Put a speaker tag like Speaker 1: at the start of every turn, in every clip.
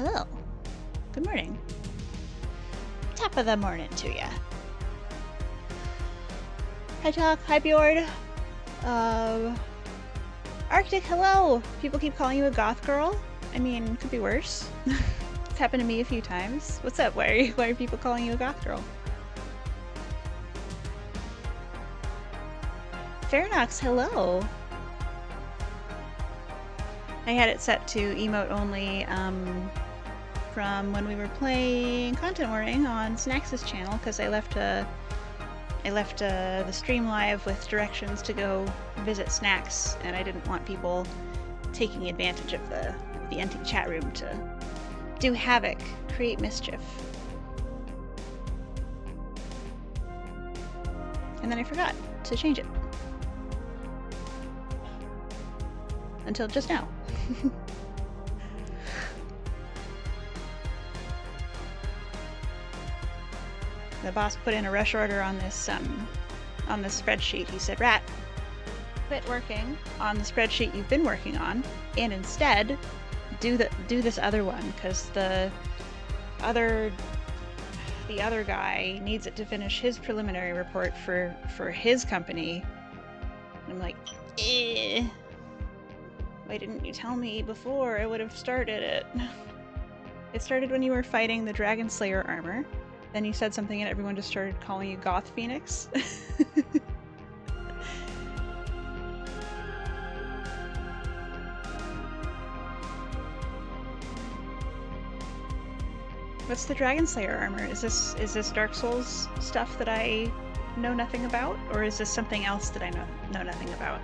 Speaker 1: Hello. Good morning. Top of the morning to ya. Hi Talk, hi Bjord. Arctic, hello! People keep calling you a goth girl. I mean, could be worse. It's happened to me a few times. What's up? Why are people calling you a goth girl? Fairnox, hello! I had it set to emote only from when we were playing Content Warning on Snax's channel, because I left the stream live with directions to go visit Snax, and I didn't want people taking advantage of the empty chat room to do havoc, create mischief. And then I forgot to change it. Until just now. The boss put in a rush order on this spreadsheet. He said, "Rat, quit working on the spreadsheet you've been working on, and instead do this other one, because the other guy needs it to finish his preliminary report for his company." And I'm like, why didn't you tell me before? I would have started it. It started when you were fighting the Dragon Slayer armor. Then you said something and everyone just started calling you Goth Phoenix. What's the Dragon Slayer armor? Is this Dark Souls stuff that I know nothing about? Or is this something else that I know nothing about?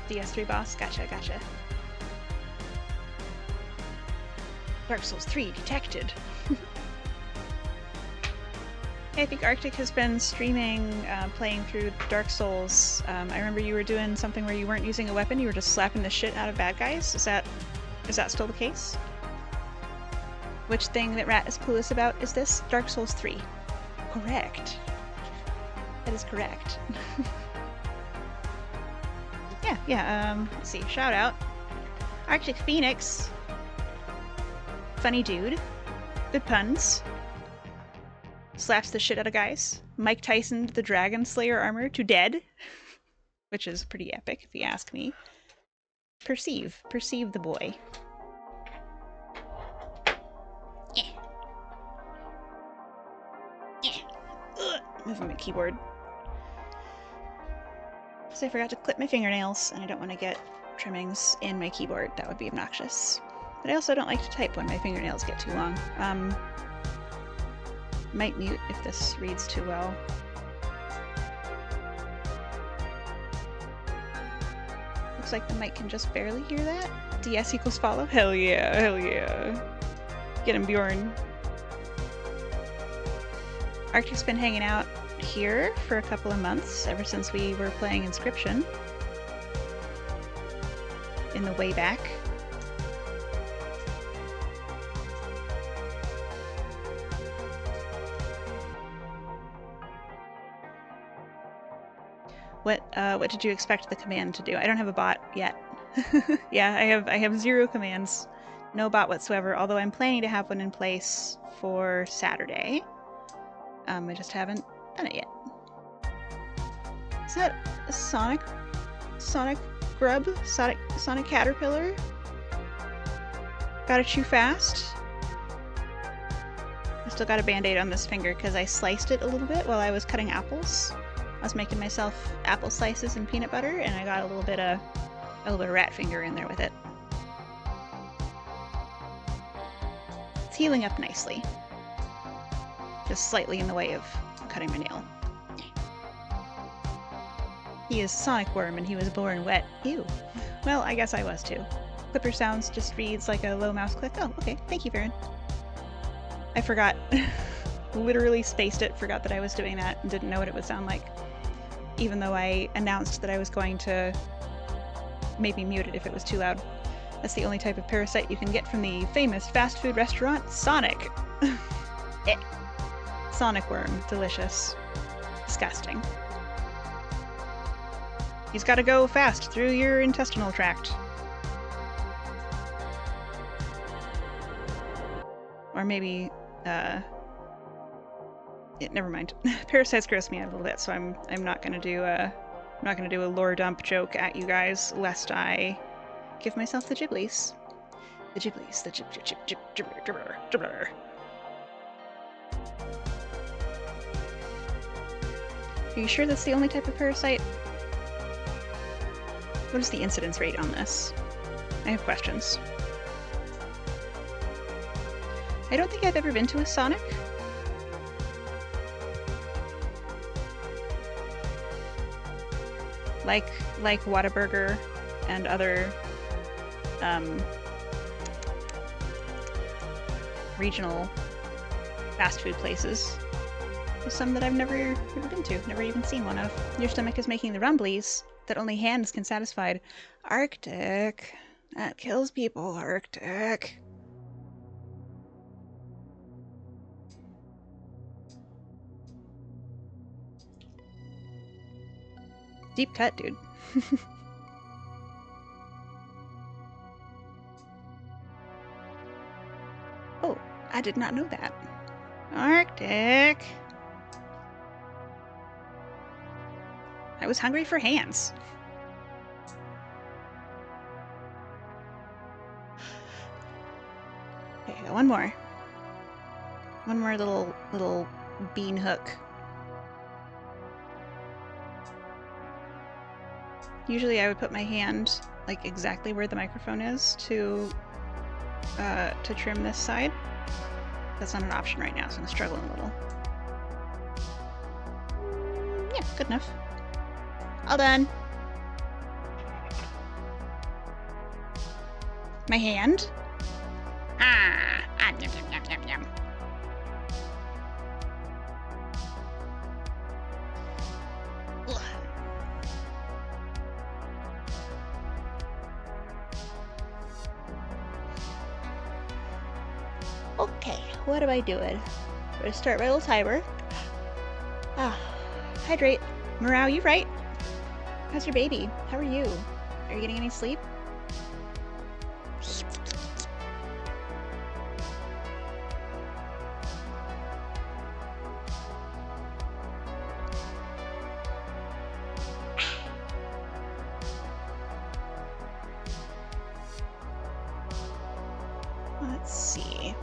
Speaker 1: DS3 boss? Gotcha. Dark Souls 3 detected. I think Arctic has been streaming, playing through Dark Souls. I remember you were doing something where you weren't using a weapon, you were just slapping the shit out of bad guys. Is that still the case? Which thing that Rat is clueless about is this? Dark Souls 3. Correct. That is correct. Yeah, let's see. Shout out. Arctic Phoenix. Funny dude. Good puns. Slaps the shit out of guys. Mike Tyson the Dragon Slayer armor to dead. Which is pretty epic, if you ask me. Perceive the boy. Moving my keyboard. So I forgot to clip my fingernails, and I don't want to get trimmings in my keyboard. That would be obnoxious. But I also don't like to type when my fingernails get too long. Might mute if this reads too well. Looks like the mic can just barely hear that. DS equals follow? Hell yeah. Get him, Bjorn. Arctic's been hanging out here for a couple of months, ever since we were playing Inscription. In the way back. What did you expect the command to do? I don't have a bot yet. Yeah, I have 0 commands. No bot whatsoever, although I'm planning to have one in place for Saturday. I just haven't done it yet. Is that a Sonic grub? Sonic caterpillar? Gotta chew fast? I still got a band-aid on this finger because I sliced it a little bit while I was cutting apples. I was making myself apple slices and peanut butter, and I got a little bit of rat finger in there with it. It's healing up nicely. Just slightly in the way of cutting my nail. He is a sonic worm and he was born wet. Ew. Well, I guess I was too. Clipper sounds just reads like a low mouse click. Oh, okay. Thank you, Farron. I forgot. Literally spaced it, forgot that I was doing that, and didn't know what it would sound like. Even though I announced that I was going to maybe mute it if it was too loud. That's the only type of parasite you can get from the famous fast food restaurant, Sonic. Sonic worm. Delicious. Disgusting. He's gotta go fast through your intestinal tract. or maybe, yeah, never mind. Parasites gross me out a little bit, so I'm not gonna do a lore dump joke at you guys, lest I give myself the giblies. The giblies, the gibber. Are you sure that's the only type of parasite? What is the incidence rate on this? I have questions. I don't think I've ever been to a Sonic. Like Whataburger and other regional fast food places. There's some that I've never been to, never even seen one of. Your stomach is making the rumblies that only hands can satisfy. Arctic. That kills people, Arctic. Deep cut, dude. Oh, I did not know that. Arctic. I was hungry for hands. Okay, I got one more. One more little bean hook. Usually I would put my hand like exactly where the microphone is to trim this side. That's not an option right now, so I'm struggling a little. Yeah, good enough. All done. My hand. Yum, yum, yum, yum, yum. Ugh. Okay, what am I doing? I'm gonna start my little timer. Hydrate. Morale, you right? How's your baby? How are you? Are you getting any sleep? Let's see.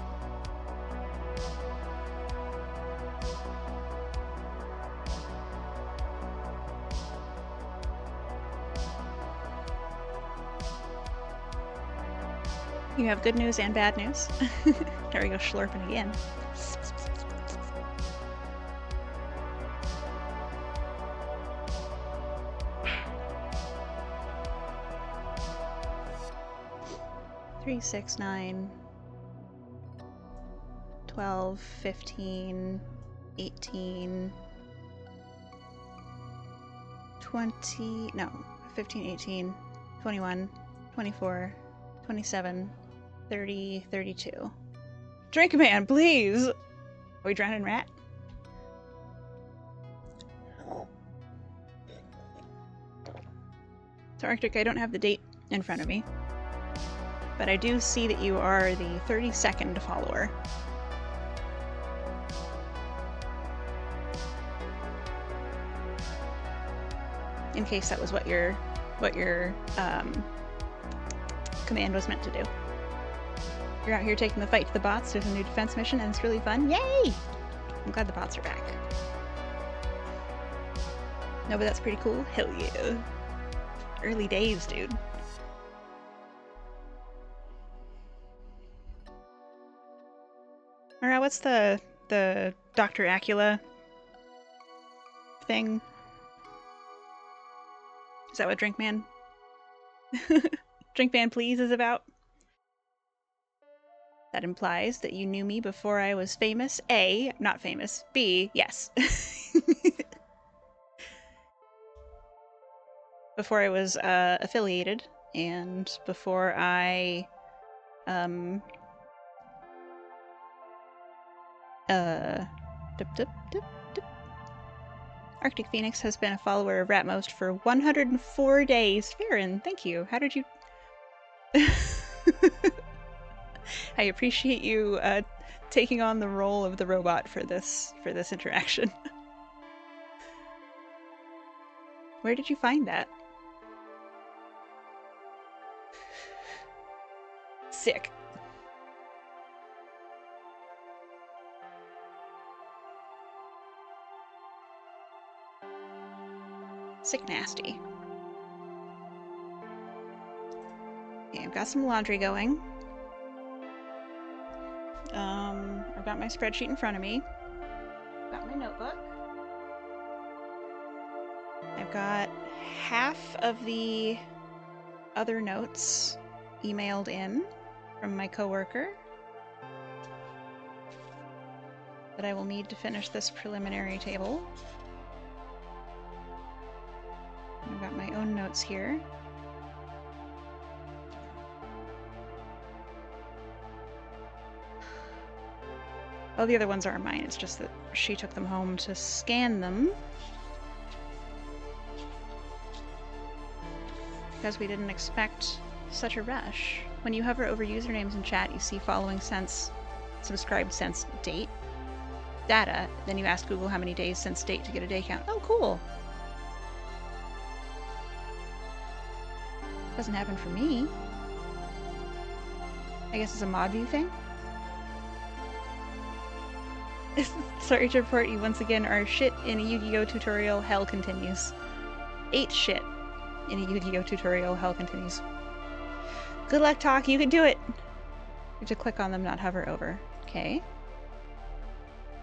Speaker 1: You have good news and bad news. There we go, slurping again. Three, 6, 9, 12, 15, 18, 20, no, 15, 18, 21, 24, 27, 30, 32. Drink, man, please! Are we drowning rat? So Arctic, I don't have the date in front of me, but I do see that you are the 32nd follower. In case that was what your command was meant to do. You're out here taking the fight to the bots. There's a new defense mission and it's really fun. Yay! I'm glad the bots are back. No, but that's pretty cool. Hell yeah. Early days, dude. Alright, what's the Dr. Acula thing? Is that what Drinkman? Drinkman Please is about? That implies that you knew me before I was famous. A, not famous. B, yes. Before I was affiliated, and before I Arctic Phoenix has been a follower of Ratmost for 104 days. Farron, thank you. How did you... I appreciate you taking on the role of the robot for this interaction. Where did you find that? Sick. Sick nasty. Okay, I've got some laundry going. I've got my spreadsheet in front of me. Got my notebook. I've got half of the other notes emailed in from my coworker that I will need to finish this preliminary table. I've got my own notes here. Oh, the other ones aren't mine. It's just that she took them home to scan them. Because we didn't expect such a rush. When you hover over usernames in chat, you see following since, subscribed since, date, data. Then you ask Google how many days since date to get a day count. Oh, cool. Doesn't happen for me. I guess it's a mod view thing. Sorry to report you once again are shit in a Yu-Gi-Oh tutorial. Hell continues. 8 shit in a Yu-Gi-Oh tutorial. Hell continues. Good luck, Talk. You can do it. You have to click on them, not hover over. Okay.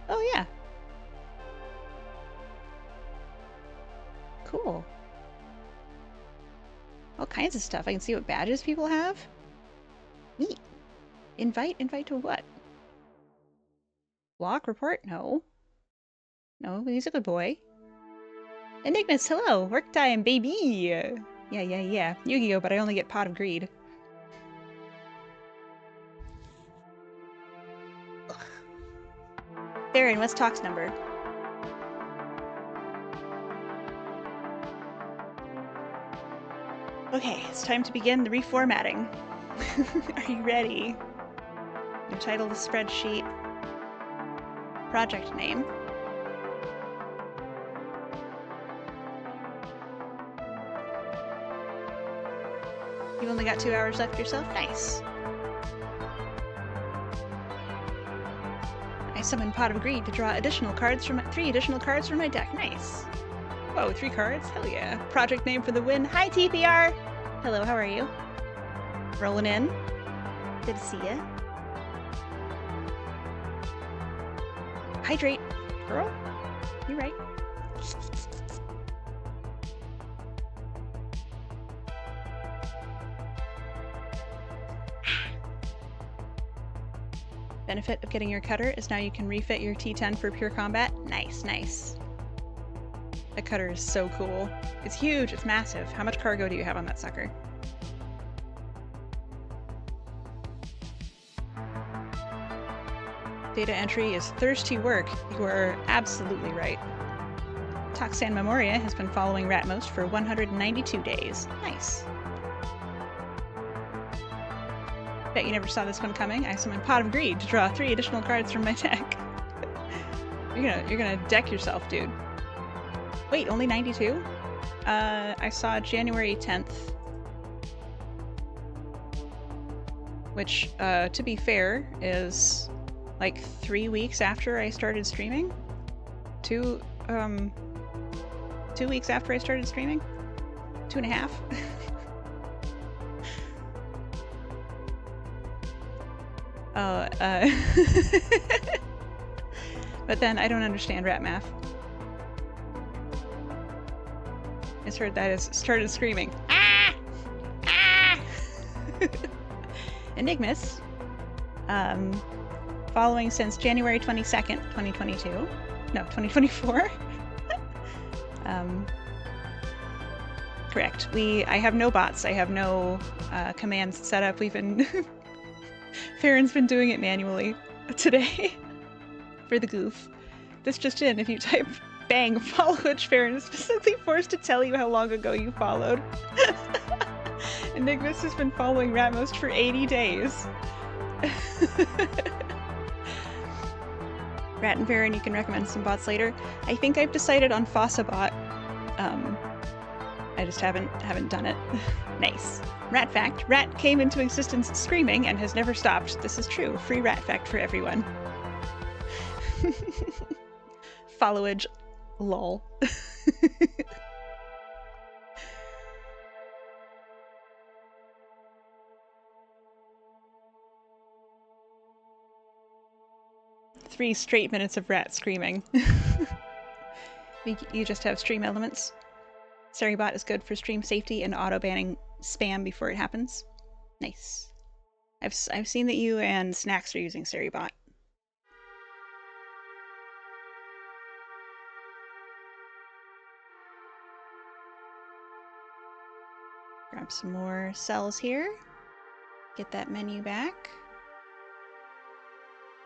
Speaker 1: Oh yeah. Cool. All kinds of stuff. I can see what badges people have. Neat. Invite to what? Block report? No. No, he's a good boy. Enigmas, hello! Work time, baby! Yeah. Yu-Gi-Oh, but I only get Pot of Greed. Theron, what's Talk's number? Okay, it's time to begin the reformatting. Are you ready? Entitle the spreadsheet. Project name. You've only got 2 hours left yourself? Nice. I summon Pot of Greed to draw additional cards from 3 additional cards from my deck. Nice. Whoa, 3 cards? Hell yeah. Project name for the win. Hi, TPR! Hello, how are you? Rolling in. Good to see ya. Hydrate, girl. You're right. Benefit of getting your cutter is now you can refit your T10 for pure combat. Nice, nice. That cutter is so cool. It's huge, it's massive. How much cargo do you have on that sucker? Data entry is thirsty work. You are absolutely right. Toxan Memoria has been following Ratmost for 192 days. Nice. Bet you never saw this one coming. I summoned Pot of Greed to draw 3 additional cards from my deck. You're gonna deck yourself, dude. Wait, only 92? I saw January 10th. Which, to be fair, is like 3 weeks after I started streaming. 2 weeks after I started streaming? 2.5? But then I don't understand rat math. I just heard that as started screaming. Ah! Ah! Enigmas. Following since January 22nd, 2022. No, 2024. Correct. I have no bots. I have no commands set up. We've been... Farron's been doing it manually today for the goof. This just in, if you type bang, follow which Farron is specifically forced to tell you how long ago you followed. Enigmas has been following Ratmost for 80 days. Rat and Varen, you can recommend some bots later. I think I've decided on FossaBot. I just haven't done it. Nice. Rat fact: Rat came into existence screaming and has never stopped. This is true. Free rat fact for everyone. Followage. Lol. Three straight minutes of Rat screaming. You just have stream elements. SariBot is good for stream safety and auto-banning spam before it happens. Nice. I've seen that you and Snacks are using SariBot. Grab some more cells here. Get that menu back.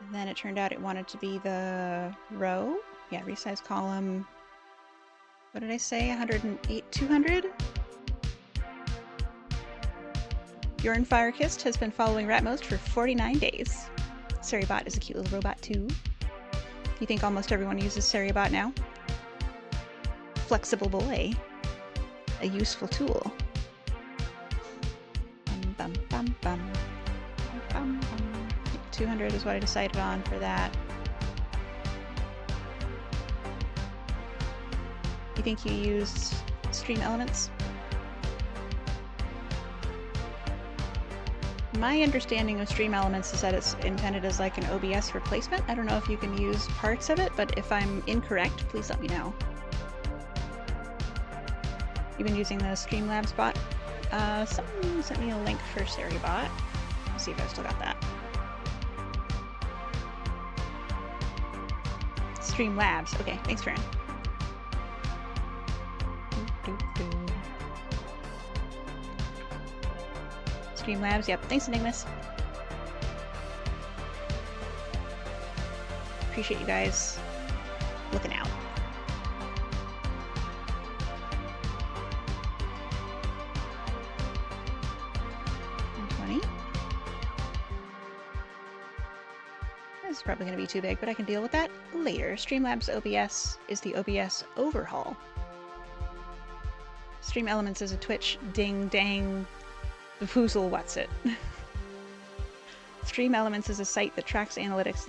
Speaker 1: And then it turned out it wanted to be the row. Yeah, resize column. What did I say? 108, 200? Bjorn Firekist has been following Ratmost for 49 days. SariBot is a cute little robot too. You think almost everyone uses SariBot now? Flexible boy. A useful tool. 200 is what I decided on for that. You think you used stream elements? My understanding of stream elements is that it's intended as like an OBS replacement. I don't know if you can use parts of it, but if I'm incorrect, please let me know. You've been using the Streamlabs bot? Someone sent me a link for SariBot. Let's see if I've still got that. Streamlabs. Okay, thanks, Farron. Streamlabs, yep. Thanks, Enigmas. Appreciate you guys looking out. 120. This is probably going to be too big, but I can deal with that later. Streamlabs OBS is the OBS overhaul. Stream Elements is a Twitch ding dang foozle what's it. Stream Elements is a site that tracks analytics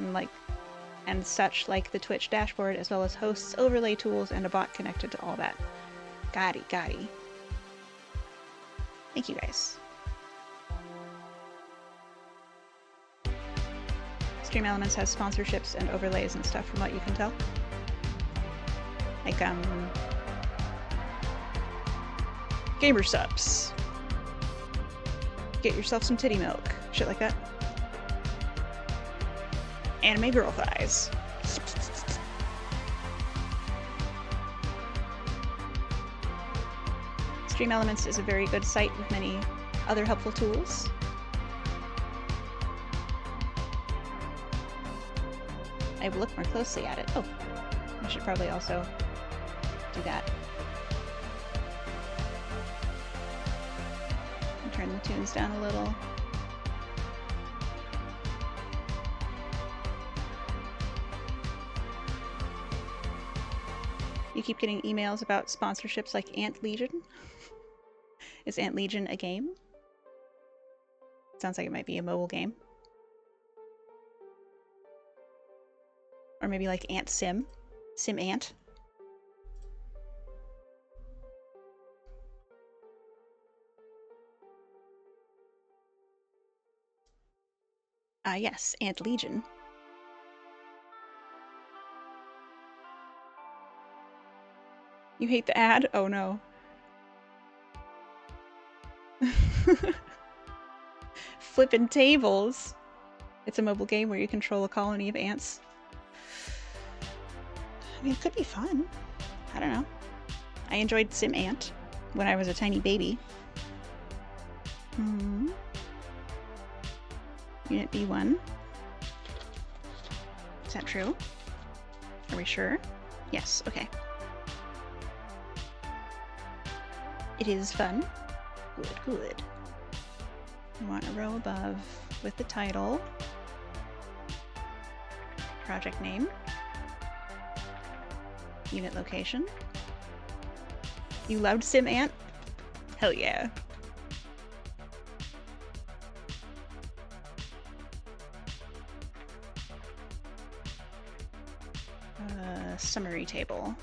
Speaker 1: and such like the Twitch dashboard, as well as hosts, overlay tools, and a bot connected to all that. Gotti. Thank you guys. Stream Elements has sponsorships and overlays and stuff from what you can tell. Like, gamer subs. Get yourself some titty milk. Shit like that. Anime girl thighs. Stream Elements is a very good site with many other helpful tools. I will look more closely at it. Oh, I should probably also do that. Turn the tunes down a little. You keep getting emails about sponsorships like Ant Legion. Is Ant Legion a game? Sounds like it might be a mobile game. Or maybe like Ant Sim. Sim Ant. Yes, Ant Legion. You hate the ad? Oh no. Flippin' tables. It's a mobile game where you control a colony of ants. I mean, it could be fun. I don't know. I enjoyed Sim Ant when I was a tiny baby. Unit B1. Is that true? Are we sure? Yes, okay. It is fun. Good. I want a row above with the title. Project name. Unit location. You loved Sim Ant? Hell yeah. Summary table.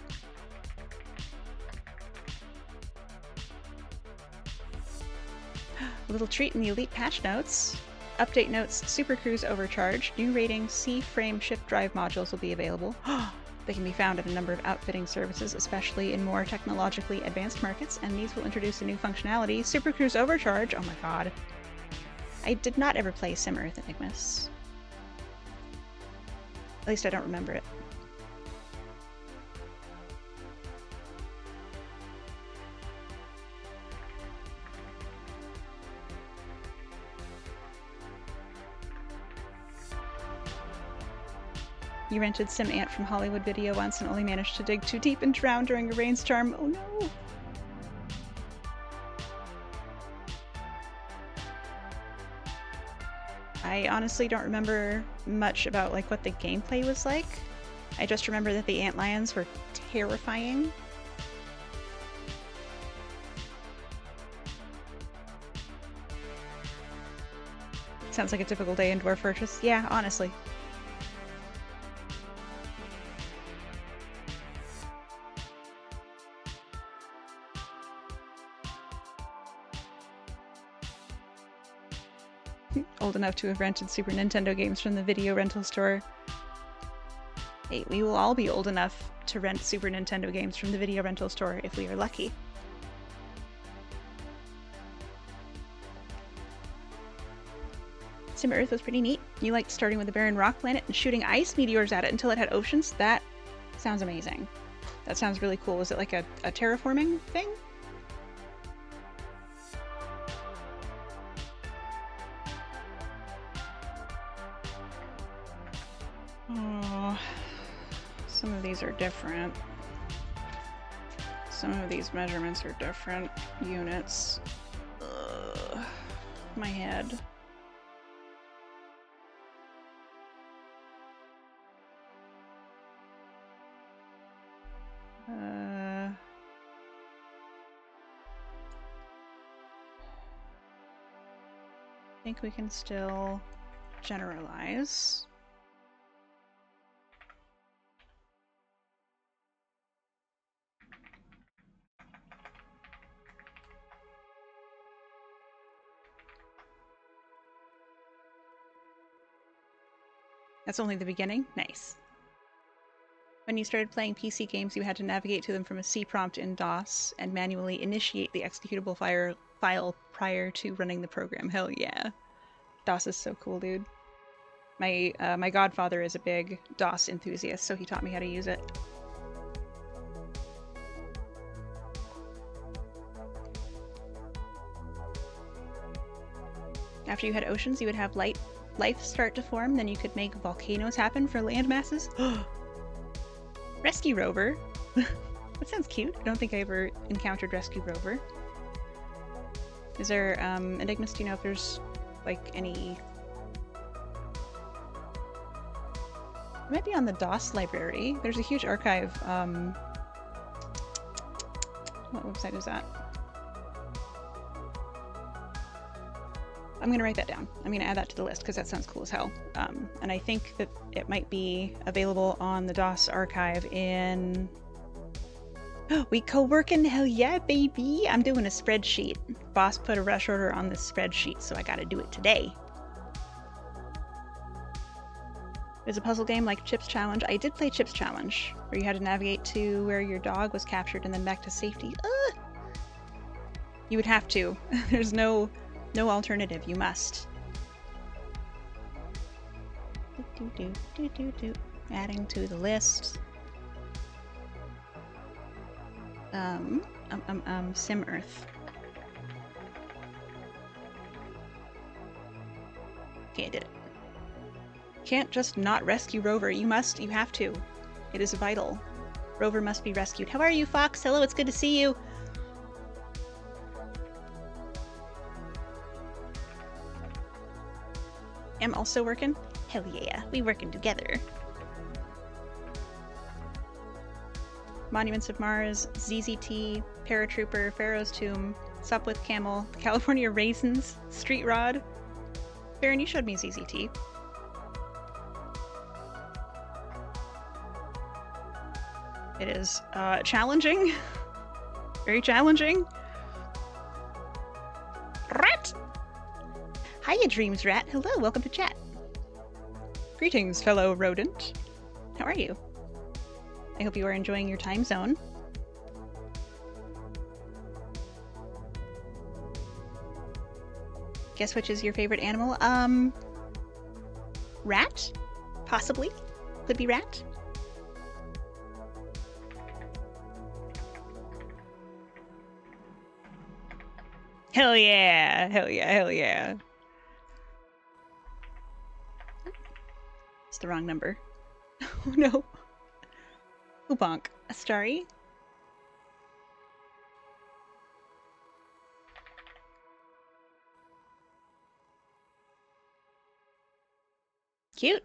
Speaker 1: A little treat in the Elite patch notes. Update notes, Super Cruise overcharged. New rating, C-frame shift drive modules will be available. They can be found at a number of outfitting services, especially in more technologically advanced markets, and these will introduce a new functionality, Super Cruise overcharge. Oh my god. I did not ever play Sim Earth Enigmas. At least I don't remember it. You rented Sim Ant from Hollywood Video once and only managed to dig too deep and drown during a rainstorm. Oh no! I honestly don't remember much about like what the gameplay was like. I just remember that the antlions were terrifying. Sounds like a typical day in Dwarf Fortress. Yeah, honestly. Old enough to have rented Super Nintendo games from the video rental store. Hey, we will all be old enough to rent Super Nintendo games from the video rental store if we are lucky. Sim Earth was pretty neat. You liked starting with a barren rock planet and shooting ice meteors at it until it had oceans? That sounds amazing. That sounds really cool. Was it like a terraforming thing? Oh, some of these are different. Some of these measurements are different units. Ugh, my head. I think we can still generalize. That's only the beginning? Nice. When you started playing PC games, you had to navigate to them from a C prompt in DOS and manually initiate the executable file prior to running the program. Hell yeah. DOS is so cool, dude. My godfather is a big DOS enthusiast, so he taught me how to use it. After you had oceans, you would have life start to form, then you could make volcanoes happen for land masses. Rescue Rover? That sounds cute. I don't think I ever encountered Rescue Rover. Is there, Enigmas, do you know if there's, like, any... It might be on the DOS library. There's a huge archive, what website is that? I'm gonna write that down. I'm gonna add that to the list because that sounds cool as hell. And I think that it might be available on the DOS archive in... We co-working? Hell yeah, baby! I'm doing a spreadsheet. Boss put a rush order on this spreadsheet, so I gotta do it today. There's a puzzle game like Chips Challenge. I did play Chips Challenge, where you had to navigate to where your dog was captured and then back to safety. You would have to. There's no alternative. You must. Adding to the list. Sim Earth. Okay, I did it. Can't just not rescue Rover. You must. You have to. It is vital. Rover must be rescued. How are you, Fox? Hello, it's good to see you. I'm also working? Hell yeah, we working together. Monuments of Mars, ZZT, Paratrooper, Pharaoh's Tomb, Sup with Camel, California Raisins, Street Rod. Baron, you showed me ZZT. It is challenging. Very challenging. Rat! Hiya, Dreams Rat. Hello, welcome to chat. Greetings, fellow rodent. How are you? I hope you are enjoying your time zone. Guess which is your favorite animal? Rat? Possibly. Could be rat. Hell yeah! Hell yeah, hell yeah. It's the wrong number. Oh no. Oobonk. A starry. Cute.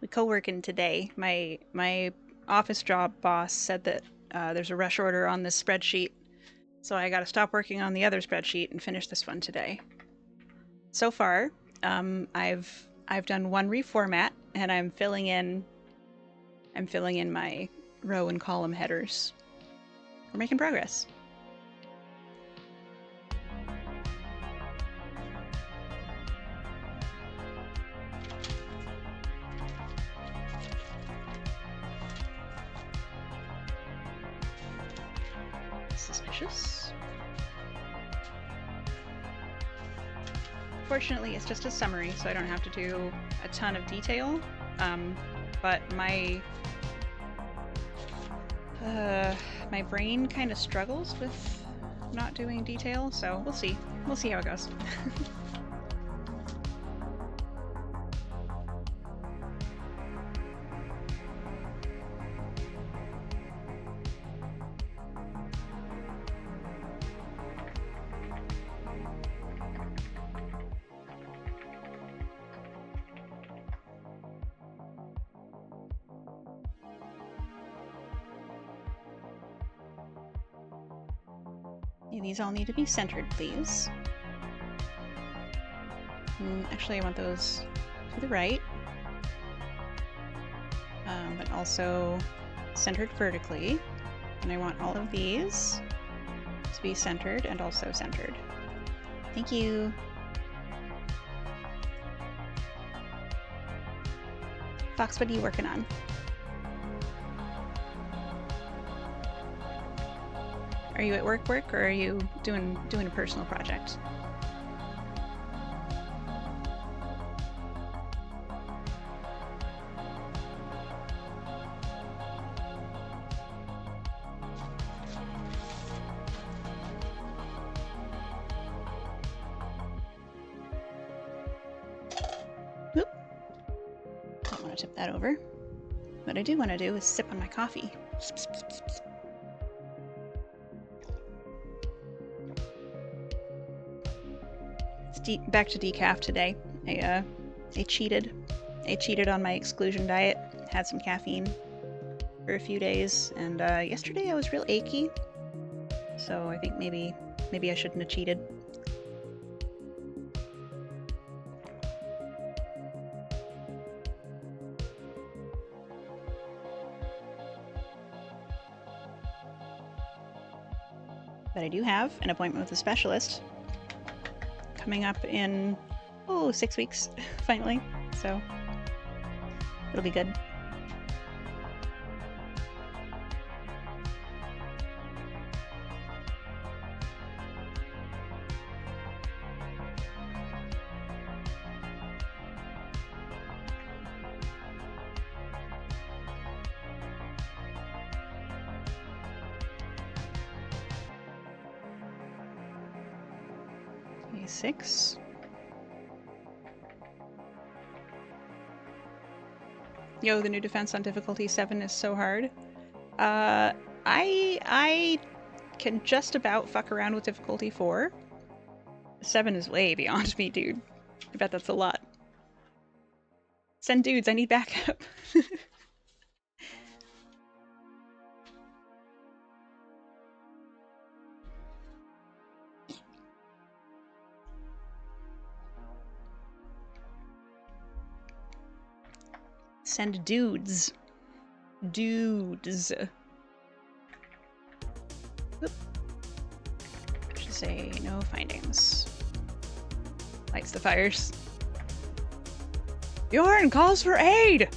Speaker 1: We co-working today. My office job boss said that there's a rush order on this spreadsheet, so I gotta stop working on the other spreadsheet and finish this one today. So far, I've done one reformat, and I'm filling in my row and column headers. We're making progress. Suspicious. Fortunately, it's just a summary, so I don't have to do a ton of detail. But my brain kind of struggles with not doing detail, so we'll see. We'll see how it goes. These all need to be centered, please. Actually, I want those to the right, but also centered vertically. And I want all of these to be centered and also centered. Thank you. Fox, what are you working on? Are you at work, or are you doing a personal project? Oop. Don't want to tip that over. What I do want to do is sip on my coffee. Back to decaf today. I cheated. I cheated on my exclusion diet. Had some caffeine for a few days, and yesterday I was real achy. So I think maybe I shouldn't have cheated. But I do have an appointment with a specialist coming up in 6 weeks finally, so it'll be good. Six. Yo, the new defense on difficulty 7 is so hard. I can just about fuck around with difficulty 4. 7 is way beyond me, dude. I bet that's a lot. Send dudes, I need backup. Send dudes. Dudes. Oop. Should say no findings. Lights the fires. Bjorn calls for aid!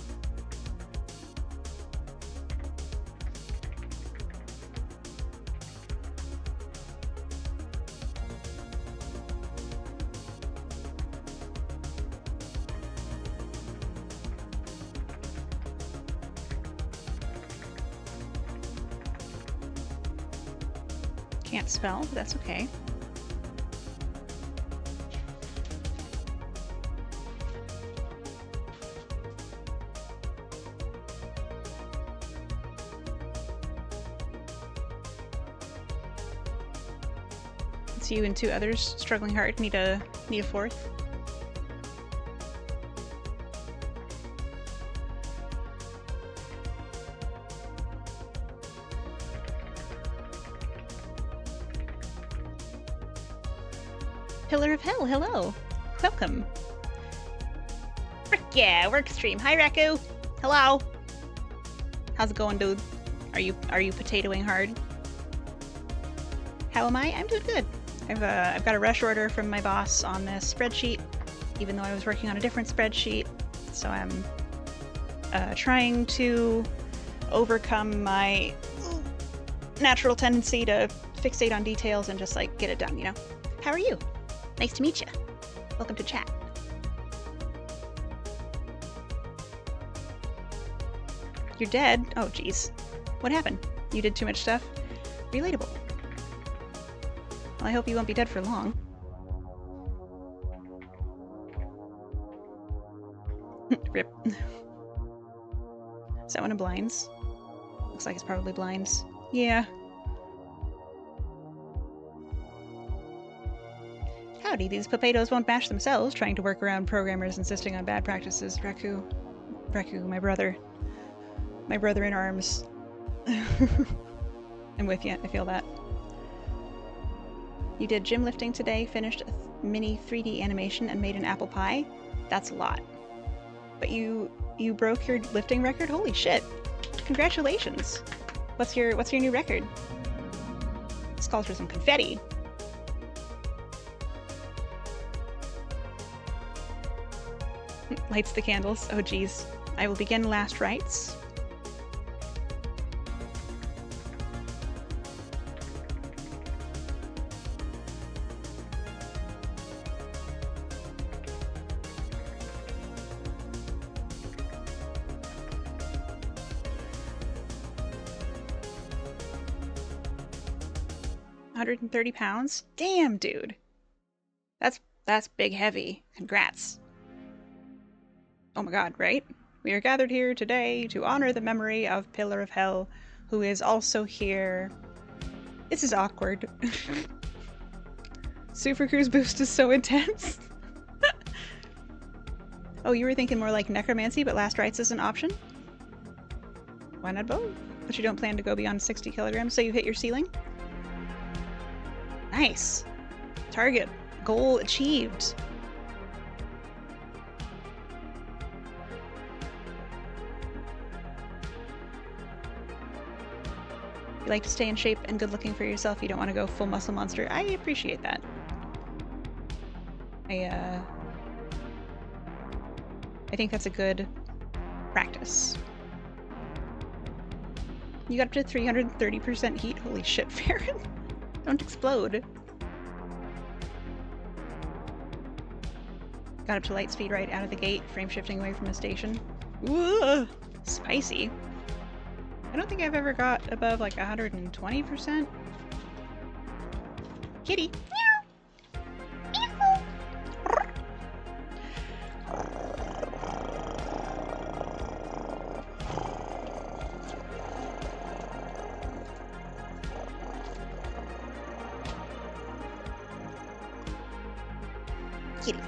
Speaker 1: Can't spell, but that's okay. It's you and 2 others struggling hard. Need a 4th. Pillar of Hell, hello. Welcome. Frick yeah, work stream. Hi Raku. Hello. How's it going, dude? Are you potatoing hard? How am I? I'm doing good. I've got a rush order from my boss on this spreadsheet, even though I was working on a different spreadsheet. So I'm trying to overcome my natural tendency to fixate on details and just like get it done, you know? How are you? Nice to meet you. Welcome to chat. You're dead? Oh, jeez. What happened? You did too much stuff? Relatable. Well, I hope you won't be dead for long. Rip. Is that one of blinds? Looks like it's probably blinds. Yeah. Howdy, these potatoes won't bash themselves, trying to work around programmers insisting on bad practices. Raku, my brother. My brother in arms. I'm with you, I feel that. You did gym lifting today, finished a mini 3D animation, and made an apple pie? That's a lot. But you broke your lifting record? Holy shit. Congratulations. What's your new record? This calls for some confetti. Lights the candles. Oh geez. I will begin last rites. £130? Damn, dude. That's big heavy. Congrats. Oh my god, right? We are gathered here today to honor the memory of Pillar of Hell, who is also here. This is awkward. Super Cruise boost is so intense. Oh, you were thinking more like necromancy, but last rites is an option? Why not both? But you don't plan to go beyond 60 kilograms, so you hit your ceiling? Nice. Target. Goal achieved. You like to stay in shape and good looking for yourself. You don't want to go full muscle monster. I appreciate that. I think that's a good practice. You got up to 330% heat. Holy shit, Farron. Don't explode. Got up to light speed right out of the gate, frame shifting away from the station. Ooh, spicy. I don't think I've ever got above like 120%. Kitty. Kitty.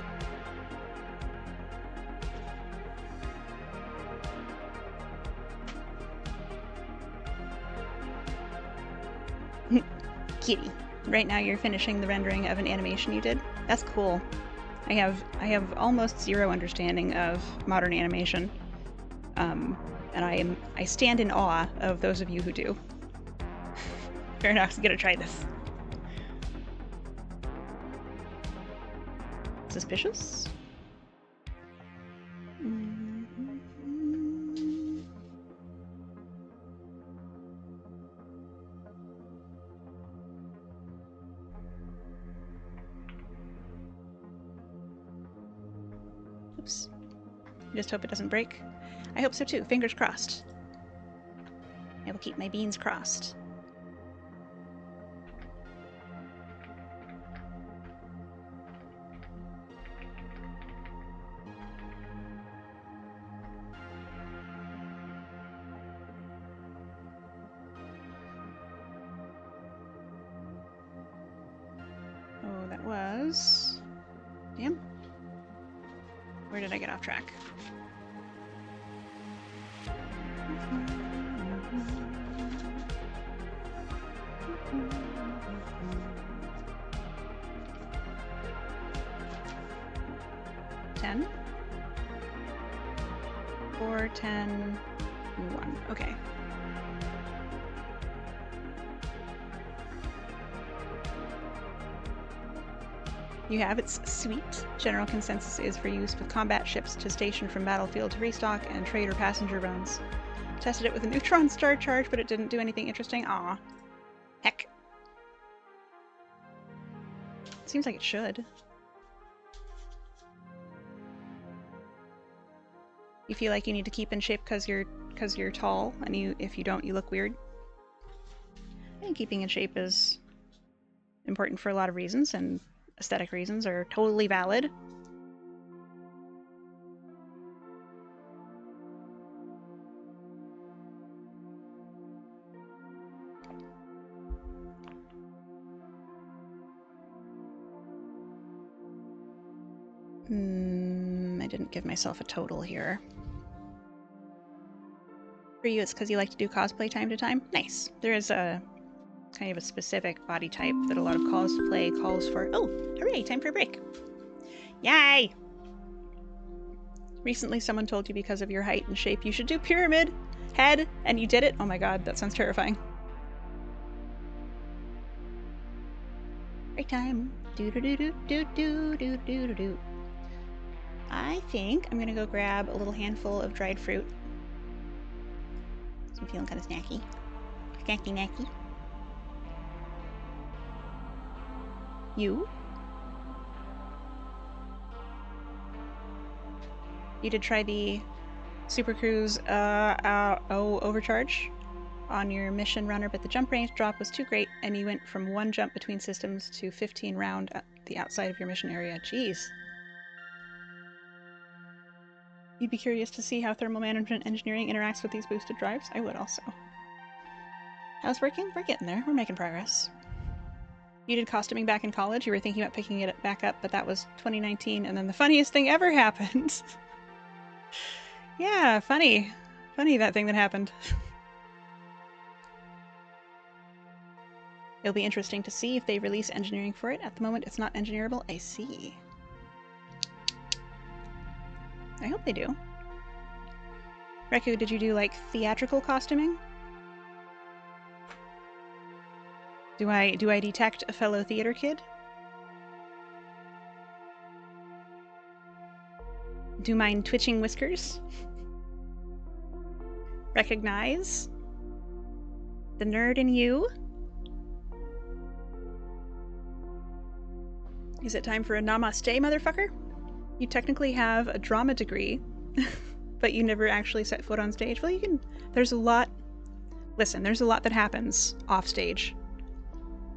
Speaker 1: Kitty. Right now you're finishing the rendering of an animation you did? That's cool. I have almost zero understanding of modern animation. And I stand in awe of those of you who do. Fair enough, I'm gonna try this. Suspicious? Oops. I just hope it doesn't break. I hope so too. Fingers crossed. I will keep my beans crossed. Oh, that was... Damn. Where did I get off track? $10. 4, 10, 1. Okay. You have its sweet. General consensus is for use with combat ships to station from battlefield to restock and trade or passenger runs. Tested it with a neutron star charge, but it didn't do anything interesting. Aw. Heck. Seems like it should. You feel like you need to keep in shape because you're tall, and if you don't, you look weird. I think keeping in shape is important for a lot of reasons, and aesthetic reasons are totally valid. I didn't give myself a total here. For you, it's because you like to do cosplay time to time? Nice. There is a kind of a specific body type that a lot of cosplay calls for. Oh, hooray, time for a break. Yay! Recently someone told you because of your height and shape you should do pyramid head, and you did it? Oh my god, that sounds terrifying. Break time. Do-do-do-do-do-do-do-do-do-do. I think I'm gonna go grab a little handful of dried fruit. So I'm feeling kind of snacky. Snacky-nacky. You did try the Super Cruise overcharge on your mission runner, but the jump range drop was too great, and you went from 1 jump between systems to 15 round at the outside of your mission area. Jeez. You'd be curious to see how thermal management engineering interacts with these boosted drives? I would also. How's it working? We're getting there. We're making progress. You did costuming back in college. You were thinking about picking it back up, but that was 2019, and then the funniest thing ever happened. Yeah, funny. Funny, that thing that happened. It'll be interesting to see if they release engineering for it. At the moment, it's not engineerable. I see. I hope they do. Reku, did you do, like, theatrical costuming? Do I detect a fellow theater kid? Do mine twitching whiskers recognize the nerd in you? Is it time for a namaste, motherfucker? You technically have a drama degree, but you never actually set foot on stage. Well, you can... There's a lot... Listen, there's a lot that happens off stage.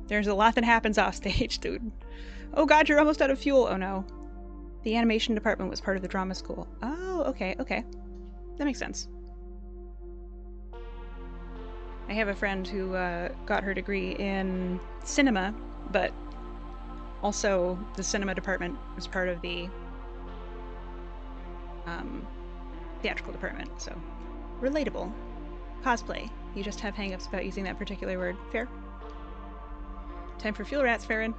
Speaker 1: There's a lot that happens off stage, dude. Oh god, you're almost out of fuel. Oh no. The animation department was part of the drama school. Oh, okay, okay. That makes sense. I have a friend who got her degree in cinema, but also the cinema department was part of the theatrical department, so relatable. Cosplay. You just have hang-ups about using that particular word. Fair. Time for fuel rats, Farron.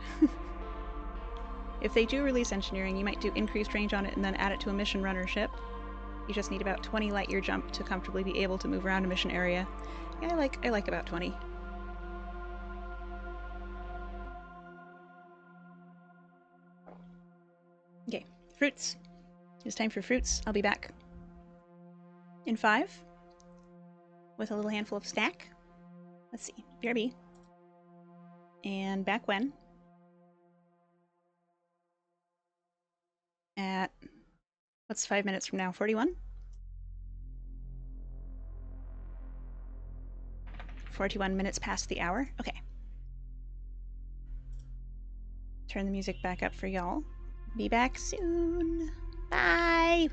Speaker 1: If they do release engineering, you might do increased range on it and then add it to a mission runner ship. You just need about 20 light year jump to comfortably be able to move around a mission area. Yeah, I like about 20. Okay, fruits. It's time for fruits. I'll be back in 5 with a little handful of snack. Let's see, BRB. And back when? At, what's 5 minutes from now? 41? 41 minutes past the hour? Okay. Turn the music back up for y'all. Be back soon. Bye!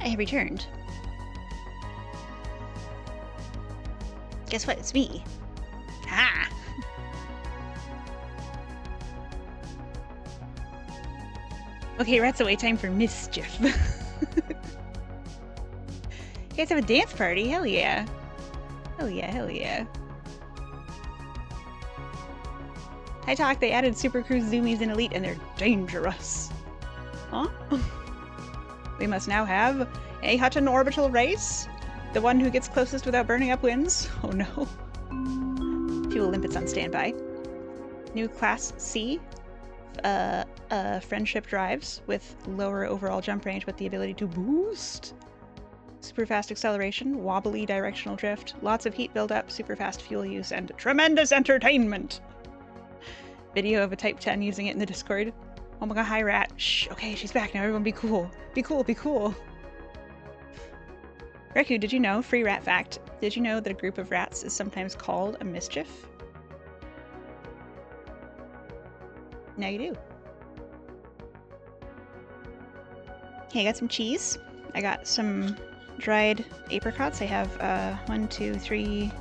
Speaker 1: I have returned. Guess what? It's me. Ha! Okay, rats away. Time for mischief. You guys have a dance party? Hell yeah. Hell yeah, hell yeah. Hi Talk, they added Super Cruise Zoomies in Elite and they're dangerous. Huh? We must now have a Hutton orbital race. The one who gets closest without burning up wins. Oh no. Fuel limpets on standby. New Class C. Friendship drives with lower overall jump range but the ability to boost. Super fast acceleration, wobbly directional drift, lots of heat buildup, super fast fuel use, and tremendous entertainment! Video of a Type 10 using it in the Discord. Oh my god, hi Rat. Shh, okay, she's back now, everyone be cool. Be cool, be cool. Reku, did you know, free rat fact, did you know that a group of rats is sometimes called a mischief? Now you do. Okay, I got some cheese. I got some dried apricots. I have 1, 2, 3,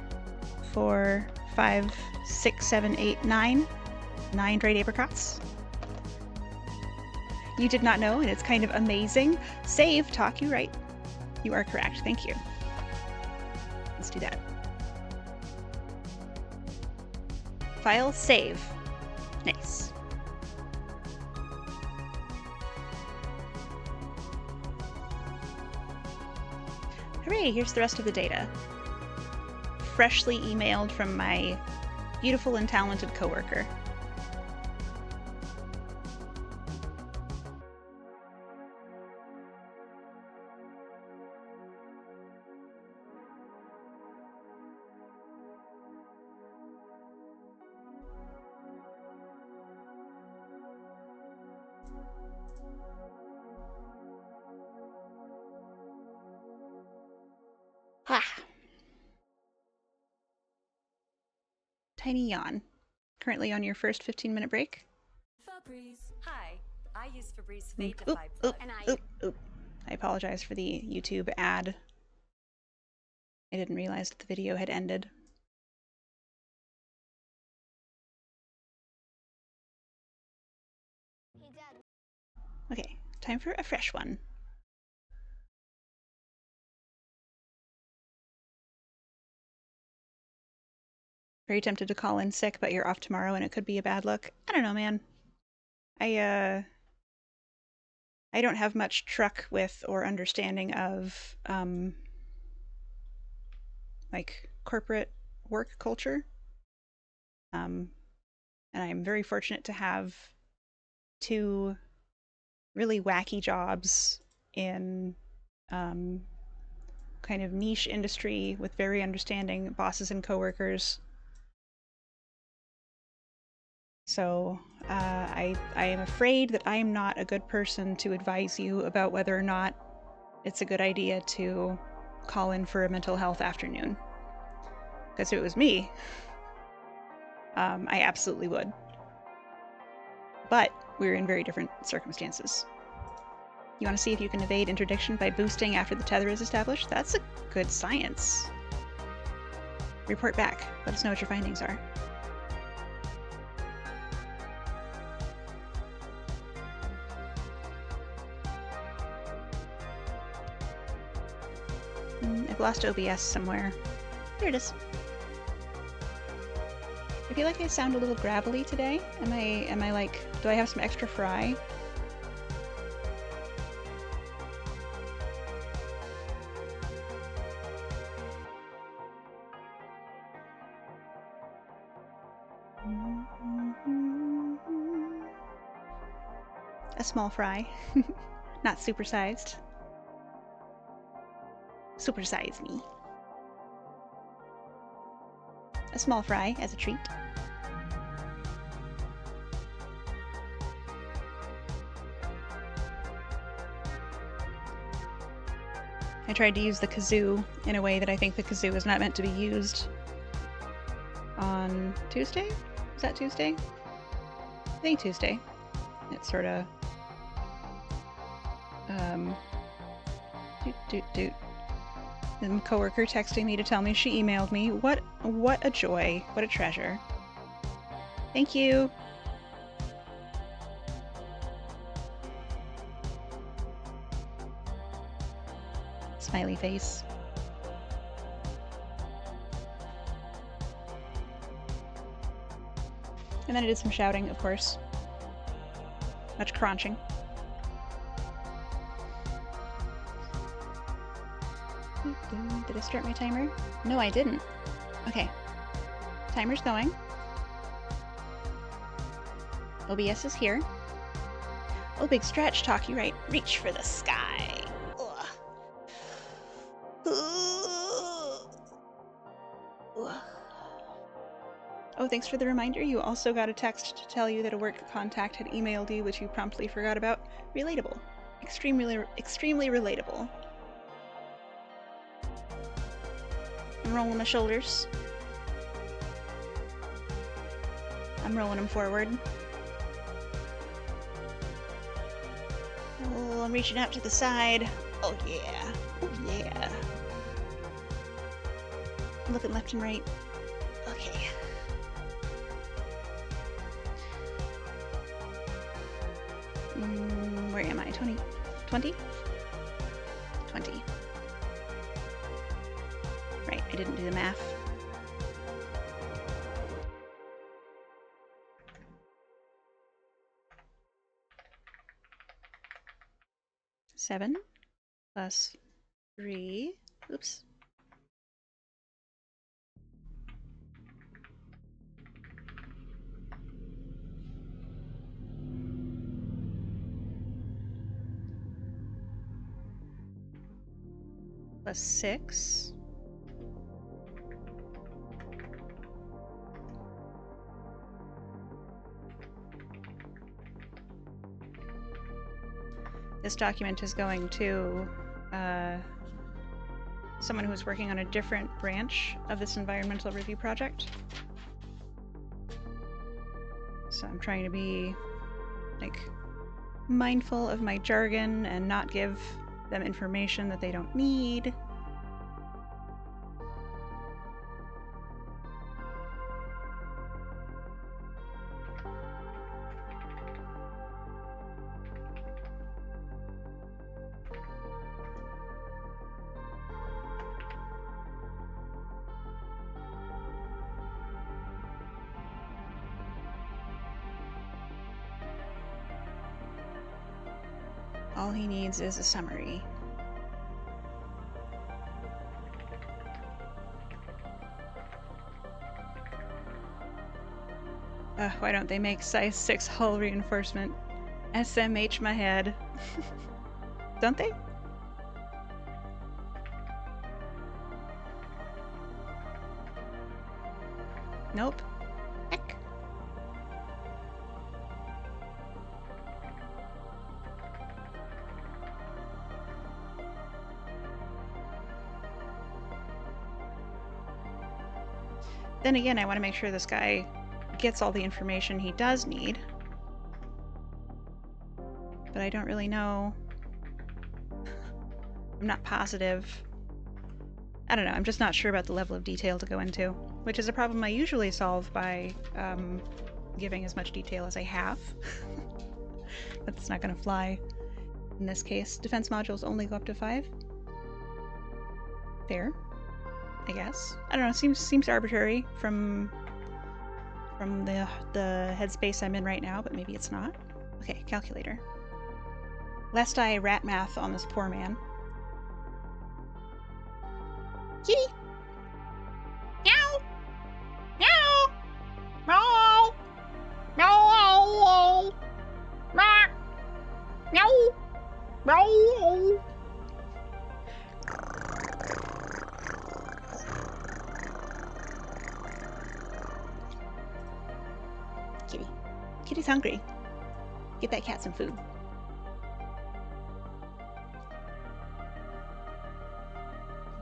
Speaker 1: 4, 5, 6, 7, 8, 9. 9 dried apricots. You did not know, and it's kind of amazing. Save, Talk, you right. You are correct. Thank you. Let's do that. File, save. Nice. Hooray, here's the rest of the data. Freshly emailed from my beautiful and talented coworker. Tiny yawn. Currently on your first 15-minute break.
Speaker 2: Febreze. Hi, I use Febreze Vapify Plug, and
Speaker 1: I apologize for the YouTube ad. I didn't realize that the video had ended. Okay, time for a fresh one. Very tempted to call in sick, but you're off tomorrow and it could be a bad look. I don't know, man. I don't have much truck with or understanding of, like, corporate work culture. And I'm very fortunate to have 2 really wacky jobs in, kind of niche industry with very understanding bosses and coworkers. So I am afraid that I am not a good person to advise you about whether or not it's a good idea to call in for a mental health afternoon. Because if it was me, I absolutely would. But we're in very different circumstances. You want to see if you can evade interdiction by boosting after the tether is established? That's a good science. Report back. Let us know what your findings are. I've lost OBS somewhere. Here it is. I feel like I sound a little gravelly today. Am I like, do I have some extra fry? A small fry. Not supersized. Supersize me. A small fry as a treat. I tried to use the kazoo in a way that I think the kazoo is not meant to be used on Tuesday? Is that Tuesday? I think Tuesday. It's sort of Doot, doot, doot. And coworker texting me to tell me she emailed me. What a joy. What a treasure. Thank you. Smiley face. And then I did some shouting, of course. Much crunching. Did I start my timer? No, I didn't. Okay. Timer's going. OBS is here. Oh, big stretch, talk you right. Reach for the sky. Ugh. Ugh. Oh, thanks for the reminder. You also got a text to tell you that a work contact had emailed you, which you promptly forgot about. Relatable. Extremely relatable. I'm rolling my shoulders. I'm rolling them forward. Oh, I'm reaching out to the side. Oh yeah. Oh yeah. I'm looking left and right. Okay. Where am I? 20? 20? 20. Right, I didn't do the math. Seven plus 3. Oops. Plus 6. This document is going to someone who's working on a different branch of this environmental review project. So I'm trying to be, like, mindful of my jargon and not give them information that they don't need. All he needs is a summary. Why don't they make size 6 hull reinforcement? SMH my head. Don't they? Nope. Heck. Then again, I want to make sure this guy gets all the information he does need. But I don't really know. I'm not positive. I don't know, I'm just not sure about the level of detail to go into, which is a problem I usually solve by giving as much detail as I have. That's not going to fly in this case. Defense modules only go up to 5. Fair, I guess. I don't know, seems arbitrary from the headspace I'm in right now, but maybe it's not. Okay, calculator. Lest I rat math on this poor man. Kitty! Meow! Meow! Meow! Meow! Meow! Meow! Meow! Kitty. Kitty's hungry. Get that cat some food.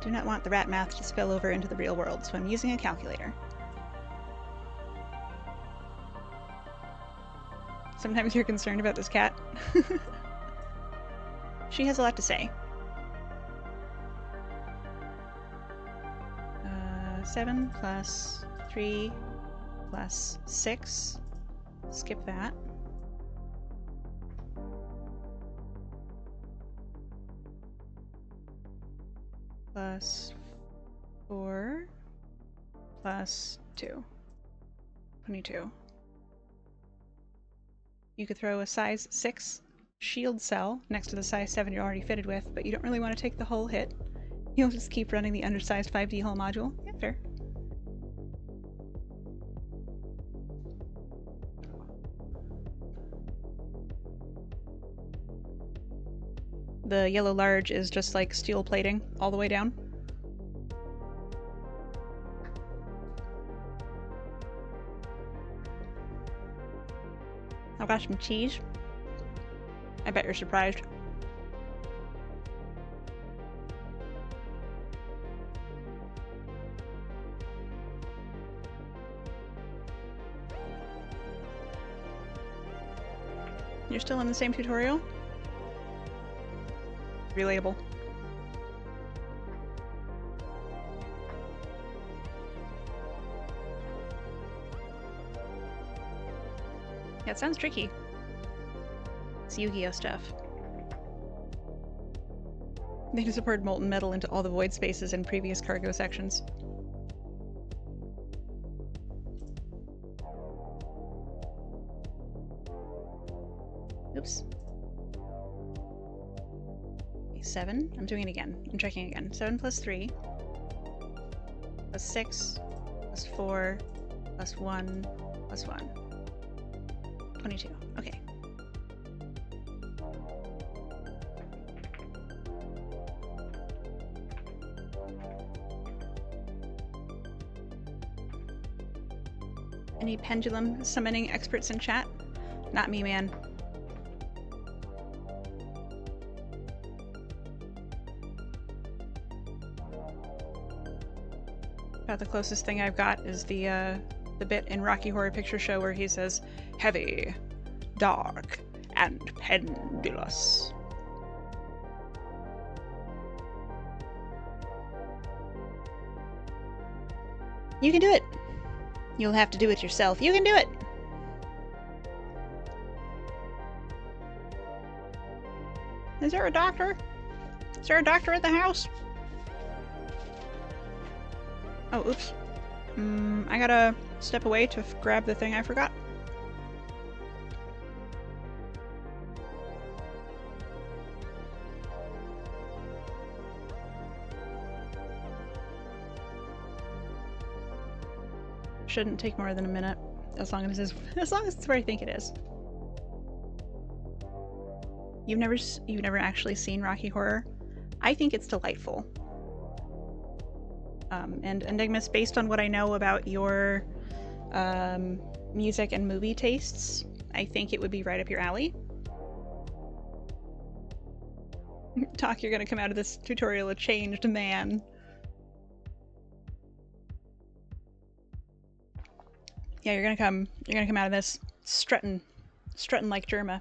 Speaker 1: Do not want the rat math to spill over into the real world, so I'm using a calculator. Sometimes you're concerned about this cat. She has a lot to say. 7 plus 3 plus 6. Skip that. Plus 4 plus 2. 22. You could throw a size 6 shield cell next to the size 7 you're already fitted with, but you don't really want to take the whole hit. You'll just keep running the undersized 5D hull module. Yeah, fair. The yellow large is just like steel plating all the way down. I've got some cheese. I bet you're surprised. You're still in the same tutorial? Relatable. Yeah, it sounds tricky. It's Yu-Gi-Oh stuff. They just poured molten metal into all the void spaces in previous cargo sections. Oops. 7. I'm doing it again. I'm checking again. 7 plus 3 plus 6 plus 4 plus 1 plus 1. 22. Okay. Any pendulum summoning experts in chat? Not me, man. About the closest thing I've got is the bit in Rocky Horror Picture Show where he says, heavy, dark, and pendulous. You can do it! You'll have to do it yourself. You can do it! Is there a doctor? Is there a doctor at the house? Oh, oops. I gotta step away to grab the thing I forgot. Shouldn't take more than a minute, as long as it's where I think it is. You've never actually seen Rocky Horror? I think it's delightful. And Enigmas, based on what I know about your music and movie tastes, I think it would be right up your alley. Talk, you're gonna come out of this tutorial a changed man. Yeah, you're gonna come out of this strutting like Germa.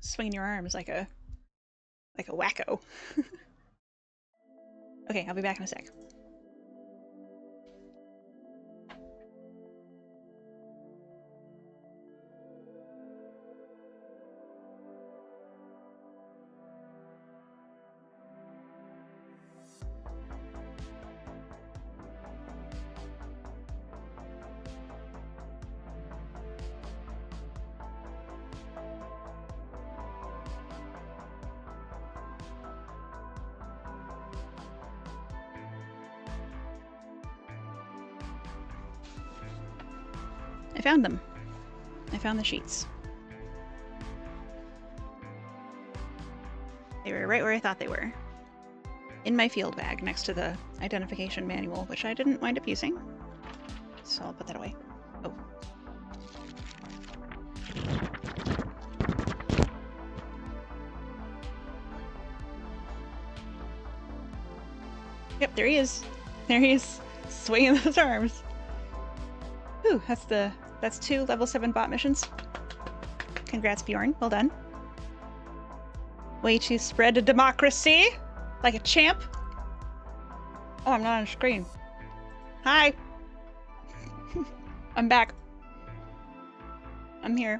Speaker 1: Swinging your arms like a wacko. Okay, I'll be back in a sec. I found them. I found the sheets. They were right where I thought they were. In my field bag next to the identification manual, which I didn't wind up using. So I'll put that away. Oh. Yep, there he is. There he is, swinging those arms. Ooh, that's 2 level 7 bot missions. Congrats, Bjorn. Well done. Way to spread a democracy like a champ. Oh, I'm not on screen. Hi! I'm back. I'm here.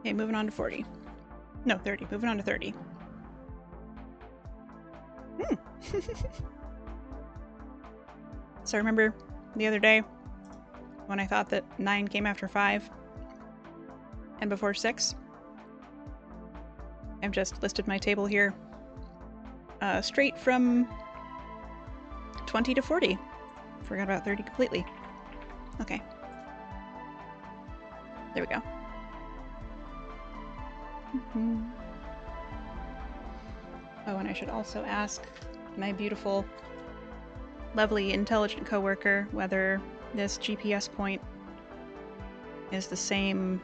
Speaker 1: Okay, moving on to 40. No, 30. Moving on to 30. So I remember the other day when I thought that 9 came after 5 and before 6. I've just listed my table here straight from 20 to 40. Forgot about 30 completely. Okay. There we go. Oh, and I should also ask my beautiful, lovely, intelligent coworker whether this GPS point is the same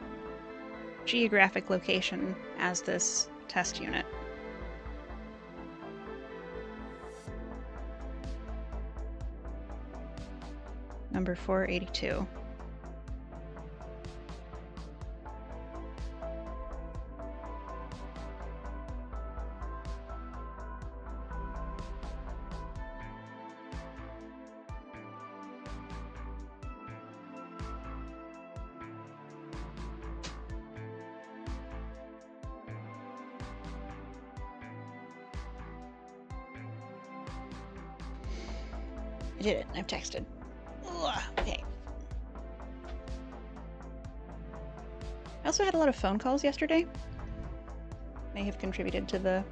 Speaker 1: geographic location as this test unit. Number 482. I did it. I've texted. Ugh, okay. I also had a lot of phone calls yesterday. May have contributed to the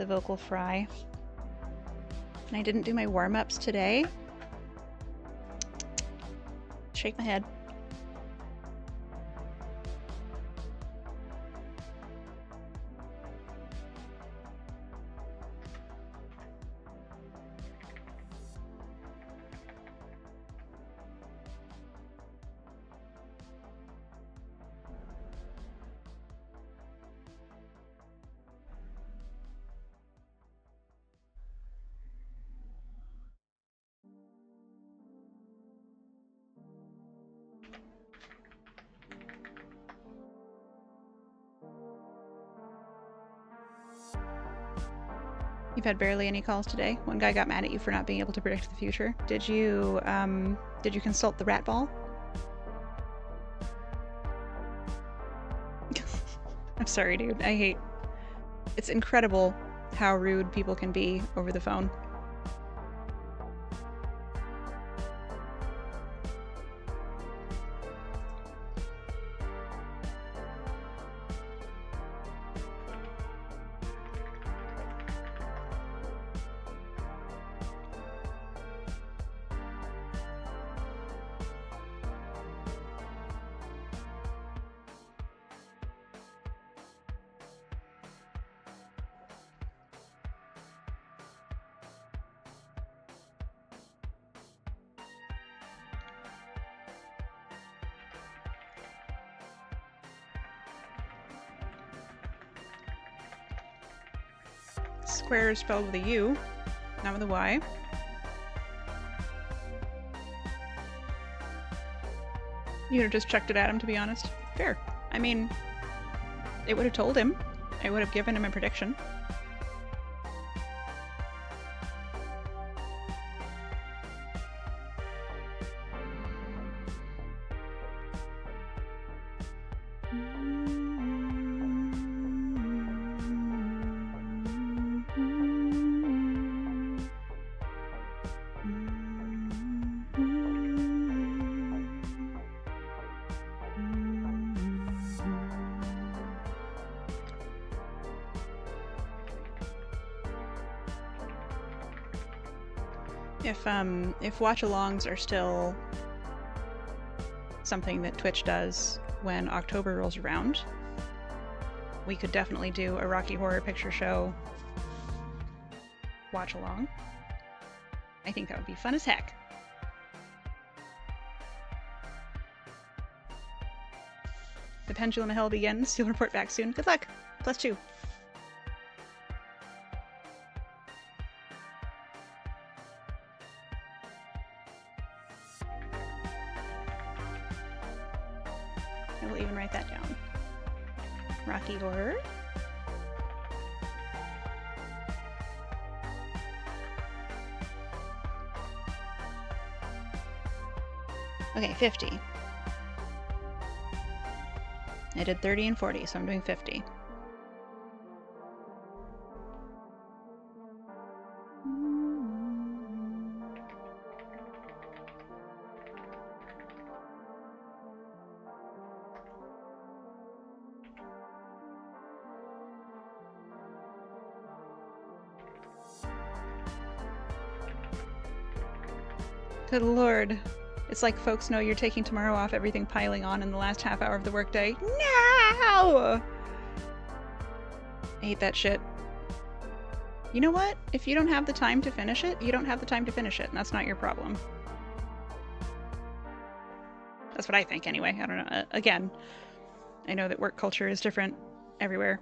Speaker 1: vocal fry. And I didn't do my warm-ups today. Shake my head. You've had barely any calls today. One guy got mad at you for not being able to predict the future. Did you consult the rat ball? I'm sorry, dude. I hate... It's incredible how rude people can be over the phone. Square is spelled with a U, not with a Y. You would have just chucked it at him, to be honest. Fair. I mean, it would have told him. I would have given him a prediction. If watch-alongs are still something that Twitch does when October rolls around, we could definitely do a Rocky Horror Picture Show watch-along. I think that would be fun as heck. The pendulum of hell begins. You'll report back soon. Good luck. +2. I will even write that down. Rocky Horror. Okay, 50. I did 30 and 40, so I'm doing 50. Good lord. It's like folks know you're taking tomorrow off, everything piling on in the last half hour of the workday. No! I hate that shit. You know what? If you don't have the time to finish it, you don't have the time to finish it, and that's not your problem. That's what I think, anyway. I don't know. Again, I know that work culture is different everywhere.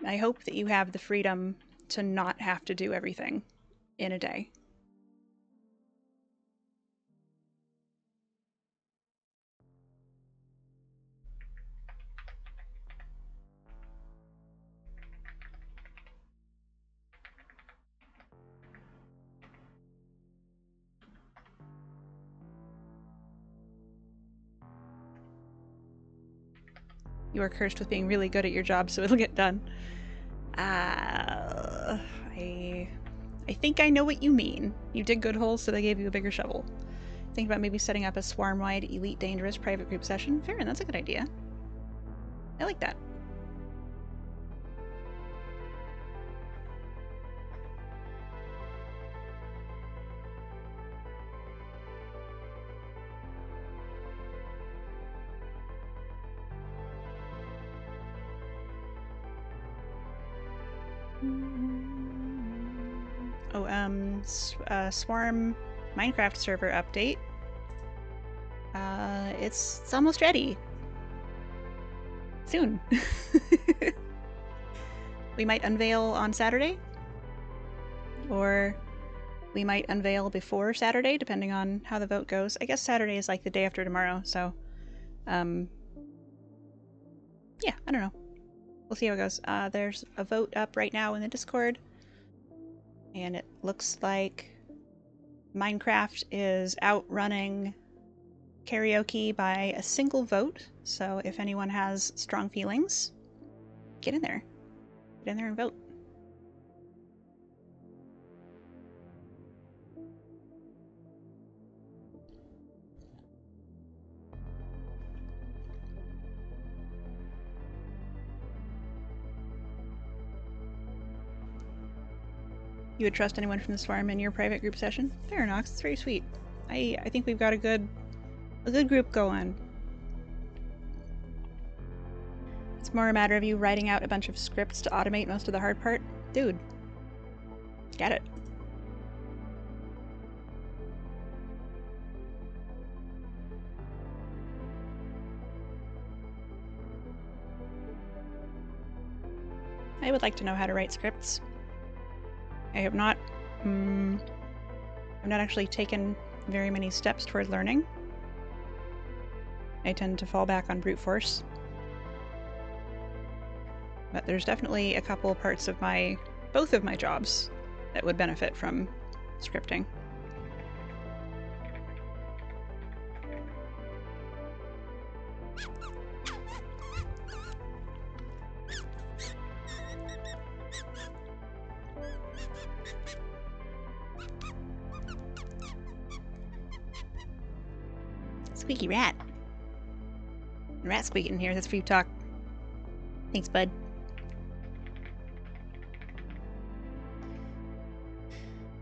Speaker 1: I hope that you have the freedom to not have to do everything in a day. You are cursed with being really good at your job, so it'll get done. I think I know what you mean. You dig good holes, so they gave you a bigger shovel. Think about maybe setting up a swarm-wide, elite, dangerous private group session. Fair, and that's a good idea. I like that. Oh, Swarm Minecraft server update. It's almost ready. Soon. We might unveil on Saturday. Or we might unveil before Saturday, depending on how the vote goes. I guess Saturday is like the day after tomorrow, so... yeah, I don't know. We'll see how it goes. There's a vote up right now in the Discord. And it looks like Minecraft is outrunning karaoke by a single vote. So if anyone has strong feelings, get in there. Get in there and vote. You would trust anyone from the Swarm in your private group session? Fair enough, it's very sweet. I think we've got a good group going. It's more a matter of you writing out a bunch of scripts to automate most of the hard part. Dude, get it. I would like to know how to write scripts. I have not, I've not actually taken very many steps toward learning. I tend to fall back on brute force. But there's definitely a couple parts of both of my jobs that would benefit from scripting. Squeaky rat. Rat squeaking here, that's for you to talk. Thanks, bud.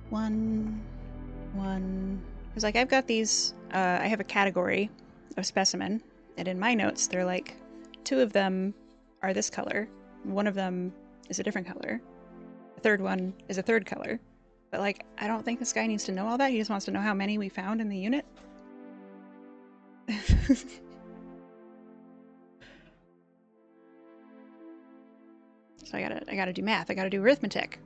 Speaker 1: One. Because, like, I've got these, I have a category of specimen, and in my notes, they're like, 2 of them are this color, 1 of them is a different color, the third one is a third color. But, like, I don't think this guy needs to know all that, he just wants to know how many we found in the unit. So I gotta do math, I gotta do arithmetic.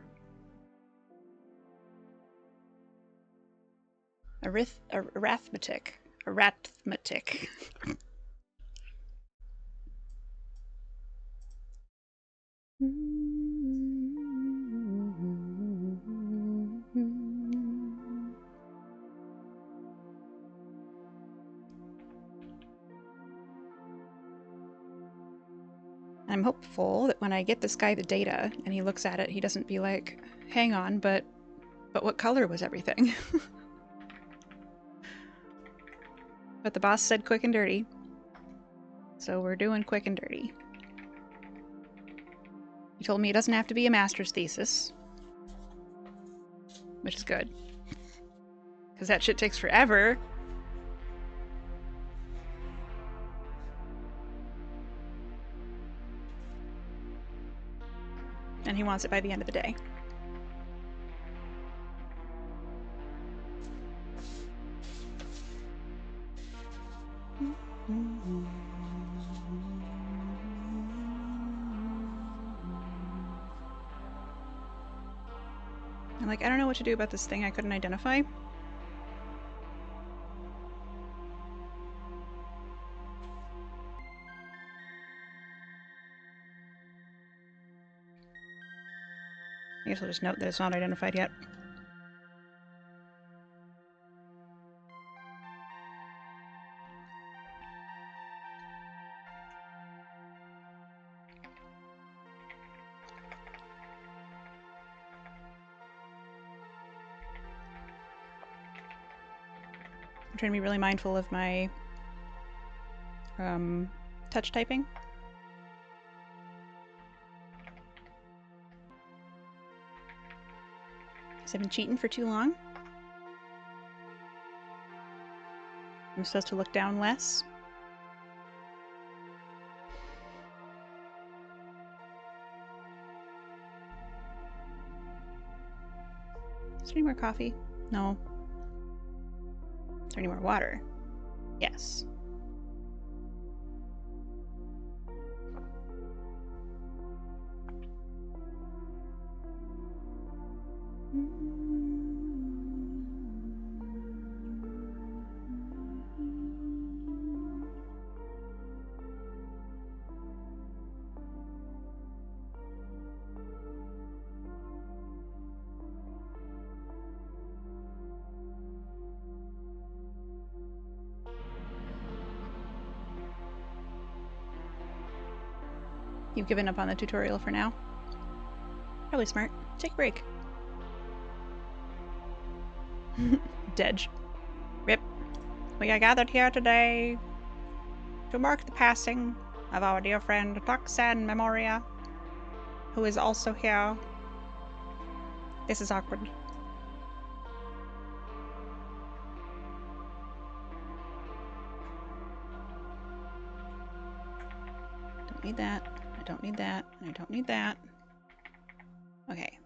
Speaker 1: Arithmetic. I'm hopeful that when I get this guy the data and he looks at it, he doesn't be like, hang on, but what color was everything? But the boss said quick and dirty. So we're doing quick and dirty. He told me it doesn't have to be a master's thesis. Which is good. Because that shit takes forever. And he wants it by the end of the day. I'm like, I don't know what to do about this thing I couldn't identify. I guess we'll just note that it's not identified yet. I'm trying to be really mindful of my touch typing. Because I've been cheating for too long. I'm supposed to look down less. Is there any more coffee? No. Is there any more water? Yes. You've given up on the tutorial for now. Probably smart. Take a break. Dedge. Rip. We are gathered here today to mark the passing of our dear friend Toxan Memoria, who is also here. This is awkward. Don't need that. I don't need that. I don't need that. Okay.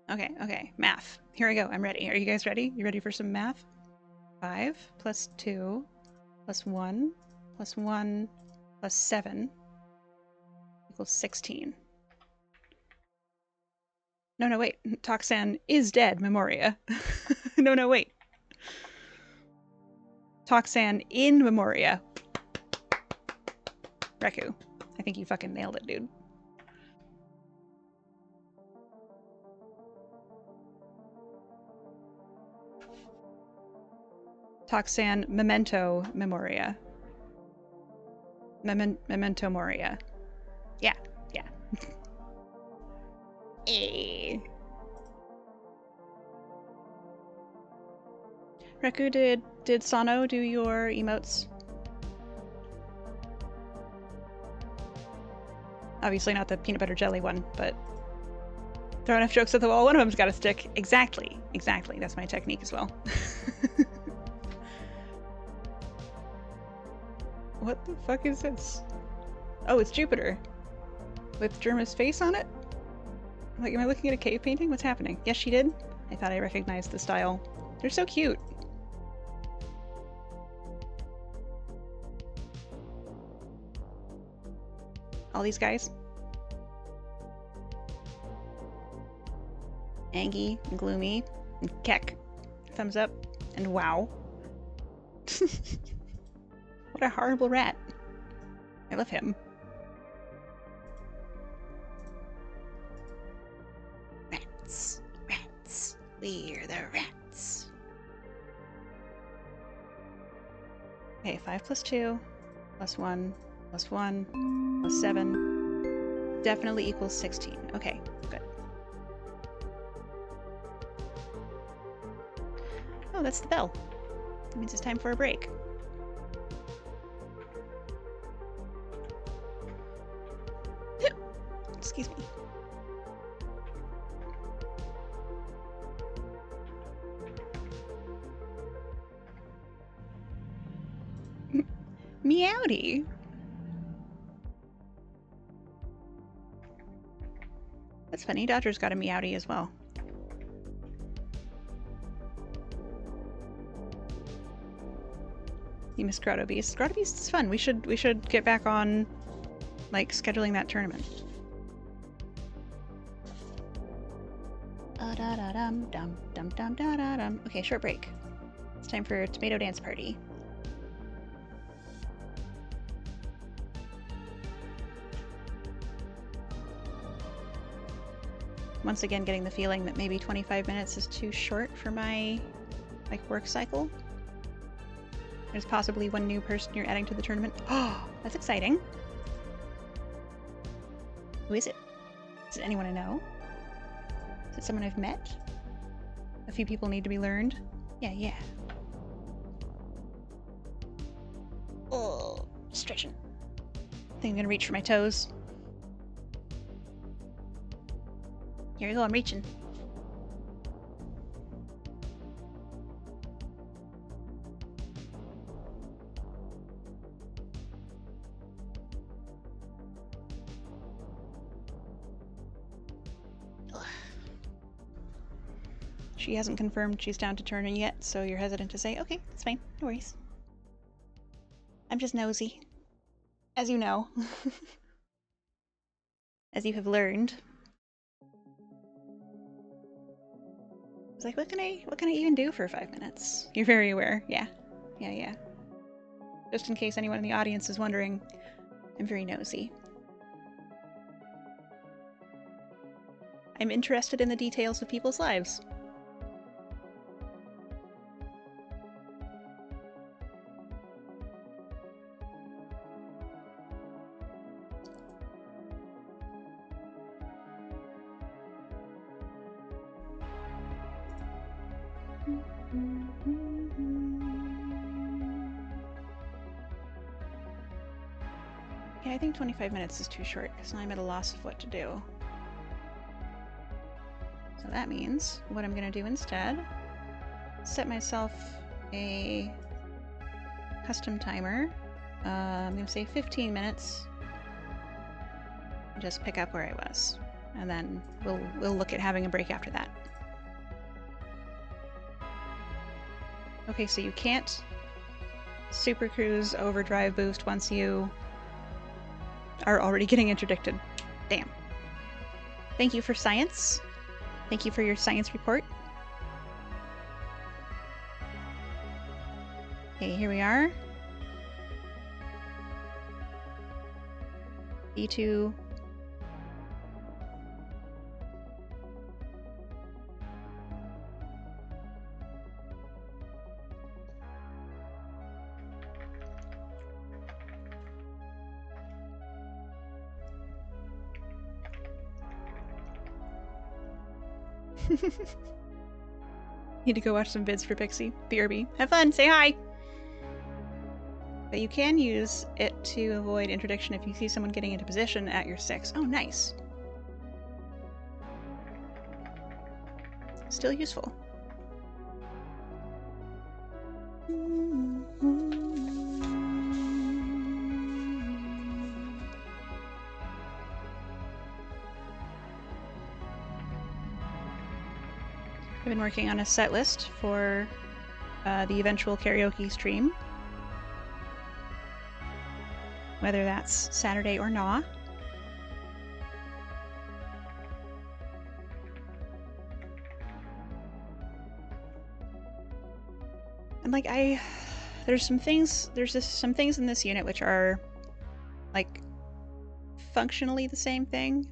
Speaker 1: Okay. Math. Here we go. I'm ready. Are you guys ready? You ready for some math? 5 plus 2 plus 1 plus 1 plus 7 equals 16. No, wait. Toxan is dead, Memoria. No, wait. Toxan in Memoria. Reku. I think you fucking nailed it, dude. Toxan Memento Memoria. Memento Moria. Yeah. Eh. Reku, did Sano do your emotes? Obviously not the peanut butter jelly one, but throw enough jokes at the wall, one of them's gotta stick. Exactly. That's my technique as well. What the fuck is this? Oh, it's Jupiter. With Germa's face on it? Like, am I looking at a cave painting? What's happening? Yes, she did? I thought I recognized the style. They're so cute. All these guys. Angie, and Gloomy, and Keck. Thumbs up. And wow. What a horrible rat. I love him. Rats. Rats. We're the rats. Okay, 5 plus 2 plus 1 plus 1 plus 7 definitely equals 16. Okay, good. Oh, that's the bell. That means it's time for a break. Excuse me. Meowdy. That's funny. Dodger's got a Meowdy as well. You missed Grotto Beast. Grotto Beast is fun. We should get back on, like, scheduling that tournament. Okay, short break. It's time for Tomato Dance Party. Once again, getting the feeling that maybe 25 minutes is too short for my, like, work cycle. There's possibly one new person you're adding to the tournament. Oh, that's exciting. Who is it? Is it anyone I know? Is it someone I've met? A few people need to be learned. Yeah. Oh, stretching. I think I'm gonna reach for my toes. Here we go, I'm reaching. She hasn't confirmed she's down to turn yet, so you're hesitant to say, okay, that's fine, no worries. I'm just nosy. As you know. As you have learned. I was like, what can I even do for 5 minutes? You're very aware, yeah. Yeah. Just in case anyone in the audience is wondering, I'm very nosy. I'm interested in the details of people's lives. Yeah, I think 25 minutes is too short because now I'm at a loss of what to do. So that means what I'm going to do instead, set myself a custom timer. I'm going to say 15 minutes. Just pick up where I was. And then we'll look at having a break after that. Okay, so you can't Super Cruise Overdrive Boost once you are already getting interdicted. Damn. Thank you for science. Thank you for your science report. Okay, here we are. E2. Need to go watch some vids for Pixie. BRB. Have fun! Say hi! But you can use it to avoid interdiction if you see someone getting into position at your 6. Oh, nice. Still useful. I've been working on a set list for the eventual karaoke stream. Whether that's Saturday or not. And like there's some things in this unit which are like functionally the same thing.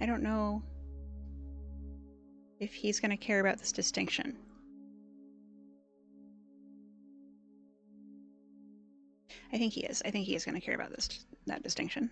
Speaker 1: I don't know if he's going to care about this distinction. I think he is. I think he is going to care about that distinction.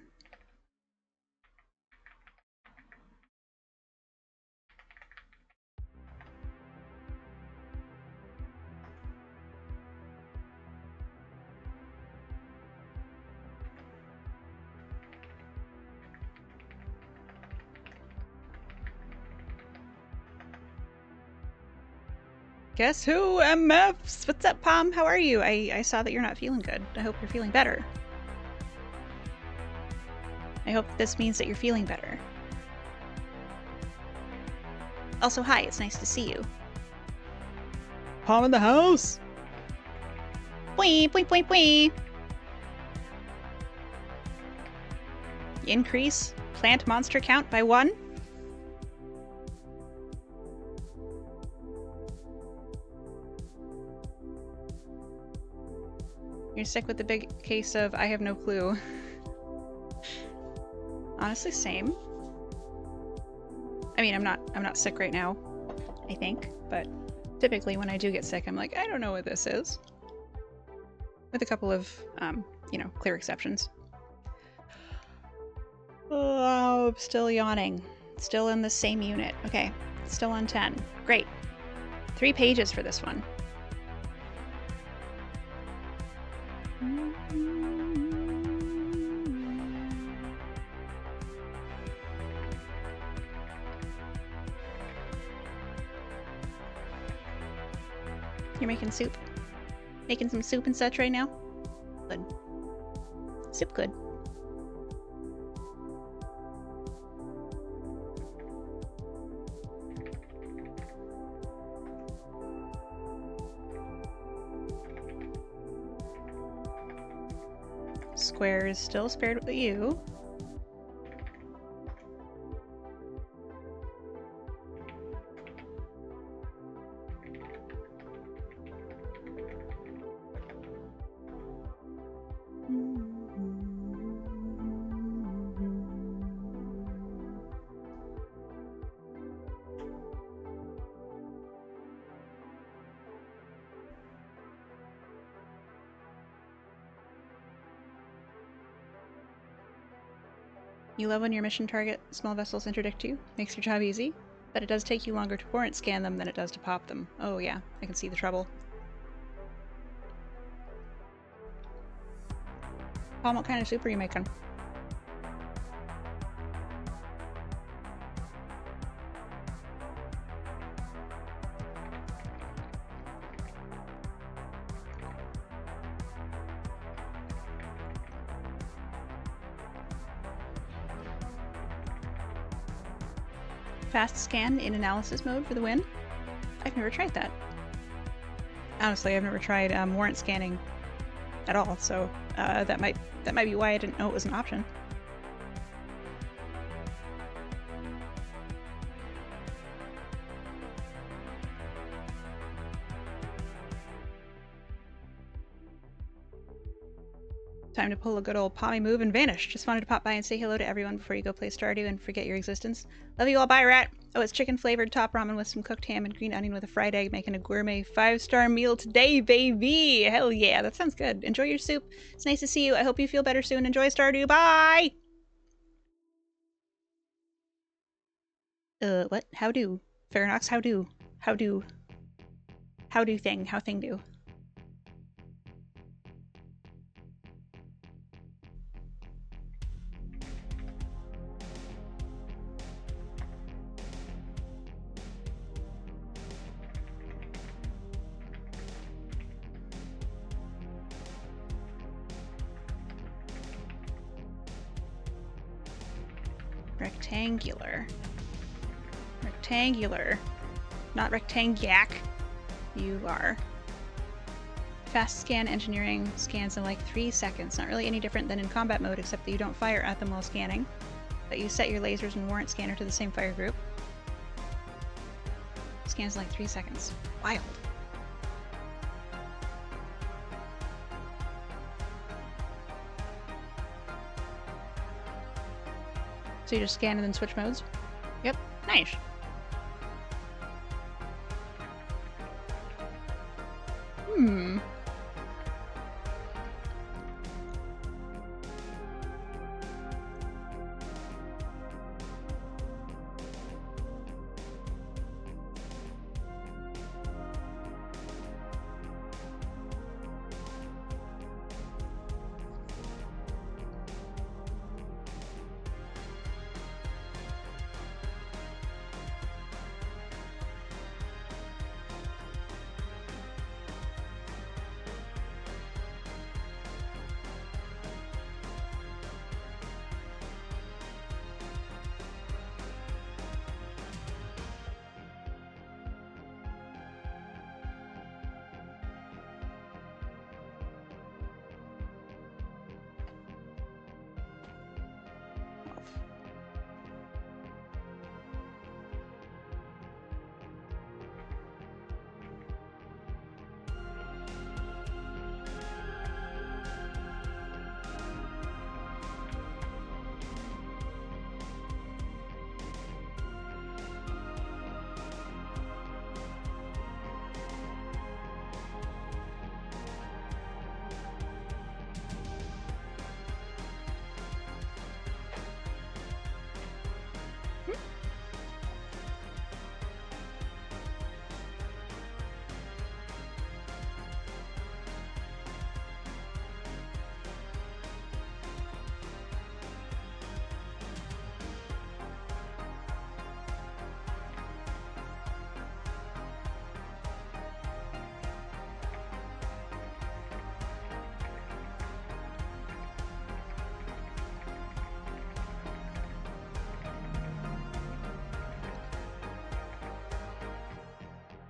Speaker 1: Guess who? MFs! What's up, Pom? How are you? I saw that you're not feeling good. I hope you're feeling better. I hope this means that you're feeling better. Also, hi, it's nice to see you. Pom in the house! Pwee, pwee, pwee, pwee! Increase plant monster count by 1. You're sick with the big case of I have no clue. Honestly, same. I mean, I'm not sick right now, I think, but typically when I do get sick, I'm like, I don't know what this is. With a couple of, you know, clear exceptions. Oh, I'm still yawning. Still in the same unit. Okay, still on 10. Great. 3 pages for this one. You're making soup? Making some soup and such right now? Good. Soup good. Square is still spared with you. You love when your mission target small vessels interdict you. Makes your job easy, but it does take you longer to warrant scan them than it does to pop them. Oh yeah, I can see the trouble. Paul, what kind of soup are you making? Fast scan in analysis mode for the win? I've never tried that. Honestly, I've never tried warrant scanning at all, so that might be why I didn't know it was an option. Time to pull a good old pommy move and vanish. Just wanted to pop by and say hello to everyone before you go play Stardew and forget your existence. Love you all, bye rat! Oh, it's chicken flavored top ramen with some cooked ham and green onion with a fried egg, making a gourmet 5-star meal today, baby! Hell yeah, that sounds good. Enjoy your soup. It's nice to see you. I hope you feel better soon. Enjoy Stardew. Bye! What? How do? Faranox, how do? How do? How do thing? How thing do? Rectangular. Rectangular. Not rectangac. You are. Fast scan engineering scans in like 3 seconds. Not really any different than in combat mode, except that you don't fire at them while scanning. But you set your lasers and warrant scanner to the same fire group. scans in like 3 seconds. Wild. So you just scan and then switch modes? Yep. Nice. Hmm.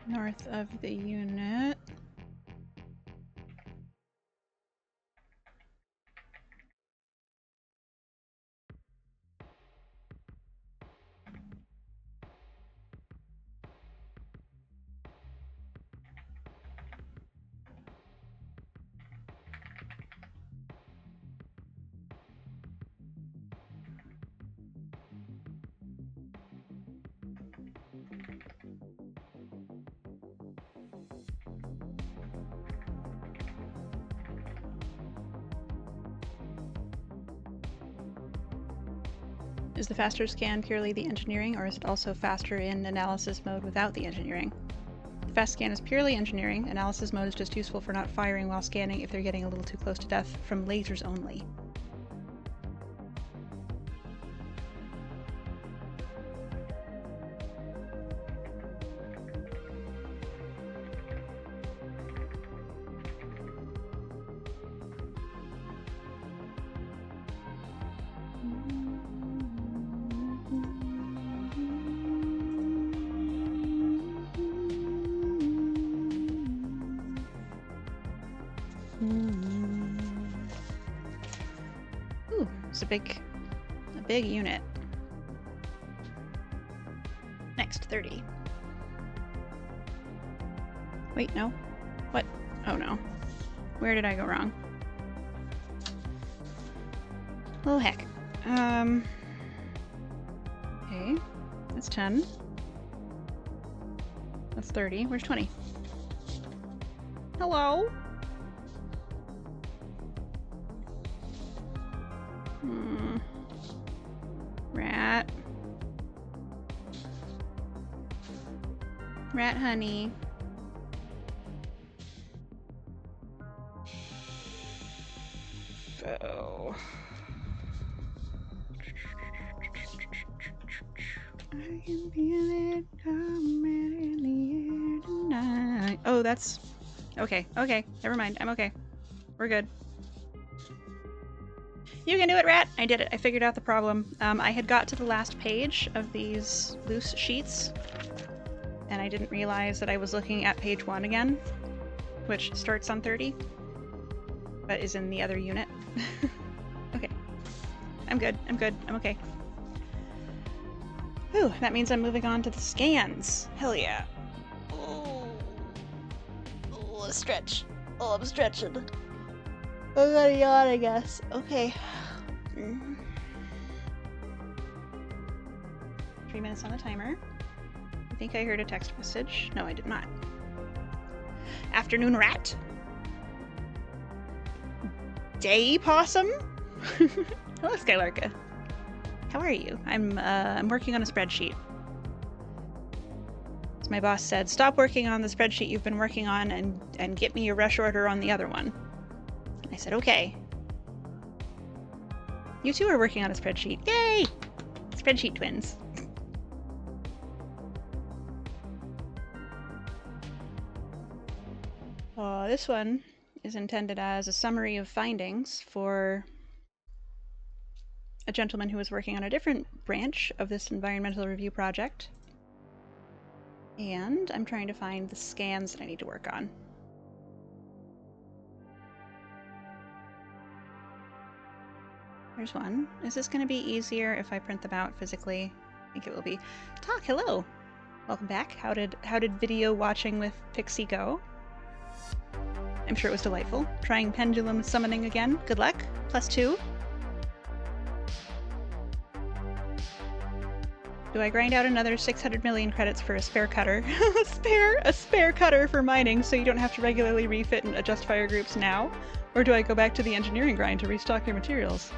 Speaker 1: North of the unit. Is the faster scan purely the engineering, or is it also faster in analysis mode without the engineering? The fast scan is purely engineering. Analysis mode is just useful for not firing while scanning if they're getting a little too close to death from lasers only. Ooh, it's a big unit. Next, 30. Wait, no. What? Oh no. Where did I go wrong? Oh heck. Okay. That's 10. That's 30. Where's 20? Hello? Rat honey. Oh. I can feel it coming in the air tonight. Oh, that's... Okay, okay. Never mind. I'm okay. We're good. You can do it, Rat! I did it. I figured out the problem. I had got to the last page of these loose sheets, and I didn't realize that I was looking at page 1 again, which starts on 30, but is in the other unit. Okay. I'm good. I'm good. I'm okay. Whew, that means I'm moving on to the scans. Hell yeah. Oh, stretch. Oh, I'm stretching. I'm gonna yawn, I guess. Okay. 3 minutes on the timer. I think I heard a text message. No, I did not. Afternoon rat. Day possum. Hello, Skylarka. How are you? I'm working on a spreadsheet. As my boss said, stop working on the spreadsheet you've been working on and get me a rush order on the other one. I said, okay. You two are working on a spreadsheet. Yay! Spreadsheet twins. This one is intended as a summary of findings for a gentleman who was working on a different branch of this environmental review project. And I'm trying to find the scans that I need to work on. There's one. Is this going to be easier if I print them out physically? I think it will be. Talk, hello! Welcome back. How did video watching with Pixie go? I'm sure it was delightful. Trying pendulum summoning again. Good luck. +2. Do I grind out another 600 million credits for a spare cutter? A spare cutter for mining so you don't have to regularly refit and adjust fire groups now? Or do I go back to the engineering grind to restock your materials?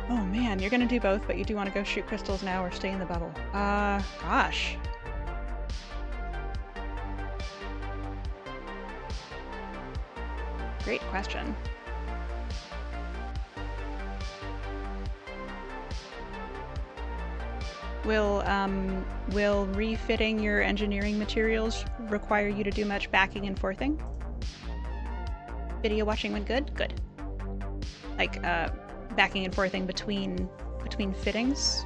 Speaker 1: Oh man, you're gonna do both, but you do want to go shoot crystals now or stay in the bubble. Gosh. Great question. Will refitting your engineering materials require you to do much backing and forthing? Video watching went good? Good. Like, backing and forthing between fittings?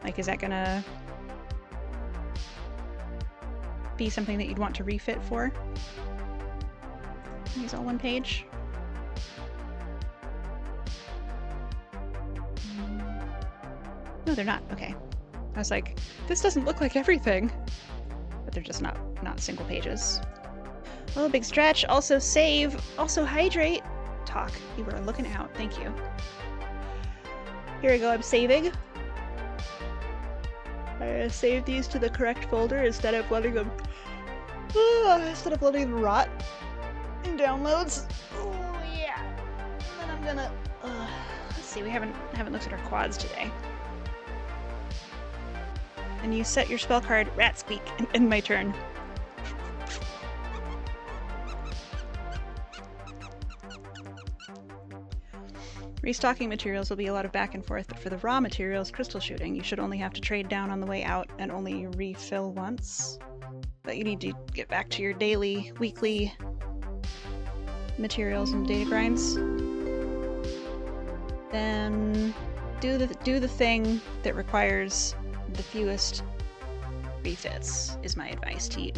Speaker 1: Like, is that gonna be something that you'd want to refit for? These all one page? No, they're not. Okay. I was like, this doesn't look like everything. But they're just not single pages. Oh, big stretch. Also save. Also hydrate. Talk. You were looking out. Thank you. Here we go. I'm saving. I saved these to the correct folder instead of letting them rot in downloads. Oh yeah. And then I'm gonna let's see, we haven't looked at our quads today. And you set your spell card rat squeak in my turn. Restocking materials will be a lot of back and forth, but for the raw materials, crystal shooting, you should only have to trade down on the way out and only refill once. But you need to get back to your daily, weekly materials and data grinds. Then do the thing that requires the fewest refits, is my advice to you.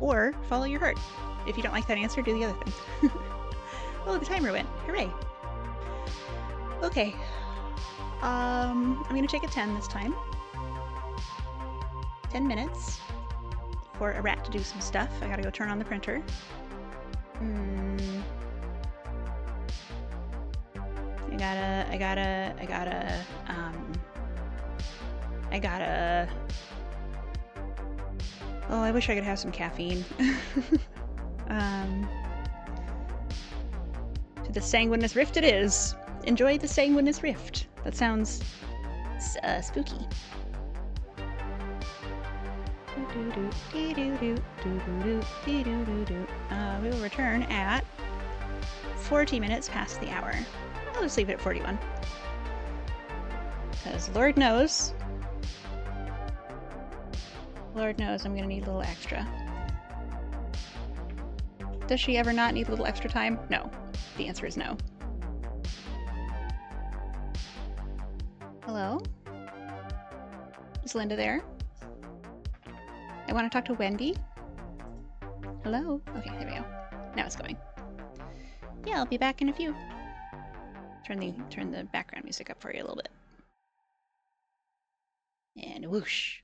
Speaker 1: Or follow your heart. If you don't like that answer, do the other thing. Oh, the timer went. Hooray! Okay, I'm gonna take a 10 this time. 10 minutes for a rat to do some stuff. I gotta go turn on the printer. Oh, I wish I could have some caffeine. To the Sanguinous Rift it is. Enjoy the Sanguinous Rift. That sounds spooky. We will return at 40 minutes past the hour. I'll just leave it at 41. Because Lord knows I'm gonna need a little extra. Does she ever not need a little extra time? No. The answer is no. Hello? Is Linda there? I want to talk to Wendy. Hello? Okay, there we go. Now it's going. Yeah, I'll be back in a few. Turn the background music up for you a little bit. And whoosh.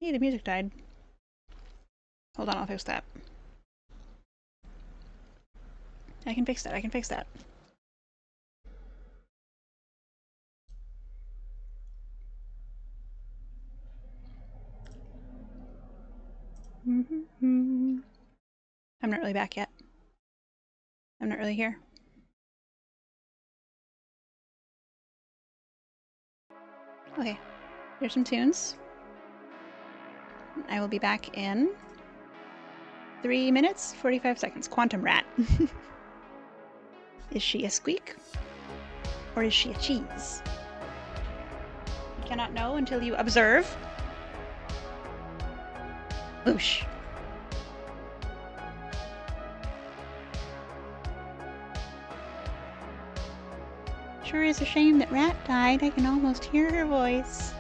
Speaker 1: Hey, the music died. Hold on, I'll fix that. I can fix that, I can fix that. I'm not really back yet. I'm not really here. Okay, here's some tunes. I will be back in 3 minutes, 45 seconds. Quantum Rat. Is she a squeak? Or is she a cheese? You cannot know until you observe. Boosh. Sure is a shame that Rat died. I can almost hear her voice.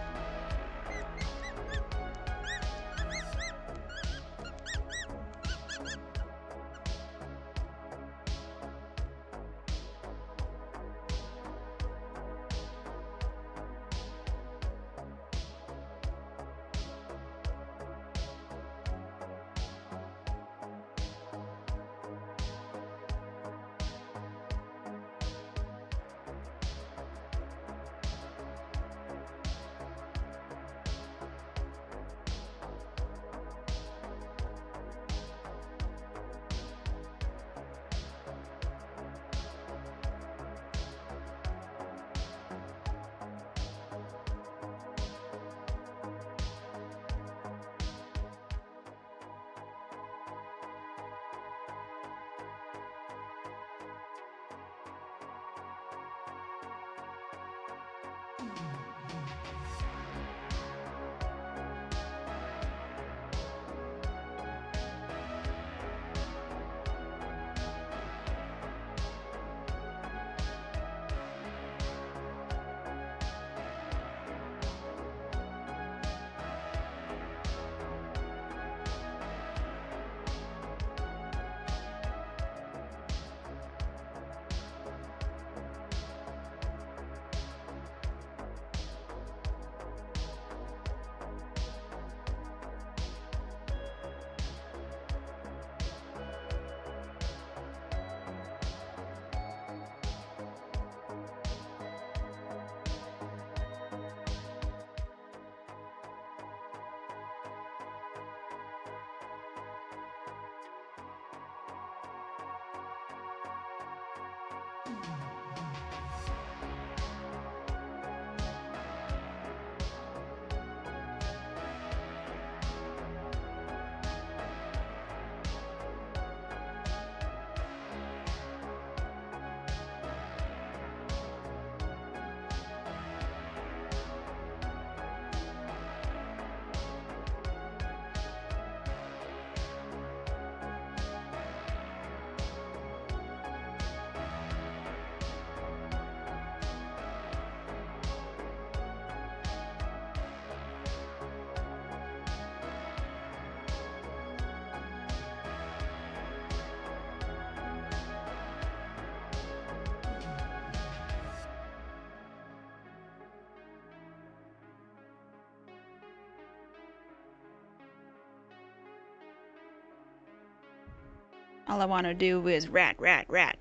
Speaker 1: All I want to do is rat, rat, rat.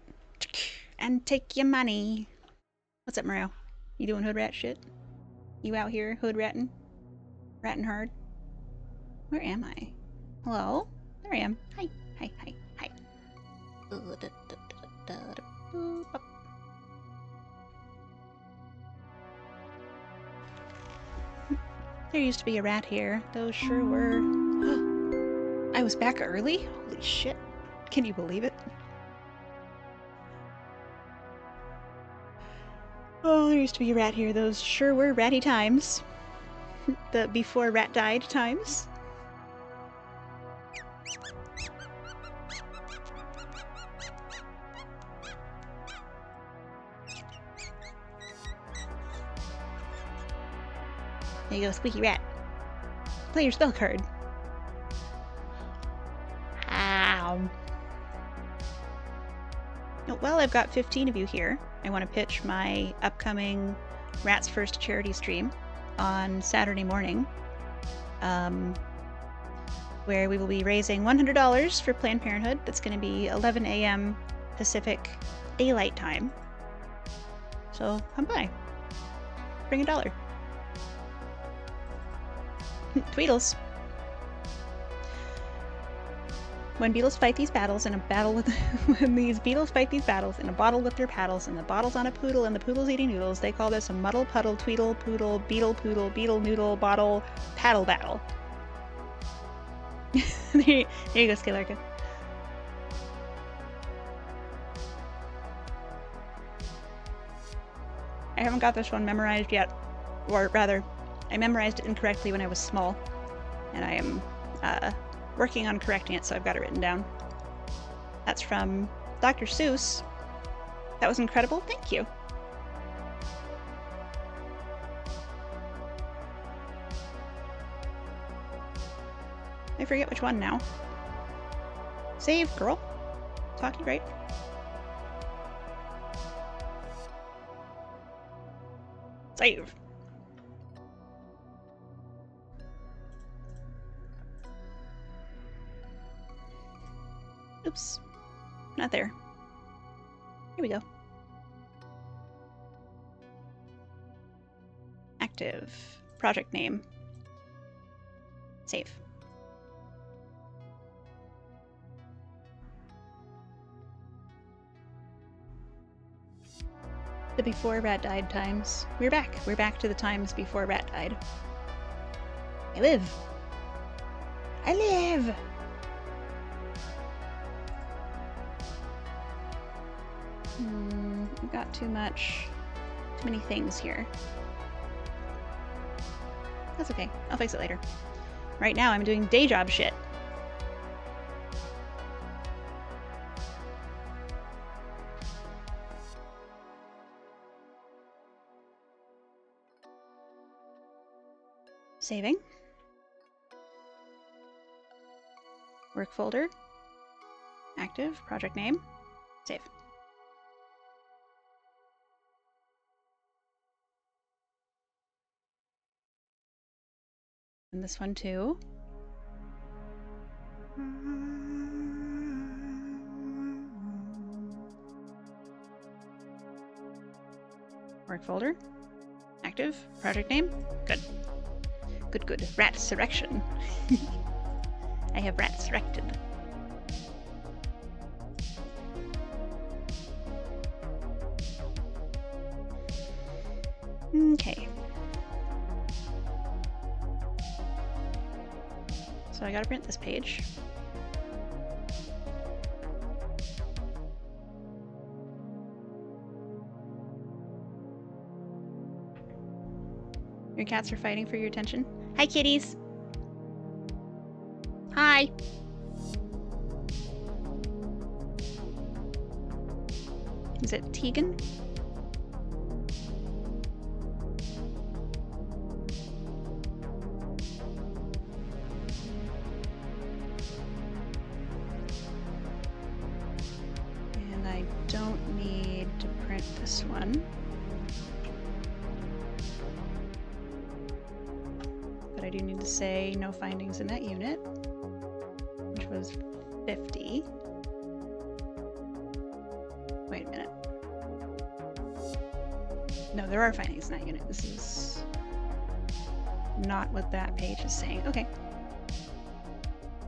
Speaker 1: And take your money. What's up, Mario? You doing hood rat shit? You out here hood ratting? Ratting hard? Where am I? Hello? There I am. Hi, hi, hi, hi. There used to be a rat here. Those sure were. I was back early? Holy shit. Can you believe it? Oh, there used to be a rat here. Those sure were ratty times. The before Rat died times. There you go, Squeaky Rat. Play your spell card. Ow. Well, I've got 15 of you here. I want to pitch my upcoming Rat's First charity stream on Saturday morning. where we will be raising $100 for Planned Parenthood. That's going to be 11 a.m. Pacific Daylight Time. So come by. Bring $1. Tweedles. When beetles fight these battles in a battle with when these beetles fight these battles in a bottle with their paddles, and the bottle's on a poodle and the poodle's eating noodles, they call this a muddle puddle tweedle poodle beetle noodle bottle paddle battle. there you go, Skylarka. I haven't got this one memorized yet, or rather, I memorized it incorrectly when I was small, and I am working on correcting it, so I've got it written down. That's from Dr. Seuss. That was incredible. Thank you. I forget which one now. Save, girl. Talking great. Save. Oops. Not there. Here we go. Active. Project name. Save. The before Rat died times. We're back. We're back to the times before Rat died. I live. I live! We've got too many things here. That's okay. I'll fix it later. Right now I'm doing day job shit. Saving. Work folder. Active. Project name. Save. And this one too. Work folder. Active. Project name. Good. Good, good. Rat-surrection. I have rat-surrected. Okay. So I gotta print this page. Your cats are fighting for your attention. Hi, kitties. Hi. Is it Tegan? And I don't need to print this one. But I do need to say no findings in that unit, which was 50. Wait a minute. No, there are findings in that unit. This is not what that page is saying. Okay.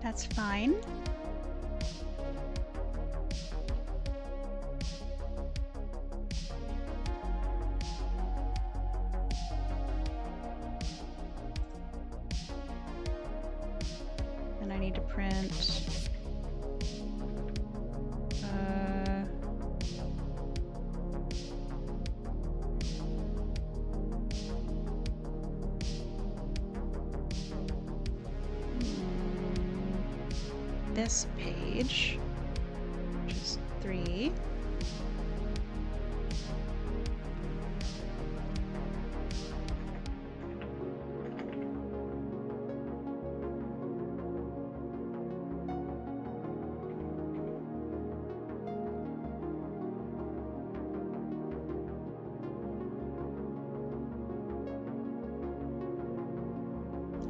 Speaker 1: That's fine. And I need to print this page, which is 3.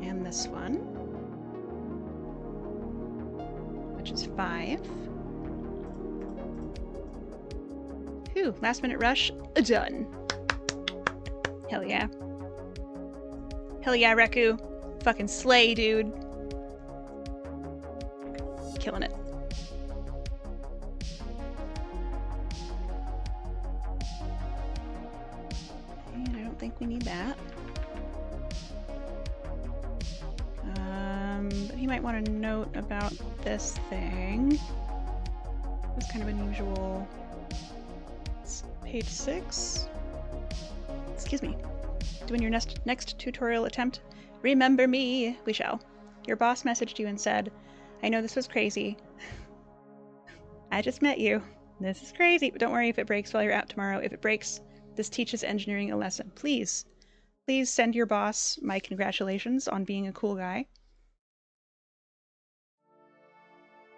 Speaker 1: And this one, which is 5. Whew, last minute rush, done. Hell yeah. Hell yeah, Reku. Fucking slay, dude. Killing it. And I don't think we need that. But he might want a note about this thing. It's kind of unusual. It's page 6. Excuse me. Doing your next tutorial attempt. Remember me. We shall. Your boss messaged you and said, I know this was crazy. I just met you. This is crazy. But don't worry if it breaks while you're out tomorrow. If it breaks, this teaches engineering a lesson. Please send your boss my congratulations on being a cool guy.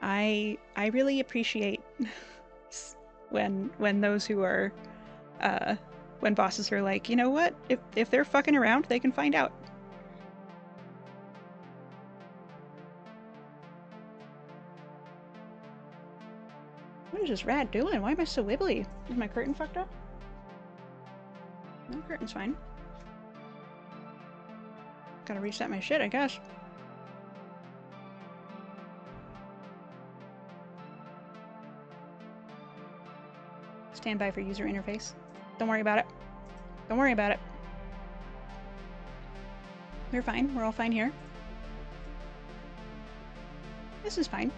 Speaker 1: I really appreciate when those who are when bosses are like, you know what? If they're fucking around, they can find out. What is this rat doing? Why am I so wibbly? Is my curtain fucked up? No, curtain's fine. Gotta reset my shit, I guess. Stand by for user interface. Don't worry about it. Don't worry about it. We're fine. We're all fine here. This is fine.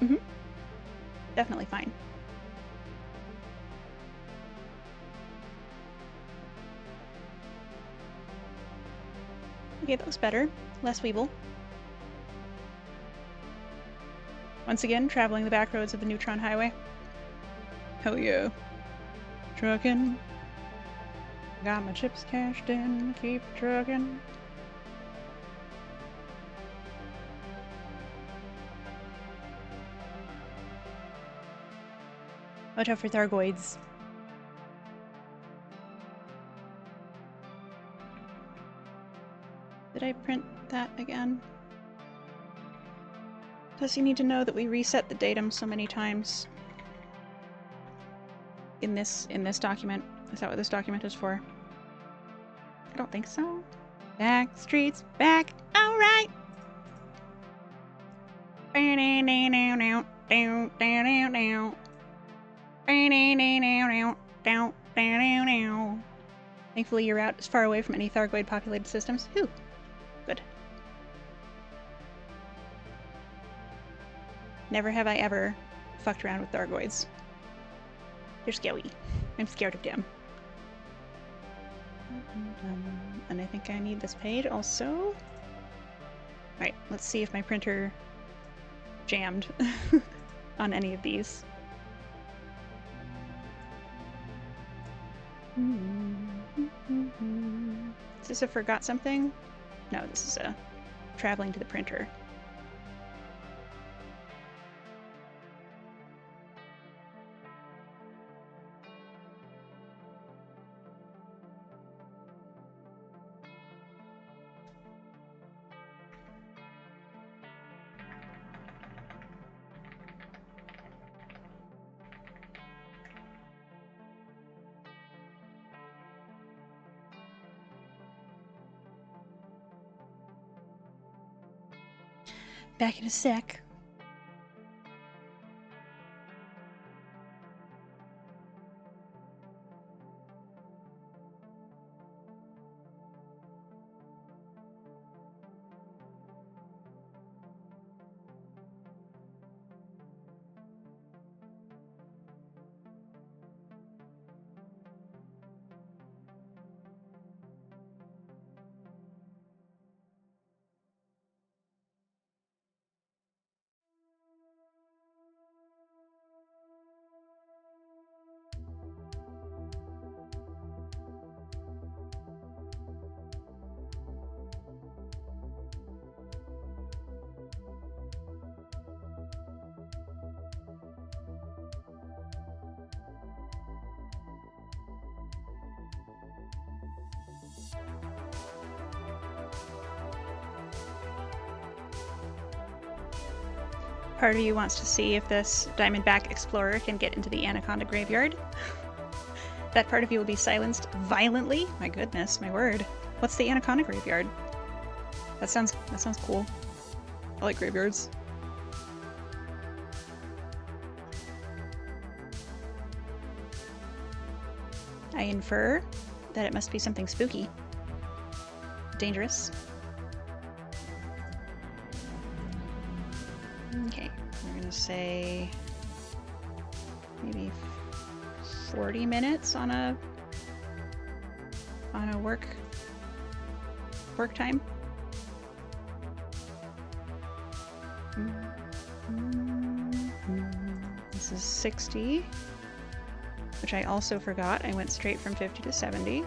Speaker 1: Mm-hmm. Definitely fine. Okay, that was better. Less weeble. Once again, traveling the back roads of the Neutron Highway. Hell yeah. Trucking. Got my chips cashed in. Keep trucking. Watch out for Thargoids. Did I print that again? Does he need to know that we reset the datum so many times? In this document? Is that what this document is for? I don't think so. Back streets, back, alright! Thankfully your route is far away from any Thargoid populated systems. Whew. Good. Never have I ever fucked around with Thargoids. They're scary. I'm scared of them. And I think I need this page also. Alright, let's see if my printer jammed on any of these. Is this a forgot something? No, this is a traveling to the printer. Back in a sec. Part of you wants to see if this Diamondback Explorer can get into the Anaconda Graveyard. That part of you will be silenced violently. My goodness, my word. What's the Anaconda Graveyard? That sounds cool. I like graveyards. I infer that it must be something spooky. Dangerous. Okay, we're gonna say maybe 40 minutes on a work time. This is 60, which I also forgot. I went straight from 50 to 70.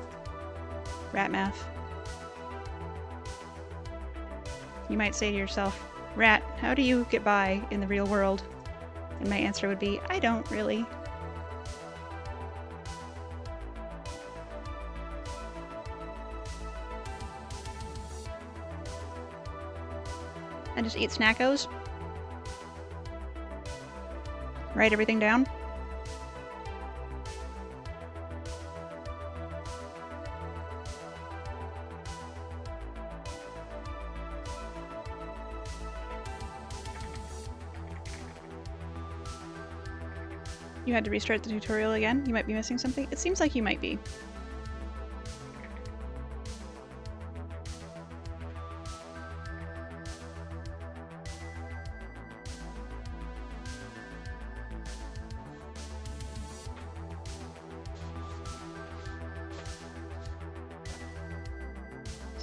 Speaker 1: Rat math. You might say to yourself, Rat, how do you get by in the real world? And my answer would be, I don't really. And just eat snackos. Write everything down. You had to restart the tutorial again? You might be missing something? It seems like you might be.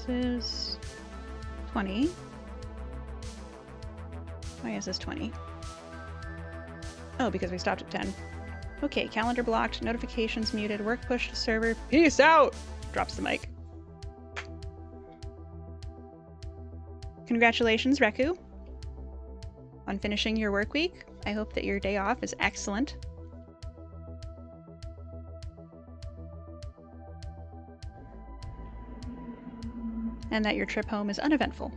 Speaker 1: This is 20. Why is this 20? Oh, because we stopped at 10. Okay, calendar blocked, notifications muted, work pushed to server. Peace out! Drops the mic. Congratulations, Reku, on finishing your work week. I hope that your day off is excellent. And that your trip home is uneventful.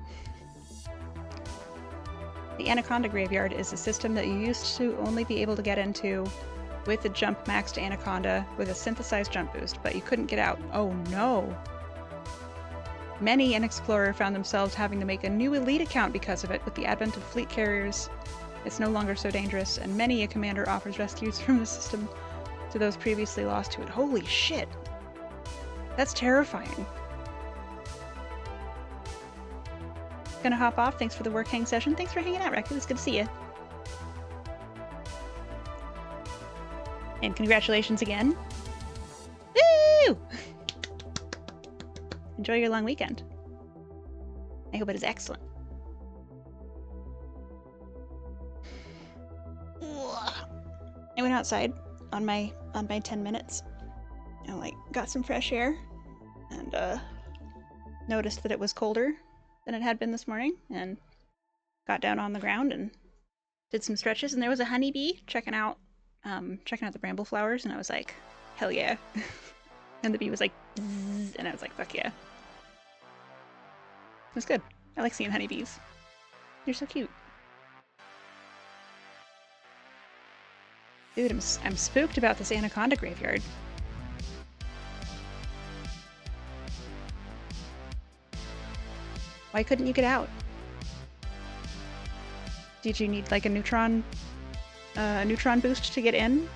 Speaker 1: The Anaconda Graveyard is a system that you used to only be able to get into with a jump maxed Anaconda with a synthesized jump boost, but you couldn't get out. Oh no! Many an explorer found themselves having to make a new elite account because of it. With the advent of fleet carriers, it's no longer so dangerous, and many a commander offers rescues from the system to those previously lost to it. Holy shit! That's terrifying. Gonna hop off. Thanks for the work hang session. Thanks for hanging out, Reku. It's good to see you. And congratulations again. Woo! Enjoy your long weekend. I hope it is excellent. I went outside on my 10 minutes and got some fresh air and noticed that it was colder than it had been this morning, and got down on the ground and did some stretches, and there was a honeybee checking out the bramble flowers, and I was like, hell yeah. And the bee was like, bzzz, and I was like, fuck yeah. It was good. I like seeing honeybees. They're so cute. Dude, I'm spooked about this Anaconda Graveyard. Why couldn't you get out? Did you need like a neutron boost to get in?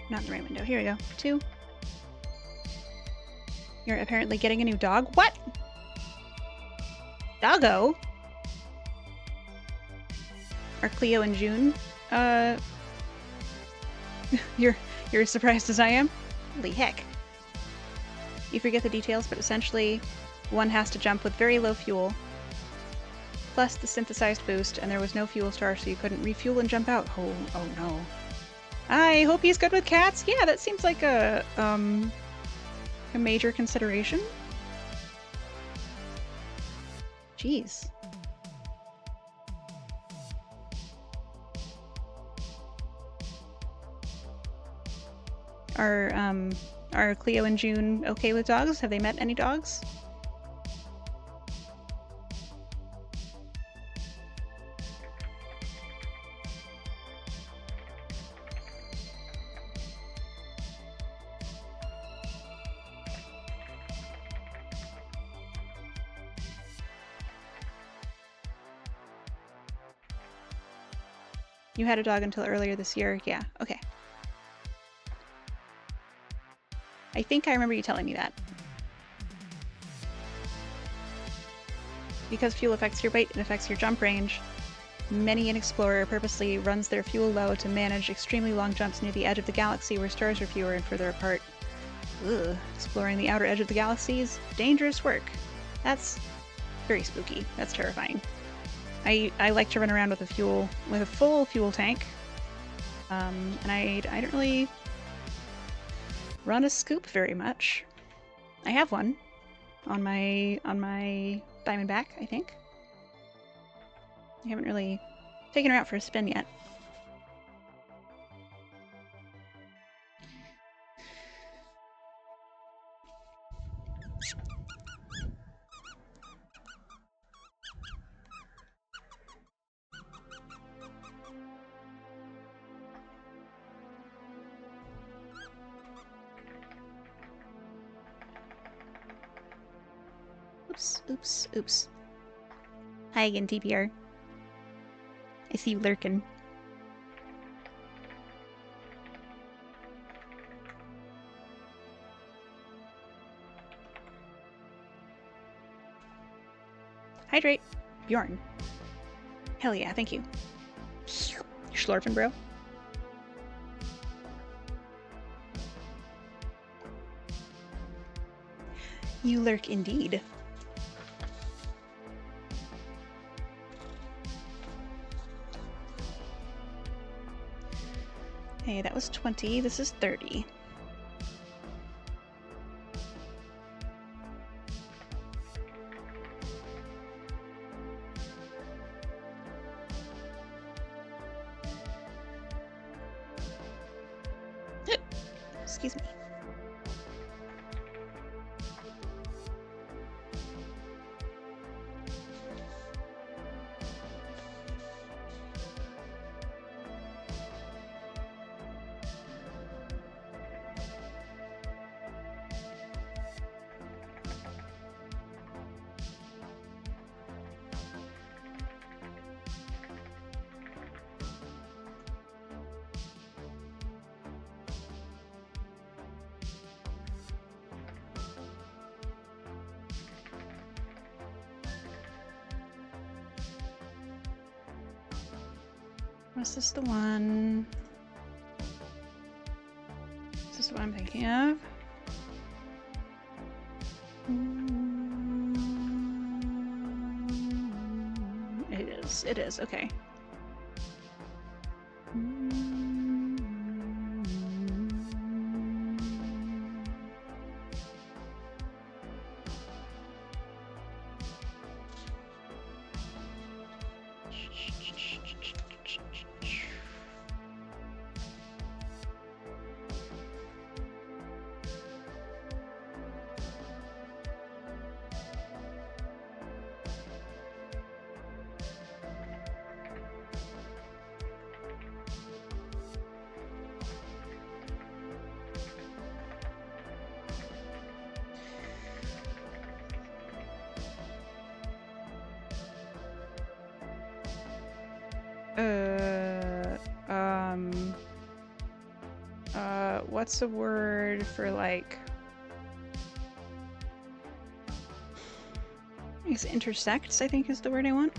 Speaker 1: Not in the right window. Here we go. 2. You're apparently getting a new dog. What? Doggo? Are Cleo and June? You're as surprised as I am? Holy heck. You forget the details, but essentially one has to jump with very low fuel plus the synthesized boost, and there was no fuel star, so you couldn't refuel and jump out. Oh no. I hope he's good with cats. Yeah, that seems like a major consideration. Jeez. Are Cleo and June okay with dogs? Have they met any dogs? You had a dog until earlier this year? Yeah, okay. I think I remember you telling me that. Because fuel affects your weight and affects your jump range, many an explorer purposely runs their fuel low to manage extremely long jumps near the edge of the galaxy where stars are fewer and further apart. Ugh, exploring the outer edge of the galaxy is dangerous work. That's very spooky. That's terrifying. I like to run around with a full fuel tank, and I don't really run a scoop very much. I have one on my Diamondback, I think. I haven't really taken her out for a spin yet. Oops. Hi again, TPR. I see you lurking. Hydrate. Bjorn. Hell yeah, thank you. You're slurping, bro. You lurk indeed. Okay, that was 20. This is 30. Excuse me. Was this the one? Is this what I'm thinking of? It is, okay. What's a word for, like, I guess intersects, I think is the word I want.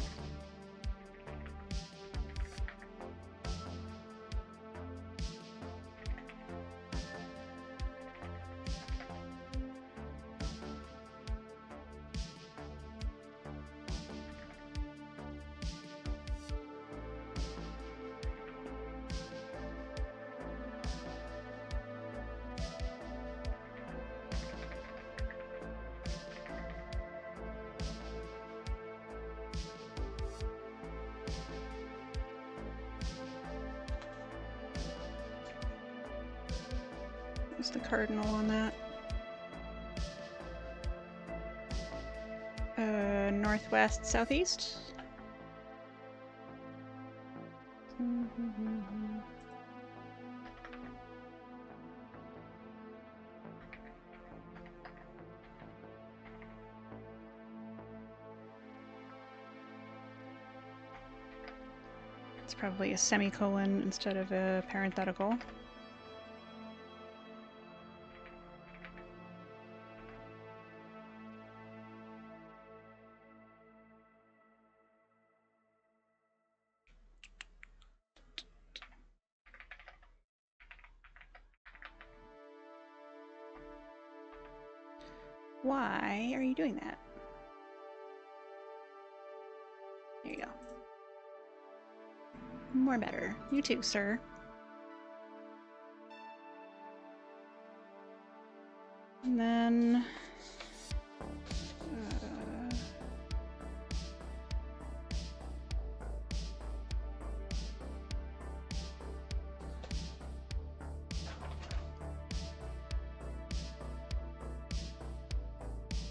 Speaker 1: What's the cardinal on that? Northwest, southeast? It's probably a semicolon instead of a parenthetical. Why are you doing that? There you go. More better. You too, sir. And then...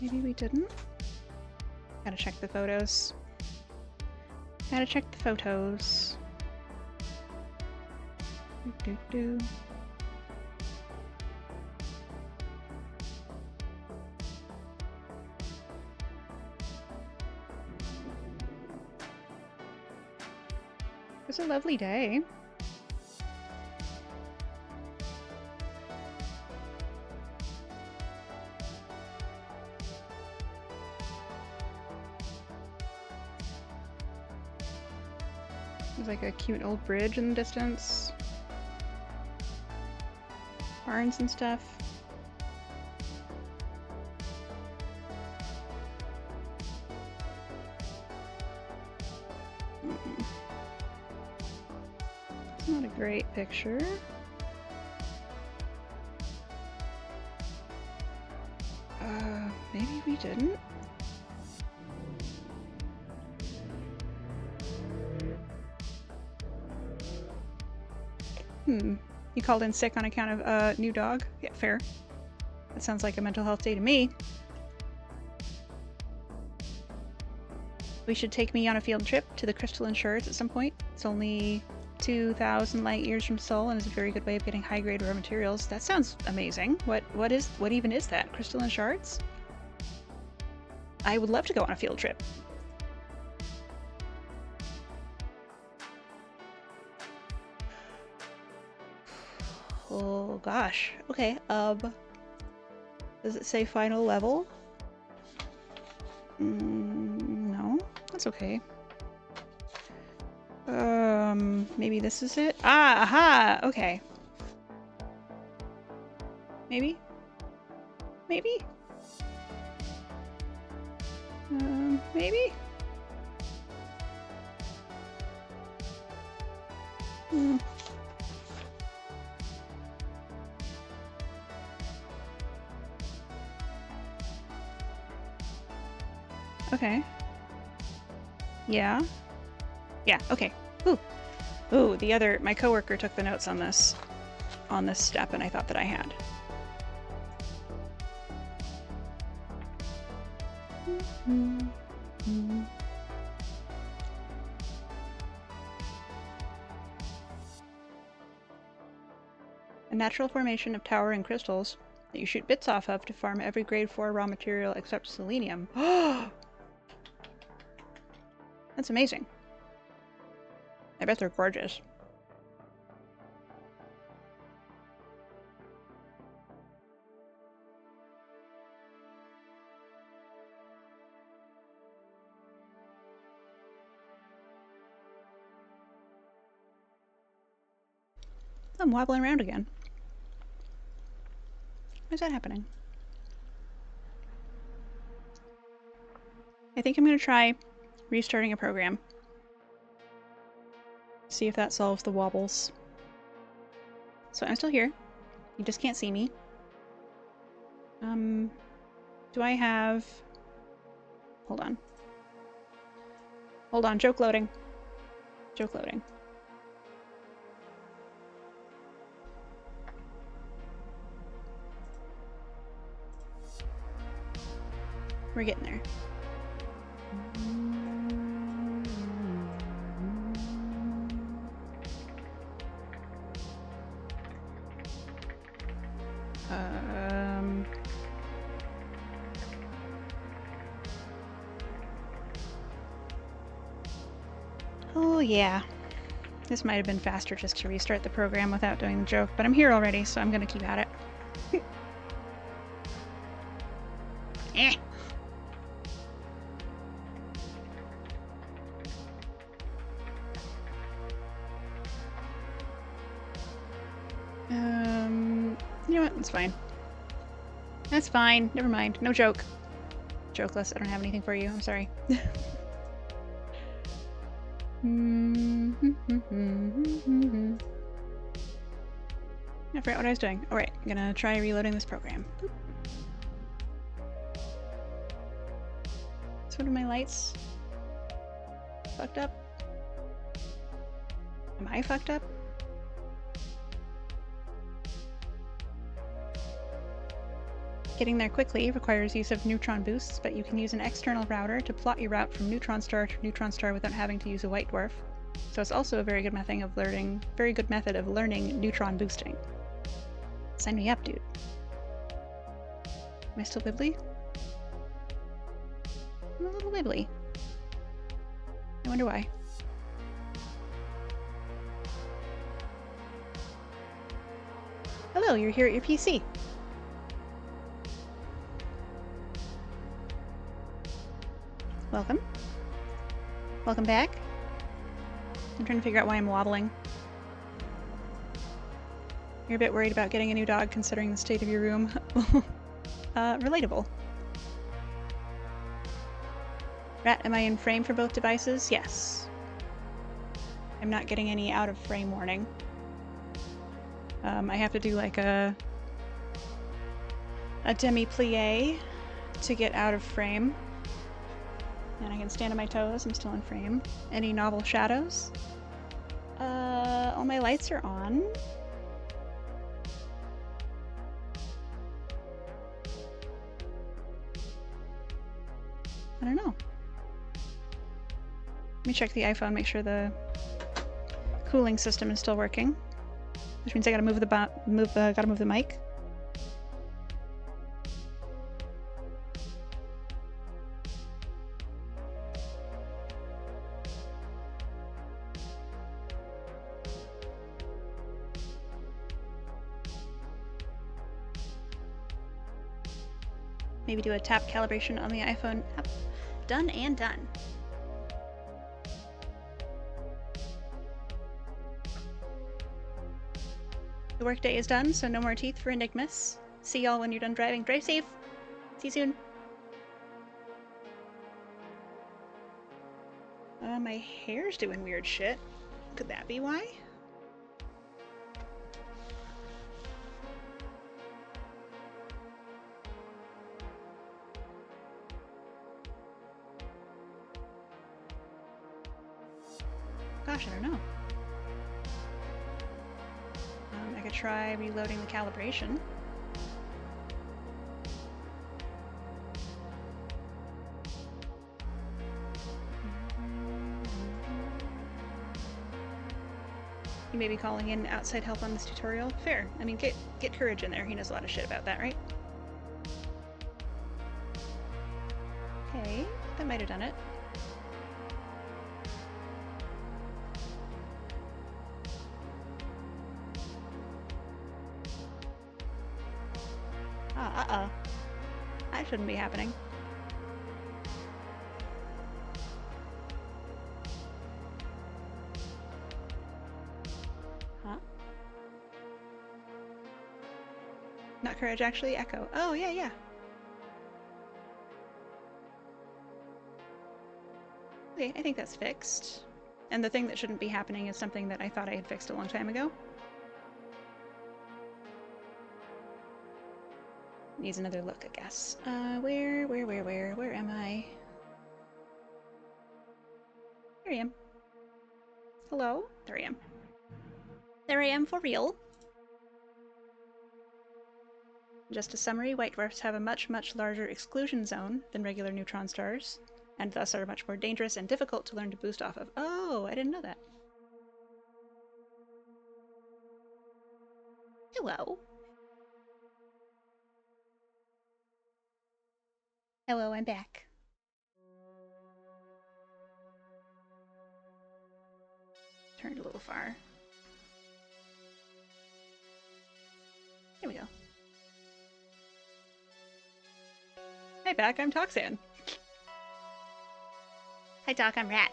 Speaker 1: maybe we didn't? Gotta check the photos. Gotta check the photos. Do. It was a lovely day. There's like a cute old bridge in the distance. Barns and stuff. It's not a great picture. Maybe we didn't? You called in sick on account of a new dog? Yeah, fair. That sounds like a mental health day to me. We should take me on a field trip to the crystalline shards at some point. It's only 2,000 light years from Sol and is a very good way of getting high-grade raw materials. That sounds amazing. What even is that? Crystalline shards? I would love to go on a field trip. Oh gosh. Okay, does it say final level? No, that's okay. Maybe this is it? Ah, aha! Okay. Maybe? Maybe? Maybe? Okay. Yeah. Yeah, okay. Ooh. Ooh, my coworker took the notes on this step, and I thought that I had. A natural formation of towering crystals that you shoot bits off of to farm every grade 4 raw material except selenium. That's amazing. I bet they're gorgeous. I'm wobbling around again. Why is that happening? I think I'm going to try restarting a program. See if that solves the wobbles. So I'm still here. You just can't see me. Do I have... Hold on. Hold on, joke loading. Joke loading. We're getting there. Oh yeah. This might have been faster just to restart the program without doing the joke, but I'm here already, so I'm gonna keep at it. Eh. You know what? That's fine. That's fine. Never mind. No joke. Jokeless. I don't have anything for you. I'm sorry. I forgot what I was doing. Alright, I'm gonna try reloading this program. Boop. So what are my lights? Fucked up? Am I fucked up? Getting there quickly requires use of neutron boosts, but you can use an external router to plot your route from neutron star to neutron star without having to use a white dwarf. So it's also a very good method of learning neutron boosting. Sign me up, dude. Am I still wibbly? I'm a little wibbly. I wonder why. Hello, you're here at your PC. Welcome. Welcome back. I'm trying to figure out why I'm wobbling. You're a bit worried about getting a new dog considering the state of your room. Relatable. Rat, am I in frame for both devices? Yes. I'm not getting any out of frame warning. I have to do like a demi-plie to get out of frame. And I can stand on my toes, I'm still in frame. Any novel shadows? All my lights are on. I don't know. Let me check the iPhone, make sure the cooling system is still working. Which means I gotta move the mic. Maybe do a tap calibration on the iPhone app. Done and done. The workday is done, so no more teeth for Enigmas. See y'all when you're done driving. Drive safe. See you soon. My hair's doing weird shit. Could that be why? Gosh, I don't know. I could try reloading the calibration. You may be calling in outside help on this tutorial. Fair. I mean, get Courage in there. He knows a lot of shit about that, right? Okay, that might have done it. Uh-oh. That shouldn't be happening. Huh? Not Courage, actually. Echo. Oh, yeah, yeah. Okay, I think that's fixed. And the thing that shouldn't be happening is something that I thought I had fixed a long time ago. Needs another look, I guess. Where am I? There I am. Hello? There I am. There I am for real. Just a summary, white dwarfs have a much, much larger exclusion zone than regular neutron stars, and thus are much more dangerous and difficult to learn to boost off of. Oh, I didn't know that. Hello. Hello, I'm back. Turned a little far. Here we go. Hi, back. I'm Toxan. Hi, Doc. I'm Rat.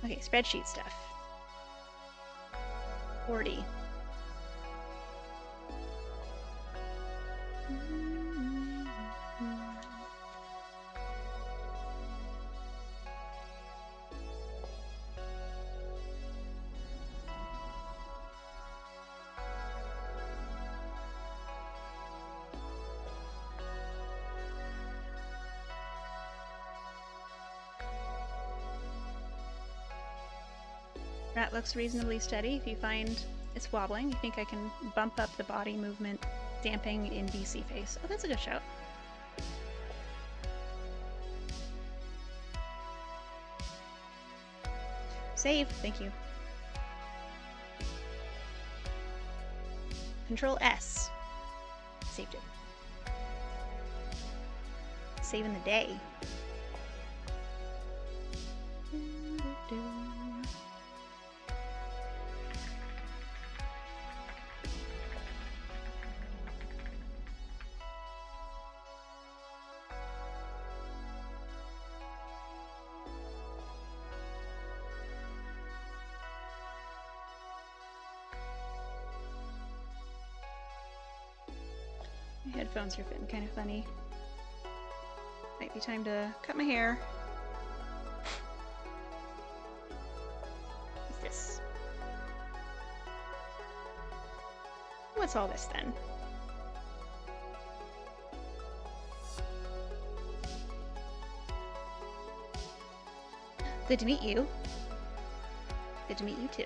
Speaker 1: Okay, spreadsheet stuff. 40. That looks reasonably steady. If you find it's wobbling, you think I can bump up the body movement damping in BC face. Oh, that's a good shout. Save, thank you. Control S. Saved it. Saving the day. My headphones are feeling kind of funny. Might be time to cut my hair. What's this? What's all this then? Good to meet you. Good to meet you too.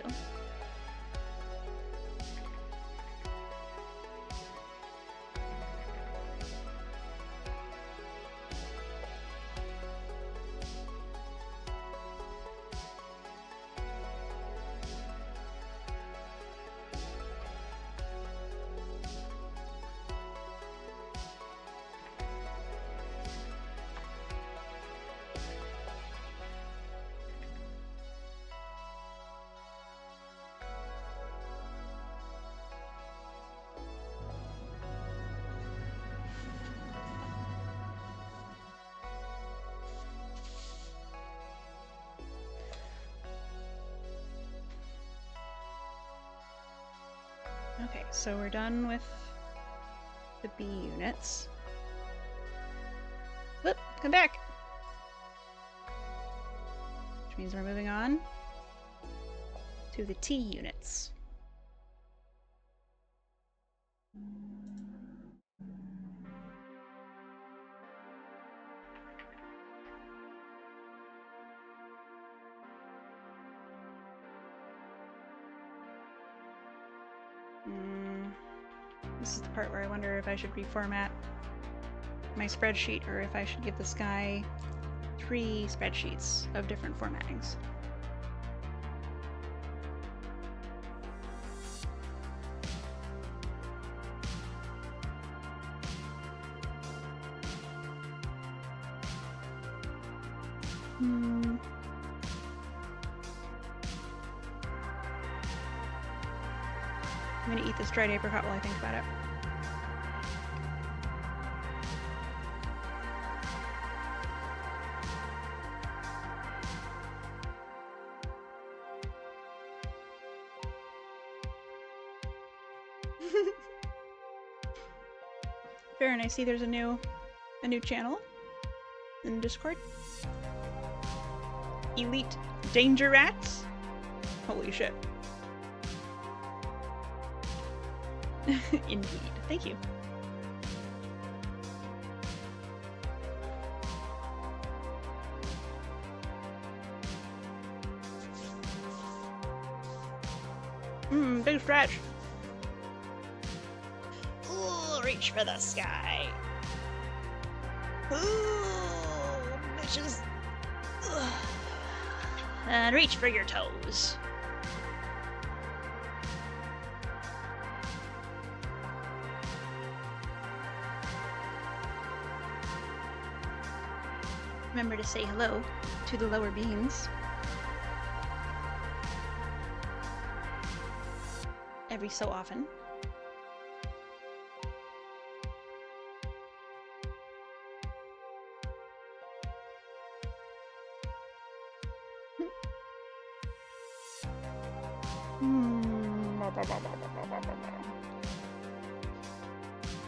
Speaker 1: Okay, so we're done with the B units. Whoop, come back! Which means we're moving on to the T units. This is the part where I wonder if I should reformat my spreadsheet or if I should give this guy 3 spreadsheets of different formattings. I'm gonna eat this dried apricot while I think about it. Farron, I see there's a new channel in Discord. Elite Danger Rats? Holy shit. Indeed. Thank you. on, big stretch. Ooh, reach for the sky. Ooh, bitches. Ugh. And reach for your toes. Remember to say hello to the lower beings. Every so often.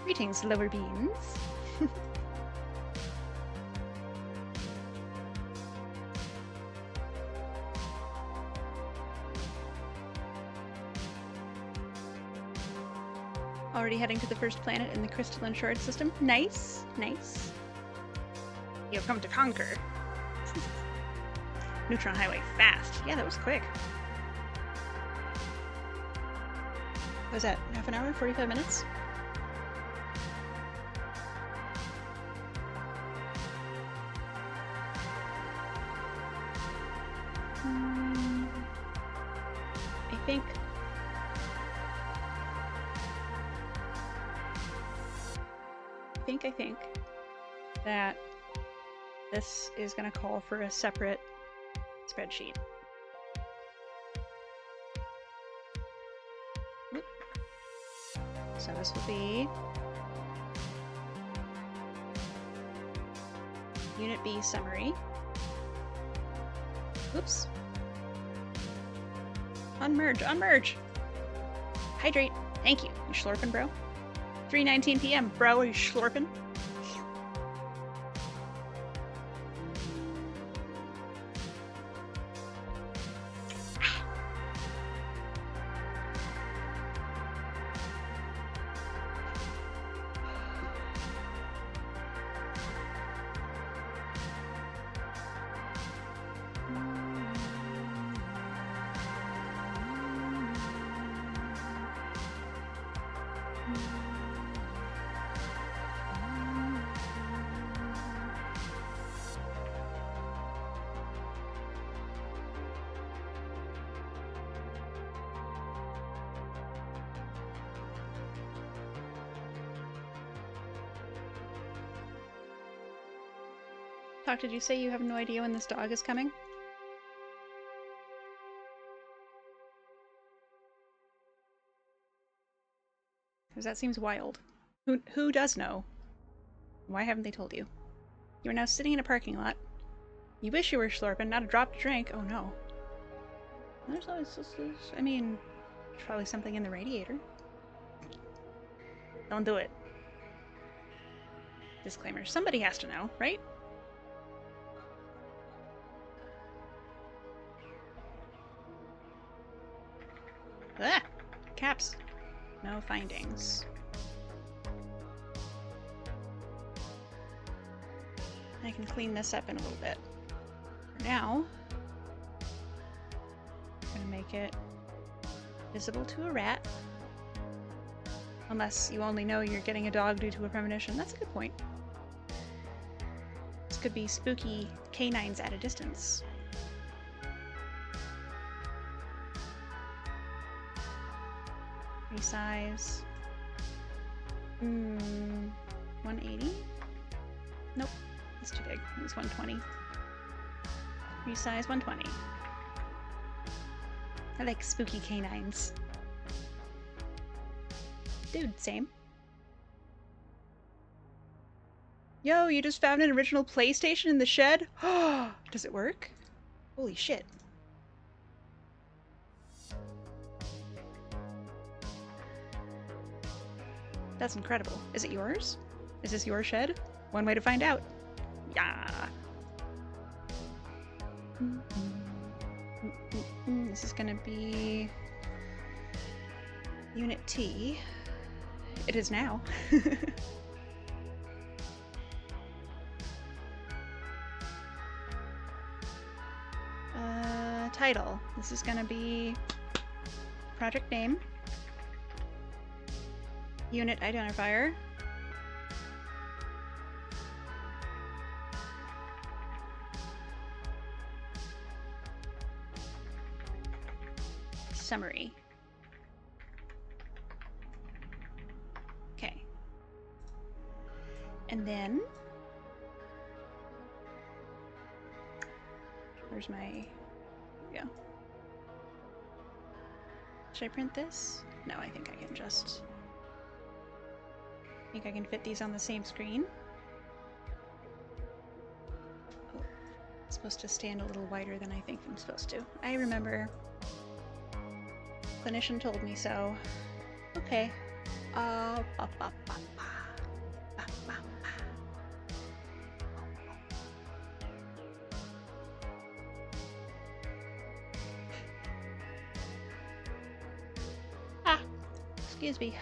Speaker 1: Greetings, lower beings. Already heading to the first planet in the crystalline shard system. Nice, nice. You've come to conquer. Neutron highway fast. Yeah, that was quick. What was that? Half an hour? 45 minutes? I think that this is going to call for a separate spreadsheet. So this will be Unit B summary. Oops. Unmerge, unmerge! Hydrate. Thank you. You slurping, bro? 3:19 p.m. Bro, are you slurping? Talk, did you say you have no idea when this dog is coming? Because that seems wild. Who does know? Why haven't they told you? You are now sitting in a parking lot. You wish you were slurping, not a drop to drink. Oh no. There's always, I mean, there's probably something in the radiator. Don't do it. Disclaimer, somebody has to know, right? Ah! Caps. No findings. I can clean this up in a little bit. For now, I'm gonna make it visible to a rat. Unless you only know you're getting a dog due to a premonition. That's a good point. This could be spooky canines at a distance. Resize. 180? Nope, that's too big. It's 120. Resize 120. I like spooky canines. Dude, same. Yo, you just found an original PlayStation in the shed? Does it work? Holy shit. That's incredible. Is it yours? Is this your shed? One way to find out. Yeah. This is gonna be Unit T. It is now. Title. This is gonna be project name, unit identifier, summary. Okay. And then where's my, here we go. Should I print this? No, I think I can just, I think I can fit these on the same screen. Oh, it's supposed to stand a little wider than I think I'm supposed to. I remember. Clinician told me so. Okay. Ba, ba, ba, ba. Ba, ba, ba. Ah, excuse me.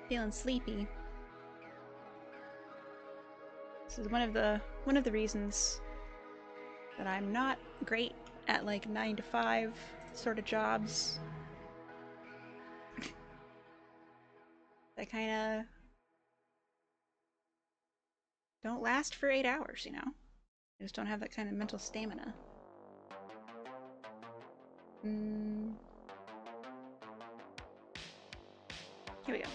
Speaker 1: Feeling sleepy. This is one of the reasons that I'm not great at like 9 to 5 sort of jobs. They kind of don't last for 8 hours, you know? I just don't have that kind of mental stamina. Here we go.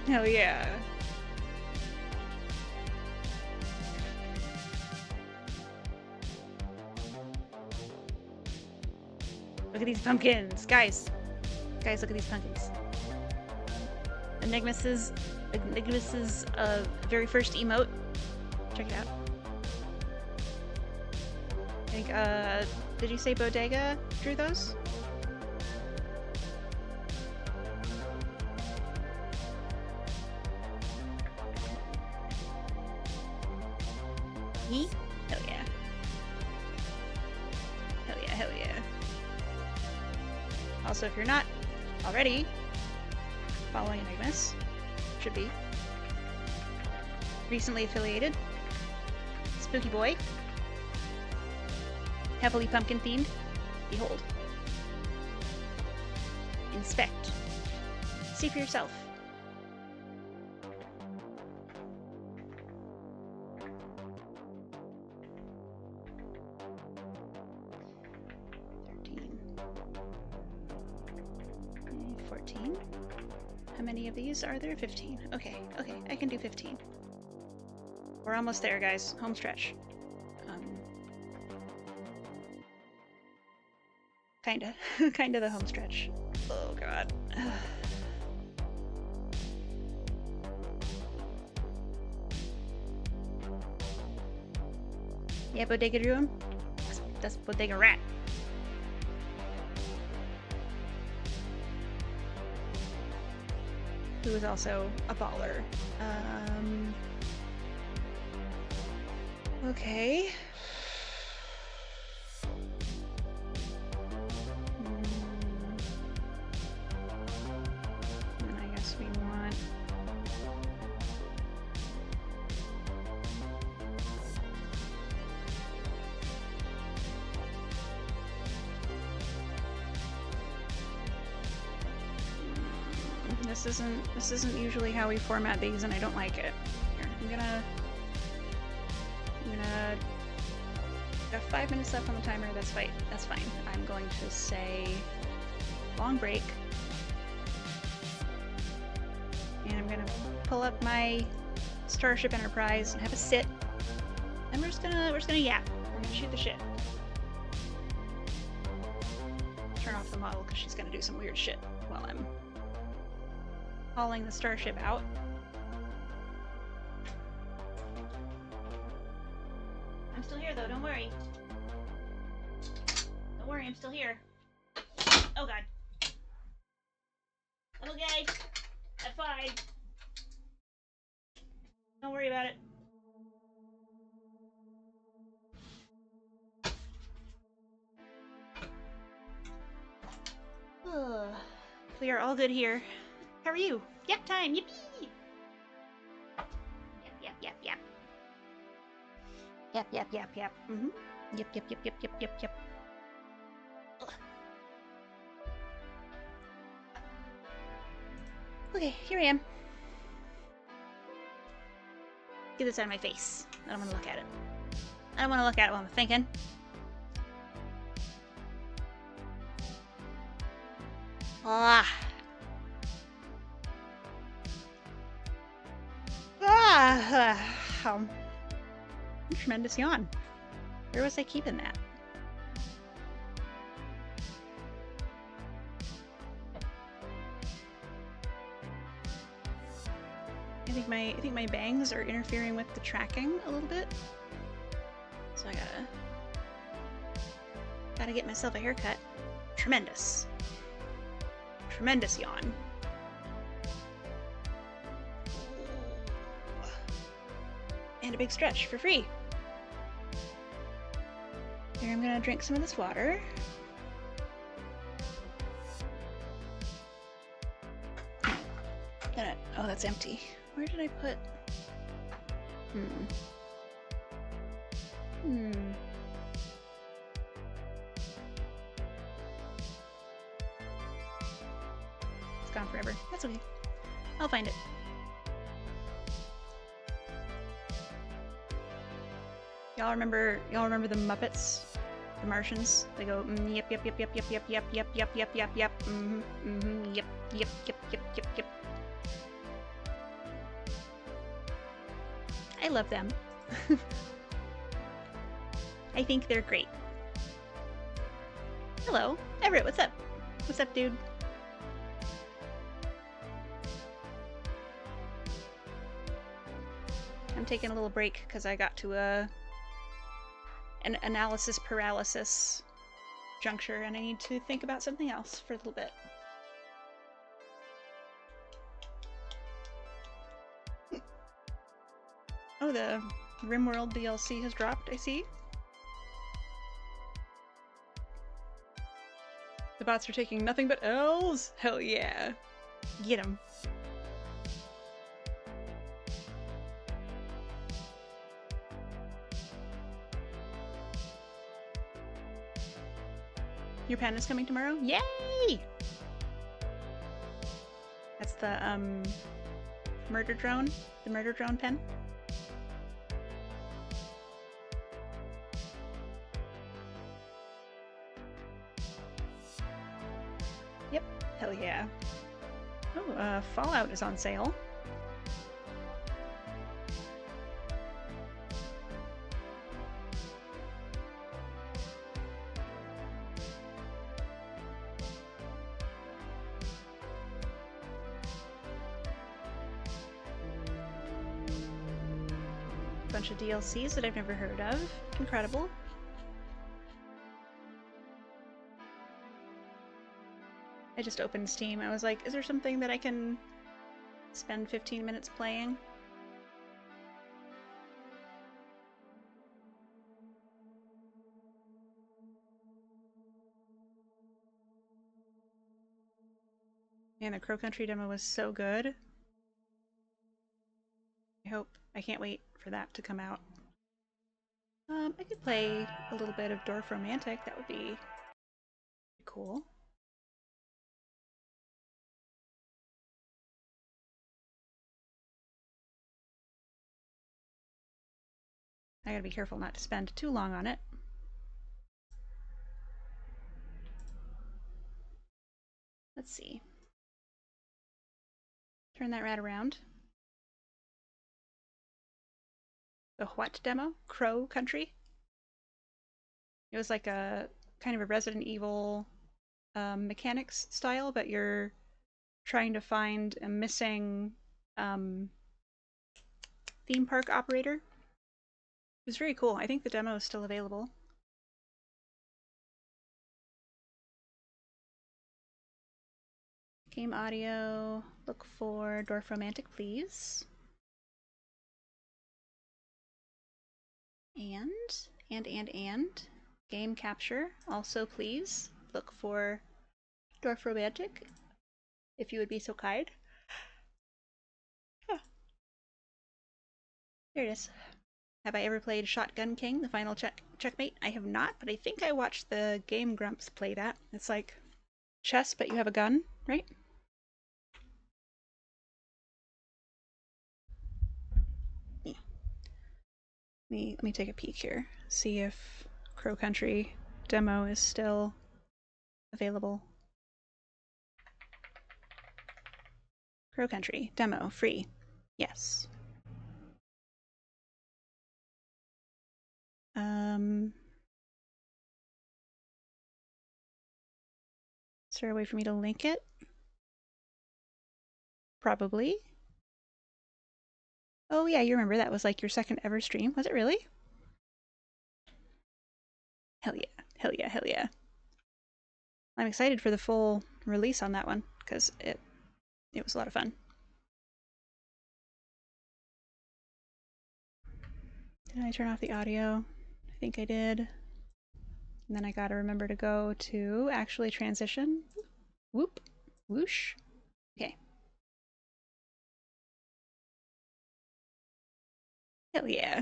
Speaker 1: Hell yeah. Look at these pumpkins, guys. Guys, look at these pumpkins. Enigmas's very first emote. Check it out. I think, did you say Bodega drew those? He? Hell yeah. Hell yeah, hell yeah. Also, if you're not already following Enigmas, should be. Recently affiliated. Spooky boy. Heavily pumpkin themed. Behold. Inspect. See for yourself. How many of these are there? 15. Okay, okay, I can do 15. We're almost there, guys. Home stretch. Kinda. Kinda the home stretch. Oh, God. Yeah, Bodega drew him? That's Bodega Rat. Who is also a baller. Okay. And I guess we want... This isn't usually how we format these, and I don't like it. Here, I'm gonna got 5 minutes left on the timer. That's fine. That's fine. I'm going to say long break. call up my Starship Enterprise and have a sit. And we're just gonna yap. We're gonna shoot the shit. Turn off the model because she's gonna do some weird shit while I'm hauling the starship out. I'm still here though, don't worry. Don't worry, I'm still here. Oh god. I'm okay. I'm fine. Don't worry about it. We are all good here. How are you? Yap time! Yippee! Yap, yap, yap, yap. Yap, yap, yap, yap. Mm-hmm. Yep, yep, yep, yep, yep, yep, yep. Okay, here I am. Get this out of my face. I don't want to look at it. I don't want to look at it while I'm thinking. Ah. Ah. Tremendous yawn. Where was I keeping that? I think my bangs are interfering with the tracking a little bit. So I gotta get myself a haircut. Tremendous. Tremendous yawn. And a big stretch for free. Here, I'm gonna drink some of this water. Oh, that's empty. Where did I put? It's gone forever. That's okay. I'll find it. Y'all remember the Muppets? The Martians? They go, yep, yep, yep, yep, yep, yep, yep, yep, yep, yep, yep, yep, yep, yep, yep, yep, yep, yep. I love them. I think they're great. Hello, Everett, what's up? What's up, dude? I'm taking a little break because I got to an analysis paralysis juncture and I need to think about something else for a little bit. Oh, the RimWorld DLC has dropped, I see. The bots are taking nothing but L's? Hell yeah. Get 'em. Your pen is coming tomorrow? Yay! That's the, murder drone? The murder drone pen? Yep, hell yeah. Oh, Fallout is on sale. Bunch of DLCs that I've never heard of. Incredible. I just opened Steam. I was like, is there something that I can spend 15 minutes playing? Man, the Crow Country demo was so good. I can't wait for that to come out. I could play a little bit of Dorf Romantic. That would be cool. I gotta be careful not to spend too long on it. Let's see. Turn that rat around. The what demo? Crow Country? It was like a kind of a Resident Evil mechanics style, but you're trying to find a missing theme park operator. It was very cool. I think the demo is still available. Game audio, look for Dwarf Romantic, please. And game capture, also please. Look for Dwarf Romantic, if you would be so kind. Huh. There it is. Have I ever played Shotgun King, the final checkmate? I have not, but I think I watched the Game Grumps play that. It's like chess, but you have a gun, right? Yeah. Let me take a peek here. See if Crow Country demo is still available. Crow Country demo free. Yes. Is there a way for me to link it? Probably. Oh yeah, you remember that was like your second ever stream. Was it really? Hell yeah, hell yeah, hell yeah. I'm excited for the full release on that one, because it was a lot of fun. Did I turn off the audio? I think I did. And then I gotta remember to go to actually transition. Whoop. Whoosh. Okay. Hell yeah.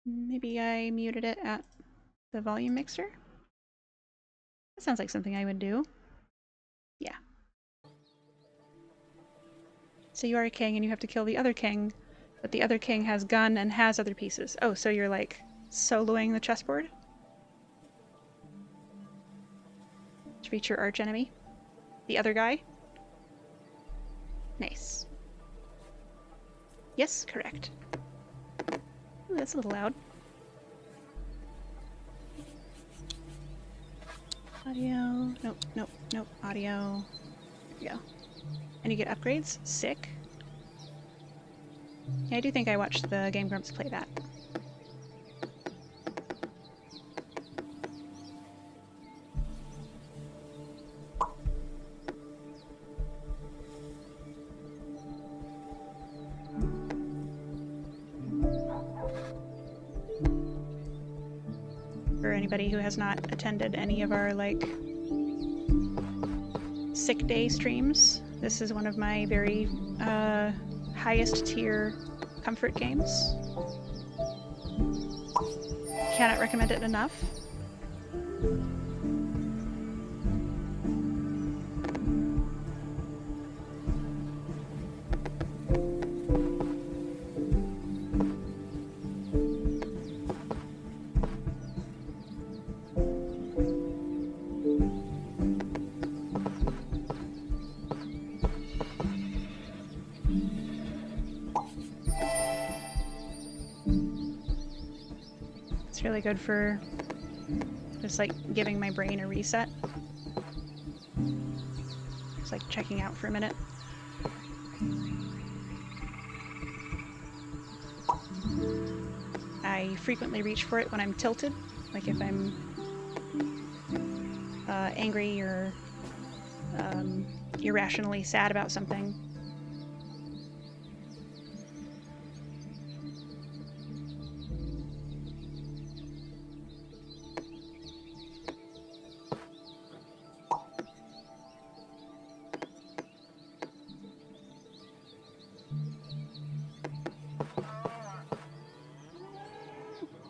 Speaker 1: Maybe I muted it at the volume mixer? That sounds like something I would do. Yeah. So you are a king and you have to kill the other king, but the other king has gun and has other pieces. Oh, so you're like soloing the chessboard? To reach your archenemy? The other guy? Nice. Yes, correct. Ooh, that's a little loud. Audio. Nope, nope, nope. Audio. There we go. And you get upgrades? Sick. Yeah, I do think I watched the Game Grumps play that. For anybody who has not attended any of our, like, sick day streams, this is one of my very highest tier comfort games. Cannot recommend it enough. It's really good for just like giving my brain a reset. Just like checking out for a minute. I frequently reach for it when I'm tilted, like if I'm angry or irrationally sad about something.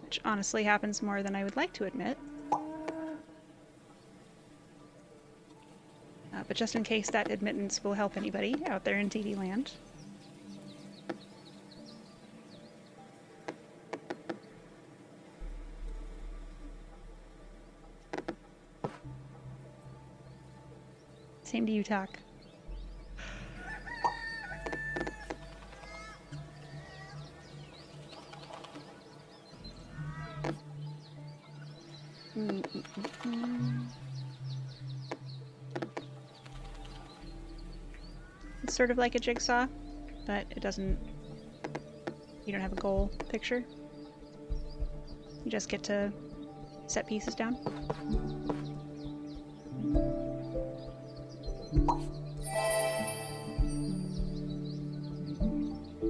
Speaker 1: Which honestly happens more than I would like to admit. But just in case that admittance will help anybody out there in TV land. Same to you, Talk. sort of like a jigsaw, but it doesn't... You don't have a goal picture. You just get to set pieces down.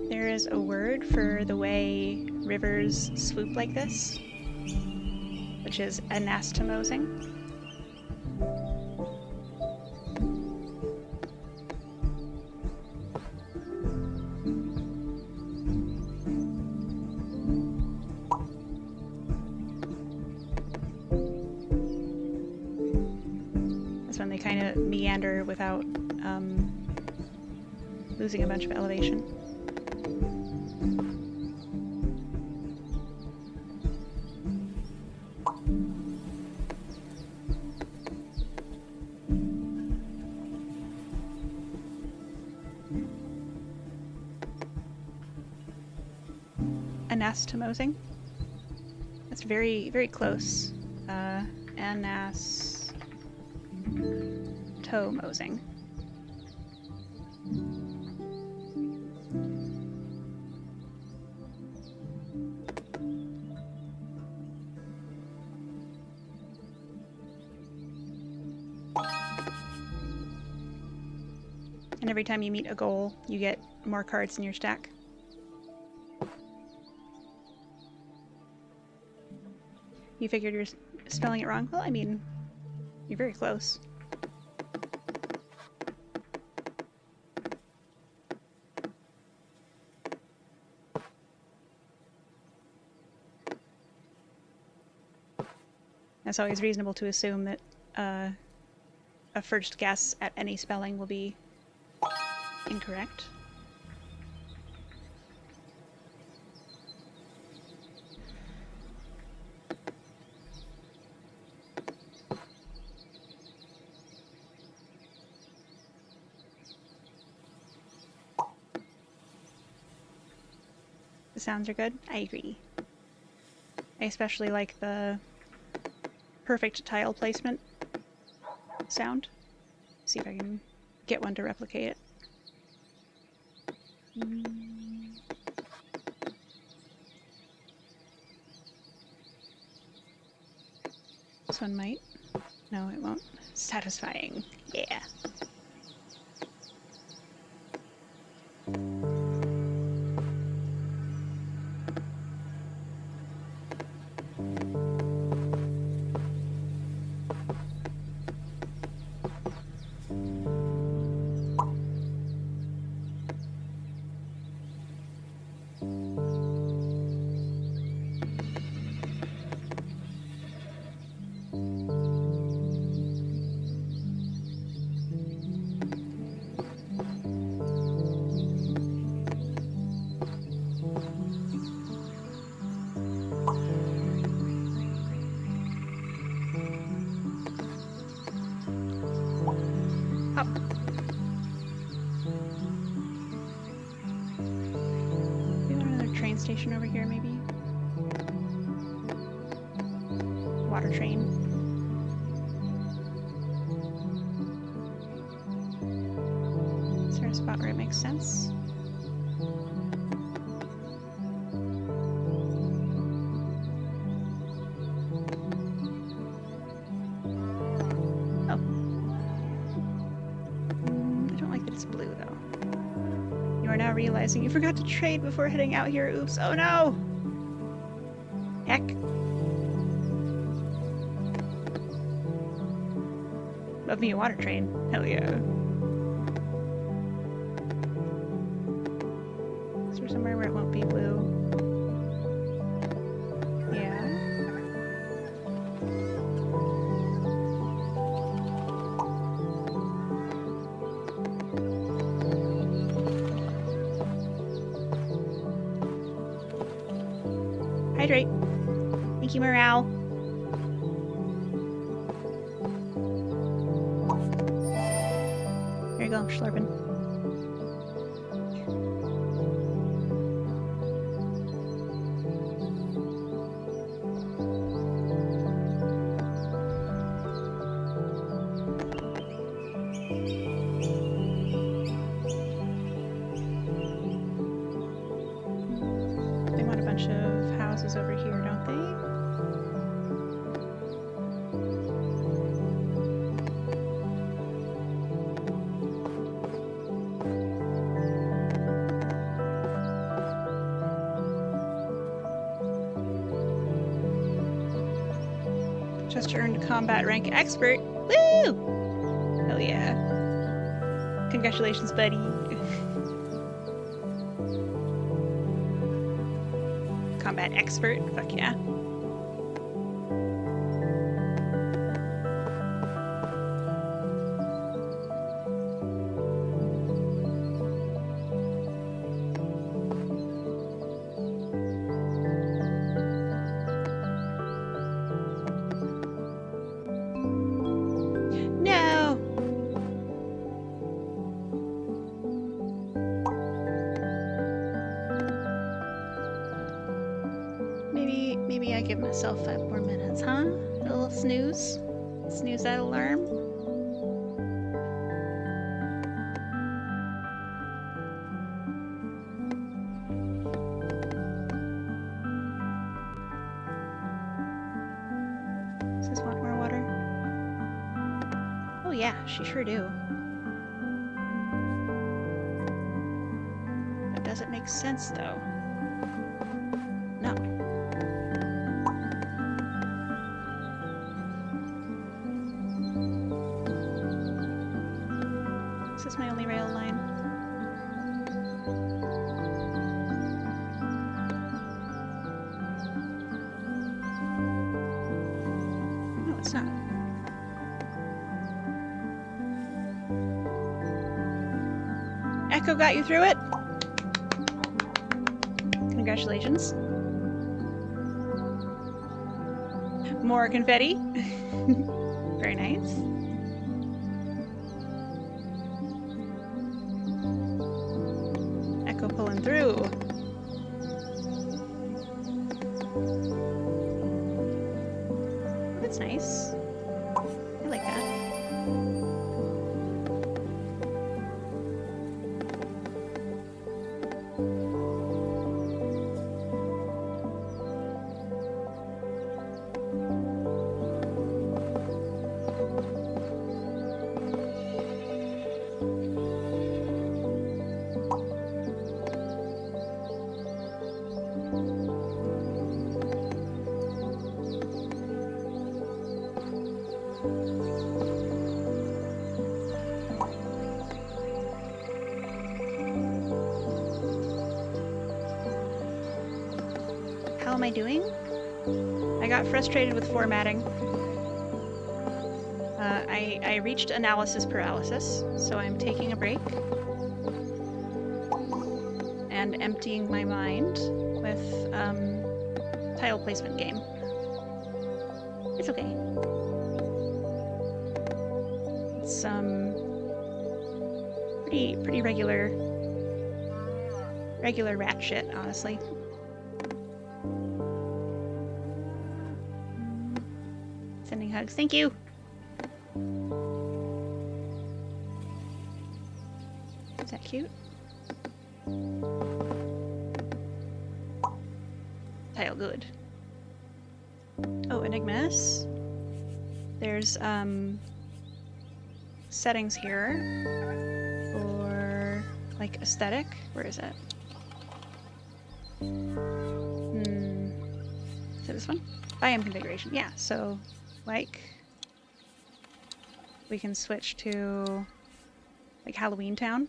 Speaker 1: There is a word for the way rivers swoop like this, which is anastomosing. That's when they kind of meander without losing a bunch of elevation. Anastomosing. That's very, very close. Anastomosing. And every time you meet a goal, you get more cards in your stack. You figured you're spelling it wrong? Well, I mean, you're very close. It's always reasonable to assume that a first guess at any spelling will be incorrect. The sounds are good? I agree. I especially like the perfect tile placement sound. See if I can get one to replicate it. This one might. No, it won't. Satisfying. Yeah. Up. We want another train station over here, maybe? Water train. Is there a spot where it makes sense? Realizing you forgot to trade before heading out here. Oops. Oh no! Heck. Love me a water train. Hell yeah. Is there somewhere where it won't be blue? Yeah. Hydrate. Thank you, morale. There you go, slurping. bunch of houses over here, don't they? Just earned combat rank expert. Woo! Hell yeah. Congratulations, buddy. Combat expert. Fuck yeah. No! Maybe I give myself 5 more minutes, huh? A little snooze? Snooze that alarm? Does this want more water? Oh yeah, she sure do. But does it make sense though? No. Is this my only rail line? No, it's not. Echo got you through it? Congratulations. More confetti. Very nice. Echo pulling through. That's nice. I like that. How am I doing? I got frustrated with formatting. I reached analysis paralysis, so I'm taking a break and emptying my mind with tile placement game. It's okay. It's pretty regular rat shit, honestly. Sending hugs. Thank you. Is that cute? Tile good. Oh, Enigmas. There's settings here for like aesthetic. Where is it? Is it this one? Biome configuration. Yeah, so like we can switch to like Halloween Town.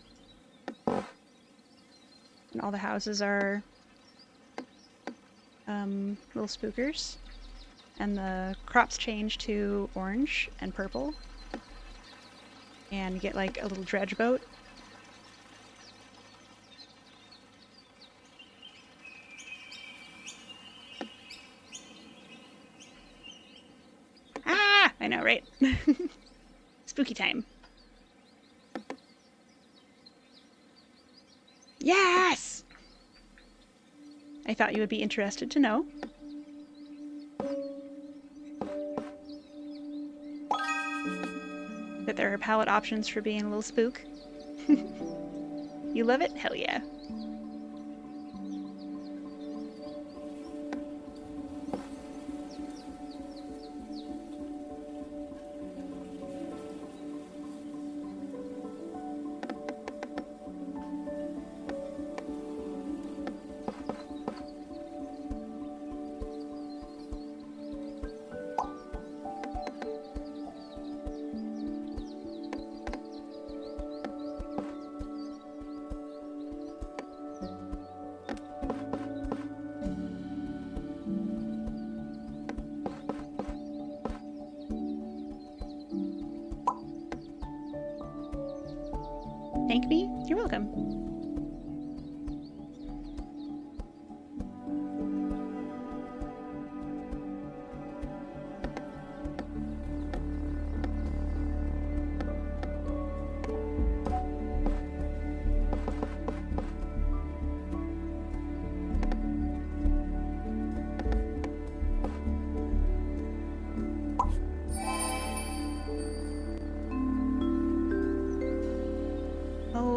Speaker 1: And all the houses are little spookers. And the crops change to orange and purple. And you get like a little dredge boat. Ah! I know, right? Spooky time. Yes! I thought you would be interested to know. That there are palette options for being a little spook. You love it? Hell yeah. thank me? You're welcome.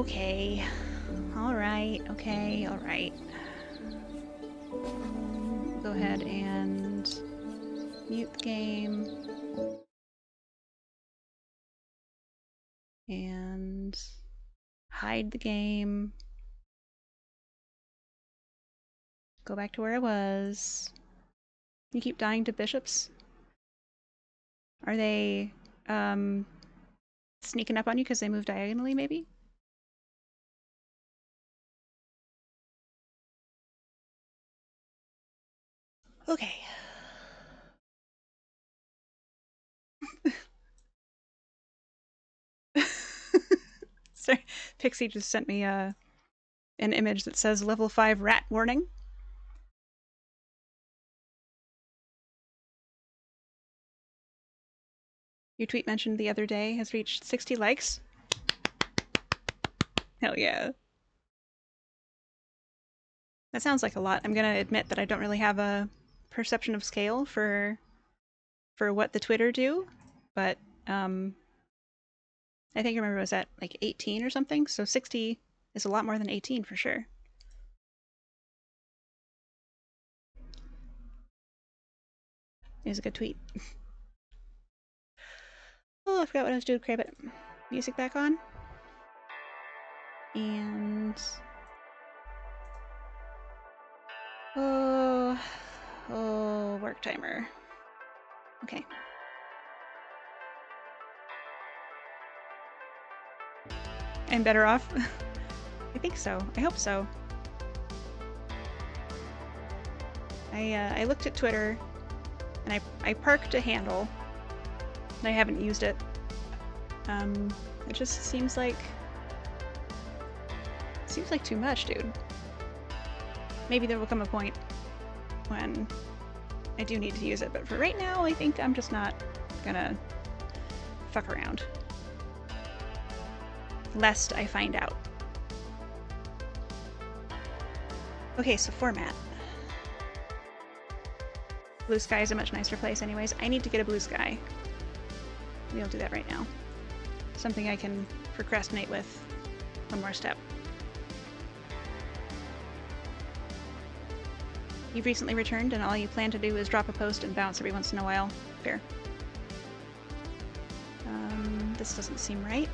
Speaker 1: Okay. Alright, okay, alright. Go ahead and mute the game. And hide the game. Go back to where I was. You keep dying to bishops? Are they, sneaking up on you because they move diagonally, maybe? Okay. Sorry, Pixie just sent me an image that says level 5 rat warning. Your tweet mentioned the other day has reached 60 likes. Hell yeah. That sounds like a lot. I'm gonna admit that I don't really have a perception of scale for what the Twitter do, but I think I remember it was at like 18 or something, so 60 is a lot more than 18 for sure. It was a good tweet. Oh, I forgot what I was doing. Crap it. Music back on. And oh, work timer. Okay. I'm better off. I think so. I hope so. I looked at Twitter, and I parked a handle, and I haven't used it. It just seems like too much, dude. Maybe there will come a point when I do need to use it, but for right now, I think I'm just not gonna fuck around. Lest I find out. Okay, so format. Blue sky is a much nicer place anyways. I need to get a blue sky. Maybe I'll do that right now. Something I can procrastinate with one more step. You've recently returned and all you plan to do is drop a post and bounce every once in a while. Fair. This doesn't seem right.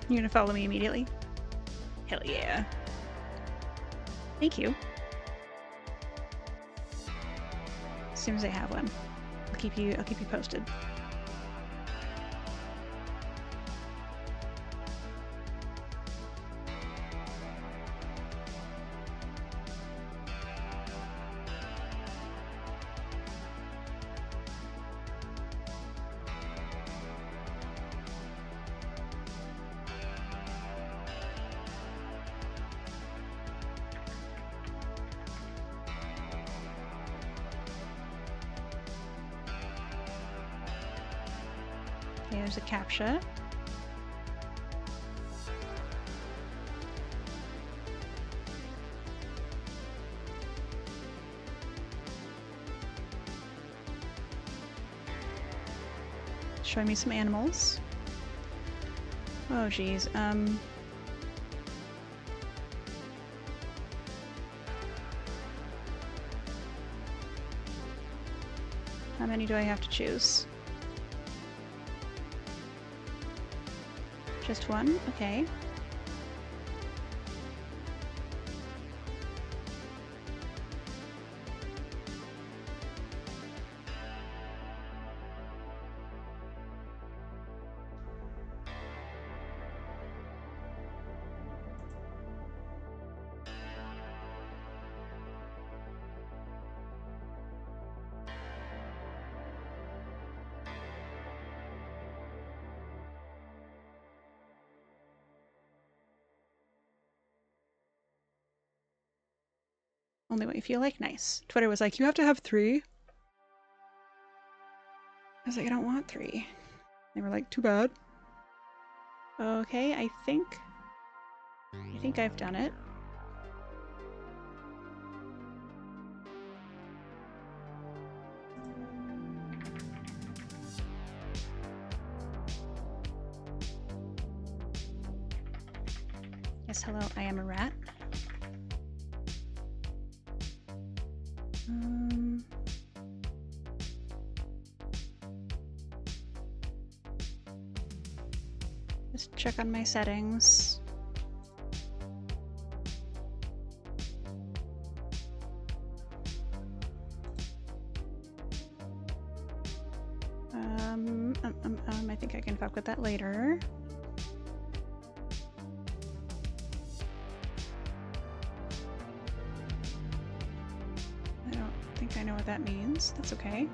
Speaker 1: You're gonna follow me immediately? Hell yeah. Thank you. As soon as I have one, I'll keep you posted. Okay, there's a CAPTCHA. Show me some animals. Oh, geez. How many do I have to choose? Just one? Okay. Only what you feel like? Nice. Twitter was like, you have to have 3. I was like, I don't want 3. They were like, too bad. Okay, I think I've done it. Yes, hello, I am a rat. Just check on my settings. I think I can fuck with that later. I don't think I know what that means. That's okay.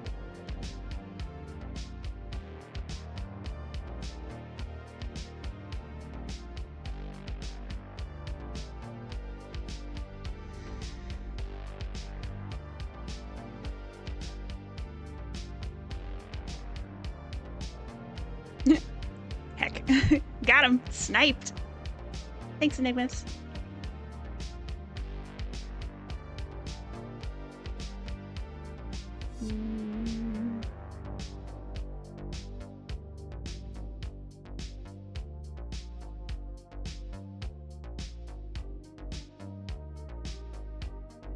Speaker 1: Heck. Got him! Sniped! Thanks, Enigmas.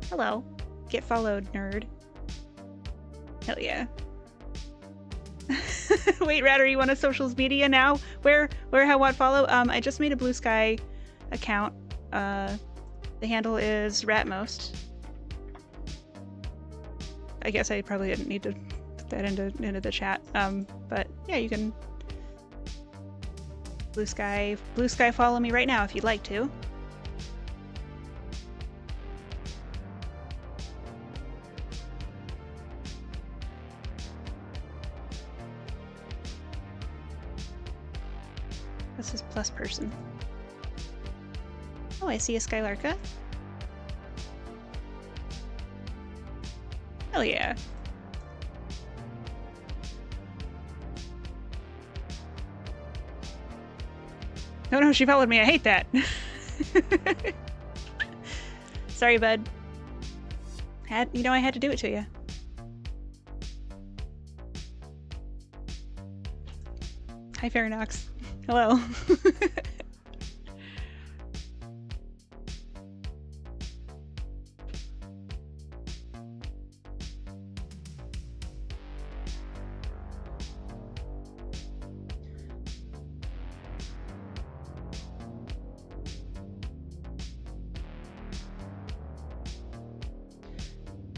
Speaker 1: Hello. Get followed, nerd. Hell yeah. Wait, Rat, are you on a socials media now? Where, how, what, follow? I just made a Blue Sky account. The handle is Ratmost. I guess I probably didn't need to put that into the chat. But yeah, you can Blue Sky follow me right now if you'd like to. This is plus person. Oh, I see a Skylarka. Hell yeah. Oh no, she followed me. I hate that. Sorry, bud. I had to do it to you. Hi, Farinox. Hello.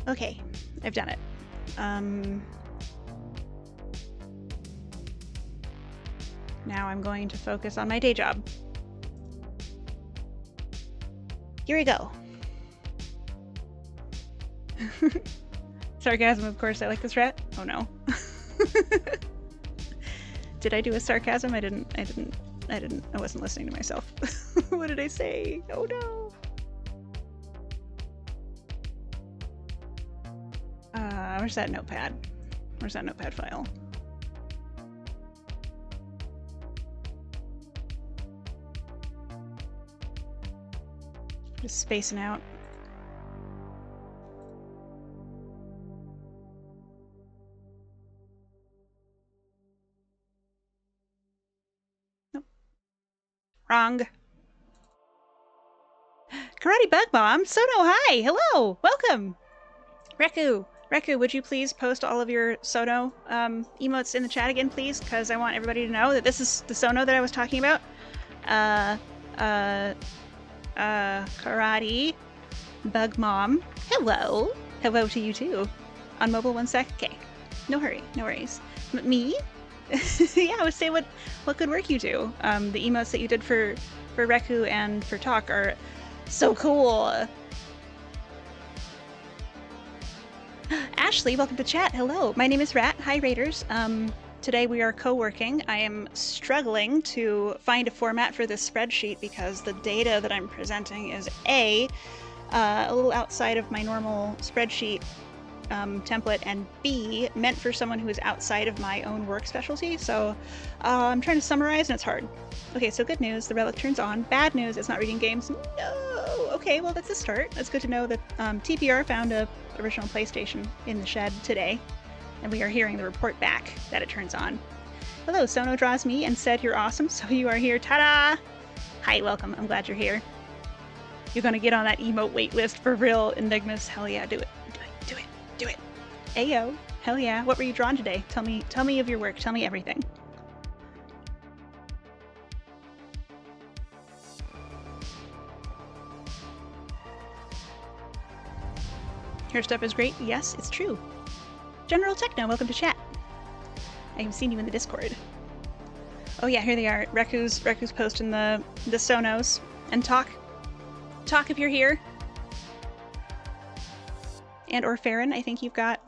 Speaker 1: Okay, I've done it. Now I'm going to focus on my day job. Here we go. Sarcasm, of course. I like this rat. Oh no. Did I do a sarcasm? I wasn't listening to myself. What did I say? Oh no. Where's that notepad? Where's that notepad file? Just spacing out. Nope. Wrong. Karate Bug Mom. Sono, hi. Hello. Welcome. Reku, would you please post all of your Sono emotes in the chat again, please? Because I want everybody to know that this is the Sono that I was talking about. Karate Bug Mom. Hello. Hello to you too. On mobile, 1 sec. Okay. No hurry. No worries. Me? Yeah, I would say what good work you do. The emotes that you did for Reku and for Talk are so cool. Ashley, welcome to chat. Hello, my name is Rat. Hi, Raiders. Today we are co-working. I am struggling to find a format for this spreadsheet because the data that I'm presenting is a little outside of my normal spreadsheet template, and B, meant for someone who is outside of my own work specialty. So I'm trying to summarize and it's hard. Okay, so good news, the relic turns on. Bad news, it's not reading games. No! Okay, well that's a start. That's good to know that TPR found a original PlayStation in the shed today, and we are hearing the report back that it turns on. Hello, Sono draws me and said you're awesome, so you are here. Ta-da! Hi, welcome. I'm glad you're here. You're gonna get on that emote wait list for real, Enigmas. Hell yeah, do it. Do it. Ayo. Hell yeah. What were you drawn today? Tell me of your work. Tell me everything. Your stuff is great. Yes, it's true. General Techno, welcome to chat. I haven't seen you in the Discord. Oh yeah, here they are. Reku's posting the Sonos. And Talk if you're here. And or Farron, I think you've got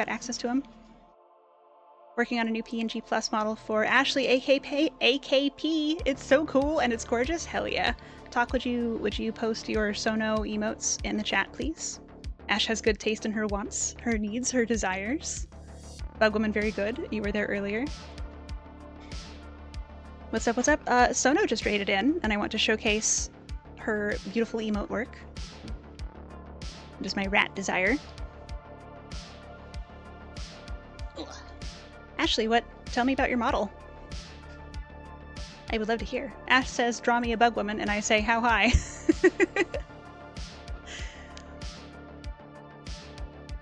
Speaker 1: access to him. Working on a new PNG Plus model for Ashley AKP. It's so cool and it's gorgeous. Hell yeah. Talk, would you post your Sono emotes in the chat, please? Ash has good taste in her wants, her needs, her desires. Bugwoman, very good. You were there earlier. What's up? Sono just raided in, and I want to showcase her beautiful emote work. Just my rat desire. Ugh. Ashley, tell me about your model. I would love to hear. Ash says, draw me a bug woman, and I say, how high?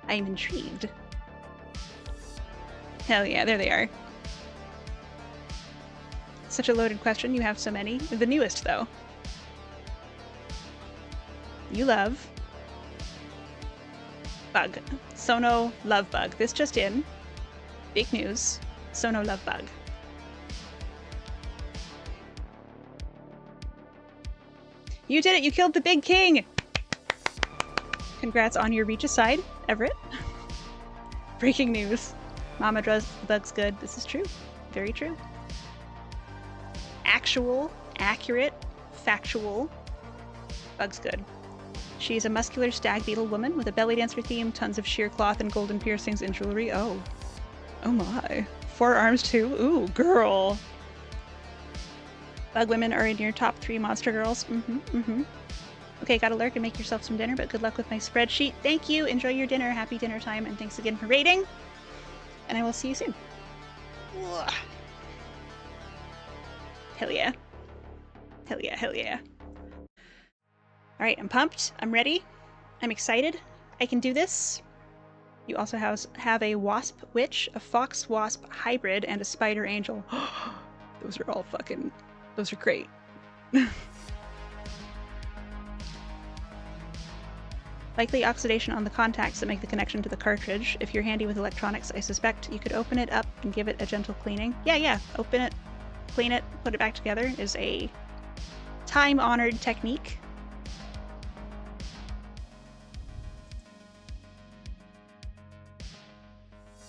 Speaker 1: I'm intrigued. Hell yeah, there they are. Such a loaded question, you have so many. The newest, though. You love Bug. Sono love Bug. This just in. Big news. Sono love Bug. You did it! You killed the big king! Congrats on your Regicide, Everett. Breaking news. Mama draws the bugs good. This is true. Very true. Actual, accurate, factual. Bug's good. She's a muscular stag beetle woman with a belly dancer theme, tons of sheer cloth and golden piercings and jewelry. Oh. Oh my. 4 arms too? Ooh, girl. Bug women are in your top 3 monster girls. Okay, gotta lurk and make yourself some dinner, but good luck with my spreadsheet. Thank you. Enjoy your dinner. Happy dinner time, and thanks again for raiding. And I will see you soon. Ugh. Hell yeah. Hell yeah, hell yeah. Alright, I'm pumped. I'm ready. I'm excited. I can do this. You also have a wasp witch, a fox wasp hybrid, and a spider angel. Those are all fucking... Those are great. Likely oxidation on the contacts that make the connection to the cartridge. If you're handy with electronics, I suspect you could open it up and give it a gentle cleaning. Yeah. Open it, clean it, put it back together is a time-honored technique.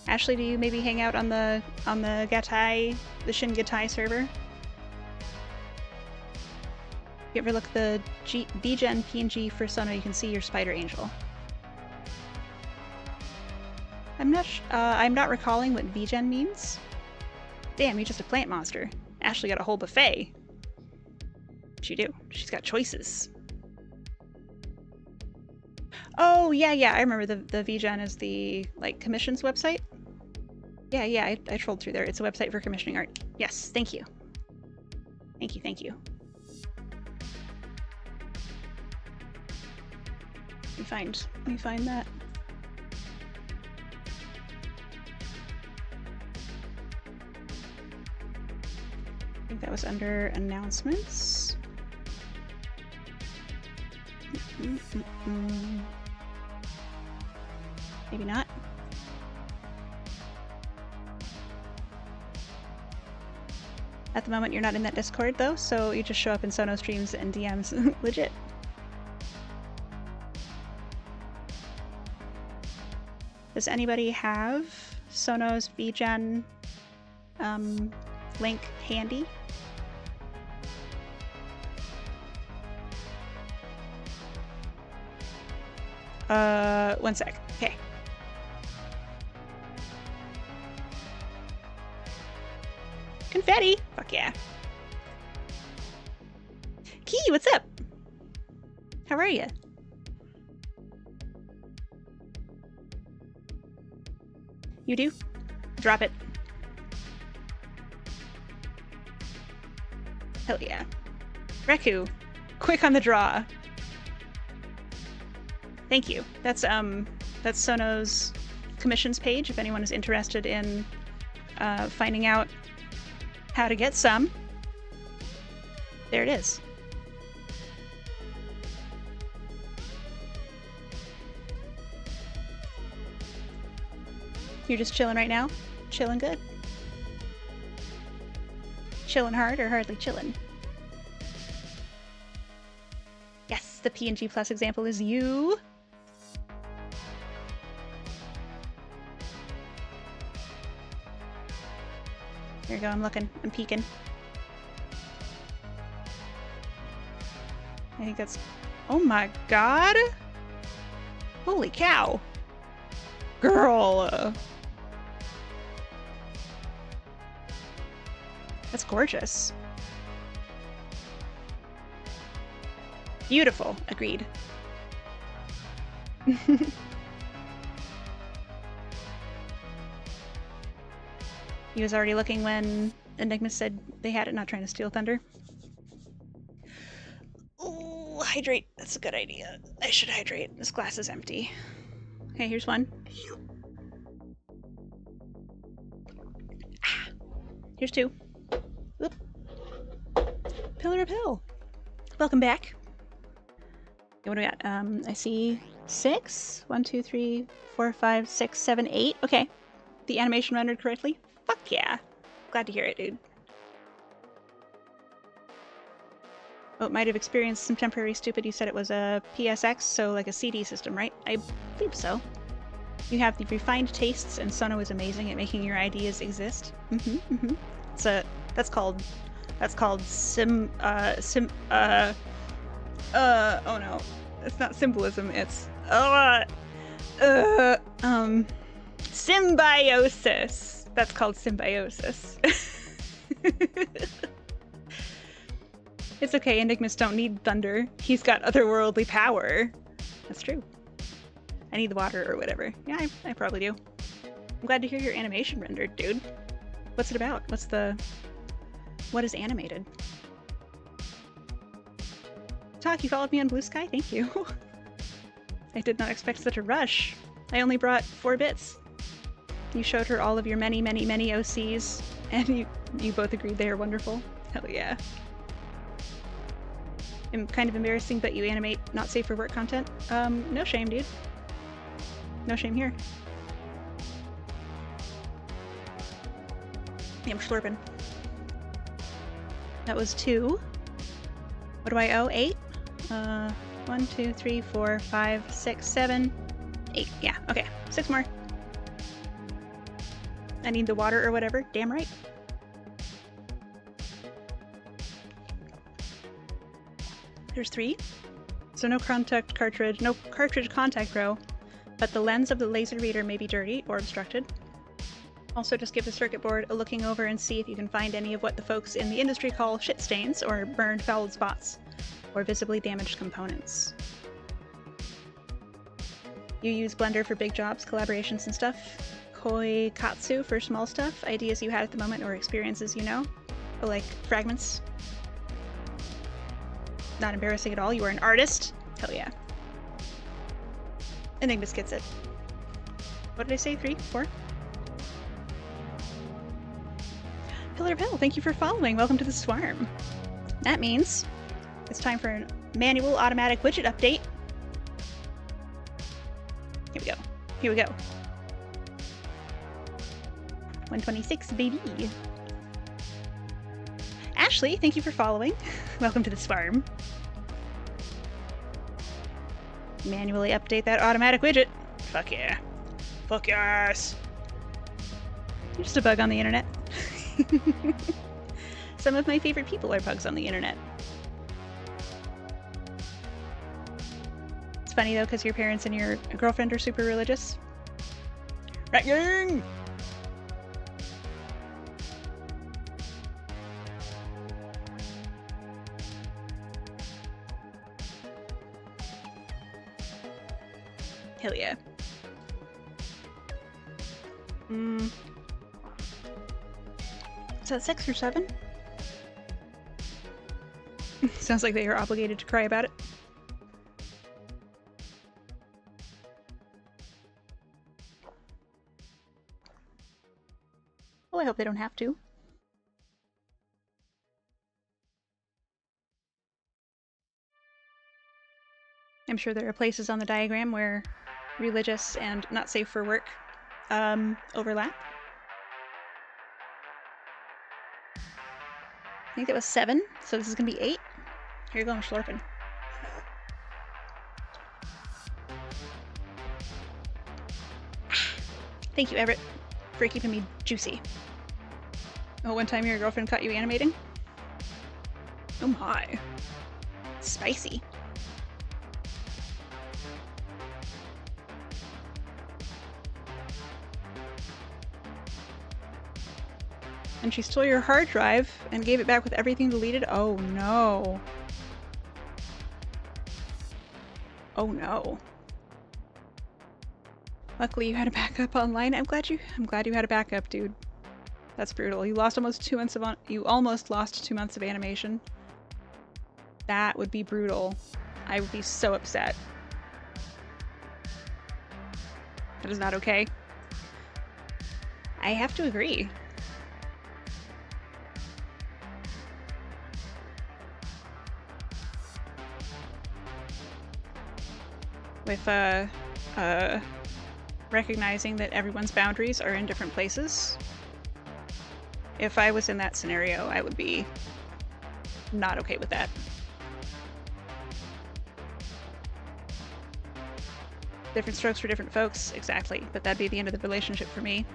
Speaker 1: Ashley, do you maybe hang out on the Gatai, the Shin Gatai server? If you ever look the VGen PNG for Sono, you can see your spider angel. I'm not recalling what VGen means. Damn, you're just a plant monster. Ashley got a whole buffet. She do. She's got choices. Oh, yeah, I remember the VGen is the, like, commissions website. Yeah, I trolled through there. It's a website for commissioning art. Yes, thank you. Thank you, thank you. Let me find that. I think that was under announcements. Maybe not. At the moment, you're not in that Discord, though, so you just show up in Sono streams and DMs. Legit. Does anybody have Sono's VGen link handy? One sec. Okay. Confetti! Fuck yeah. Key, what's up? How are you? You do? Drop it. Hell yeah. Reku, quick on the draw. Thank you. That's Sono's commissions page if anyone is interested in finding out how to get some. There it is. You're just chilling right now? Chilling good? Chilling hard or hardly chilling? Yes, the PNG Plus example is you. There you go, I'm looking. I'm peeking. I think that's... Oh my god! Holy cow! Girl! That's gorgeous. Beautiful. Agreed. He was already looking when Enigma said they had it, not trying to steal thunder. Oh, hydrate. That's a good idea. I should hydrate. This glass is empty. Okay, here's one. Ah, here's two. Oop. Pillar of Hill. Welcome back. Okay, what do we got? I see 6. 1, 2, 3, 4, 5, 6, 7, 8. Okay. The animation rendered correctly. Fuck yeah. Glad to hear it, dude. Oh, it might have experienced some temporary stupid. You said it was a PSX, so like a CD system, right? I believe so. You have the refined tastes, and Sono is amazing at making your ideas exist. That's called oh no. It's not symbolism, it's symbiosis. That's called symbiosis. It's okay, Enigmas don't need thunder. He's got otherworldly power. That's true. I need the water or whatever. Yeah, I probably do. I'm glad to hear your animation rendered, dude. What's it about? What is animated? Talk, you followed me on Blue Sky? Thank you. I did not expect such a rush. I only brought 4 bits. You showed her all of your many, many, many OCs, and you both agreed they are wonderful. Hell yeah. I'm kind of embarrassing, but you animate not safe for work content. No shame, dude. No shame here. Yeah, I'm slurping. That was 2. What do I owe? 8? 1, 2, 3, 4, 5, 6, 7, 8. Yeah, okay. 6 more. I need the water or whatever. Damn right. There's 3. So no cartridge contact row, but the lens of the laser reader may be dirty or obstructed. Also, just give the circuit board a looking over and see if you can find any of what the folks in the industry call shit stains or burned fouled spots or visibly damaged components. You use Blender for big jobs, collaborations, and stuff. Koikatsu for small stuff, ideas you had at the moment or experiences you know. Oh, like fragments. Not embarrassing at all. You are an artist. Hell yeah. Enigmas gets it. What did I say? 3? 4? Pillar of Hell, thank you for following. Welcome to the Swarm. That means it's time for a manual automatic widget update. Here we go. Here we go. 126, baby. Ashley, thank you for following. Welcome to the Swarm. Manually update that automatic widget. Fuck yeah. Fuck yes. You're just a bug on the internet. Some of my favorite people are bugs on the internet. It's funny though, because your parents and your girlfriend are super religious. Rat gang! Hell yeah. Is that 6 or 7? Sounds like they are obligated to cry about it. Oh, I hope they don't have to. I'm sure there are places on the diagram where religious and not safe for work overlap. I think that was 7, so this is gonna be 8. Here you go, I'm slurping. Thank you, Everett, for keeping me juicy. Oh, one time your girlfriend caught you animating? Oh my. Spicy. And she stole your hard drive and gave it back with everything deleted? Oh no. Oh no. Luckily you had a backup online. I'm glad you had a backup, dude. That's brutal. You lost almost 2 months of you almost lost 2 months of animation. That would be brutal. I would be so upset. That is not okay. I have to agree. With recognizing that everyone's boundaries are in different places. If I was in that scenario, I would be not okay with that. Different strokes for different folks, exactly, but that'd be the end of the relationship for me.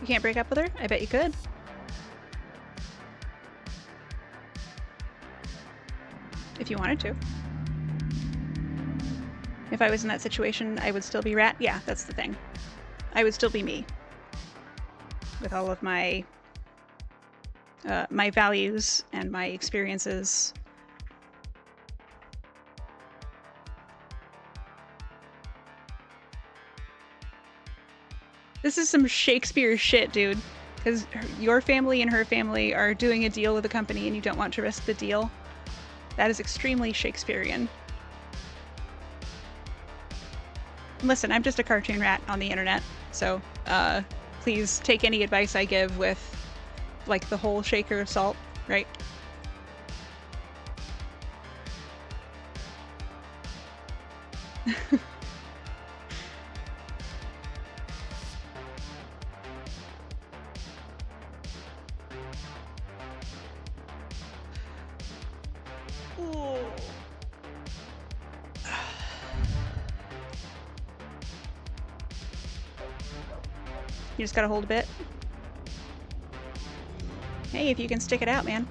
Speaker 1: You can't break up with her? I bet you could. If you wanted to. If I was in that situation, I would still be Rat? Yeah, that's the thing. I would still be me. With all of my my values and my experiences. This is some Shakespeare shit, dude. Because your family and her family are doing a deal with a company and you don't want to risk the deal. That is extremely Shakespearean. Listen, I'm just a cartoon rat on the internet, so please take any advice I give with, like, the whole shaker of salt, right? You just gotta hold a bit. Hey, if you can stick it out, man.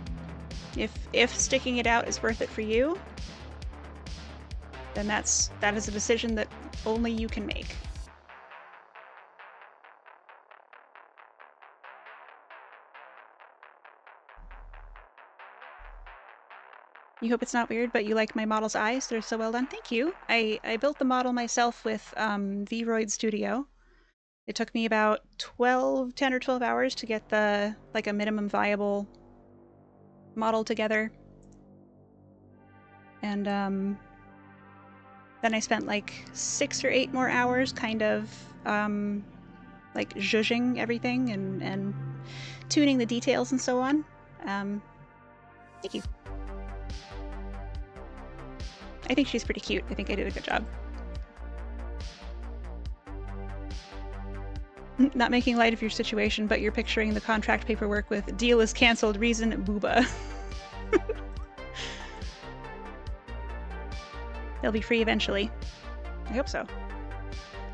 Speaker 1: If sticking it out is worth it for you, then that is a decision that only you can make. You hope it's not weird, but you like my model's eyes? They're so well done. Thank you. I built the model myself with Vroid Studio. It took me about 10 or 12 hours to get the, like, a minimum viable model together. And then I spent like 6 or 8 more hours kind of like zhuzhing everything and tuning the details and so on. Thank you. I think she's pretty cute. I think I did a good job. Not making light of your situation, but you're picturing the contract paperwork with deal is cancelled, reason booba. They'll be free eventually. I hope so.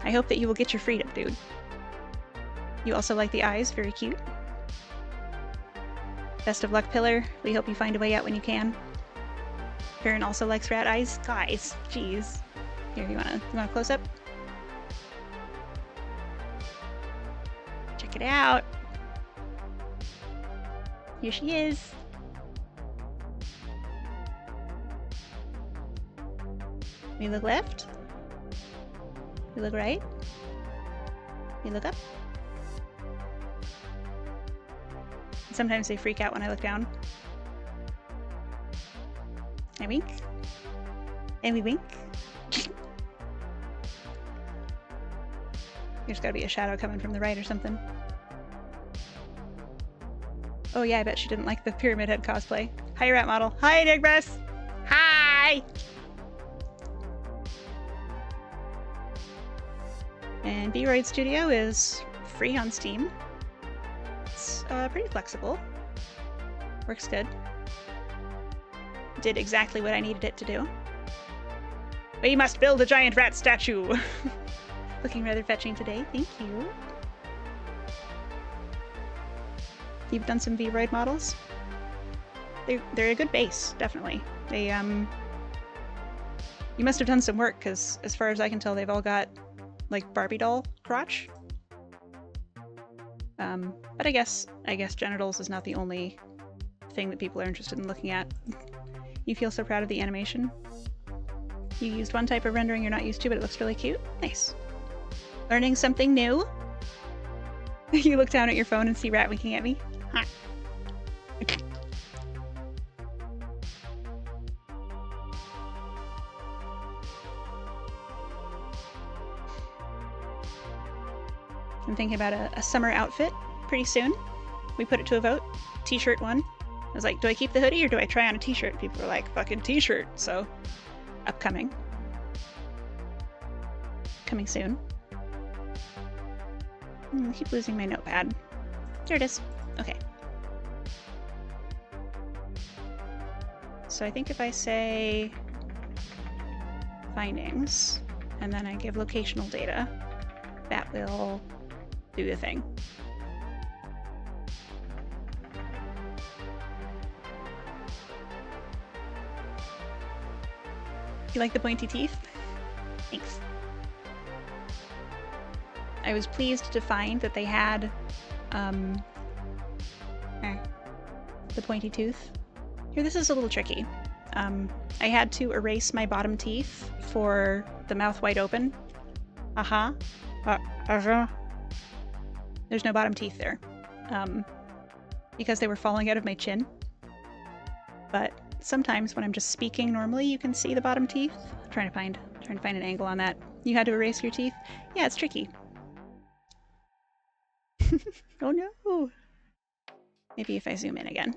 Speaker 1: I hope that you will get your freedom, dude. You also like the eyes, very cute. Best of luck, Pillar. We hope you find a way out when you can. Farron also likes rat eyes. Guys, jeez. Here, you wanna close up? Check it out. Here she is. We look left. We look right. We look up. Sometimes they freak out when I look down. I wink. And we wink. There's gotta be a shadow coming from the right or something. Oh yeah, I bet she didn't like the Pyramid Head cosplay. Hi, rat model. Hi, Digress! Hi! And B-Roid Studio is free on Steam. It's pretty flexible. Works good. Did exactly what I needed it to do. We must build a giant rat statue! Looking rather fetching today, thank you. You've done some B-Roid models? They're a good base, definitely. They, you must have done some work, because as far as I can tell, they've all got, like, Barbie doll crotch. But I guess genitals is not the only thing that people are interested in looking at. You feel so proud of the animation. You used one type of rendering you're not used to, but it looks really cute. Nice. Learning something new? You look down at your phone and see Rat winking at me? Huh. I'm thinking about a summer outfit pretty soon. We put it to a vote. T-shirt won. I was like, do I keep the hoodie or do I try on a t-shirt? People were like, fucking t-shirt. So, upcoming. Coming soon. I keep losing my notepad. There it is. Okay. So I think if I say findings, and then I give locational data, that will do the thing. You like the pointy teeth? Thanks. I was pleased to find that they had the pointy tooth. Here, this is a little tricky. I had to erase my bottom teeth for the mouth wide open. There's no bottom teeth there. Because they were falling out of my chin. But sometimes when I'm just speaking normally, you can see the bottom teeth. I'm trying to find an angle on that. You had to erase your teeth? Yeah, it's tricky. Oh no! Maybe if I zoom in again.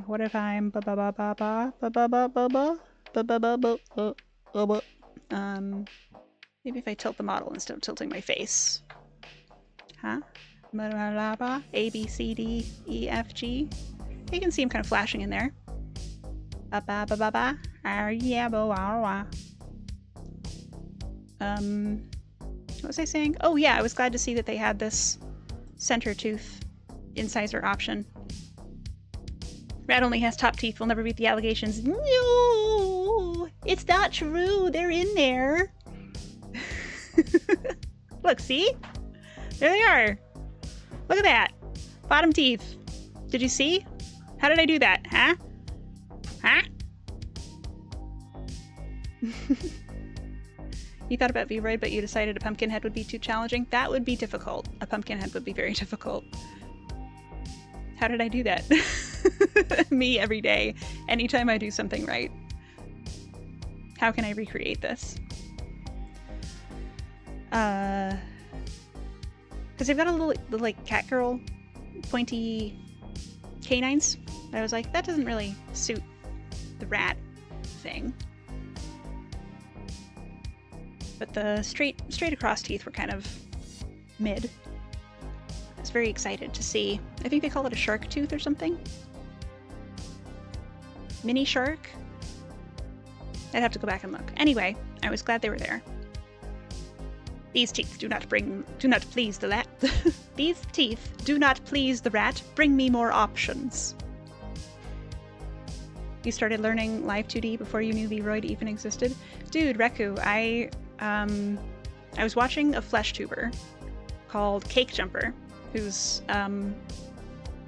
Speaker 1: What if I'm maybe if I tilt the model instead of tilting my face. Huh? A, B, C, D, E, F, G. You can see him kind of flashing in there. What was I saying? Oh yeah, I was glad to see that they had this center tooth incisor option. Rat only has top teeth, will never beat the allegations. No! It's not true! They're in there! Look, see? There they are! Look at that! Bottom teeth! Did you see? How did I do that? Huh? Huh? You thought about V-Roid, but you decided a pumpkin head would be too challenging? That would be difficult. A pumpkin head would be very difficult. How did I do that? Me every day, anytime I do something right. How can I recreate this? Because they've got a little, like, cat girl, pointy canines. I was like, that doesn't really suit the rat thing. But the straight across teeth were kind of mid. I was very excited to see. I think they call it a shark tooth or something. Mini shark? I'd have to go back and look. Anyway, I was glad they were there. These teeth do not please the rat. These teeth do not please the rat. Bring me more options. You started learning Live 2D before you knew Vroid even existed? Dude, Reku, I was watching a flesh tuber called Cake Jumper, who's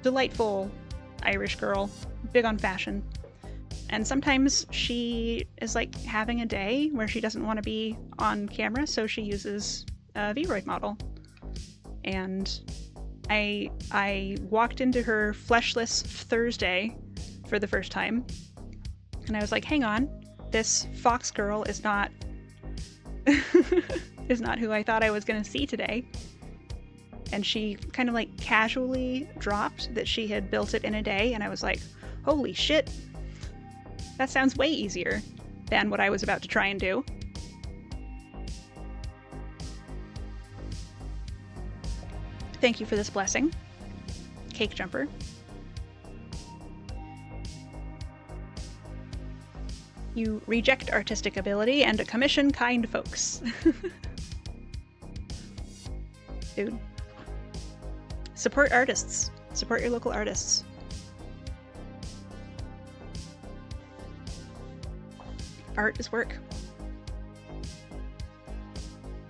Speaker 1: delightful Irish girl, big on fashion. And sometimes she is like having a day where she doesn't want to be on camera, so she uses a Vroid model. And I walked into her Fleshless Thursday for the first time, and I was like, hang on, this fox girl is not is not who I thought I was going to see today. And she kind of like casually dropped that she had built it in a day, and I was like, holy shit. That sounds way easier than what I was about to try and do. Thank you for this blessing, Cake Jumper. You reject artistic ability and commission kind folks. Dude. Support artists. Support your local artists. Art is work.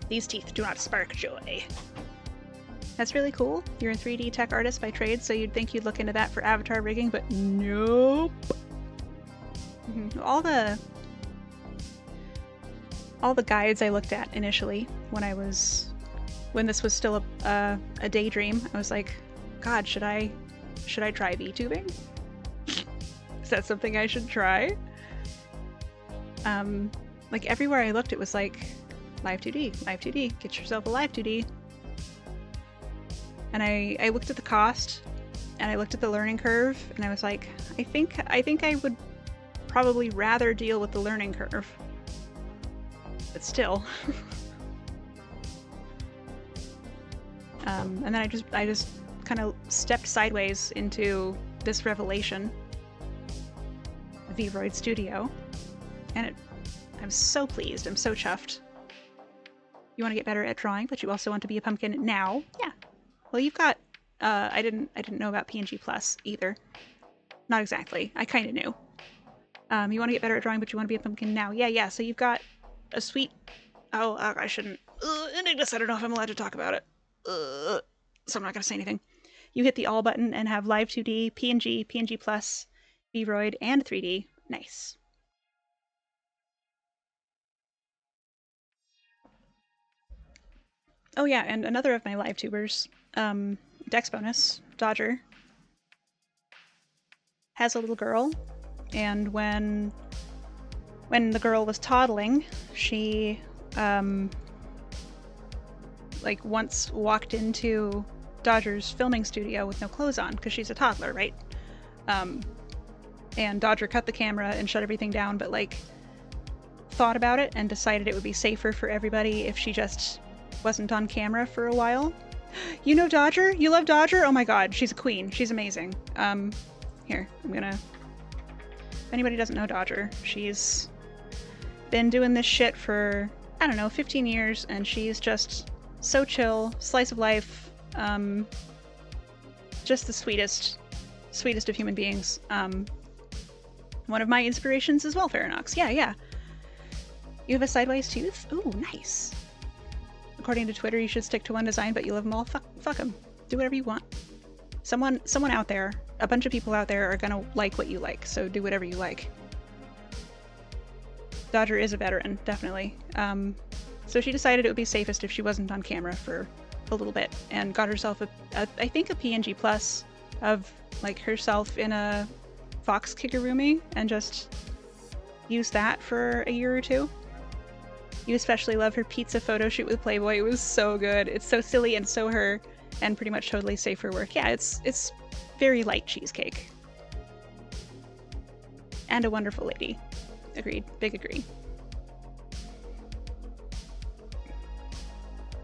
Speaker 1: These teeth do not spark joy. That's really cool. You're a 3D tech artist by trade, so you'd think you'd look into that for avatar rigging, but nope. All the guides I looked at initially when this was still a daydream, I was like, God, should I try VTubing? Is that something I should try? Like everywhere I looked, it was like Live 2D, get yourself a Live 2D. And I looked at the cost, and I looked at the learning curve, and I was like, I think I would probably rather deal with the learning curve. But still. And then I just kind of stepped sideways into this revelation, Vroid Studio, and I'm so pleased. I'm so chuffed. You want to get better at drawing, but you also want to be a pumpkin now? Yeah. Well, you've got. I didn't know about PNG Plus either. Not exactly. I kind of knew. You want to get better at drawing, but you want to be a pumpkin now? Yeah. So you've got a sweet. Oh, I shouldn't. I don't know if I'm allowed to talk about it. So I'm not gonna say anything. You hit the all button and have Live 2D, PNG Plus, Vroid, and 3D. Nice. Oh yeah, and another of my live tubers, Dex Bonus, Dodger, has a little girl, and when the girl was toddling, she like once walked into Dodger's filming studio with no clothes on, because she's a toddler, right? And Dodger cut the camera and shut everything down, but like thought about it and decided it would be safer for everybody if she just wasn't on camera for a while. You know Dodger? You love Dodger? Oh my god, she's a queen. She's amazing. Here, I'm gonna... If anybody doesn't know Dodger, she's been doing this shit for, I don't know, 15 years, and she's just so chill, slice of life, just the sweetest of human beings. One of my inspirations is Welfarinox. Yeah. You have a sideways tooth? Ooh, nice. According to Twitter, you should stick to one design, but you love them all. Fuck them. Do whatever you want. Someone out there, a bunch of people out there are gonna like what you like, so do whatever you like. Dodger is a veteran, definitely. So she decided it would be safest if she wasn't on camera for a little bit, and got herself I think a PNG Plus of like herself in a fox kigurumi and just use that for a year or two. You especially love her pizza photo shoot with Playboy. It was so good. It's so silly and so her, and pretty much totally safe for work. Yeah, it's very light cheesecake. And a wonderful lady. Agreed. Big agree.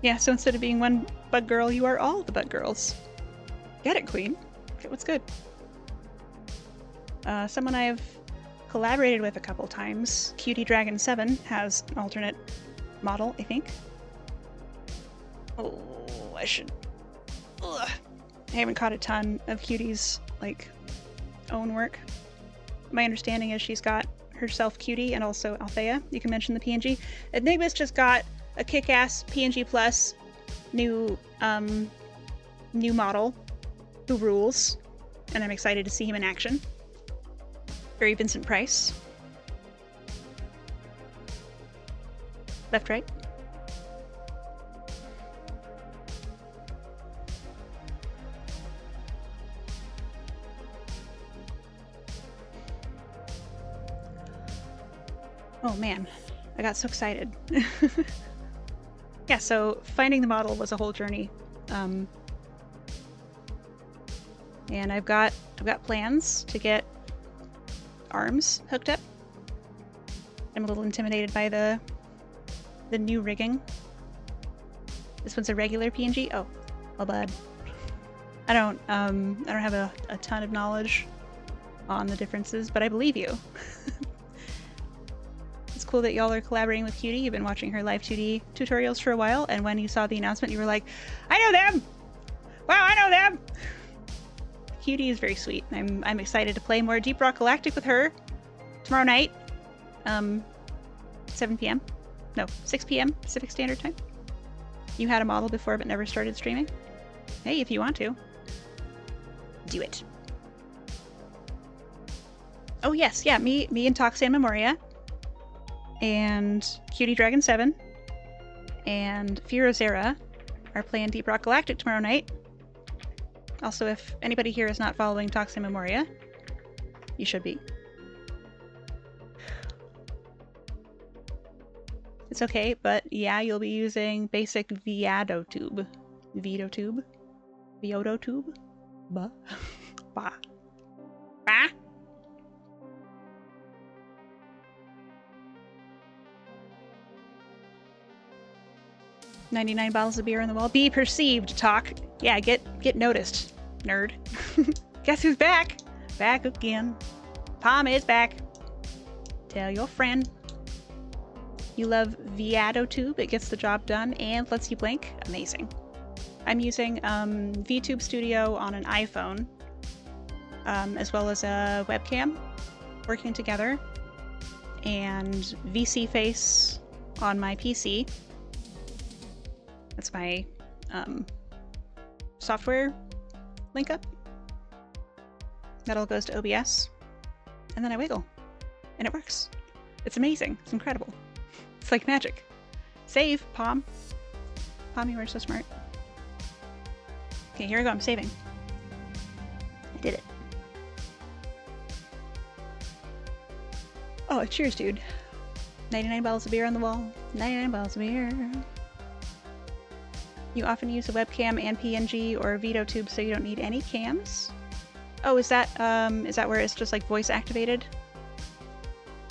Speaker 1: Yeah, so instead of being one bug girl, you are all the bug girls. Get it, queen. Get what's good. Someone I've collaborated with a couple times, Cutie Dragon 7, has an alternate model, I think. Oh, I should... Ugh. I haven't caught a ton of Cutie's, like, own work. My understanding is she's got herself Cutie and also Althea. You can mention the PNG. Enigma's just got a kick-ass PNG Plus new model who rules, and I'm excited to see him in action. Very Vincent Price. Left, right. Oh man, I got so excited. Yeah, so finding the model was a whole journey. And I've got plans to get arms hooked up. I'm a little intimidated by the new rigging. This one's a regular PNG. Oh, well, bud. I don't have a ton of knowledge on the differences, but I believe you. It's cool that y'all are collaborating with Cutie. You've been watching her live 2D tutorials for a while, and when you saw the announcement, you were like, I know them! Wow, I know them! Cutie is very sweet. I'm excited to play more Deep Rock Galactic with her tomorrow night, 7 p.m. No, 6 p.m. Pacific Standard Time. You had a model before but never started streaming? Hey, if you want to. Do it. Oh yes, yeah, me and Toxan Memoria, and Cutie Dragon 7, and Firozera are playing Deep Rock Galactic tomorrow night. Also, if anybody here is not following Toxin Memoria, you should be. It's okay, but yeah, you'll be using basic Viadotube. Vidotube? Viodotube? Bah. Bah. Bah. $99 bottles of beer on the wall. Be perceived, talk. Yeah, get noticed, nerd. Guess who's back? Back again. Palm is back. Tell your friend. You love Viadotube. It gets the job done and lets you blink. Amazing. I'm using VTube Studio on an iPhone, as well as a webcam working together, and VC Face on my PC. That's my software link up. That all goes to OBS. And then I wiggle. And it works. It's amazing. It's incredible. It's like magic. Save, Palm. Palm, you are so smart. Okay, here we go. I'm saving. I did it. Oh, cheers, dude. 99 bottles of beer on the wall. 99 bottles of beer. You often use a webcam and PNG or VTube, so you don't need any cams. Oh, is that where it's just like voice activated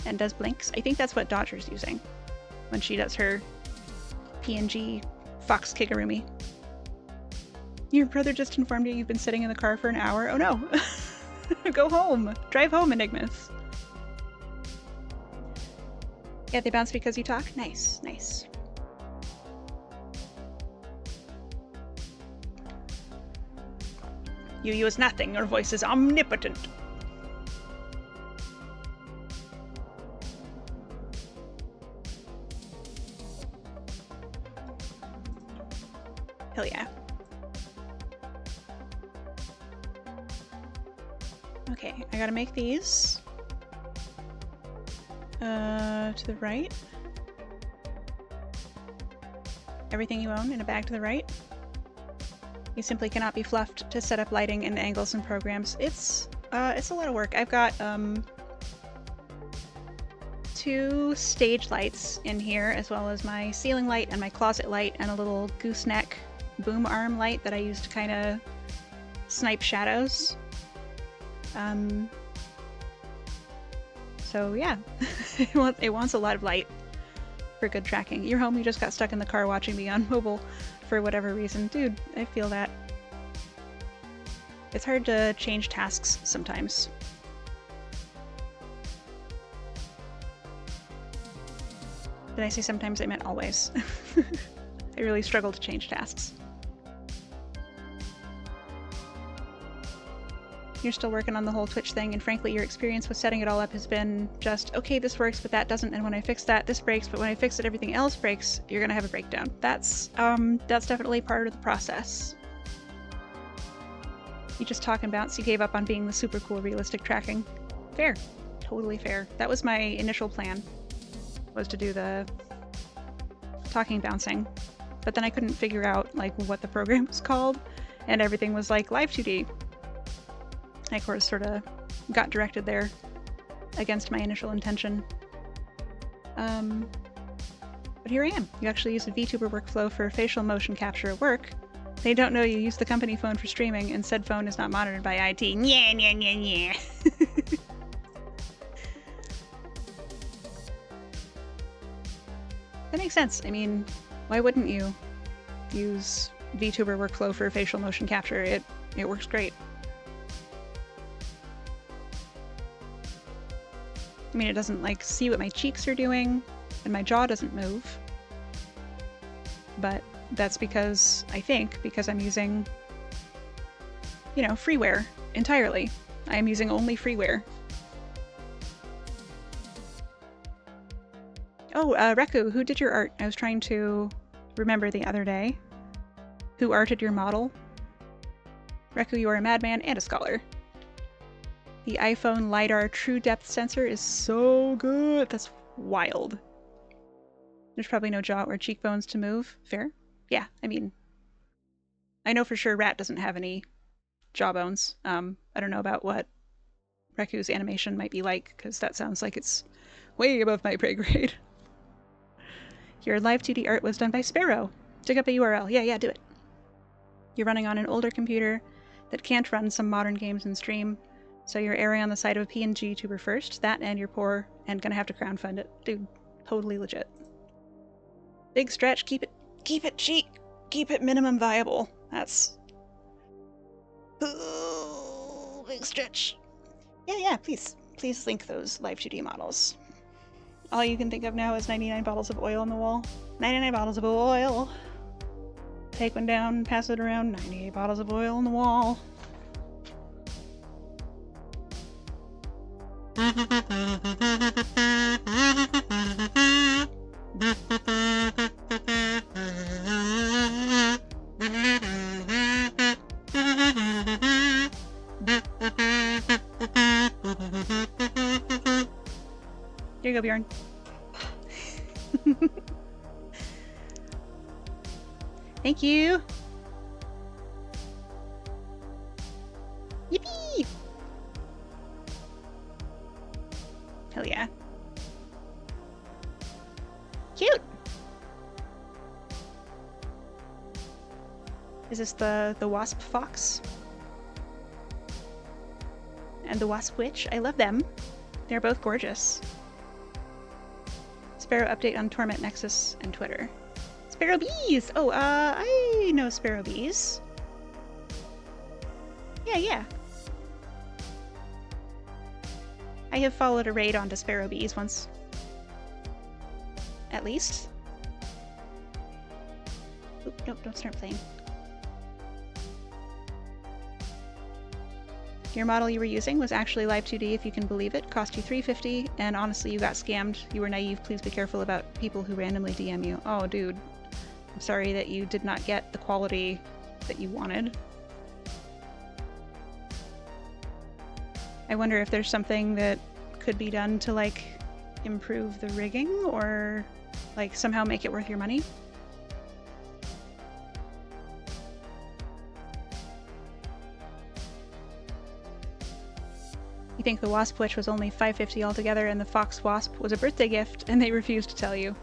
Speaker 1: and does blinks? I think that's what Dodger's using when she does her PNG Fox Kigurumi. Your brother just informed you you've been sitting in the car for an hour. Oh no! Go home. Drive home, Enigmas. Yeah, they bounce because you talk? Nice, nice. You use nothing, your voice is omnipotent. Hell yeah. Okay, I gotta make these. To the right. Everything you own in a bag to the right. You simply cannot be fluffed to set up lighting and angles and programs. It's a lot of work. I've got 2 stage lights in here, as well as my ceiling light and my closet light, and a little gooseneck boom arm light that I use to kind of snipe shadows. So yeah, it wants a lot of light for good tracking. You're home, you just got stuck in the car watching me on mobile for whatever reason. Dude, I feel that. It's hard to change tasks sometimes. Did I say sometimes? I meant always. I really struggle to change tasks. You're still working on the whole Twitch thing, and frankly, your experience with setting it all up has been just, okay, this works, but that doesn't, and when I fix that, this breaks, but when I fix it, everything else breaks. You're gonna have a breakdown. That's definitely part of the process. You just talk and bounce. You gave up on being the super cool realistic tracking. Fair. Totally fair. That was my initial plan, was to do the talking bouncing, but then I couldn't figure out like what the program was called, and everything was like Live 2D. I, of course, sort of got directed there against my initial intention. But here I am. You actually use a VTuber workflow for facial motion capture at work. They don't know you use the company phone for streaming, and said phone is not monitored by IT. Yeah, yeah, yeah, yeah. That makes sense. I mean, why wouldn't you use VTuber workflow for facial motion capture? It works great. I mean, it doesn't like see what my cheeks are doing, and my jaw doesn't move. But that's because, I think, because I'm using, you know, freeware entirely. I am using only freeware. Oh, Reku, who did your art? I was trying to remember the other day. Who arted your model? Reku, you are a madman and a scholar. The iPhone LiDAR True Depth Sensor is so good. That's wild. There's probably no jaw or cheekbones to move. Fair? Yeah, I mean, I know for sure Rat doesn't have any jawbones. I don't know about what Reku's animation might be like, because that sounds like it's way above my pay grade. Your live 2D art was done by Sparrow. Dig up a URL. Yeah, do it. You're running on an older computer that can't run some modern games and stream, so you're erring on the side of a PNG tuber first. That, and you're poor and gonna have to crowdfund it. Dude, totally legit. Big stretch. Keep it cheap. Keep it minimum viable. That's... Ooh, big stretch. Yeah, please link those live 2D models. All you can think of now is 99 bottles of oil on the wall. 99 bottles of oil. Take one down, pass it around. 98 bottles of oil on the wall. Here you go, Bjorn. Thank you. Yippee! Hell yeah. Cute! Is this the wasp fox? And the wasp witch? I love them. They're both gorgeous. Sparrow update on Torment Nexus and Twitter. Sparrow bees! Oh, I know Sparrow bees. Yeah. I have followed a raid onto Sparrow bees once. At least. Oop, nope, don't start playing. Your model you were using was actually Live 2D, if you can believe it. Cost you $350, and honestly, you got scammed. You were naive. Please be careful about people who randomly DM you. Oh, dude. I'm sorry that you did not get the quality that you wanted. I wonder if there's something that could be done to, like, improve the rigging, or, like, somehow make it worth your money. You think the wasp witch was only $5.50 altogether and the fox wasp was a birthday gift and they refused to tell you.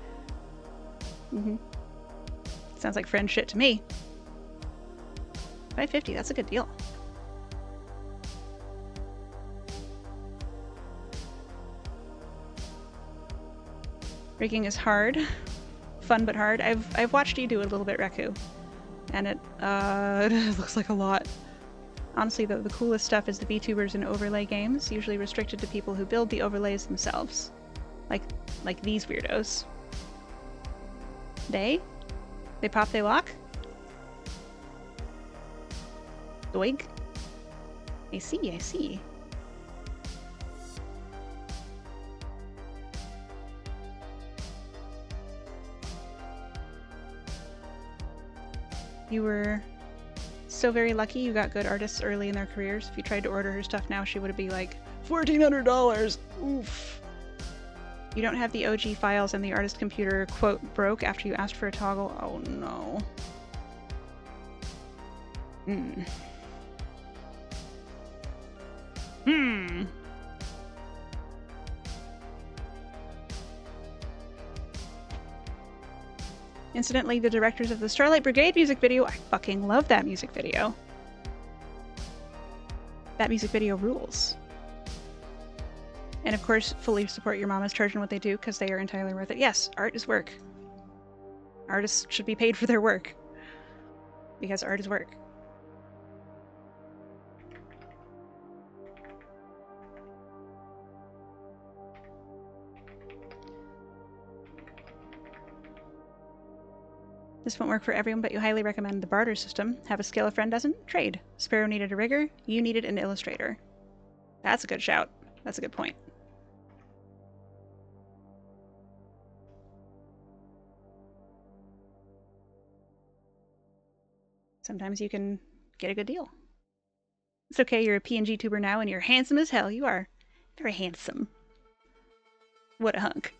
Speaker 1: Mm-hmm. Sounds like friend shit to me. $5.50, that's a good deal. Rigging is hard. Fun but hard. I've watched you do it a little bit, Reku. And it looks like a lot. Honestly, the coolest stuff is the VTubers and overlay games, usually restricted to people who build the overlays themselves. Like these weirdos. They pop, they lock? Doig? I see, I see. You were so very lucky you got good artists early in their careers. If you tried to order her stuff now, she would be like, $1,400! Oof. You don't have the OG files and the artist computer, quote, broke after you asked for a toggle. Oh no. Incidentally, the directors of the Starlight Brigade music video, I fucking love that music video. That music video rules. And of course, fully support your mama's charging what they do because they are entirely worth it. Yes, art is work. Artists should be paid for their work. Because art is work. This won't work for everyone, but you highly recommend the barter system. Have a skill a friend doesn't? Trade. Sparrow needed a rigger, you needed an illustrator. That's a good shout. That's a good point. Sometimes you can get a good deal. It's okay, you're a PNG tuber now and you're handsome as hell. You are very handsome. What a hunk.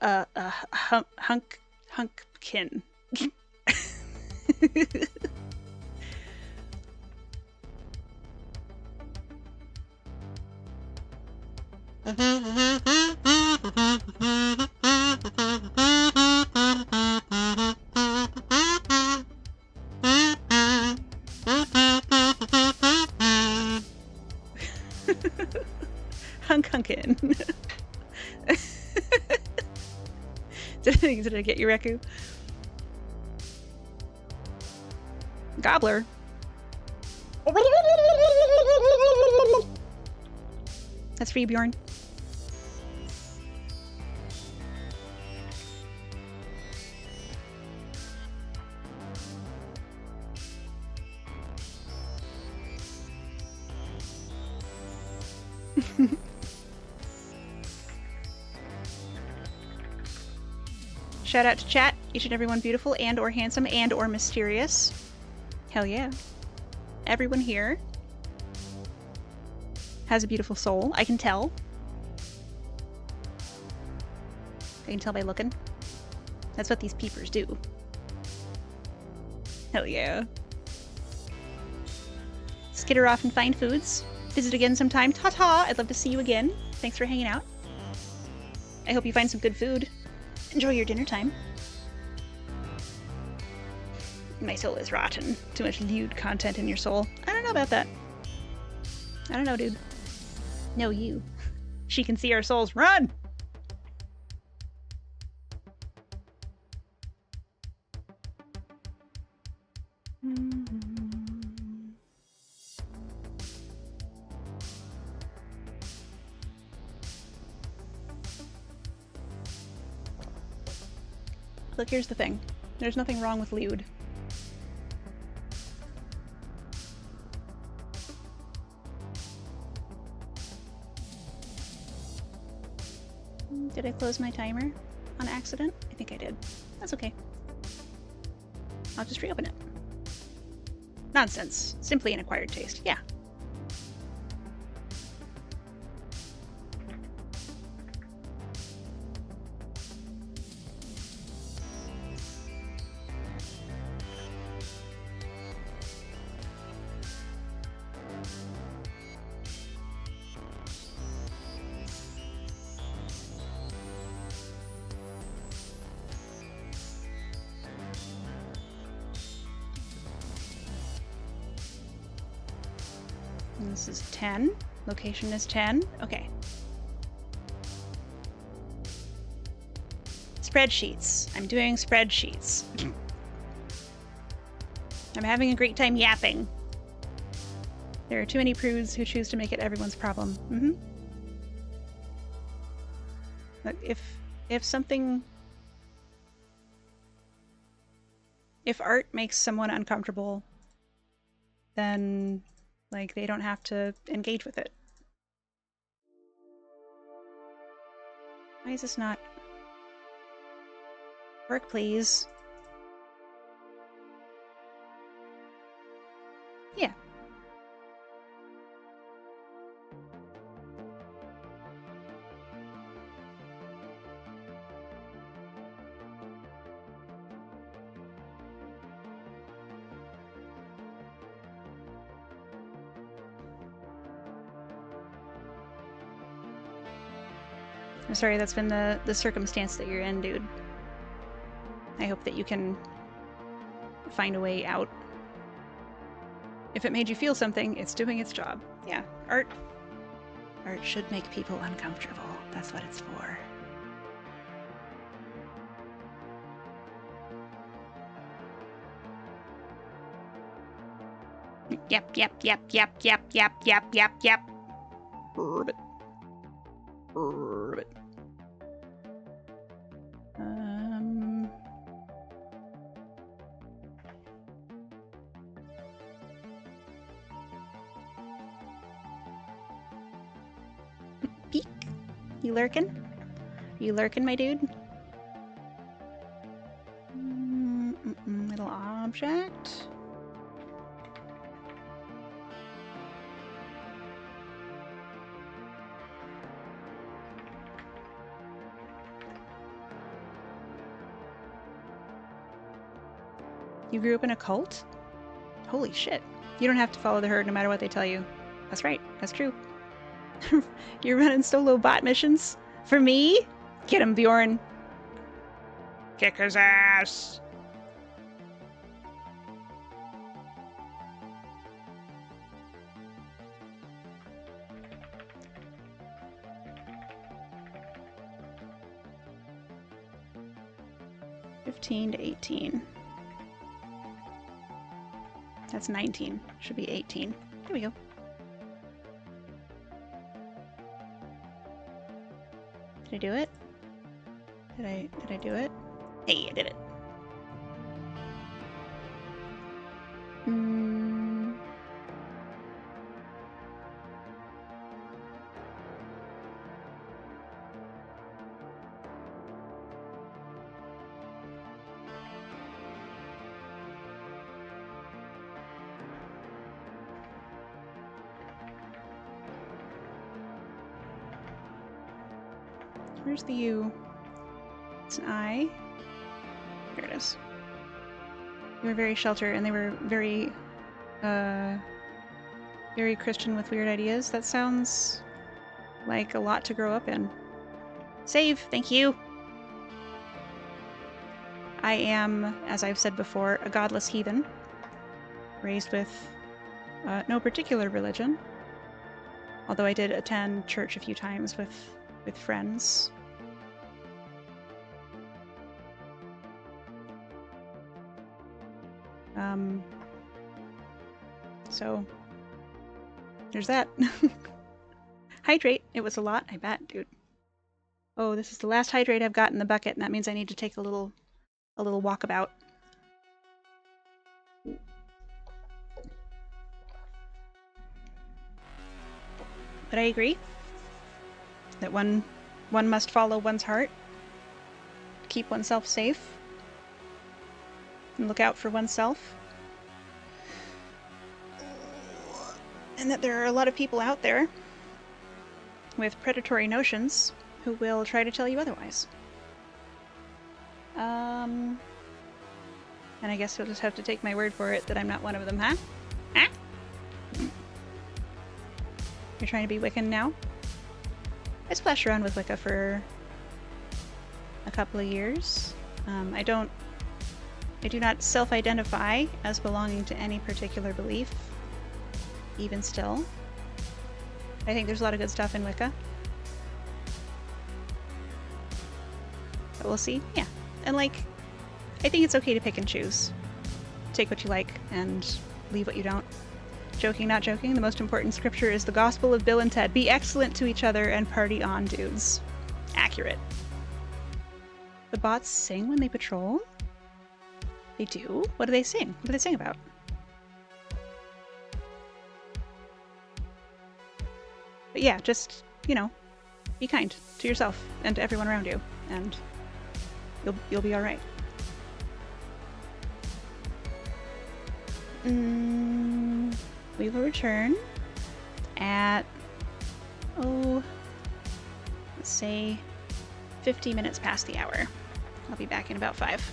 Speaker 1: Hunkkin. Hunkin. Did I get you, Reku? Gobbler. That's for you, Bjorn. Shout out to chat, each and everyone beautiful and or handsome and or mysterious. Hell yeah. Everyone here has a beautiful soul. I can tell. I can tell by looking. That's what these peepers do. Hell yeah. Skitter off and find foods. Visit again sometime. Ta-ta! I'd love to see you again. Thanks for hanging out. I hope you find some good food. Enjoy your dinner time. My soul is rotten. Too much lewd content in your soul. I don't know about that. I don't know, dude. No, you. She can see our souls. Run! Look, here's the thing. There's nothing wrong with lewd. Did I close my timer on accident? I think I did. That's okay. I'll just reopen it. Nonsense. Simply an acquired taste. Yeah. And this is 10. Location is 10. Okay. Spreadsheets. I'm doing spreadsheets. I'm having a great time yapping. There are too many prudes who choose to make it everyone's problem. Mm-hmm. Look, if something... If art makes someone uncomfortable, then, like, they don't have to engage with it. Why is this not... Work, please. Yeah. I'm sorry, that's been the circumstance that you're in, dude. I hope that you can find a way out. If it made you feel something, it's doing its job. Yeah, art should make people uncomfortable. That's what it's for. Yep. Ribbit. Peek. You lurking? You lurking, my dude? Little object. You grew up in a cult? Holy shit. You don't have to follow the herd no matter what they tell you. That's right. That's true. You're running solo bot missions? For me? Get him, Bjorn. Kick his ass. $15 to $18. That's 19. Should be 18. There we go. Did I do it? Did I do it? Hey, I did it. Where's the U? It's an I. There it is. They were very sheltered, and they were very, very Christian with weird ideas. That sounds like a lot to grow up in. Save! Thank you! I am, as I've said before, a godless heathen. Raised with no particular religion. Although I did attend church a few times with friends. So there's that. Hydrate. It was a lot, I bet, dude. Oh, this is the last hydrate I've got in the bucket, and that means I need to take a little walkabout. But I agree that one must follow one's heart, keep oneself safe, and look out for oneself. And that there are a lot of people out there with predatory notions who will try to tell you otherwise. And I guess you'll just have to take my word for it that I'm not one of them, huh? Huh? You're trying to be Wiccan now? I splashed around with Wicca for a couple of years. I do not self-identify as belonging to any particular belief, even still. I think there's a lot of good stuff in Wicca. But we'll see. Yeah. And like, I think it's okay to pick and choose. Take what you like and leave what you don't. Joking, not joking, the most important scripture is the Gospel of Bill and Ted. Be excellent to each other and party on, dudes. Accurate. The bots sing when they patrol? They do? What do they sing? What do they sing about? But yeah, just, you know, be kind to yourself and to everyone around you, and you'll be alright. We will return at, let's say 50 minutes past the hour. I'll be back in about 5.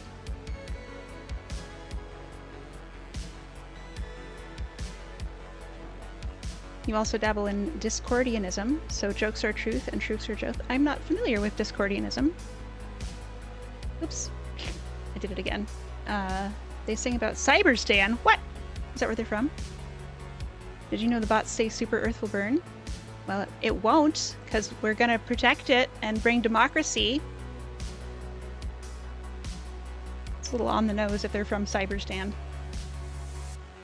Speaker 1: You also dabble in Discordianism, so jokes are truth and truths are jokes. I'm not familiar with Discordianism. Oops. I did it again. They sing about Cyberstan. What? Is that where they're from? Did you know the bots say Super Earth will burn? Well, it won't, because we're gonna protect it and bring democracy. It's a little on the nose if they're from Cyberstan.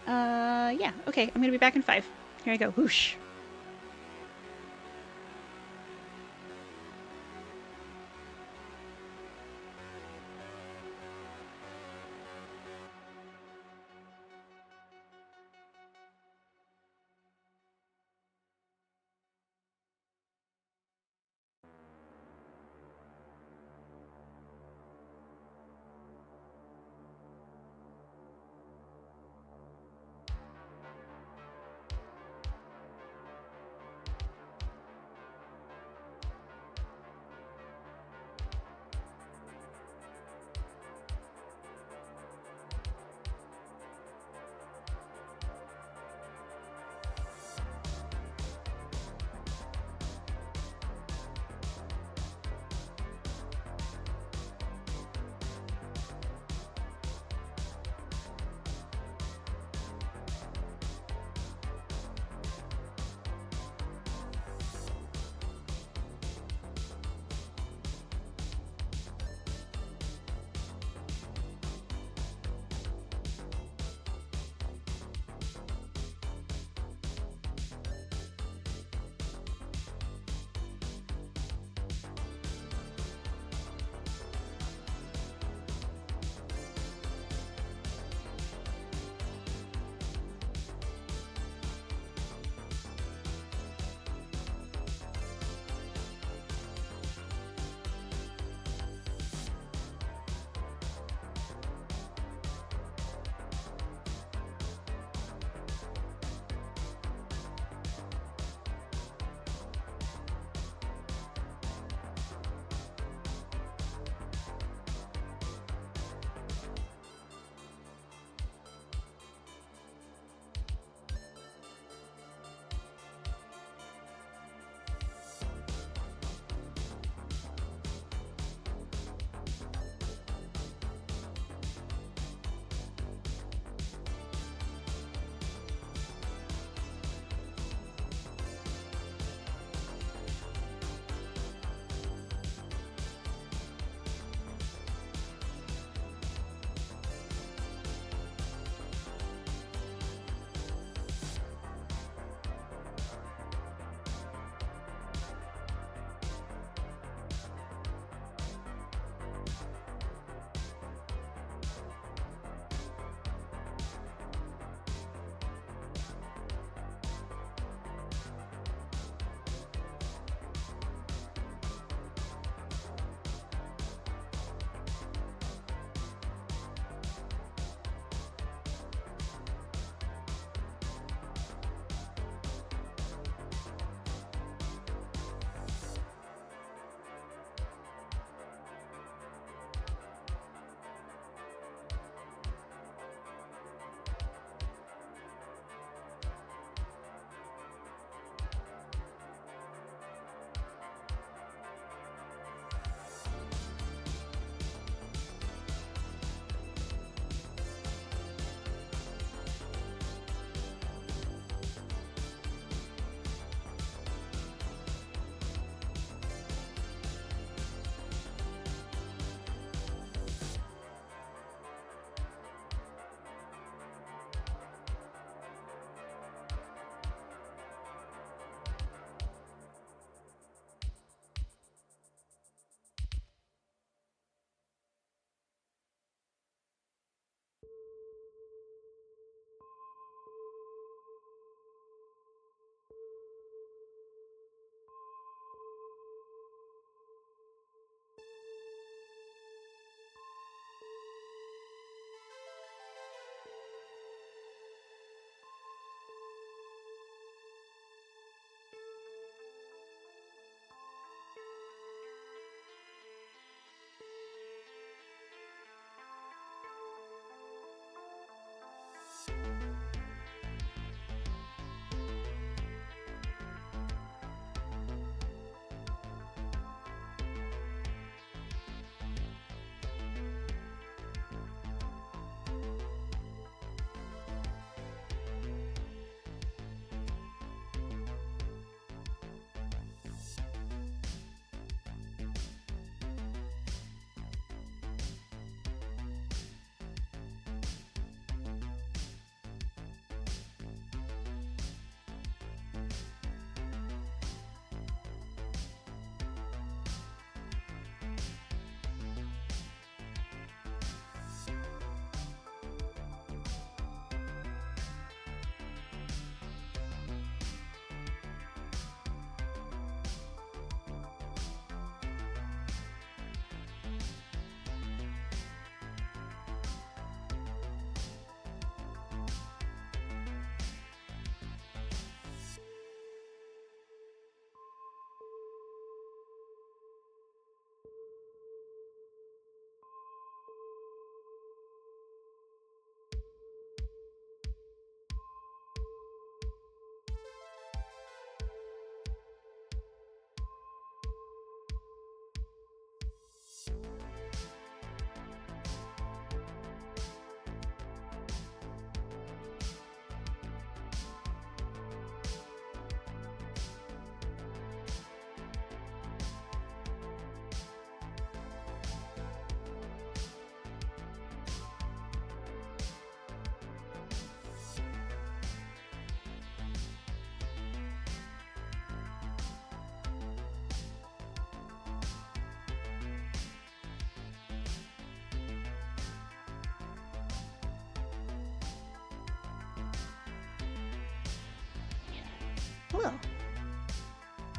Speaker 1: Yeah, okay, I'm gonna be back in 5. Here I go, whoosh.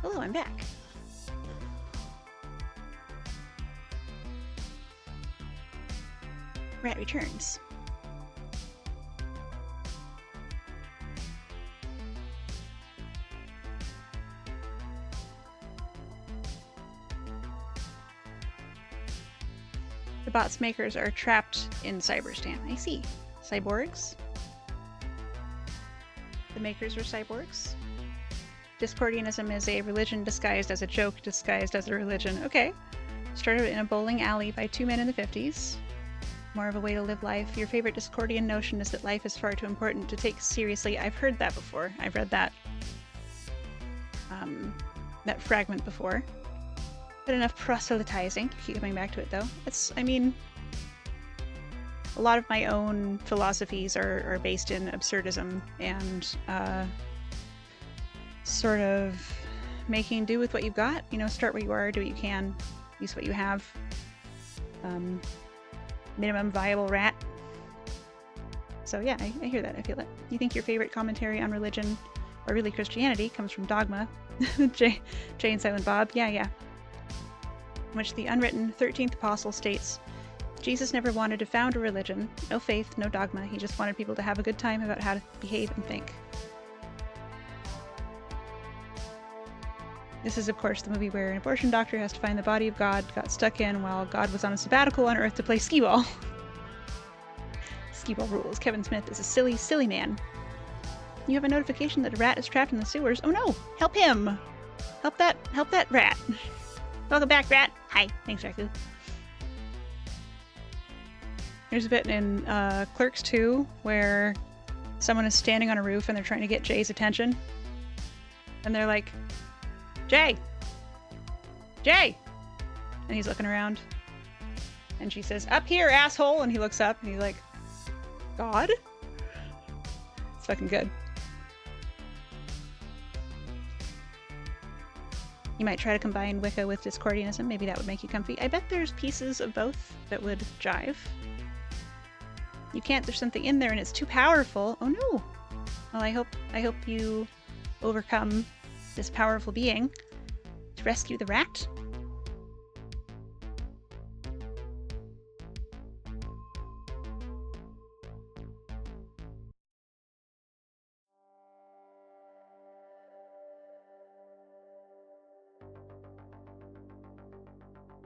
Speaker 1: Hello, I'm back. Rat returns. The bot's makers are trapped in Cyberstan. I see. Cyborgs? The makers are cyborgs? Discordianism is a religion disguised as a joke, disguised as a religion. Okay. Started in a bowling alley by two men in the 50s. More of a way to live life. Your favorite Discordian notion is that life is far too important to take seriously. I've heard that before. I've read that that fragment before. But enough proselytizing. Keep coming back to it though. It's, I mean, a lot of my own philosophies are based in absurdism and sort of making do with what you've got. You know, start where you are, do what you can, use what you have. Minimum viable rat. So yeah, I hear that, I feel it. You think your favorite commentary on religion, or really Christianity, comes from Dogma. Jay and Silent Bob, yeah. In which the unwritten 13th apostle states, Jesus never wanted to found a religion, no faith, no dogma, he just wanted people to have a good time about how to behave and think. This is, of course, the movie where an abortion doctor has to find the body of God, got stuck in while God was on a sabbatical on Earth to play skee-ball. Skee-ball rules. Kevin Smith is a silly, silly man. You have a notification that a rat is trapped in the sewers. Oh no! Help him! Help that rat! Welcome back, rat! Hi! Thanks, Raku. There's a bit in Clerks 2 where someone is standing on a roof and they're trying to get Jay's attention. And they're like, Jay! Jay! And he's looking around. And she says, up here, asshole! And he looks up and he's like, God? It's fucking good. You might try to combine Wicca with Discordianism. Maybe that would make you comfy. I bet there's pieces of both that would jive. You can't. There's something in there and it's too powerful. Oh no! Well, I hope you overcome this powerful being to rescue the rat.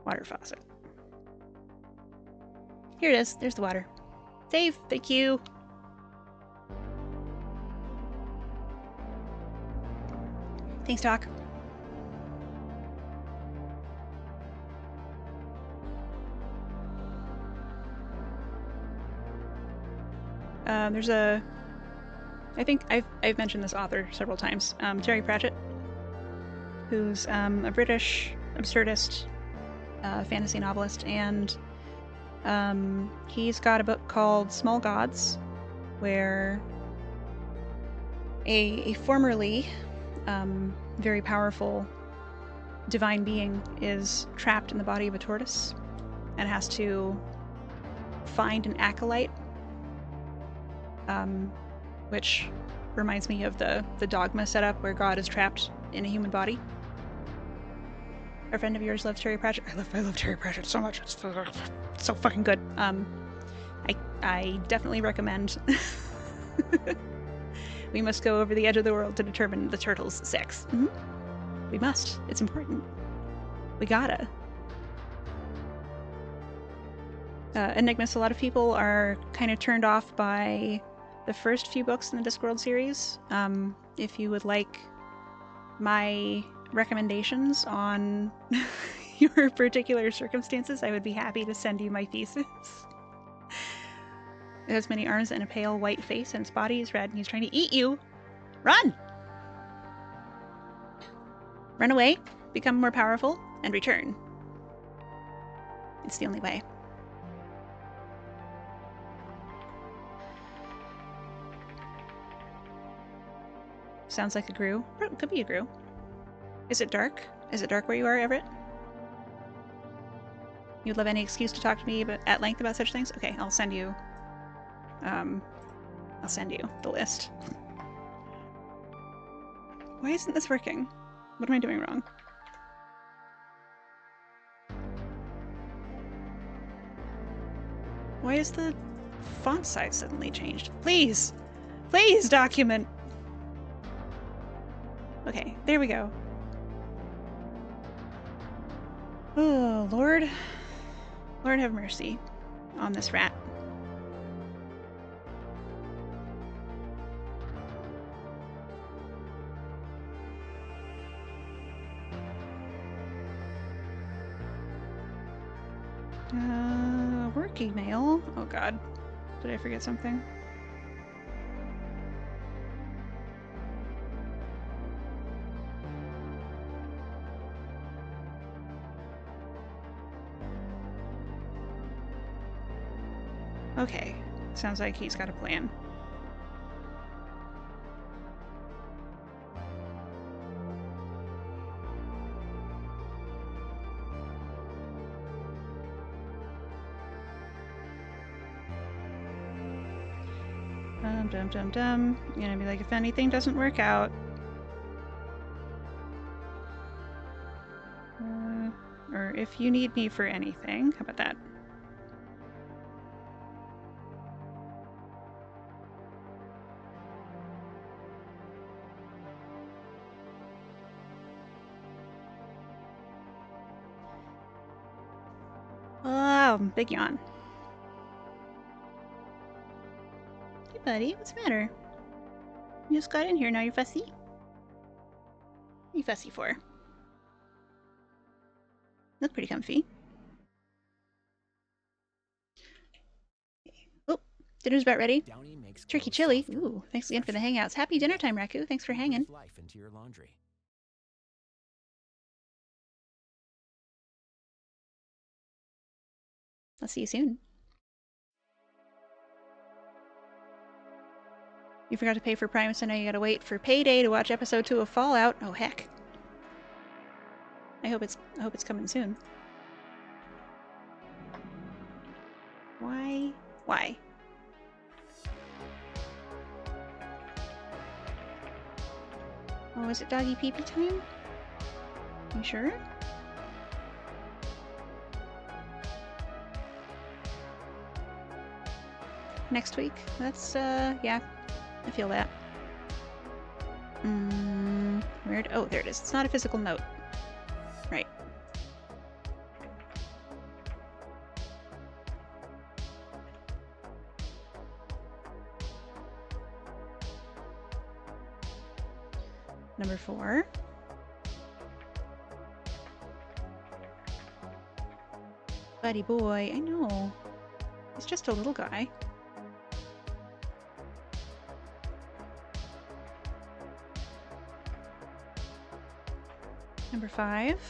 Speaker 1: Water faucet. Here it is. There's the water. Save! Thank you! Thanks, Doc. There's a... I think I've mentioned this author several times. Terry Pratchett, who's a British absurdist fantasy novelist, and he's got a book called Small Gods, where a formerly very powerful divine being is trapped in the body of a tortoise and has to find an acolyte, which reminds me of the Dogma setup where God is trapped in a human body. A friend of yours loves Terry Pratchett. I love Terry Pratchett so much. It's so fucking good. I definitely recommend. We must go over the edge of the world to determine the turtle's sex. Mm-hmm. We must. It's important. We gotta. Enigmas, a lot of people are kind of turned off by the first few books in the Discworld series. If you would like my recommendations on your particular circumstances, I would be happy to send you my thesis. It has many arms and a pale white face, and its body is red, and he's trying to eat you. Run! Run away, become more powerful, and return. It's the only way. Sounds like a Gru. Could be a Gru. Is it dark? Is it dark where you are, Everett? You'd love any excuse to talk to me at length about such things? Okay, I'll send you the list. Why isn't this working? What am I doing wrong? Why is the font size suddenly changed? Please! Please, document! Okay, there we go. Oh, Lord. Lord have mercy on this rat. Work email. Oh god. Did I forget something? Okay. Sounds like he's got a plan. Dum. I'm gonna be like, if anything doesn't work out, or if you need me for anything, how about that? Oh, big yawn. Hey, buddy, what's the matter? You just got in here, now you're fussy? What are you fussy for? Look pretty comfy. Oh, dinner's about ready. Turkey chili. Ooh, thanks again for the hangouts. Happy dinner time, Raku. Thanks for hanging.
Speaker 3: Life into your laundry.
Speaker 1: I'll see you soon. You forgot to pay for Prime, so now you gotta wait for payday to watch episode 2 of Fallout. Oh heck. I hope it's coming soon. Why? Why? Oh, is it doggy pee-pee time? You sure? Next week? That's, yeah. I feel that. Where'd... Oh, there it is. It's not a physical note. Right. Number 4. Buddy boy, I know. He's just a little guy. Number 5.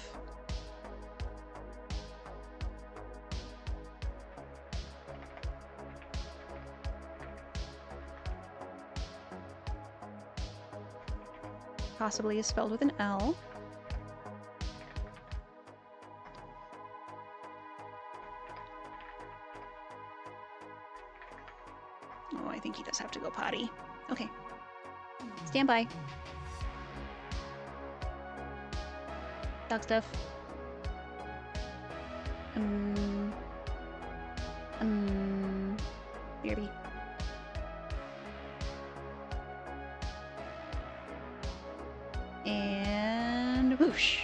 Speaker 1: Possibly is spelled with an L. Oh, I think he does have to go potty. Okay. Stand by. Dog stuff. BRB. And whoosh.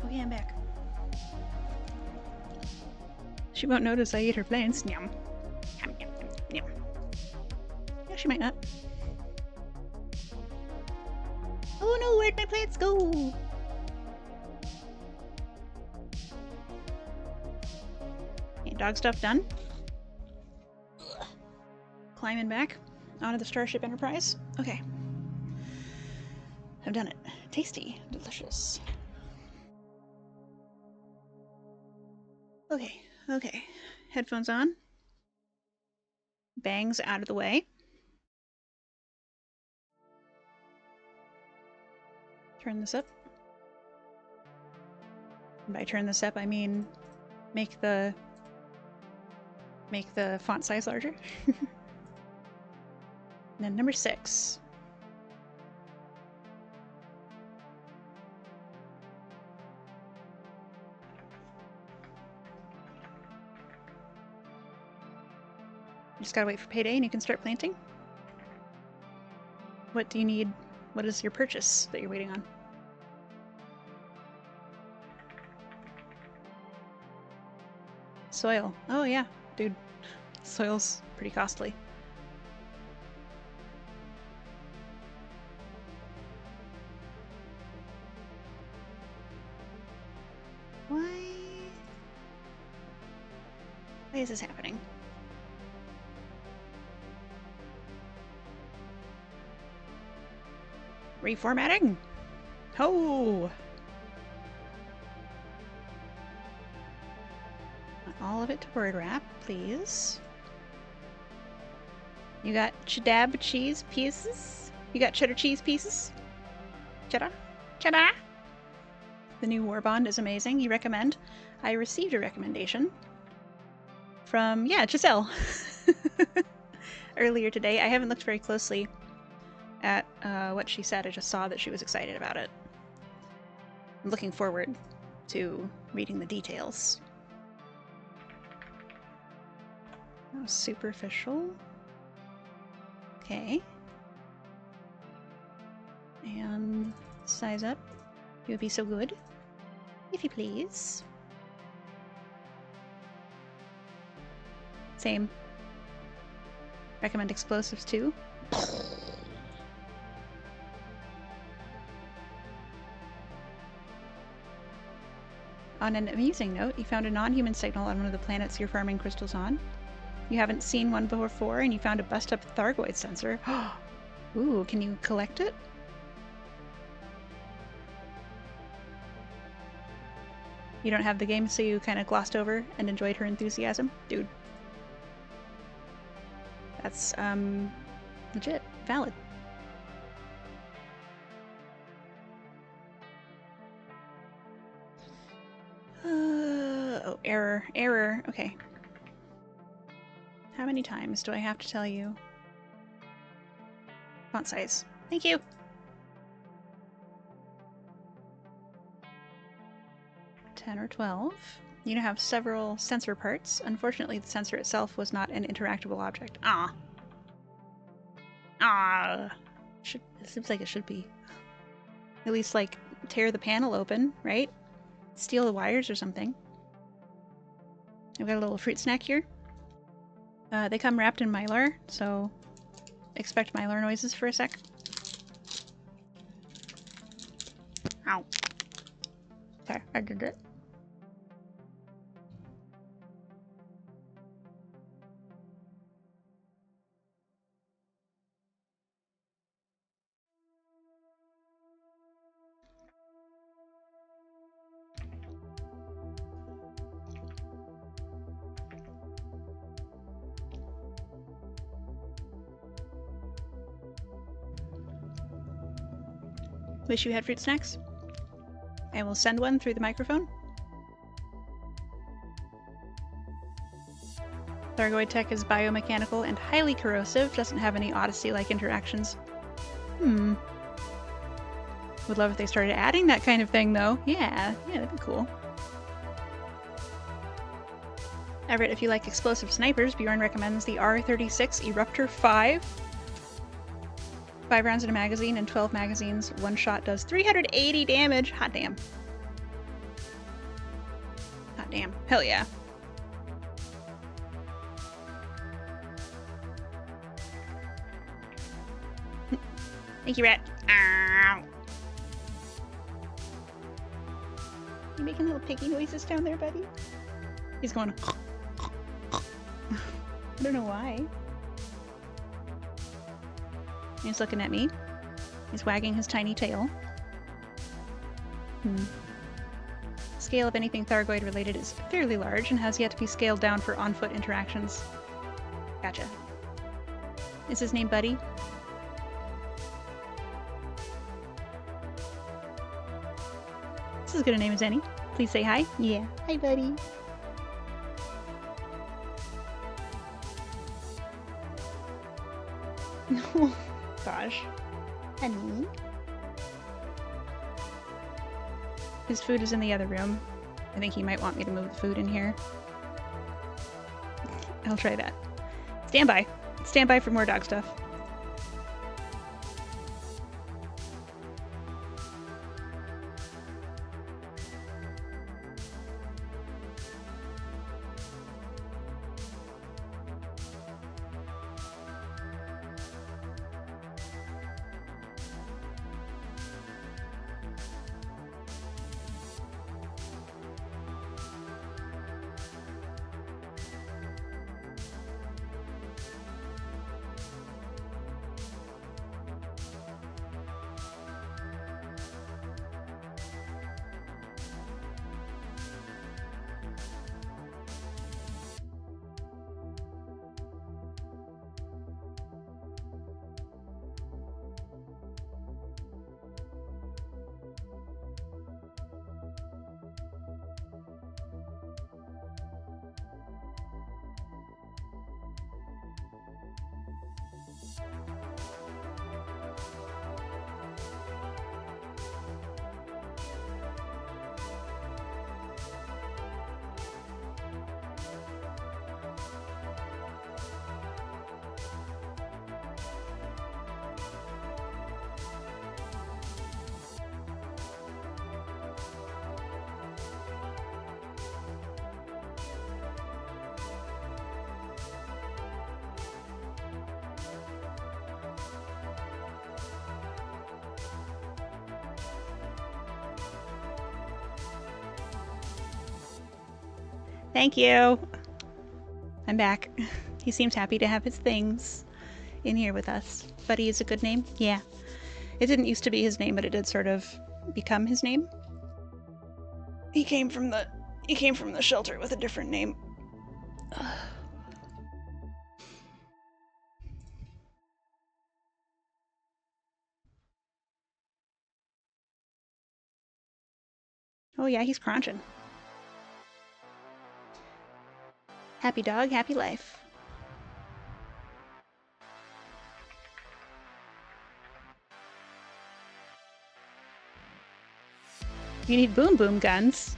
Speaker 1: Okay, I'm back. She won't notice I ate her plants. Yum. Yum, yum, yum, yum. Yeah, she might not. Oh no, where'd my plants go? Okay, dog stuff done. Ugh. Climbing back onto the Starship Enterprise. Okay. I've done it. Tasty. Delicious. Okay, okay. Headphones on. Bangs out of the way. Turn this up. And by turn this up, I mean make the font size larger. And then number 6. You just gotta wait for payday and you can start planting. What do you need? What is your purchase that you're waiting on? Soil. Oh yeah, dude. Soil's pretty costly. Why is this happening? Reformatting? Oh! All of it to word wrap, please. You got cheddar cheese pieces? You got cheddar cheese pieces? Cheddar? Cheddar? The new War Bond is amazing. You recommend? I received a recommendation from, yeah, Giselle. Earlier today. I haven't looked very closely at what she said. I just saw that she was excited about it. I'm looking forward to reading the details. That was superficial. Okay. And size up. You would be so good. If you please. Same. Recommend explosives too. On an amusing note, you found a non-human signal on one of the planets you're farming crystals on. You haven't seen one before, and you found a bust-up Thargoid sensor. Ooh, can you collect it? You don't have the game, so you kind of glossed over and enjoyed her enthusiasm? Dude. That's, legit. Valid. Oh, error. Error. Okay. How many times do I have to tell you? Font size. Thank you! Ten or 12. You now have several sensor parts. Unfortunately, the sensor itself was not an interactable object. Ah. Ah. It seems like it should be. At least, like, tear the panel open, right? Steal the wires or something. I've got a little fruit snack here. They come wrapped in Mylar, so expect Mylar noises for a sec. Ow. Okay, I did it. Wish you had fruit snacks? I will send one through the microphone. Thargoid tech is biomechanical and highly corrosive, doesn't have any Odyssey-like interactions. Would love if they started adding that kind of thing, though. Yeah, that'd be cool. Everett, if you like explosive snipers, Bjorn recommends the R36 Eruptor 5. 5 rounds in a magazine and 12 magazines. One shot does 380 damage. Hot damn. Hot damn. Hell yeah. Thank you, Rat. Ow. You making little piggy noises down there, buddy? He's going. I don't know why. He's looking at me. He's wagging his tiny tail. Scale of anything Thargoid related is fairly large and has yet to be scaled down for on-foot interactions. Gotcha. Is his name Buddy? This is as good a name as any. Please say hi. Yeah. Hi, Buddy. Oh, gosh. Honey. His food is in the other room. I think he might want me to move the food in here. I'll try that. Stand by. Stand by for more dog stuff. Thank you. I'm back. He seems happy to have his things in here with us. Buddy is a good name? Yeah. It didn't used to be his name, but it did sort of become his name. He came from the shelter with a different name. Oh yeah, he's crunching. Happy dog, happy life. You need boom boom guns.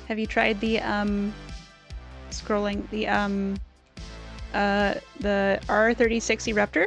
Speaker 1: Have you tried the scrolling the R36 Eruptor?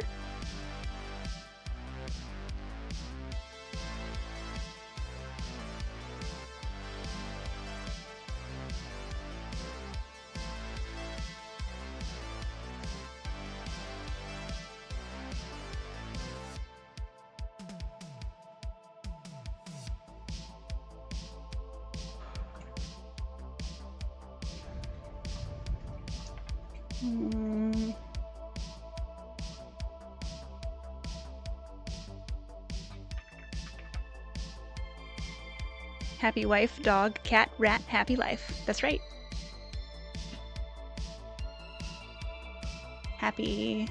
Speaker 1: Happy wife, dog, cat, rat, happy life. That's right. Happy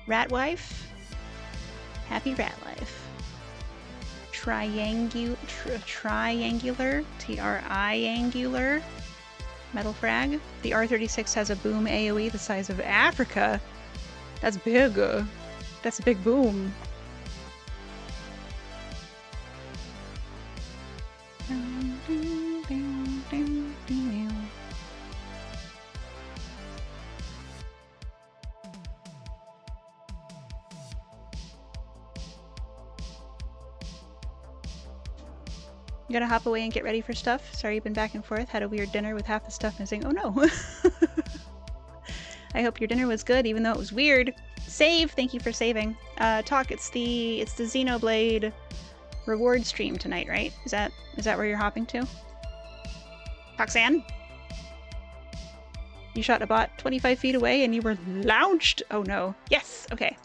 Speaker 1: rat wife, happy rat life. Triangular, Triangular, metal frag. The R36 has a boom AoE the size of Africa. That's big. That's a big boom. You gotta hop away and get ready for stuff. Sorry you've been back and forth. Had a weird dinner with half the stuff missing. Oh no. I hope your dinner was good, even though it was weird. Save! Thank you for saving. Talk, it's the Xenoblade reward stream tonight, right? Is that where you're hopping to? Toxan? You shot a bot 25 feet away and you were launched? Oh no. Yes! Okay.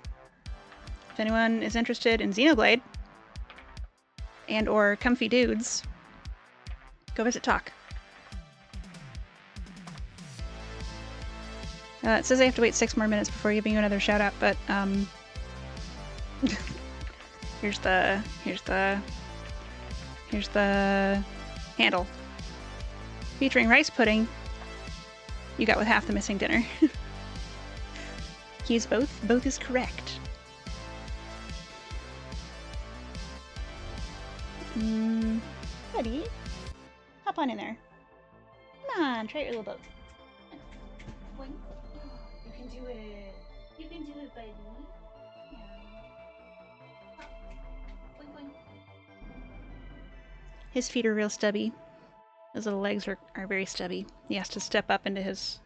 Speaker 1: If anyone is interested in Xenoblade, and or comfy dudes, go visit Talk. It says I have to wait 6 more minutes before giving you another shout out, but here's the handle. Featuring rice pudding, you got with half the missing dinner. He's both is correct. Buddy, hop on in there. Come on, try your little boat. You can do it. You can do it, buddy. Yeah. Boing, boing. His feet are real stubby. His little legs are very stubby. He has to step up into his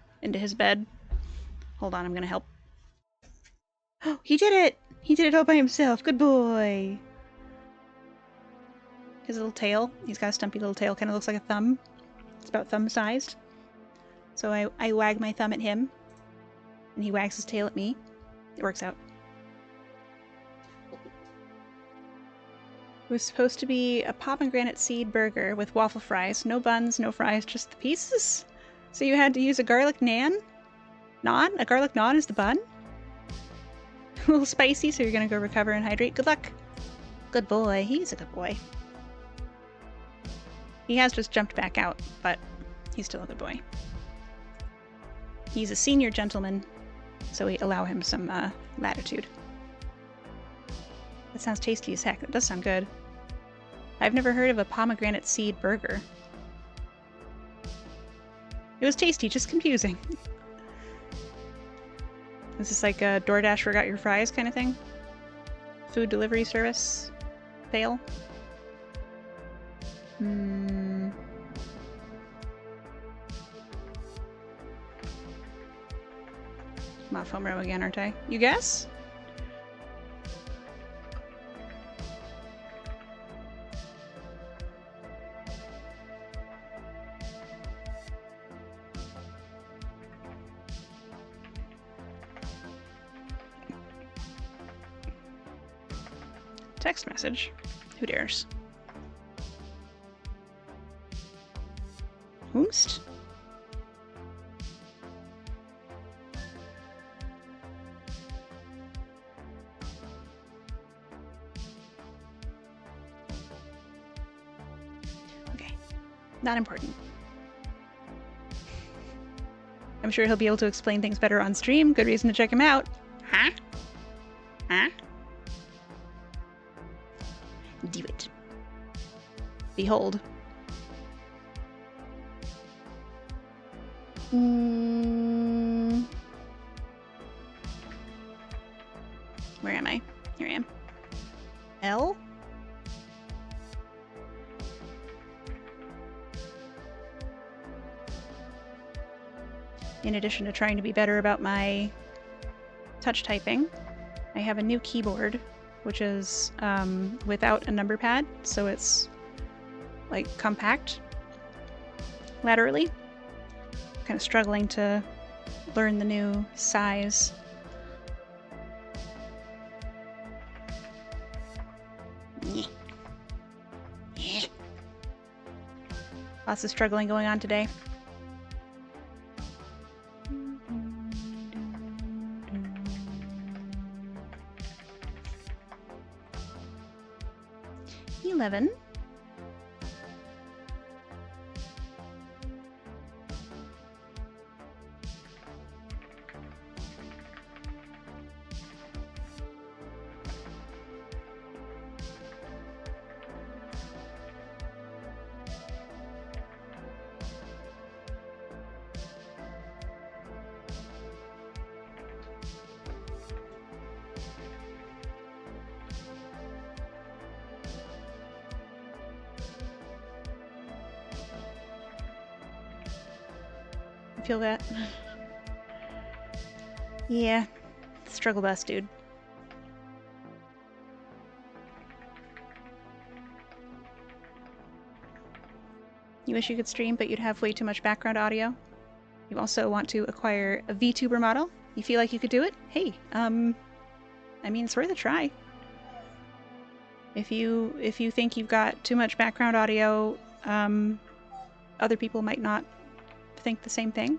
Speaker 1: bed. Hold on, I'm gonna help. Oh, he did it! He did it all by himself. Good boy. His little tail. He's got a stumpy little tail. Kind of looks like a thumb. It's about thumb-sized. So I wag my thumb at him, and he wags his tail at me. It works out. It was supposed to be a pomegranate seed burger with waffle fries. No buns, no fries, just the pieces. So you had to use a garlic naan? Naan? A garlic naan is the bun? A little spicy, so you're gonna go recover and hydrate. Good luck. Good boy. He's a good boy. He has just jumped back out, but he's still a good boy. He's a senior gentleman, so we allow him some latitude. That sounds tasty as heck. That does sound good. I've never heard of a pomegranate seed burger. It was tasty, just confusing. Is this like a DoorDash forgot your fries kind of thing? Food delivery service? Fail? I'm off home row again, aren't I? You guess? Text message? Who dares? Whomst? Okay. Not important. I'm sure he'll be able to explain things better on stream. Good reason to check him out. Huh? Huh? Do it. Behold. Where am I? Here I am. L? In addition to trying to be better about my touch typing, I have a new keyboard, which is without a number pad, so it's like compact laterally. Kind of struggling to learn the new size. Lots of struggling going on today. $11. Feel that? Yeah. Struggle bus, dude. You wish you could stream, but you'd have way too much background audio. You also want to acquire a VTuber model. You feel like you could do it? Hey, I mean, it's worth a try. If you think you've got too much background audio, other people might not think the same thing.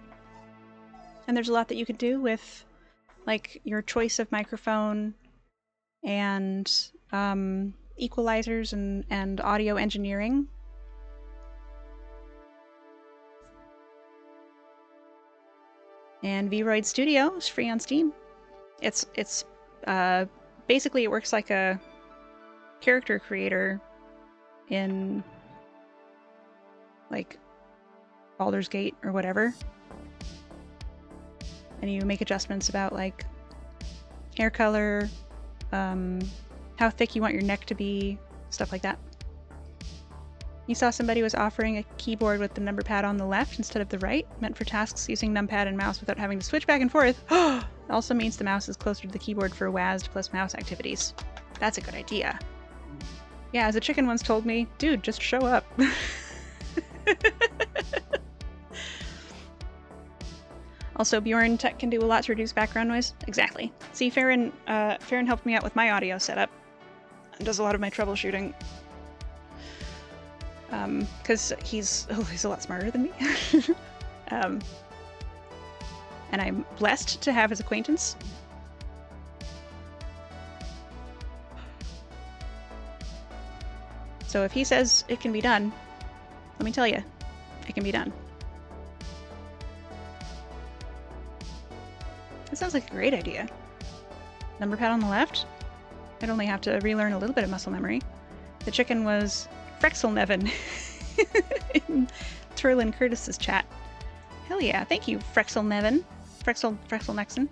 Speaker 1: And there's a lot that you could do with like your choice of microphone and equalizers and audio engineering. And Vroid Studio is free on Steam. It's basically it works like a character creator in like Baldur's Gate or whatever, and you make adjustments about like hair color, how thick you want your neck to be, stuff like that. You saw somebody was offering a keyboard with the number pad on the left instead of the right, meant for tasks using numpad and mouse without having to switch back and forth. Also means the mouse is closer to the keyboard for WASD plus mouse activities. That's a good idea. Yeah, as a chicken once told me, dude, just show up. Also, Bjorn Tech can do a lot to reduce background noise. Exactly. See, Farron helped me out with my audio setup and does a lot of my troubleshooting. Because he's a lot smarter than me. And I'm blessed to have his acquaintance. So if he says it can be done, let me tell you, it can be done. That sounds like a great idea. Number pad on the left? I'd only have to relearn a little bit of muscle memory. The chicken was Frexelneven in Turlin Curtis's chat. Hell yeah, thank you, Frexelneven. Frexelnexen.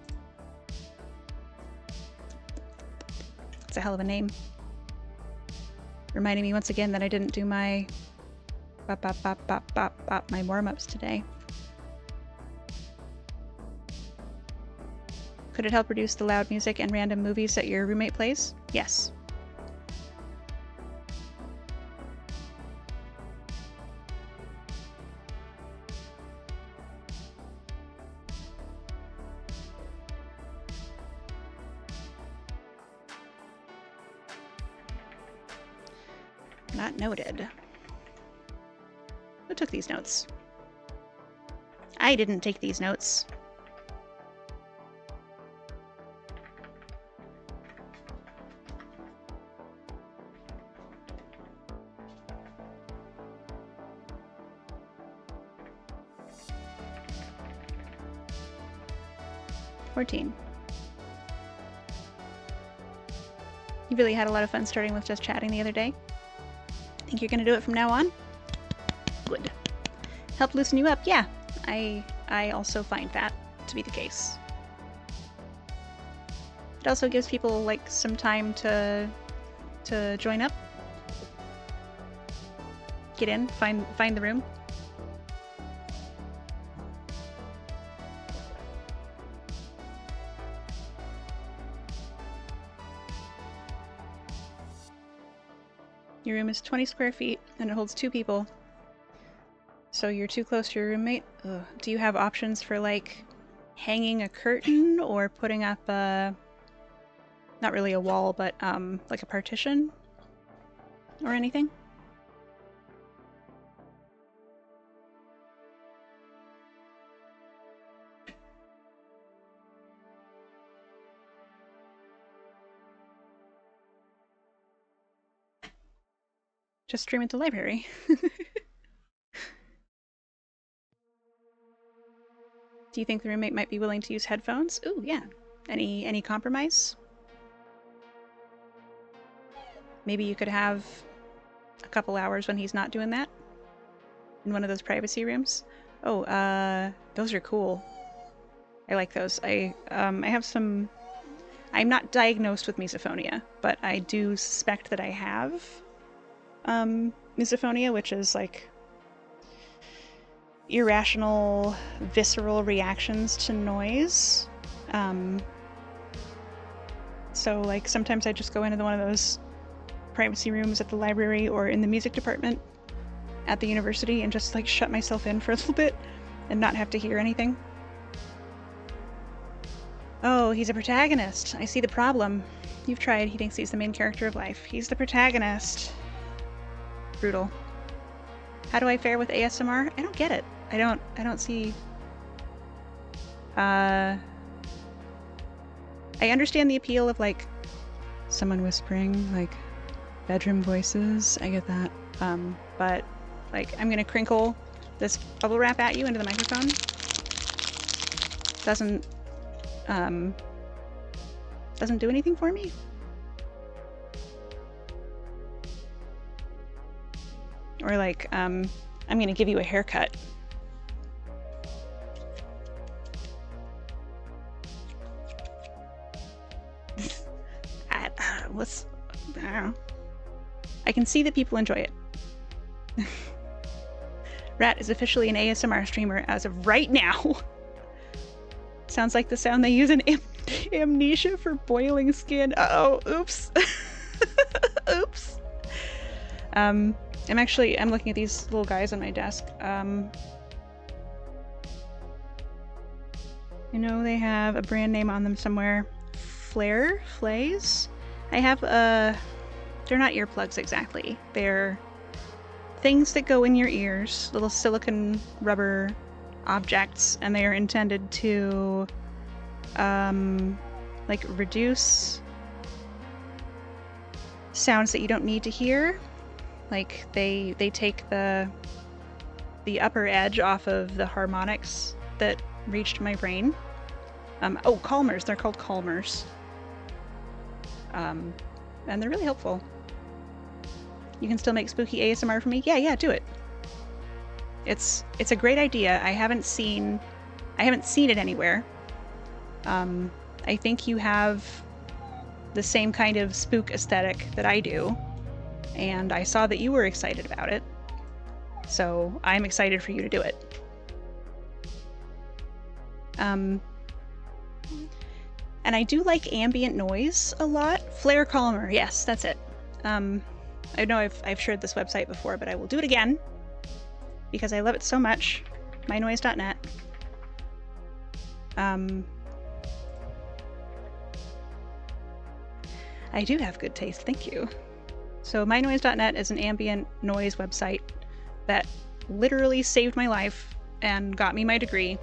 Speaker 1: It's a hell of a name. Reminding me once again that I didn't do my my warm-ups today. Could it help reduce the loud music and random movies that your roommate plays? Yes. Not noted. Who took these notes? I didn't take these notes. You really had a lot of fun starting with just chatting the other day. Think you're gonna do it from now on? Good. Help loosen you up? Yeah, I also find that to be the case. It also gives people like some time to join up, get in, find the room. Your room is 20 square feet and it holds 2 people. So you're too close to your roommate? Ugh. Do you have options for like hanging a curtain or putting up a, not really a wall, but like a partition or anything? Just stream at the library. Do you think the roommate might be willing to use headphones? Ooh, yeah. Any compromise? Maybe you could have a couple hours when he's not doing that in one of those privacy rooms. Oh, those are cool. I like those. I have some... I'm not diagnosed with misophonia, but I do suspect that I have misophonia, which is like irrational, visceral reactions to noise. So like sometimes I just go into one of those privacy rooms at the library or in the music department at the university and just like shut myself in for a little bit and not have to hear anything. Oh, he's a protagonist. I see the problem. You've tried. He thinks he's the main character of life. He's the protagonist. Brutal. How do I fare with ASMR? I don't get it. I don't see... I understand the appeal of, like, someone whispering, like, bedroom voices. I get that. But, like, I'm gonna crinkle this bubble wrap at you into the microphone. Doesn't do anything for me. Or like, I'm gonna give you a haircut. I don't know. I can see that people enjoy it. Rat is officially an ASMR streamer as of right now. Sounds like the sound they use in Amnesia for boiling skin. Uh-oh, oops. Oops. I'm looking at these little guys on my desk. You know, they have a brand name on them somewhere. Flays? I have, they're not earplugs exactly. They're things that go in your ears, little silicone rubber objects, and they are intended to, like, reduce sounds that you don't need to hear. Like, they take the upper edge off of the harmonics that reached my brain. Oh, calmers. They're called calmers. And they're really helpful. You can still make spooky ASMR for me? Yeah, do it. It's a great idea. I haven't seen it anywhere. I think you have the same kind of spook aesthetic that I do, and I saw that you were excited about it, so I'm excited for you to do it. And I do like ambient noise a lot. Flare Calmer, yes, that's it. I know I've shared this website before, but I will do it again because I love it so much. mynoise.net. I do have good taste, thank you. So mynoise.net is an ambient noise website that literally saved my life and got me my degree.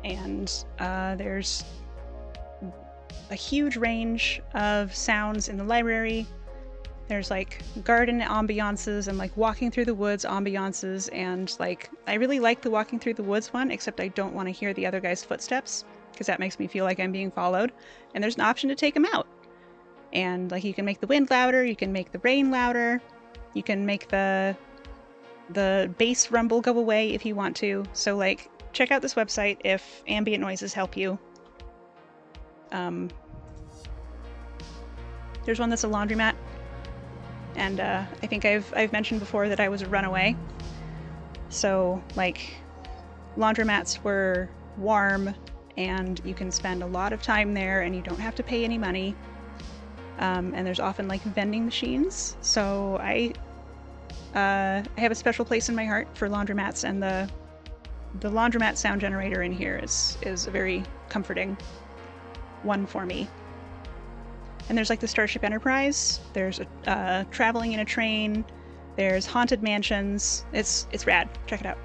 Speaker 1: And there's a huge range of sounds in the library. There's like garden ambiances and like walking through the woods ambiances, and like I really like the walking through the woods one, except I don't want to hear the other guy's footsteps because that makes me feel like I'm being followed. And there's an option to take them out. And like you can make the wind louder, you can make the rain louder, you can make the bass rumble go away if you want to. So like check out this website if ambient noises help you. There's one that's a laundromat. And I think I've mentioned before that I was a runaway. So like laundromats were warm and you can spend a lot of time there and you don't have to pay any money. And there's often like vending machines. So I have a special place in my heart for laundromats, and the laundromat sound generator in here is a very comforting one for me. And there's like the Starship Enterprise, there's traveling in a train, there's haunted mansions. It's rad. Check it out.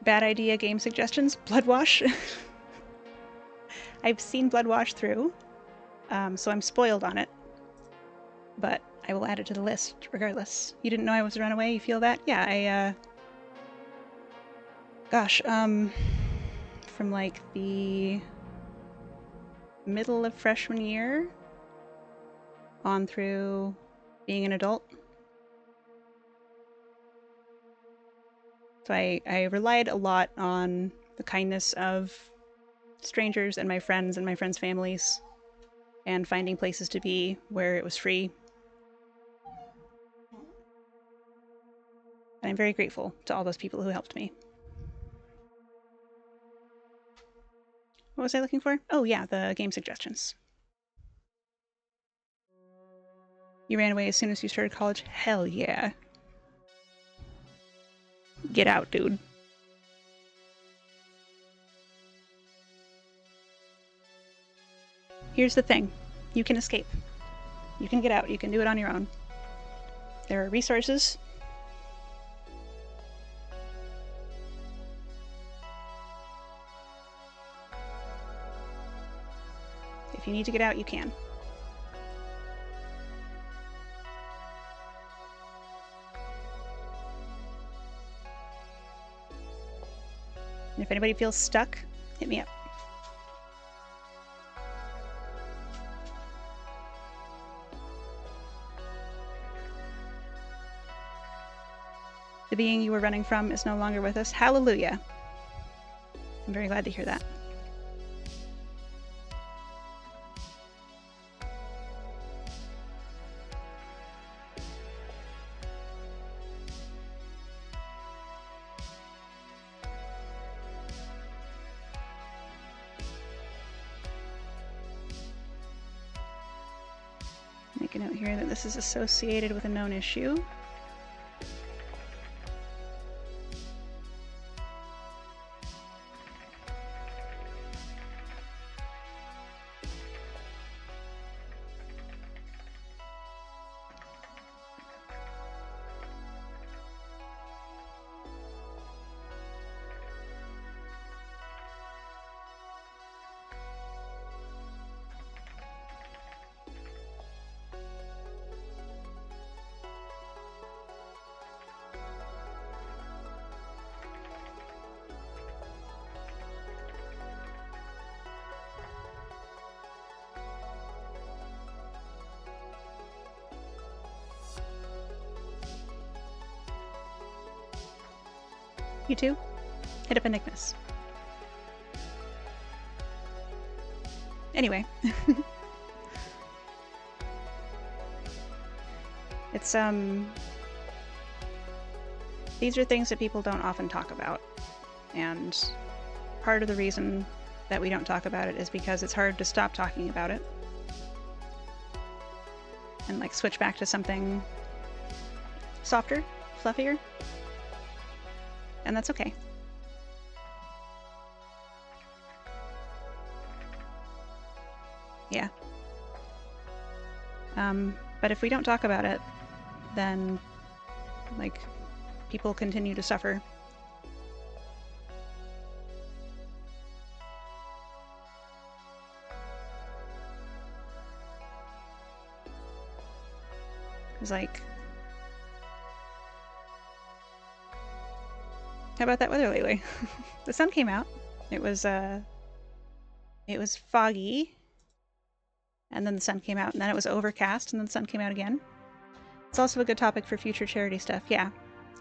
Speaker 1: Bad idea game suggestions. Bloodwash. I've seen Bloodwash through, so I'm spoiled on it. But I will add it to the list regardless. You didn't know I was a runaway? You feel that? Yeah, from like the middle of freshman year on through being an adult. So I relied a lot on the kindness of strangers and my friends families, and finding places to be where it was free. And I'm very grateful to all those people who helped me. What was I looking for? Oh yeah, the game suggestions. You ran away as soon as you started college? Hell yeah. Get out, dude. Here's the thing. You can escape. You can get out. You can do it on your own. There are resources. If you need to get out, you can. And if anybody feels stuck, hit me up. The being you were running from is no longer with us. Hallelujah. I'm very glad to hear that. Make a note here that this is associated with a known issue. You too? Hit up Enigmas. Anyway. It's, these are things that people don't often talk about. And part of the reason that we don't talk about it is because it's hard to stop talking about it. And, like, switch back to something softer, fluffier. and that's okay. Yeah. But if we don't talk about it, then, like, people continue to suffer. It's like, how about that weather lately? The sun came out. It was foggy, and then the sun came out, and then it was overcast, and then the sun came out again. It's also a good topic for future charity stuff, yeah.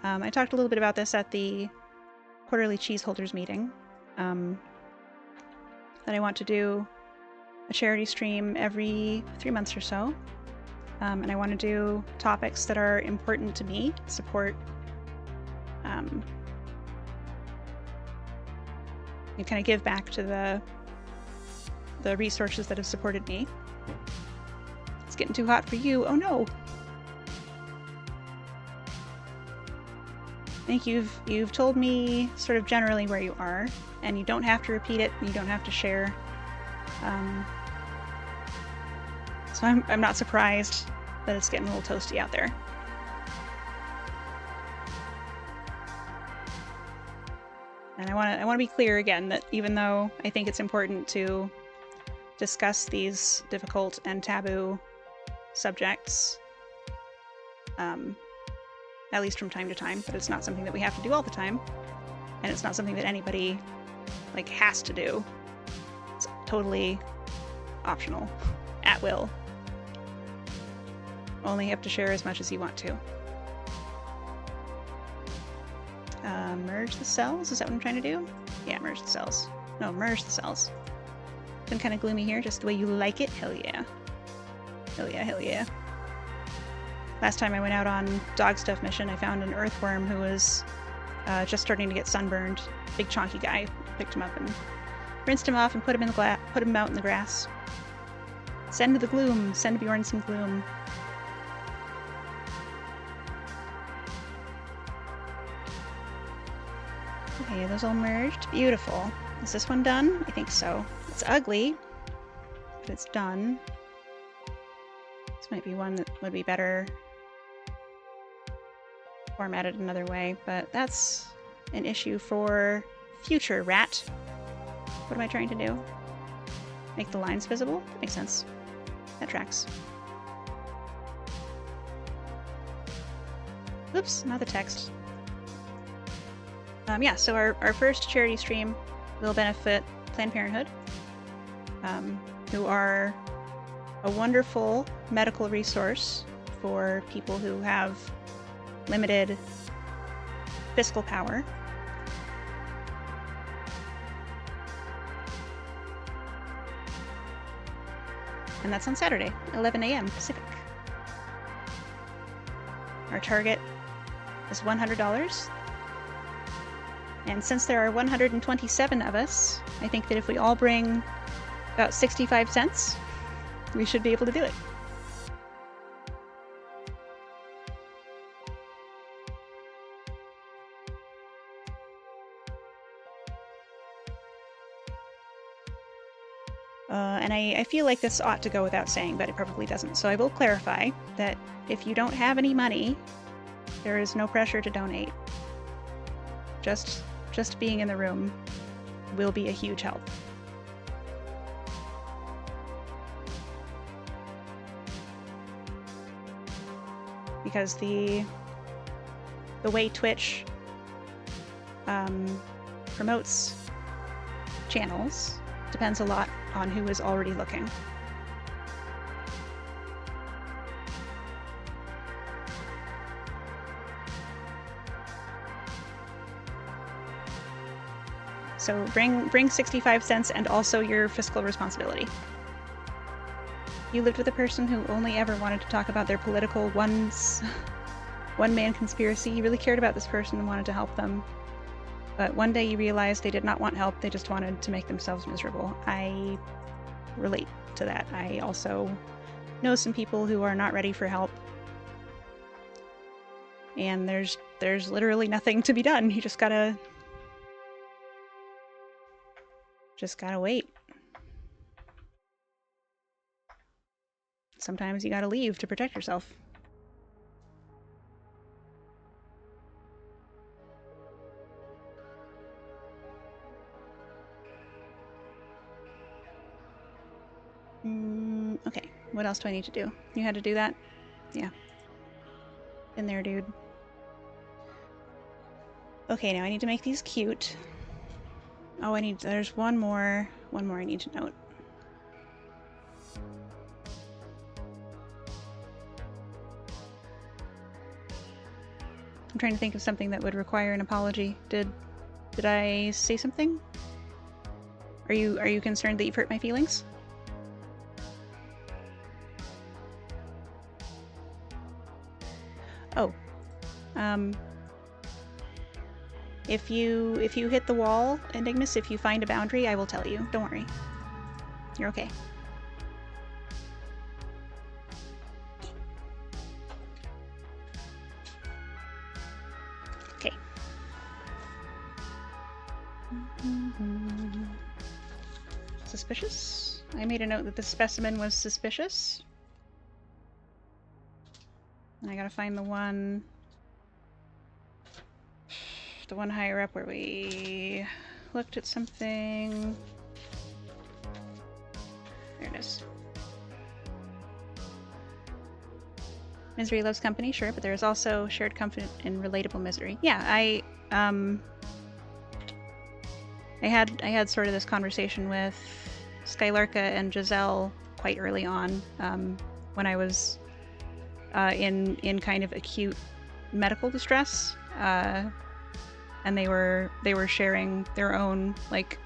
Speaker 1: I talked a little bit about this at the quarterly cheeseholders meeting, that I want to do a charity stream every 3 months or so, and I want to do topics that are important to me, support, and kind of give back to the resources that have supported me. It's getting too hot for you. Oh no! I think you've told me sort of generally where you are, and you don't have to repeat it. You don't have to share. So I'm not surprised that it's getting a little toasty out there. And I want to be clear again that even though I think it's important to discuss these difficult and taboo subjects, at least from time to time, but it's not something that we have to do all the time, and it's not something that anybody like has to do. It's totally optional, at will. Only have to share as much as you want to. Merge the cells? Is that what I'm trying to do? Yeah, merge the cells. No, merge the cells. Been kind of gloomy here, just the way you like it. Hell yeah. Hell yeah, hell yeah. Last time I went out on dog stuff mission, I found an earthworm who was just starting to get sunburned. Big chonky guy. Picked him up and rinsed him off and put him out in the grass. Send the gloom. Send Bjorn some gloom. Okay, those all merged. Beautiful. Is this one done? I think so. It's ugly, but it's done. This might be one that would be better formatted another way, but that's an issue for future, rat. What am I trying to do? Make the lines visible? Makes sense. That tracks. Oops, not the text. Yeah, so our first charity stream will benefit Planned Parenthood, who are a wonderful medical resource for people who have limited fiscal power. And that's on Saturday, 11 a.m. Pacific. Our target is $100. And since there are 127 of us, I think that if we all bring about 65 cents, we should be able to do it. And I feel like this ought to go without saying, but it probably doesn't. So I will clarify that if you don't have any money, there is no pressure to donate. Just being in the room will be a huge help. Because the way Twitch promotes channels depends a lot on who is already looking. So bring 65 cents and also your fiscal responsibility. You lived with a person who only ever wanted to talk about their political one-man conspiracy. You really cared about this person and wanted to help them. But one day you realized they did not want help, they just wanted to make themselves miserable. I relate to that. I also know some people who are not ready for help. And there's there's literally nothing to be done. You just gotta wait. Sometimes you gotta leave to protect yourself. Okay, what else do I need to do? You had to do that? Yeah. In there, dude. Okay, now I need to make these cute. Oh, there's one more I need to note. I'm trying to think of something that would require an apology. Did I say something? Are you concerned that you've hurt my feelings? Oh. If you hit the wall, Enigmus, if you find a boundary, I will tell you. Don't worry. You're okay. Okay. Suspicious? I made a note that the specimen was suspicious. And I gotta find the one higher up where we looked at something. There it is. Misery loves company, sure, but there is also shared comfort in relatable misery. Yeah, I had sort of this conversation with Skylarka and Giselle quite early on, when I was in kind of acute medical distress, and they were sharing their own like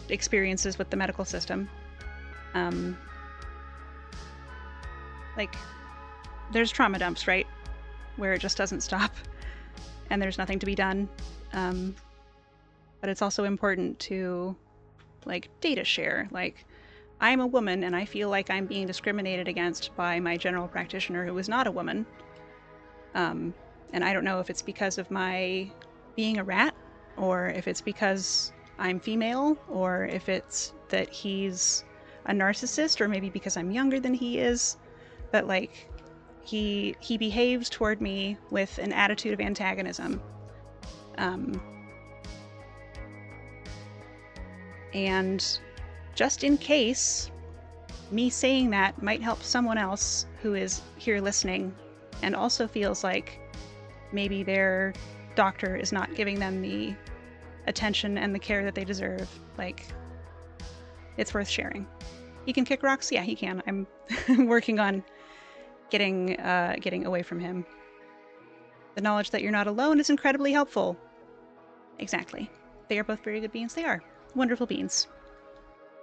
Speaker 1: experiences with the medical system. Like, there's trauma dumps, right, where it just doesn't stop and there's nothing to be done, but it's also important to like data share. Like, I'm a woman and I feel like I'm being discriminated against by my general practitioner who is not a woman. And I don't know if it's because of my being a rat, or if it's because I'm female, or if it's that he's a narcissist, or maybe because I'm younger than he is. But like, he behaves toward me with an attitude of antagonism. And just in case, me saying that might help someone else who is here listening and also feels like maybe their doctor is not giving them the attention and the care that they deserve. Like, it's worth sharing. He can kick rocks? Yeah, he can. I'm working on getting away from him. The knowledge that you're not alone is incredibly helpful. Exactly. They are both very good beings. They are. Wonderful beings.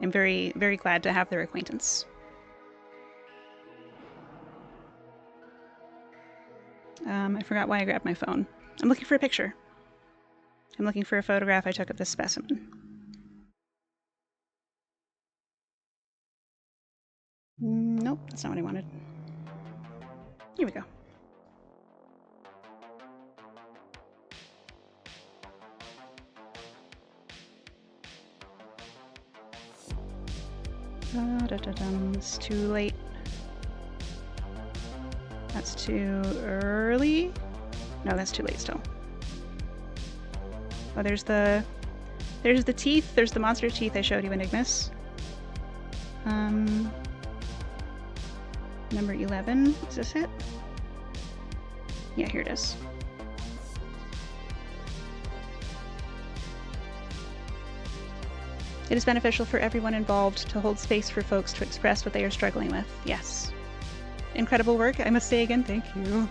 Speaker 1: I'm very, very glad to have their acquaintance. I forgot why I grabbed my phone. I'm looking for a picture. I'm looking for a photograph I took of this specimen. Nope, that's not what I wanted. Here we go. It's too late. That's too early? No, that's too late still. Oh, there's the teeth. There's the monster teeth I showed you, Enigmus. Number 11. Is this it? Yeah, here it is. It is beneficial for everyone involved to hold space for folks to express what they are struggling with. Yes. Incredible work. I must say again, thank you.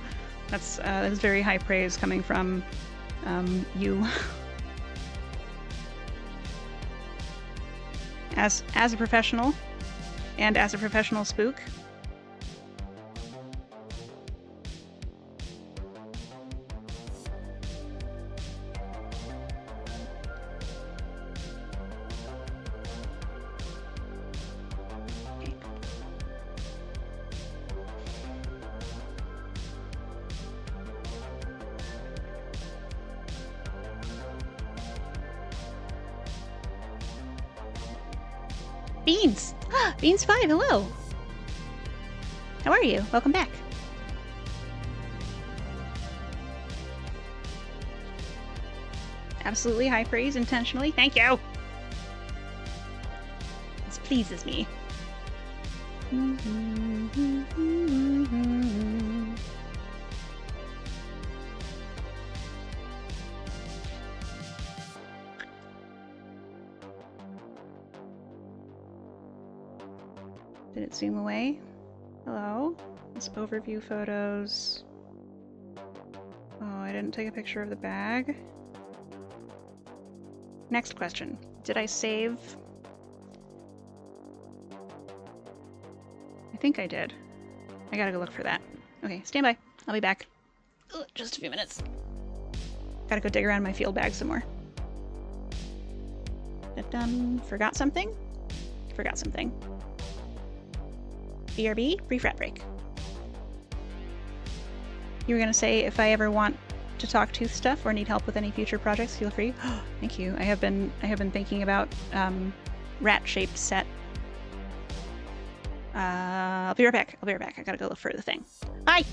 Speaker 1: That's very high praise coming from you. As a professional, and as a professional spook. Beans! Beans5, hello! How are you? Welcome back. Absolutely high praise intentionally. Thank you! This pleases me. Did it zoom away? Hello? Let's overview photos. Oh, I didn't take a picture of the bag. Next question. Did I save? I think I did. I gotta go look for that. Okay, stand by. I'll be back. Ugh, just a few minutes. Gotta go dig around my field bag some more. Dun-dun. Forgot something? Forgot something. BRB, brief rat break. You were gonna say if I ever want to talk tooth stuff or need help with any future projects, feel free. Thank you. I have been thinking about rat-shaped set. I'll be right back. I gotta go look for the thing. Hi.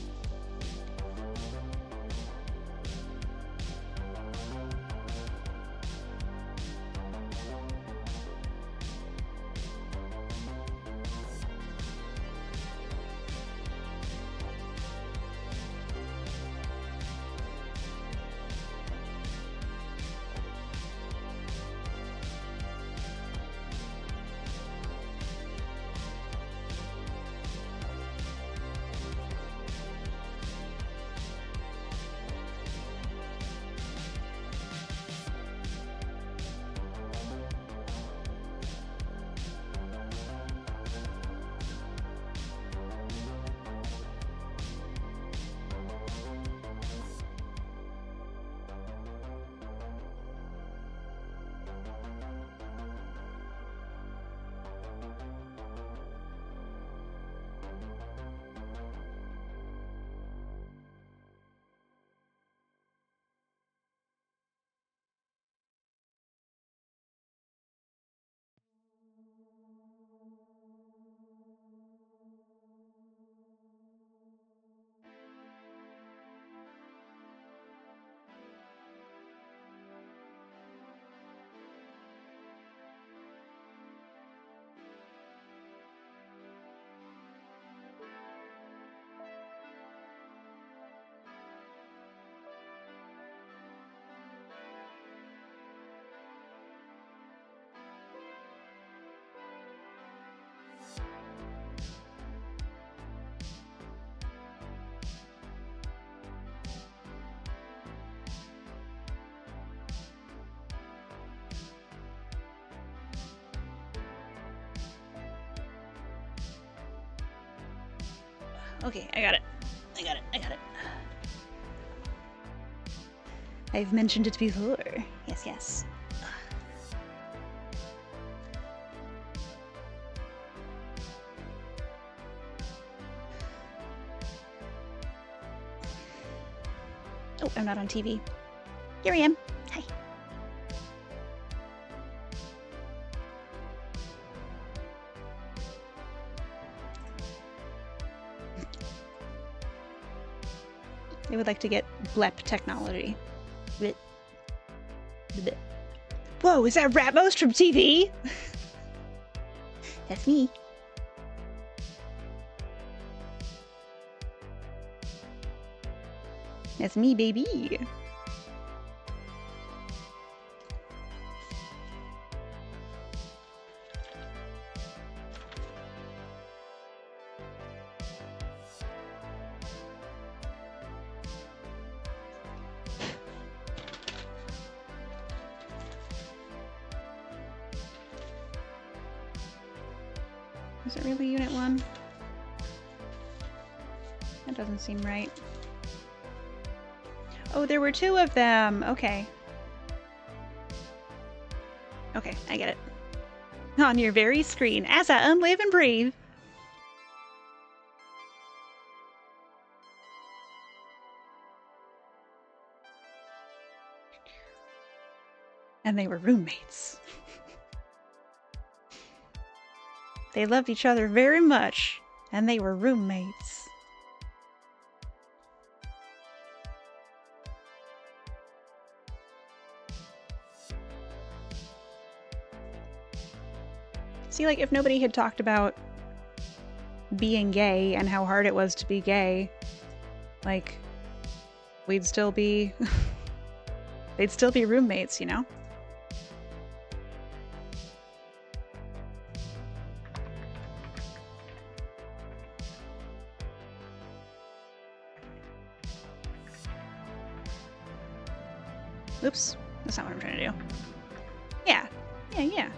Speaker 1: Okay, I got it. I've mentioned it before. Yes. Oh, I'm not on TV. Here I am. Hi. They would like to get blep technology. Bleh. Bleh. Whoa, is that Ratmost from TV? That's me. That's me, baby. Is it really Unit 1? That doesn't seem right. Oh, there were two of them. Okay. Okay, I get it. On your very screen, as I unlive and breathe. And they were roommates. They loved each other very much, and they were roommates. See, like, if nobody had talked about being gay and how hard it was to be gay, like, we'd still be... they'd still be roommates, you know? Oops, that's not what I'm trying to do. Yeah, yeah.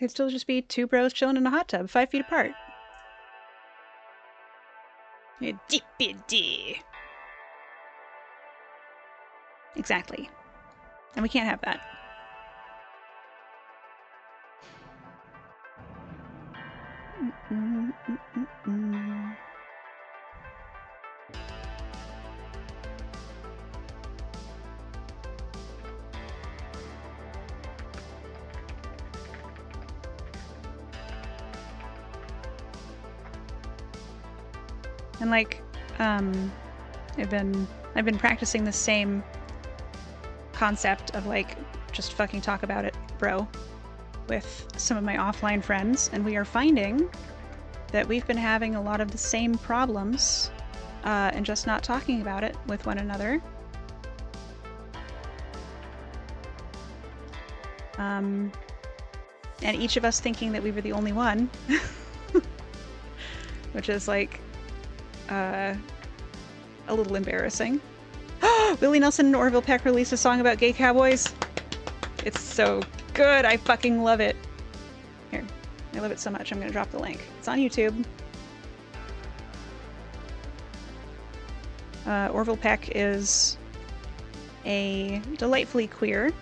Speaker 1: They'd still just be two bros chilling in a hot tub, 5 feet apart. Exactly. And we can't have that. And like, I've been practicing the same concept of like, just fucking talk about it, bro, with some of my offline friends, and we are finding that we've been having a lot of the same problems, and just not talking about it with one another. And each of us thinking that we were the only one, which is like, a little embarrassing. Willie Nelson and Orville Peck released a song about gay cowboys. It's so good. I fucking love it. Here, I love it so much. I'm gonna drop the link. It's on YouTube. Orville Peck is a delightfully queer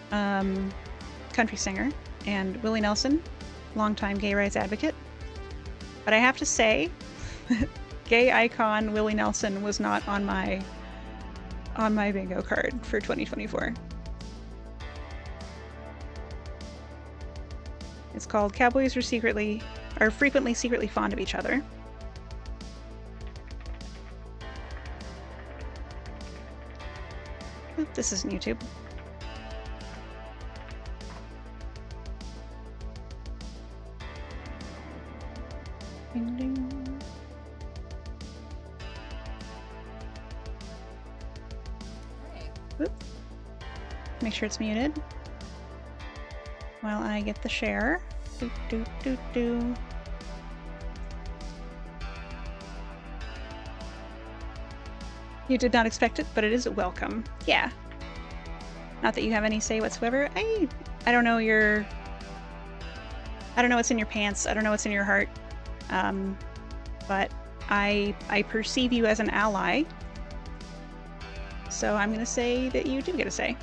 Speaker 1: country singer, and Willie Nelson, longtime gay rights advocate. But I have to say, gay icon Willie Nelson was not on my bingo card for 2024. It's called Cowboys Are Frequently Secretly Fond of Each Other. Oop, this isn't YouTube. Ding, ding. Oop. Make sure it's muted while I get the share. Doot, doot, doot, doot. You did not expect it, but it is welcome. Yeah. Not that you have any say whatsoever. I don't know I don't know what's in your pants. I don't know what's in your heart. But I perceive you as an ally. So I'm gonna say that you do get a say.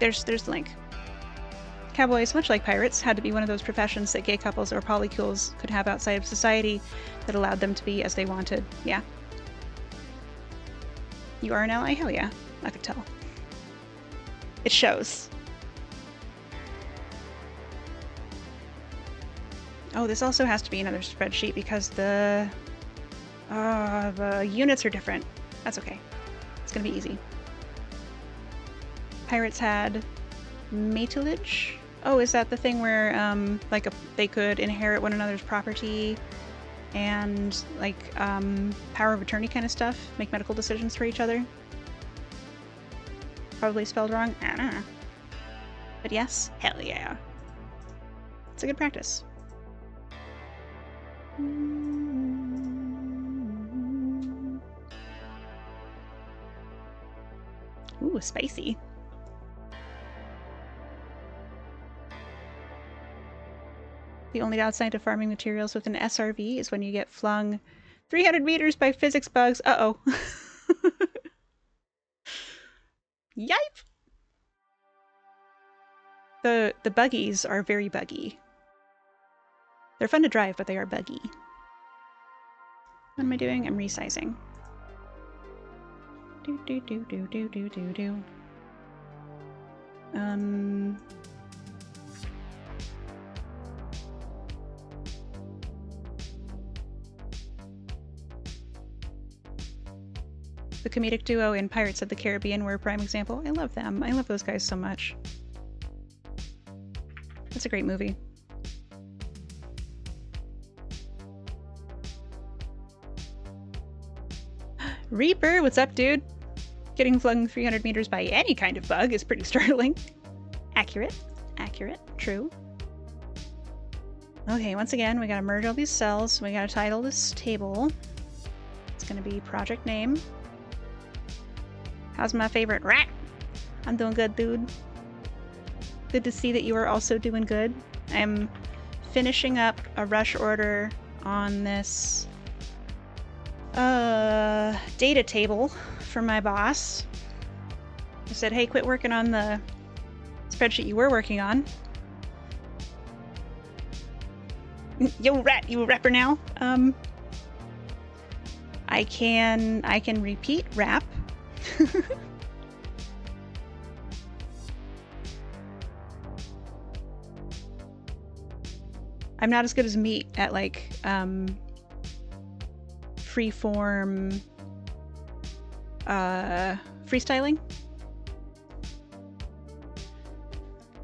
Speaker 1: There's the link. Cowboys, much like pirates, had to be one of those professions that gay couples or polycules could have outside of society that allowed them to be as they wanted. Yeah. You are an ally? Hell yeah. I could tell. It shows. Oh, this also has to be another spreadsheet because the units are different. That's okay. It's gonna be easy. Pirates had mateage. Oh, is that the thing where they could inherit one another's property and like power of attorney kind of stuff, make medical decisions for each other? Probably spelled wrong. I don't know. But yes, hell yeah. It's a good practice. Ooh, spicy. The only downside to farming materials with an SRV is when you get flung 300 meters by physics bugs. Uh-oh. Yipe! The buggies are very buggy. They're fun to drive, but they are buggy. What am I doing? I'm resizing. Do do do do do do do do. The comedic duo in Pirates of the Caribbean were a prime example. I love them. I love those guys so much. That's a great movie. Reaper, what's up, dude? Getting flung 300 meters by any kind of bug is pretty startling. Accurate. Accurate. True. Okay, once again, we gotta merge all these cells. We gotta title this table. It's gonna be project name. How's my favorite rat? I'm doing good, dude. Good to see that you are also doing good. I'm finishing up a rush order on this data table for my boss. I said, hey, quit working on the spreadsheet you were working on. Yo, rat, you a rapper now? I can repeat rap. I'm not as good as Meat at like freeform freestyling,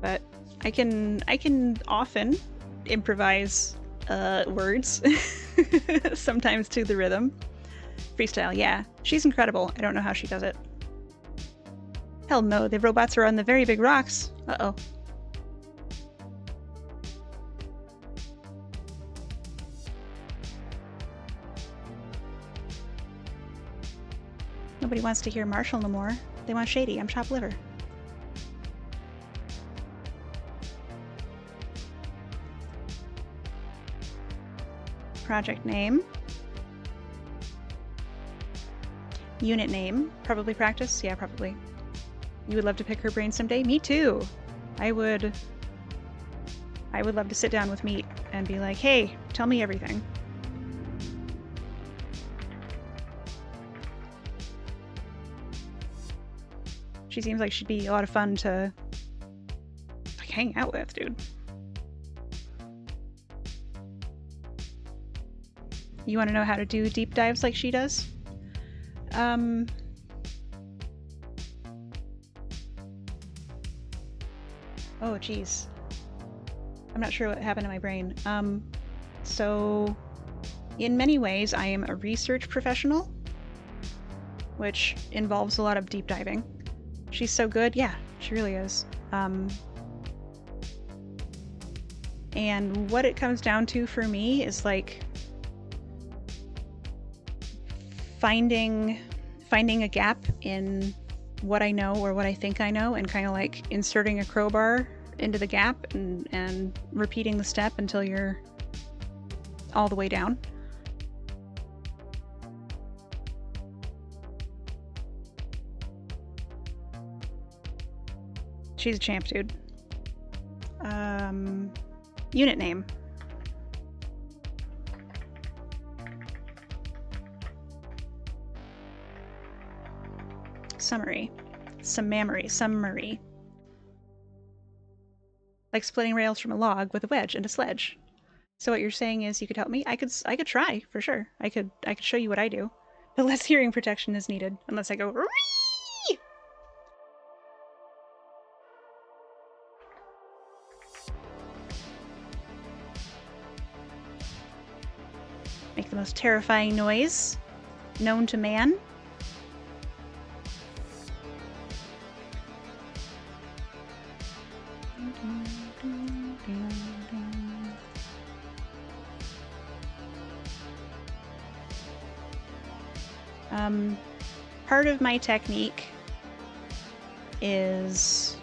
Speaker 1: but I can often improvise words sometimes to the rhythm. Freestyle, yeah. She's incredible. I don't know how she does it. Hell no, the robots are on the very big rocks. Uh-oh. Nobody wants to hear Marshall no more. They want Shady. I'm chopped liver. Project name. Unit name. Probably practice? Yeah, probably. You would love to pick her brain someday? Me too! I would love to sit down with Meat and be like, hey, tell me everything. She seems like she'd be a lot of fun to like hang out with, dude. You want to know how to do deep dives like she does? Oh, geez. I'm not sure what happened to my brain. So, in many ways, I am a research professional, which involves a lot of deep diving. She's so good. Yeah, she really is. And what it comes down to for me is like finding a gap in what I know or what I think I know, and kind of like inserting a crowbar into the gap and repeating the step until you're all the way down. She's a champ, dude. Unit name. Summary. Summary. Like splitting rails from a log with a wedge and a sledge. So what you're saying is you could help me? I could try, for sure. I could show you what I do. But less hearing protection is needed, unless I go Ree! Make the most terrifying noise known to man. part of my technique is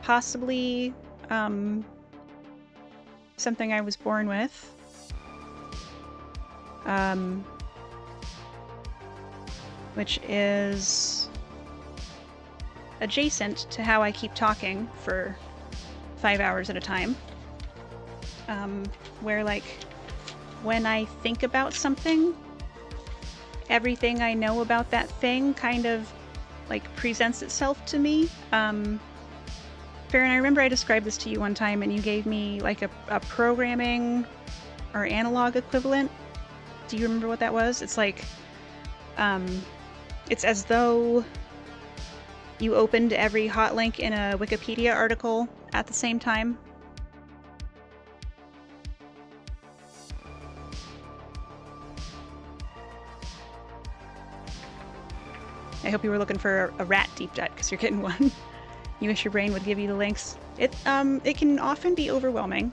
Speaker 1: possibly something I was born with. Which is adjacent to how I keep talking for 5 hours at a time. Where, like, when I think about something, everything I know about that thing kind of, like, presents itself to me. Farron, I remember I described this to you one time, and you gave me, like, a programming or analog equivalent. Do you remember what that was? It's like, it's as though you opened every hot link in a Wikipedia article at the same time. I hope you were looking for a rat deep dive, because you're getting one. You wish your brain would give you the links. It can often be overwhelming,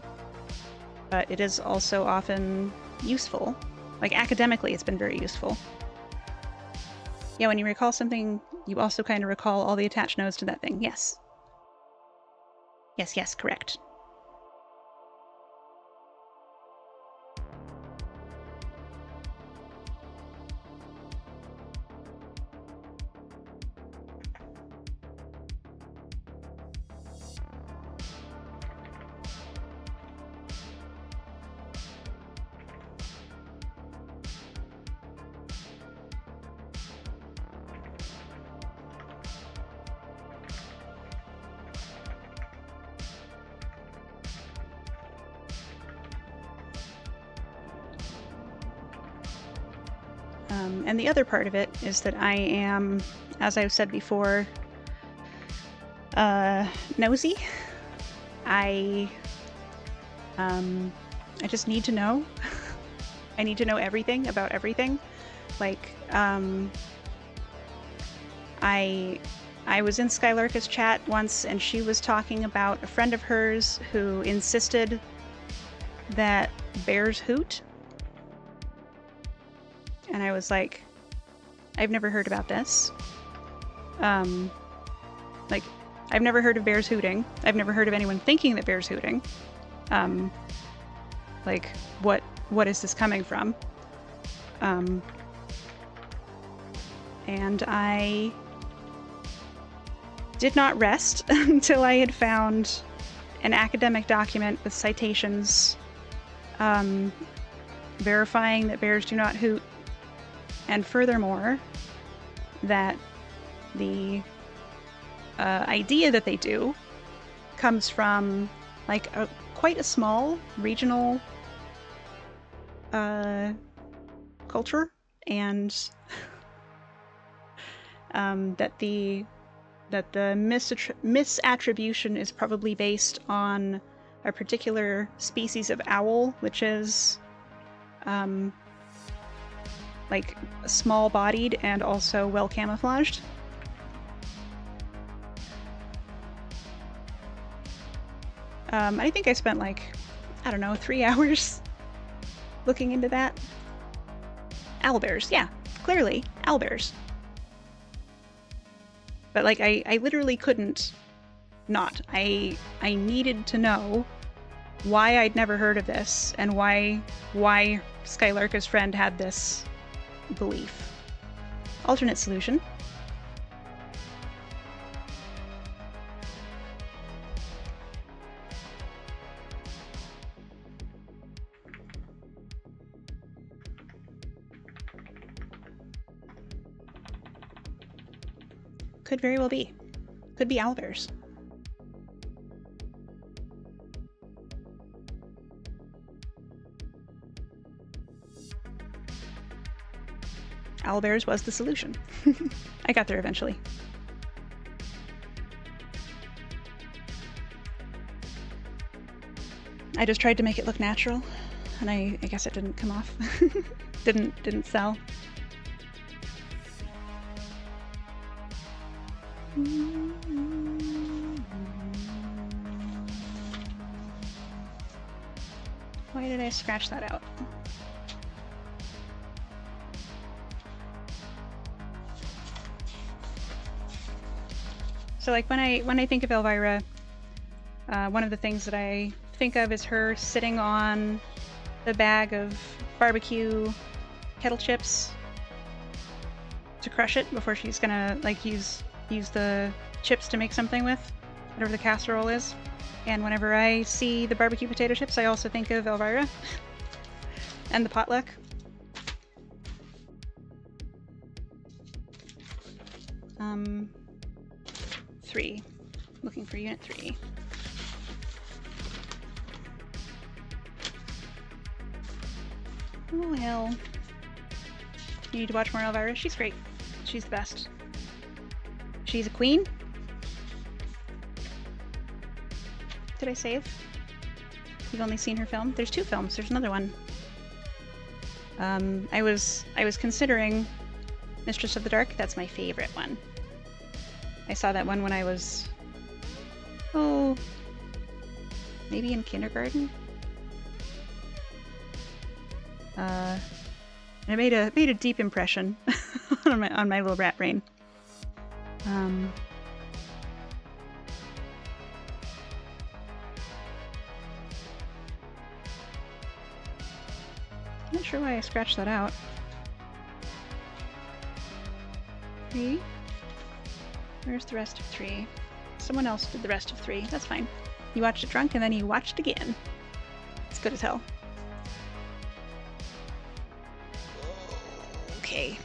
Speaker 1: but it is also often useful. Like, academically, it's been very useful. Yeah, when you recall something, you also kind of recall all the attached nodes to that thing. Yes. Yes, correct. And the other part of it is that I am, as I've said before, nosy. I just need to know. I need to know everything about everything. Like, I was in Skylarka's chat once, and she was talking about a friend of hers who insisted that bears hoot. And I was like, I've never heard about this. Like, I've never heard of bears hooting. I've never heard of anyone thinking that bears hooting. Like, what is this coming from? And I did not rest until I had found an academic document with citations verifying that bears do not hoot. And furthermore, that the idea that they do comes from, like, quite a small regional culture, and that the misattribution is probably based on a particular species of owl, which is like small-bodied and also well camouflaged. I think I spent, like, I don't know, 3 hours looking into that. Owlbears, yeah, clearly, owlbears. But, like, I literally couldn't not. I needed to know why I'd never heard of this, and why Skylarka's friend had this belief. Alternate solution. Could very well be. Could be owlbears. Owlbears was the solution. I got there eventually. I just tried to make it look natural, and I guess it didn't come off. didn't sell. Why did I scratch that out? So like when I think of Elvira, one of the things that I think of is her sitting on the bag of barbecue kettle chips to crush it before she's gonna like use the chips to make something with, whatever the casserole is. And whenever I see the barbecue potato chips, I also think of Elvira and the potluck. Three. Looking for unit 3. Oh hell. You need to watch more Elvira. She's great. She's the best. She's a queen. Did I save? You've only seen her film? There's 2 films. There's another one. I was considering Mistress of the Dark. That's my favorite one. I saw that one when I was, maybe in kindergarten. And it made a deep impression on my little rat brain. I'm not sure why I scratched that out. 3. Where's the rest of 3? Someone else did the rest of 3. That's fine. You watched it drunk and then you watched again. It's good as hell. Okay.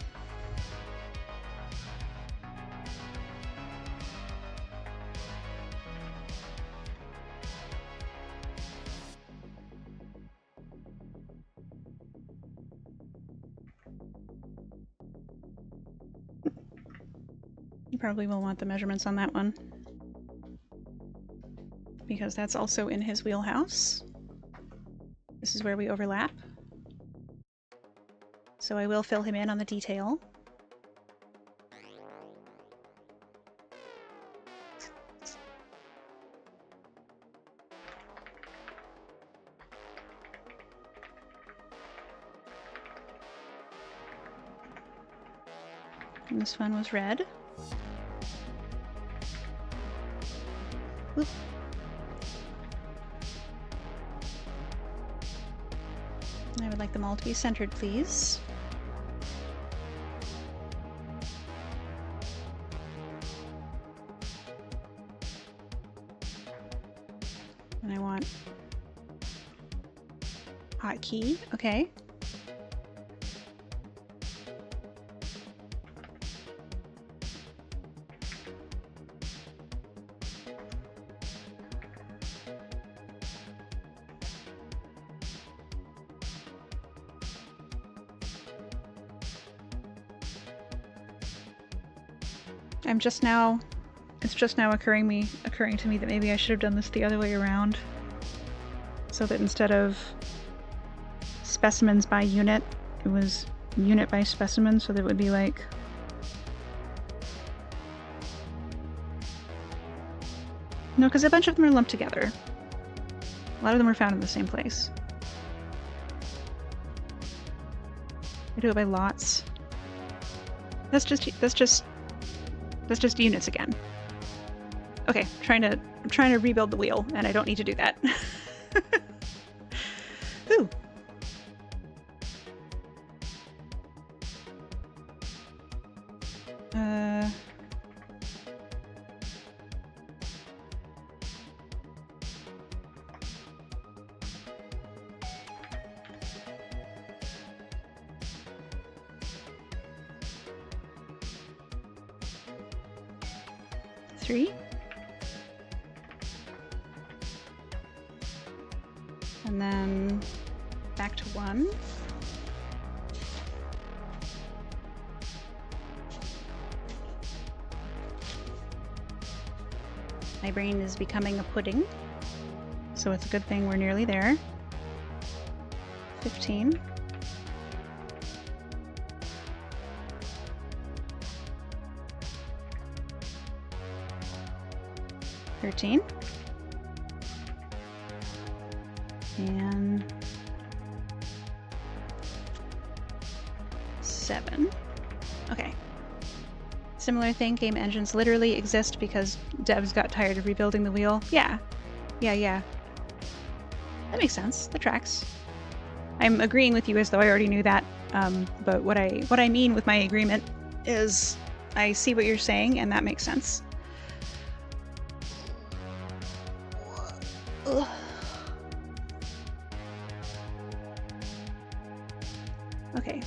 Speaker 1: You probably will want the measurements on that one, because that's also in his wheelhouse. This is where we overlap. So I will fill him in on the detail. And this one was red. Oop. I would like them all to be centered, please. And I want hotkey. Okay. It's just now occurring to me that maybe I should have done this the other way around. So that instead of specimens by unit, it was unit by specimen, so that it would be like... No, because a bunch of them are lumped together. A lot of them were found in the same place. I do it by lots. That's just units again. Okay, I'm trying to rebuild the wheel, and I don't need to do that. Ooh. Three. And then back to 1. My brain is becoming a pudding, so it's a good thing we're nearly there. 15. 13. And 7. Okay. Similar thing, game engines literally exist because devs got tired of rebuilding the wheel. Yeah. Yeah. That makes sense. That tracks. I'm agreeing with you as though I already knew that. But what I mean with my agreement is I see what you're saying, and that makes sense. Ugh. Okay.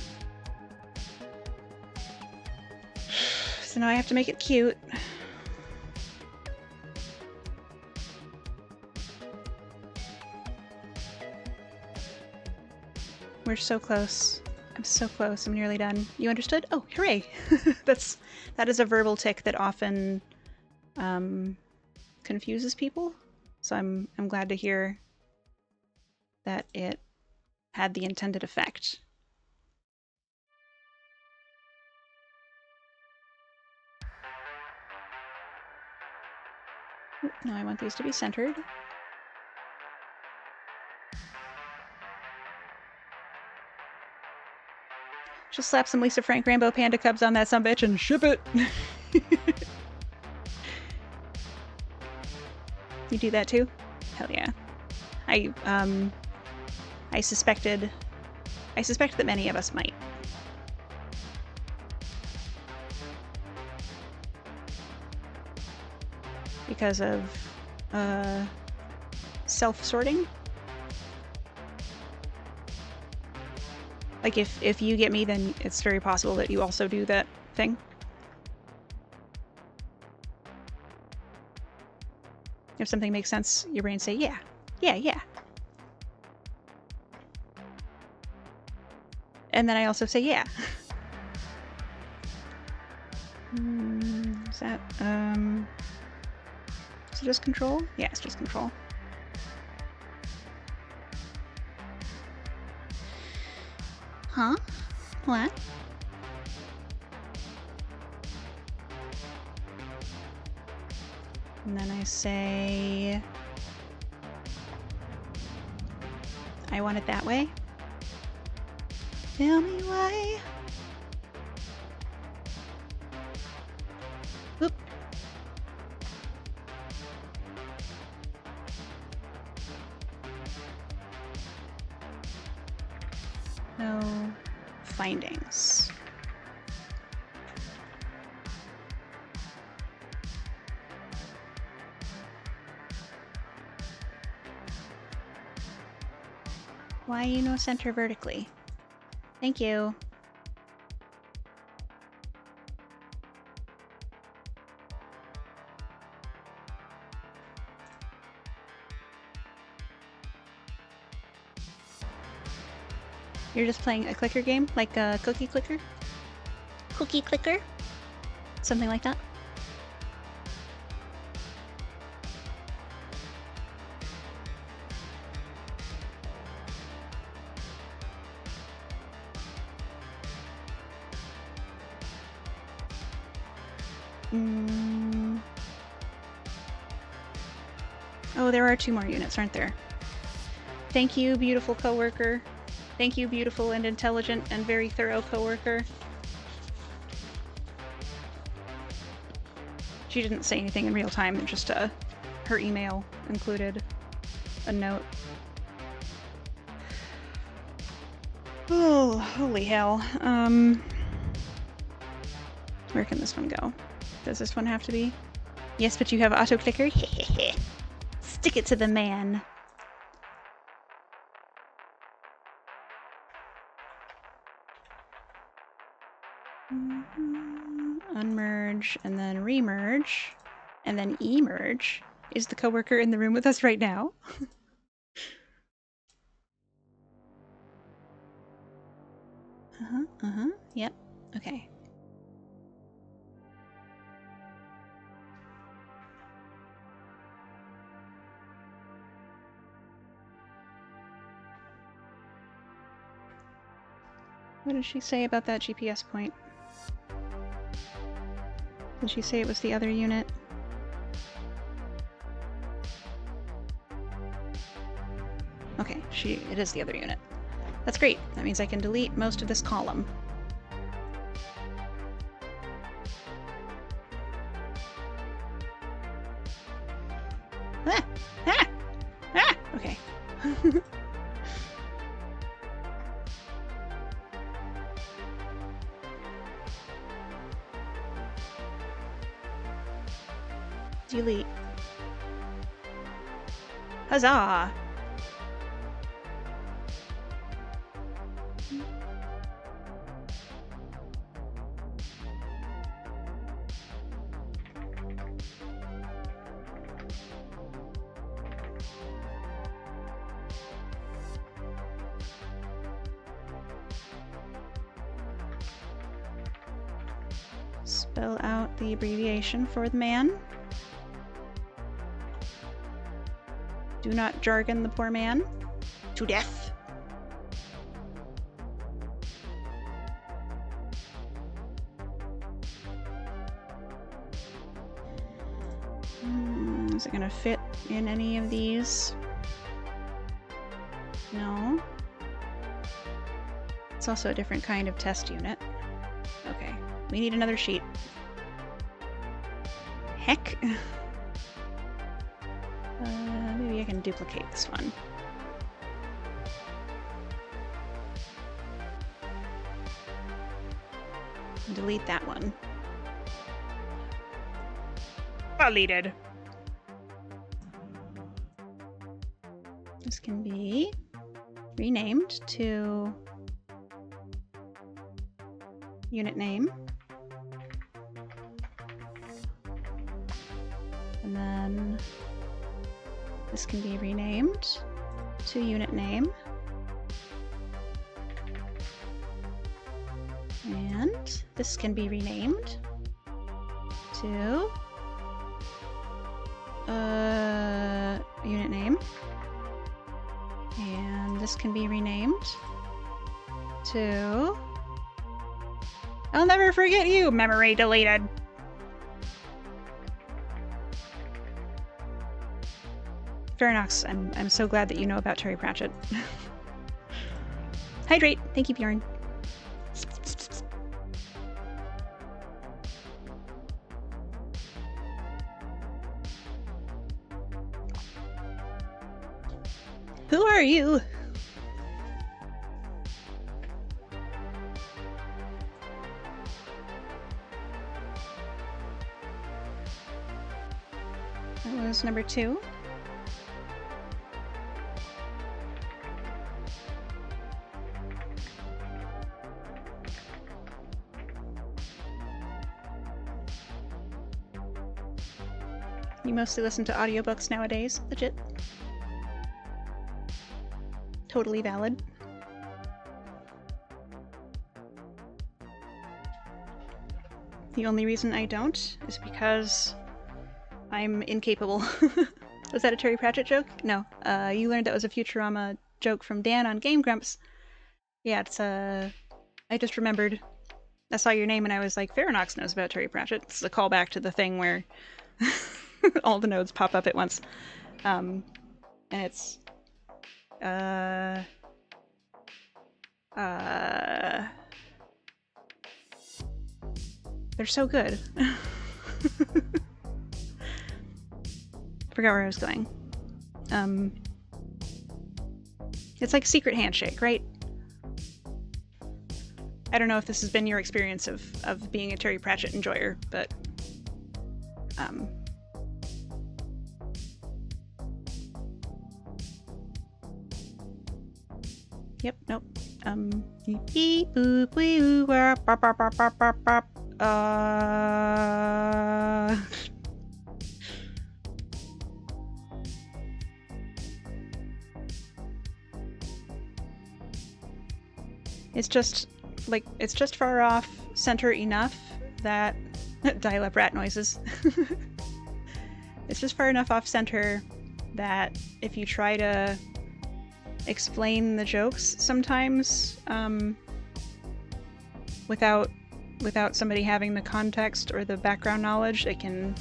Speaker 1: So now I have to make it cute. We're so close. I'm so close. I'm nearly done. You understood? Oh, hooray! That is a verbal tic that often confuses people. So I'm glad to hear that it had the intended effect. Now I want these to be centered. Just slap some Lisa Frank Rainbow Panda Cubs on that sumbitch and ship it! You do that too? Hell yeah. I suspect that many of us might. Because of self-sorting. Like if you get me, then it's very possible that you also do that thing. If something makes sense, your brain say, yeah. And then I also say, yeah. Is that, is it just control? Yeah, it's just control. Huh? What? And then I say, I want it that way. Tell me why. Oop. No findings. Why you no center vertically? Thank you. You're just playing a clicker game? Like a cookie clicker? Cookie clicker? Something like that? Oh, there are 2 more units, aren't there? Thank you, beautiful coworker. Thank you, beautiful and intelligent and very thorough coworker. She didn't say anything in real time, just her email included a note. Oh, holy hell. Where can this one go? Does this one have to be? Yes, but you have auto clicker. Stick it to the man. Unmerge and then remerge and then emerge. Is the coworker in the room with us right now? Yep. Okay. What did she say about that GPS point? Did she say it was the other unit? Okay, it is the other unit. That's great. That means I can delete most of this column. Okay. Delete. Huzzah! Spell out the abbreviation for the man. Do not jargon the poor man to death. Is it gonna fit in any of these? No. It's also a different kind of test unit. Okay, we need another sheet. Heck. Maybe I can duplicate this one. And delete that one. Deleted. This can be renamed to unit name. And then this can be renamed to unit name. And this can be renamed to unit name. And this can be renamed to I'll never forget you! Memory deleted. Ferronox, I'm so glad that you know about Terry Pratchett. Hydrate! Thank you, Bjorn. Who are you? That was number 2. You mostly listen to audiobooks nowadays, legit. Totally valid. The only reason I don't is because I'm incapable. Was that a Terry Pratchett joke? No. You learned that was a Futurama joke from Dan on Game Grumps. Yeah, it's I just remembered. I saw your name and I was like, Ferronox knows about Terry Pratchett. It's a callback to the thing where all the nodes pop up at once. And it's they're so good. Forgot where I was going. It's like Secret Handshake, right? I don't know if this has been your experience of being a Terry Pratchett enjoyer, but yep, nope. Beep boop wee bop bop bop bop bop bop. It's just like it's just far off center enough that dial-up rat noises. It's just far enough off center that if you try to explain the jokes sometimes without somebody having the context or the background knowledge, it can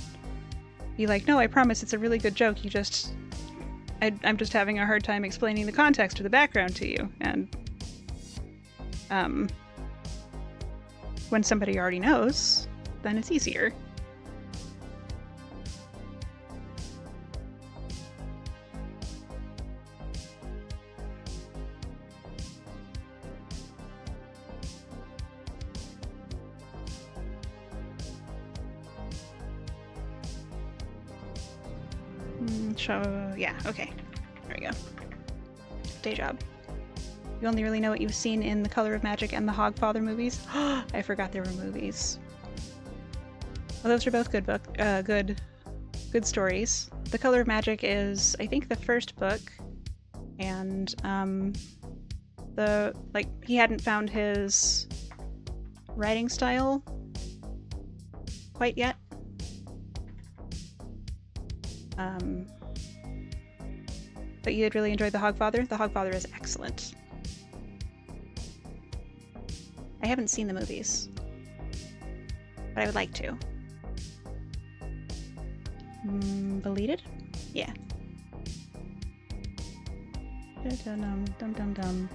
Speaker 1: be like, no, I promise it's a really good joke, you just I'm just having a hard time explaining the context or the background to you. And when somebody already knows, then it's easier. Yeah, okay. There we go. Day job. You only really know what you've seen in The Color of Magic and the Hogfather movies. I forgot there were movies. Well, those are both good stories. The Color of Magic is, I think, the first book, and he hadn't found his writing style quite yet. But you had really enjoyed The Hogfather. The Hogfather is excellent. I haven't seen the movies, but I would like to. Deleted? Yeah. Dum-dum-dum.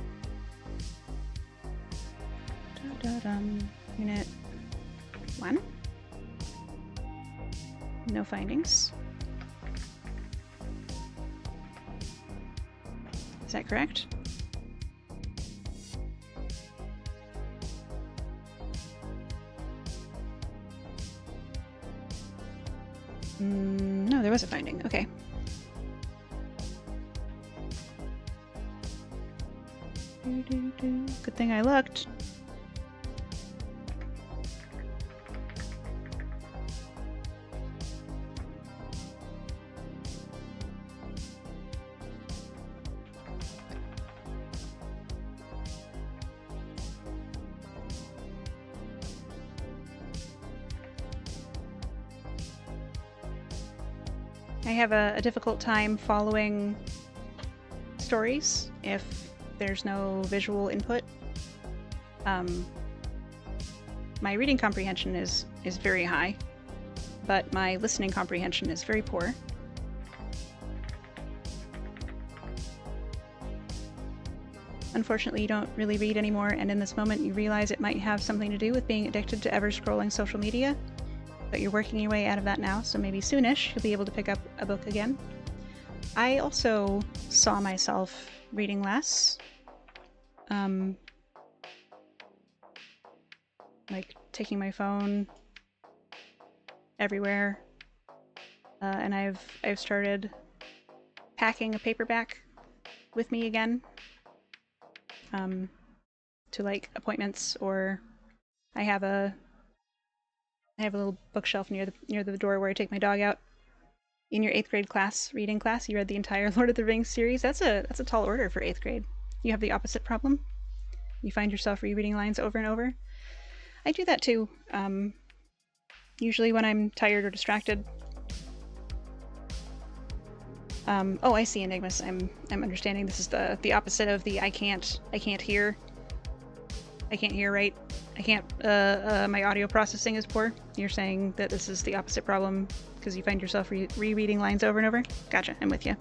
Speaker 1: Unit 1. No findings. Is that correct? No, there was a finding. Okay. Good thing I looked. I have a difficult time following stories if there's no visual input. My reading comprehension is very high, but my listening comprehension is very poor. Unfortunately, you don't really read anymore, and in this moment you realize it might have something to do with being addicted to ever-scrolling social media. But you're working your way out of that now, so maybe soonish you'll be able to pick up a book again. I also saw myself reading less. Like taking my phone everywhere. And I've started packing a paperback with me again. To like appointments, or I have a little bookshelf near the door where I take my dog out. In your 8th grade reading class, you read the entire Lord of the Rings series. That's a tall order for 8th grade. You have the opposite problem. You find yourself rereading lines over and over. I do that too. Usually when I'm tired or distracted. Oh, I see, Enigmas. I'm understanding. This is the opposite of the I can't hear. I can't hear right. I can't, my audio processing is poor. You're saying that this is the opposite problem because you find yourself rereading lines over and over? Gotcha, I'm with you.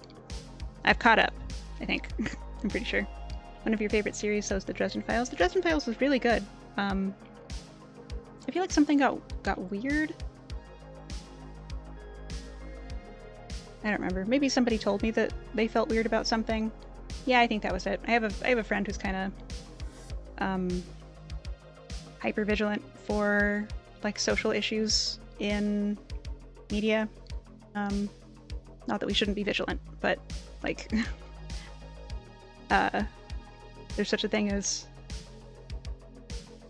Speaker 1: I've caught up, I think. I'm pretty sure. One of your favorite series, so is the Dresden Files. The Dresden Files was really good. I feel like something got weird. I don't remember. Maybe somebody told me that they felt weird about something. Yeah, I think that was it. I have a friend who's kind of hyper vigilant for like social issues in media. Not that we shouldn't be vigilant, but like there's such a thing as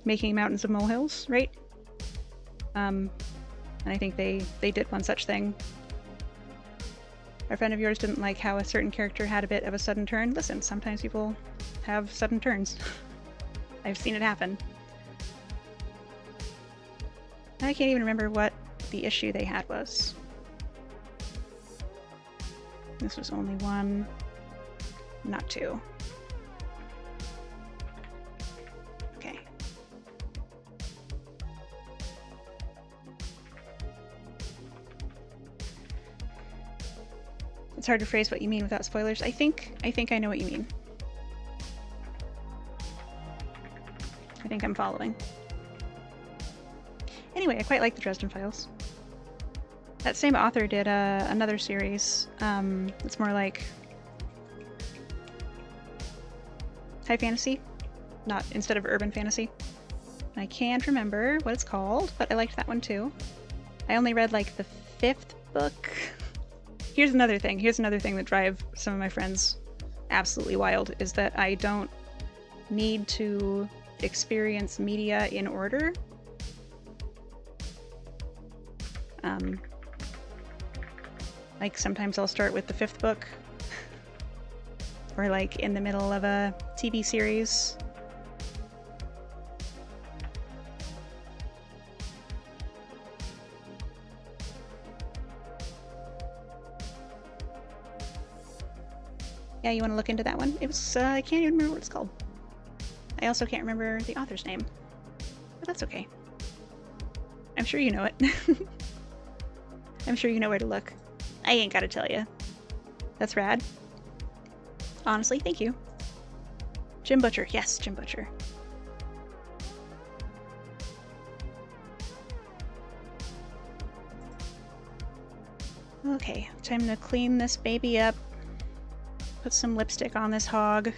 Speaker 1: making mountains of molehills, right? And I think they did one such thing. A friend of yours didn't like how a certain character had a bit of a sudden turn. Listen, sometimes people have sudden turns. I've seen it happen. I can't even remember what the issue they had was. This was only 1, not 2. Okay. It's hard to phrase what you mean without spoilers. I think I know what you mean. I think I'm following. Anyway, I quite like the Dresden Files. That same author did another series. It's more like high fantasy, not instead of urban fantasy. I can't remember what it's called, but I liked that one too. I only read like the 5th book. Here's another thing. Here's another thing that drives some of my friends absolutely wild, is that I don't need to experience media in order. Like sometimes I'll start with the 5th book, or like in the middle of a TV series. Yeah, you want to look into that one? It was, I can't even remember what it's called. I also can't remember the author's name, but that's okay. I'm sure you know it. I'm sure you know where to look. I ain't gotta tell you. That's rad. Honestly, thank you. Jim Butcher. Yes, Jim Butcher. Okay, time to clean this baby up. Put some lipstick on this hog.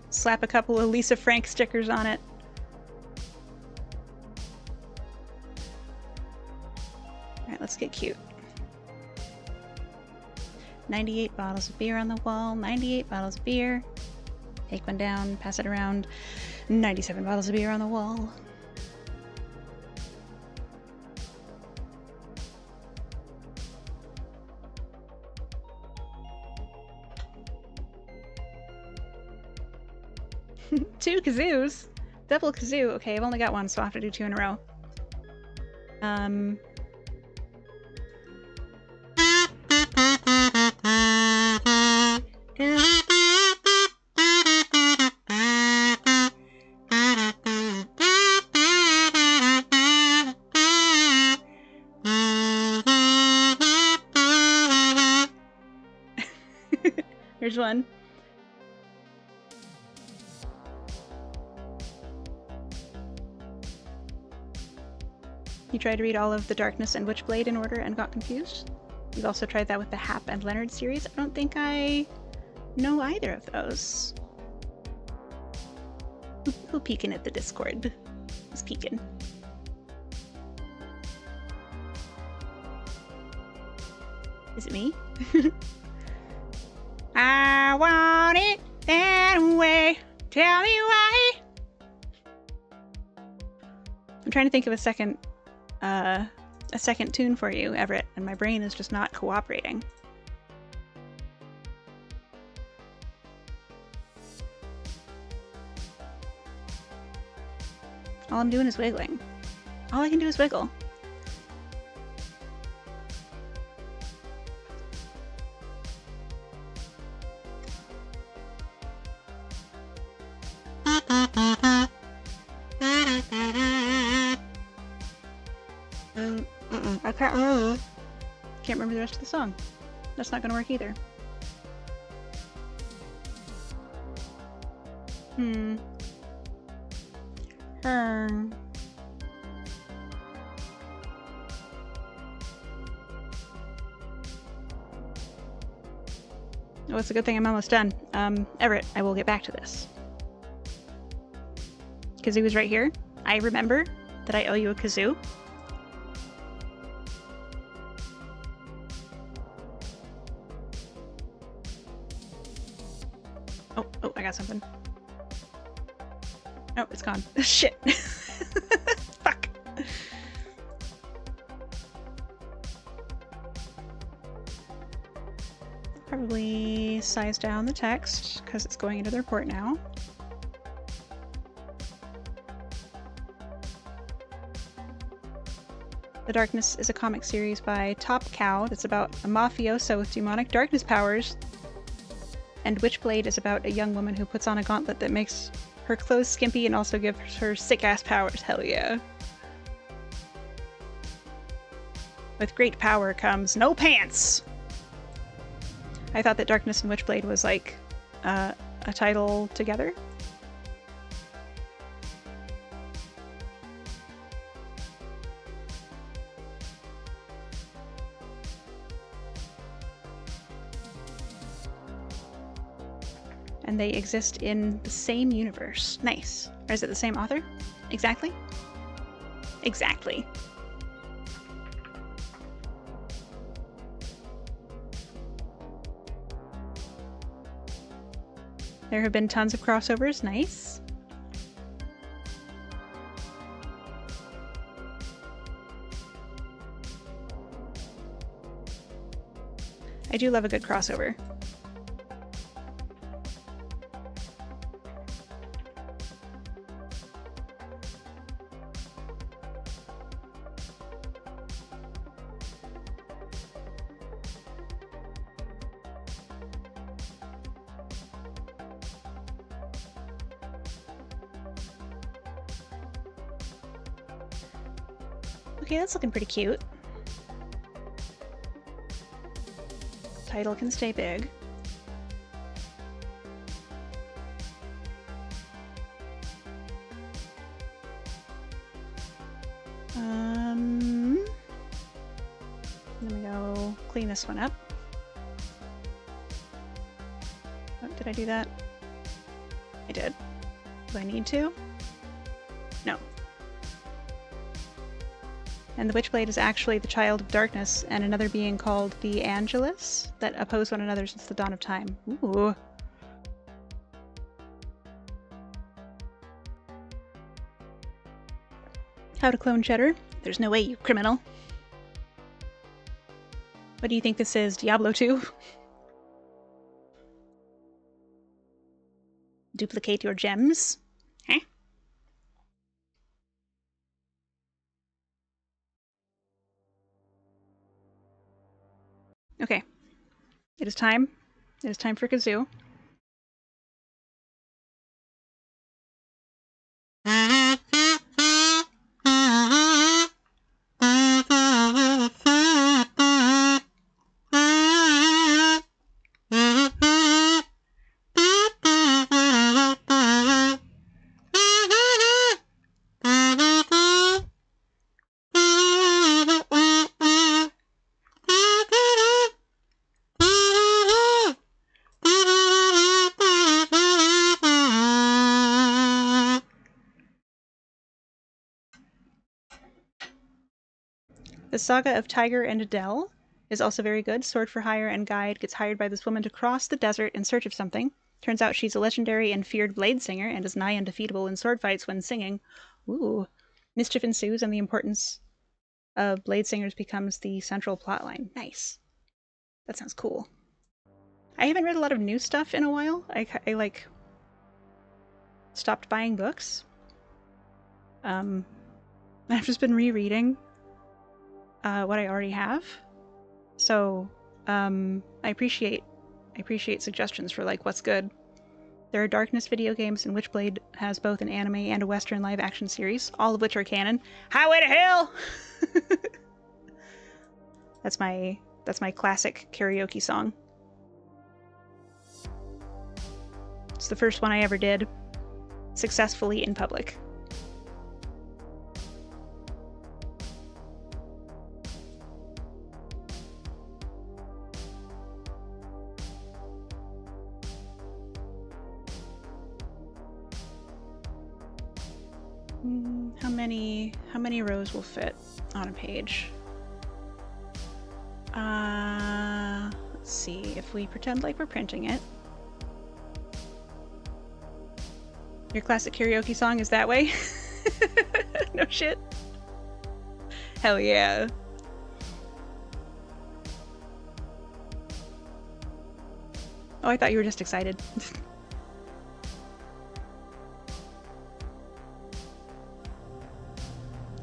Speaker 1: Slap a couple of Lisa Frank stickers on it. Alright, let's get cute. 98 bottles of beer on the wall. 98 bottles of beer. Take one down, pass it around. 97 bottles of beer on the wall. Two kazoos? Double kazoo. Okay, I've only got one, so I'll have to do 2 in a row. Here's one. You tried to read all of The Darkness and Witchblade in order and got confused? You've also tried that with the Hap and Leonard series? I don't think I know either of those. Who peeking at the Discord? Who's peeking? Is it me? I want it that way. Tell me why. I'm trying to think of a second tune for you, Everett, and my brain is just not cooperating. All I'm doing is wiggling. All I can do is wiggle. I can't remember. Can't remember the rest of the song. That's not gonna work either. Oh, it's a good thing I'm almost done. Everett, I will get back to this. Kazoo is right here. I remember that I owe you a kazoo. Oh, I got something. Oh, it's gone. Shit. Fuck. Probably size down the text, because it's going into the report now. The Darkness is a comic series by Top Cow that's about a mafioso with demonic darkness powers. And Witchblade is about a young woman who puts on a gauntlet that makes her clothes skimpy and also gives her sick-ass powers. Hell yeah. With great power comes no pants! I thought that Darkness and Witchblade was like a title together. And they exist in the same universe. Nice. Or is it the same author? Exactly? Exactly. There have been tons of crossovers. Nice. I do love a good crossover. Okay, that's looking pretty cute. Title can stay big. Let me go clean this one up. Oh, did I do that? I did. Do I need to? No. And the Witchblade is actually the child of darkness and another being called the Angelus that oppose one another since the dawn of time. Ooh. How to clone cheddar? There's no way, you criminal. What do you think this is, Diablo 2? Duplicate your gems? Huh? Okay. It is time. It is time for Kazoo. The Saga of Tiger and Adele is also very good. Sword for Hire and Guide gets hired by this woman to cross the desert in search of something. Turns out she's a legendary and feared blade singer and is nigh undefeatable in sword fights when singing. Ooh. Mischief ensues and the importance of blade singers becomes the central plotline. Nice. That sounds cool. I haven't read a lot of new stuff in a while. I like stopped buying books. I've just been rereading what I already have. So I appreciate suggestions for like what's good. There are Darkness video games, and Witchblade has both an anime and a Western live action series, all of which are canon. Highway to Hell. That's my classic karaoke song. It's the first one I ever did successfully in public. How many rows will fit on a page? Let's see, if we pretend like we're printing it. Your classic karaoke song is that way? No shit. Hell yeah. Oh, I thought you were just excited.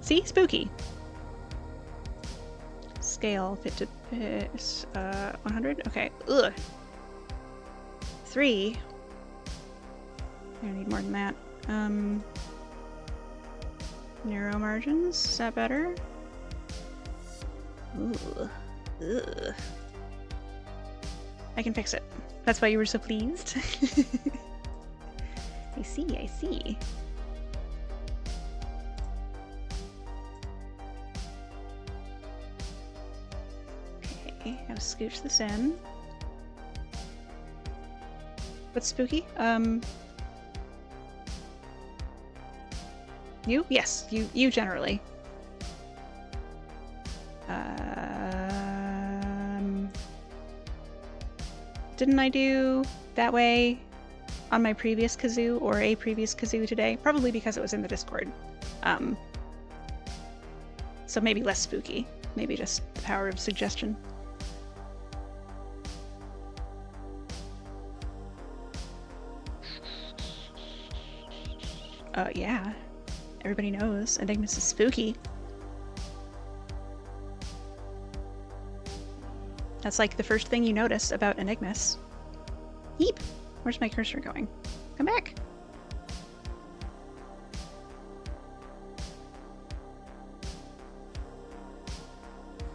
Speaker 1: See? Spooky. Scale fit to 100? Okay. Ugh. 3. I need more than that. Narrow margins. Is that better? Ooh. Ugh. I can fix it. That's why you were so pleased. I see. Okay, gotta scooch this in. What's spooky? You? Yes, you generally. Didn't I do that way on my previous kazoo or a previous kazoo today, probably because it was in the Discord. So maybe less spooky. Maybe just the power of suggestion. Yeah. Everybody knows Enigmas is spooky. That's like the first thing you notice about Enigmas. Yeep! Where's my cursor going? Come back!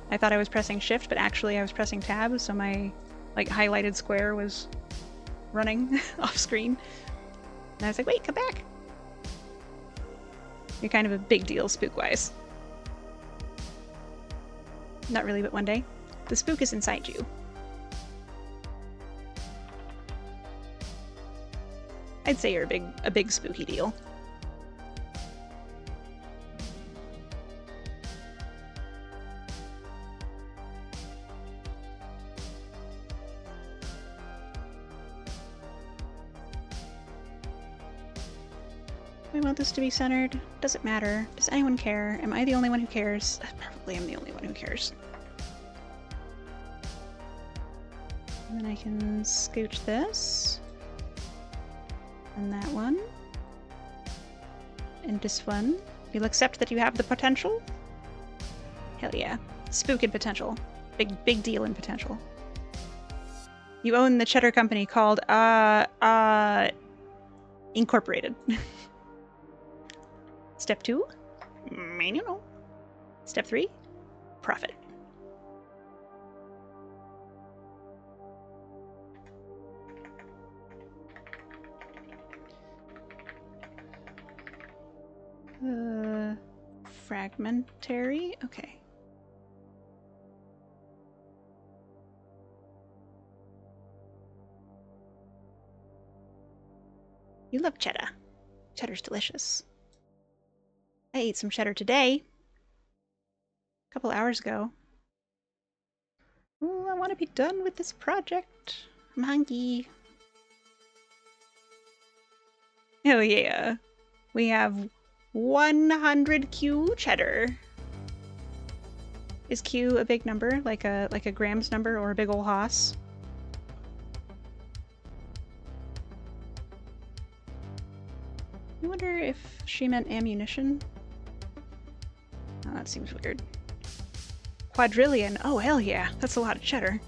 Speaker 1: I thought I was pressing shift, but actually I was pressing tab, so my like highlighted square was running off screen. And I was like, wait, come back! You're kind of a big deal spook-wise. Not really, but one day. The spook is inside you. I'd say you're a big spooky deal. I want this to be centered. Does it matter? Does anyone care? Am I the only one who cares? Probably I'm the only one who cares. And then I can scooch this. And that one. And this one. You'll accept that you have the potential? Hell yeah. Spook in potential. Big deal in potential. You own the cheddar company called, Incorporated. Step 2? Manual. Step 3? Profit. Fragmentary? Okay. You love cheddar. Cheddar's delicious. I ate some cheddar today. A couple hours ago. Ooh, I want to be done with this project. I'm hungry. Oh yeah. We have 100 Q cheddar. Is Q a big number? Like a grams number or a big ol' hoss? I wonder if she meant ammunition. Oh, that seems weird. Quadrillion. Oh, hell yeah. That's a lot of cheddar.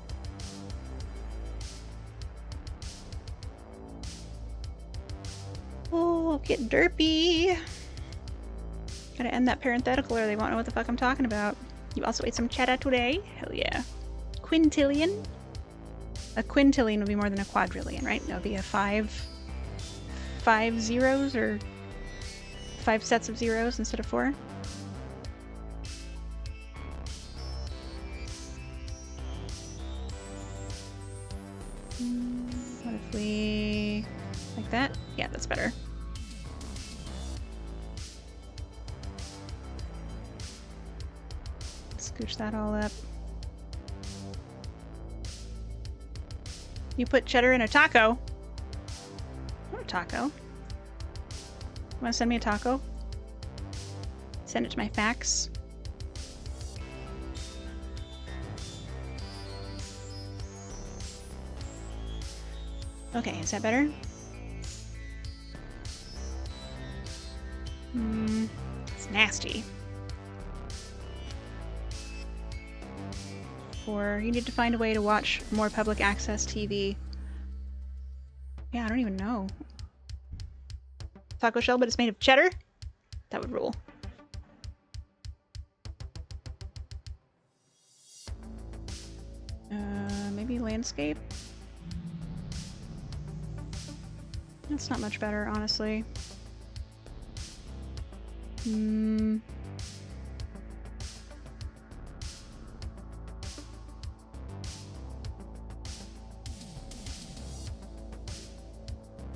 Speaker 1: Oh, get derpy. Gotta end that parenthetical or they won't know what the fuck I'm talking about. You also ate some cheddar today? Hell yeah. Quintillion? A quintillion would be more than a quadrillion, right? That would be a five zeros or 5 sets of zeros instead of 4. What if we... like that? Yeah, that's better. Scooch that all up. You put cheddar in a taco? What a taco? Want to send me a taco? Send it to my fax. Okay, is that better? It's nasty. Or you need to find a way to watch more public access TV. Yeah, I don't even know. Taco shell, but it's made of cheddar? That would rule. Maybe landscape? That's not much better, honestly. The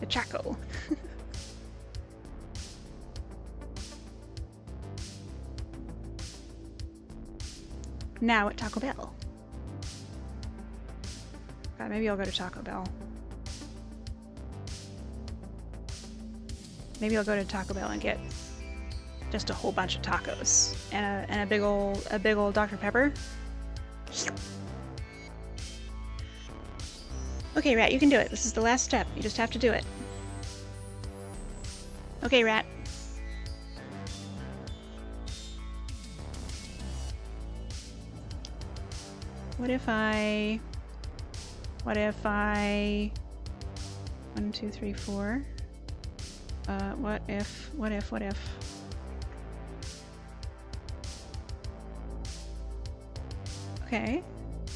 Speaker 1: Chaco. Now at Taco Bell. God, maybe I'll go to Taco Bell. Maybe I'll go to Taco Bell and get just a whole bunch of tacos and a big old Dr. Pepper. Okay, Rat, you can do it. This is the last step. You just have to do it. Okay, Rat. What if I 1, 2, 3, 4. What if? Okay.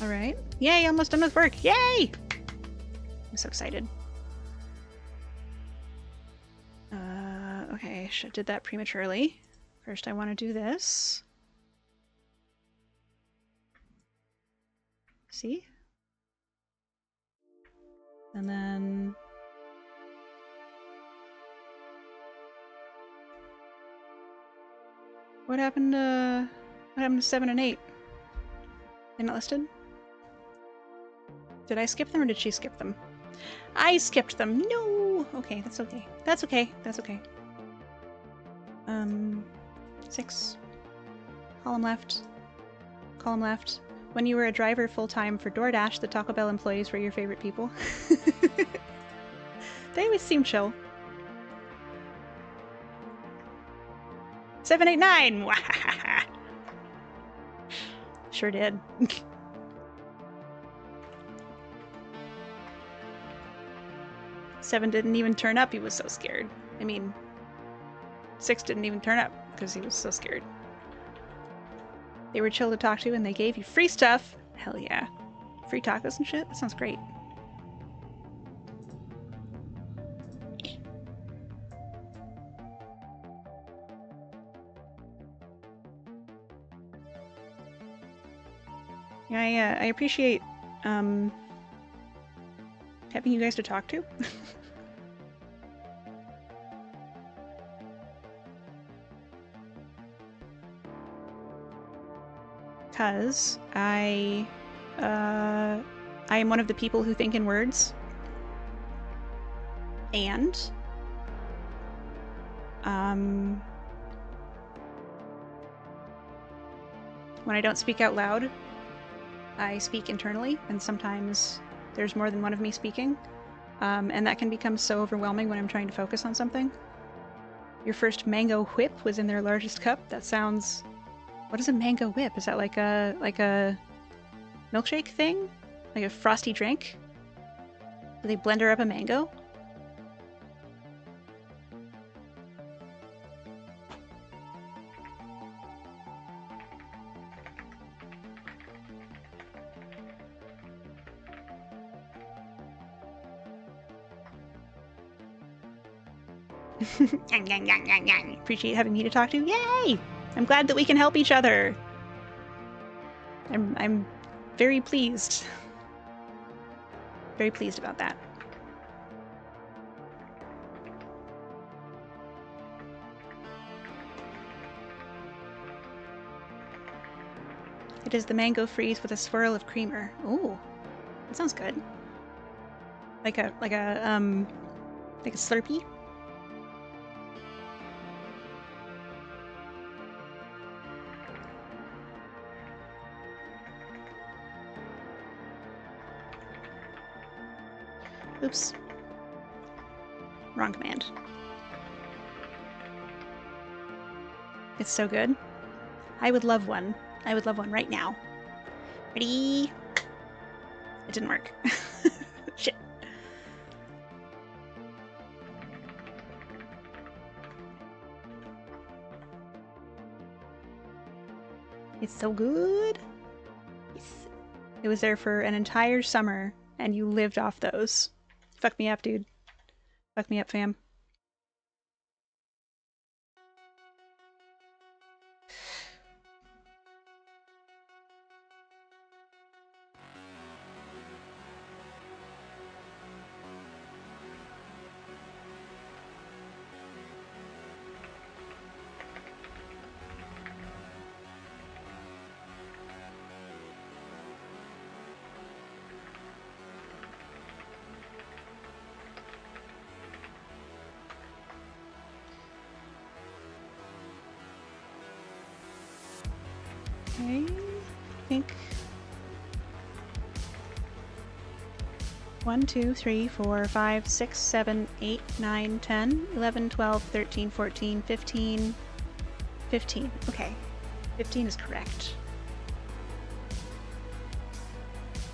Speaker 1: Alright. Yay, almost done with work. Yay! I'm so excited. Okay, should have did that prematurely. First I want to do this. See? And then... What happened to 7 and 8? They're not listed? Did I skip them or did she skip them? I skipped them! No! Okay, that's okay. That's okay. That's okay. 6. Column left. Column left. When you were a driver full-time for DoorDash, the Taco Bell employees were your favorite people. They always seem chill. 7, 8, 9! Sure did. 7 didn't even turn up, he was so scared. I mean, 6 didn't even turn up because he was so scared. They were chill to talk to and they gave you free stuff. Hell yeah. Free tacos and shit? That sounds great. Yeah, I appreciate having you guys to talk to. Because I am one of the people who think in words. And when I don't speak out loud, I speak internally, and sometimes there's more than one of me speaking, and that can become so overwhelming when I'm trying to focus on something. Your first mango whip was in their largest cup. That sounds... What is a mango whip? Is that like a milkshake thing? Like a frosty drink? Do they blender up a mango? Appreciate having me to talk to. Yay! I'm glad that we can help each other. I'm very pleased. Very pleased about that. It is the mango freeze with a swirl of creamer. Ooh, that sounds good. Like a Slurpee. Oops. Wrong command. It's so good. I would love one. I would love one right now. Ready? It didn't work. Shit. It's so good. It was there for an entire summer, and you lived off those. Fuck me up, dude. Fuck me up, fam. I think 1, 2, 3, 4, 5, 6, 7, 8, 9, 10, 11, 12, 13, 14, 15, 15. Okay. 15 is correct.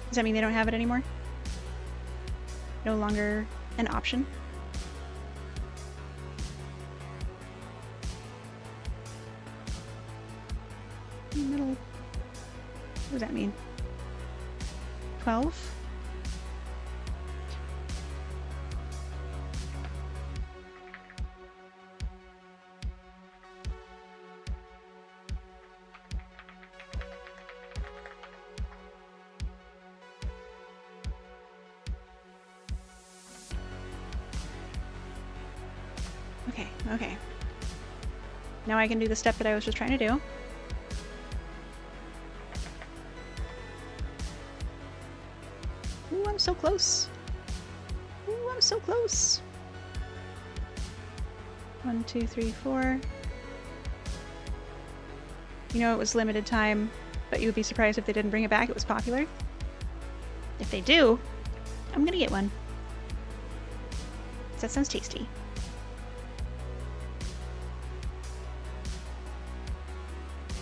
Speaker 1: Does that mean they don't have it anymore? No longer an option? Middle. What does that mean? 12? Okay, okay. Now I can do the step that I was just trying to do. Ooh, I'm so close. Ooh, I'm so close. 1, 2, 3, 4. You know, it was limited time, but you would be surprised if they didn't bring it back. It was popular. If they do, I'm gonna get one. That sounds tasty.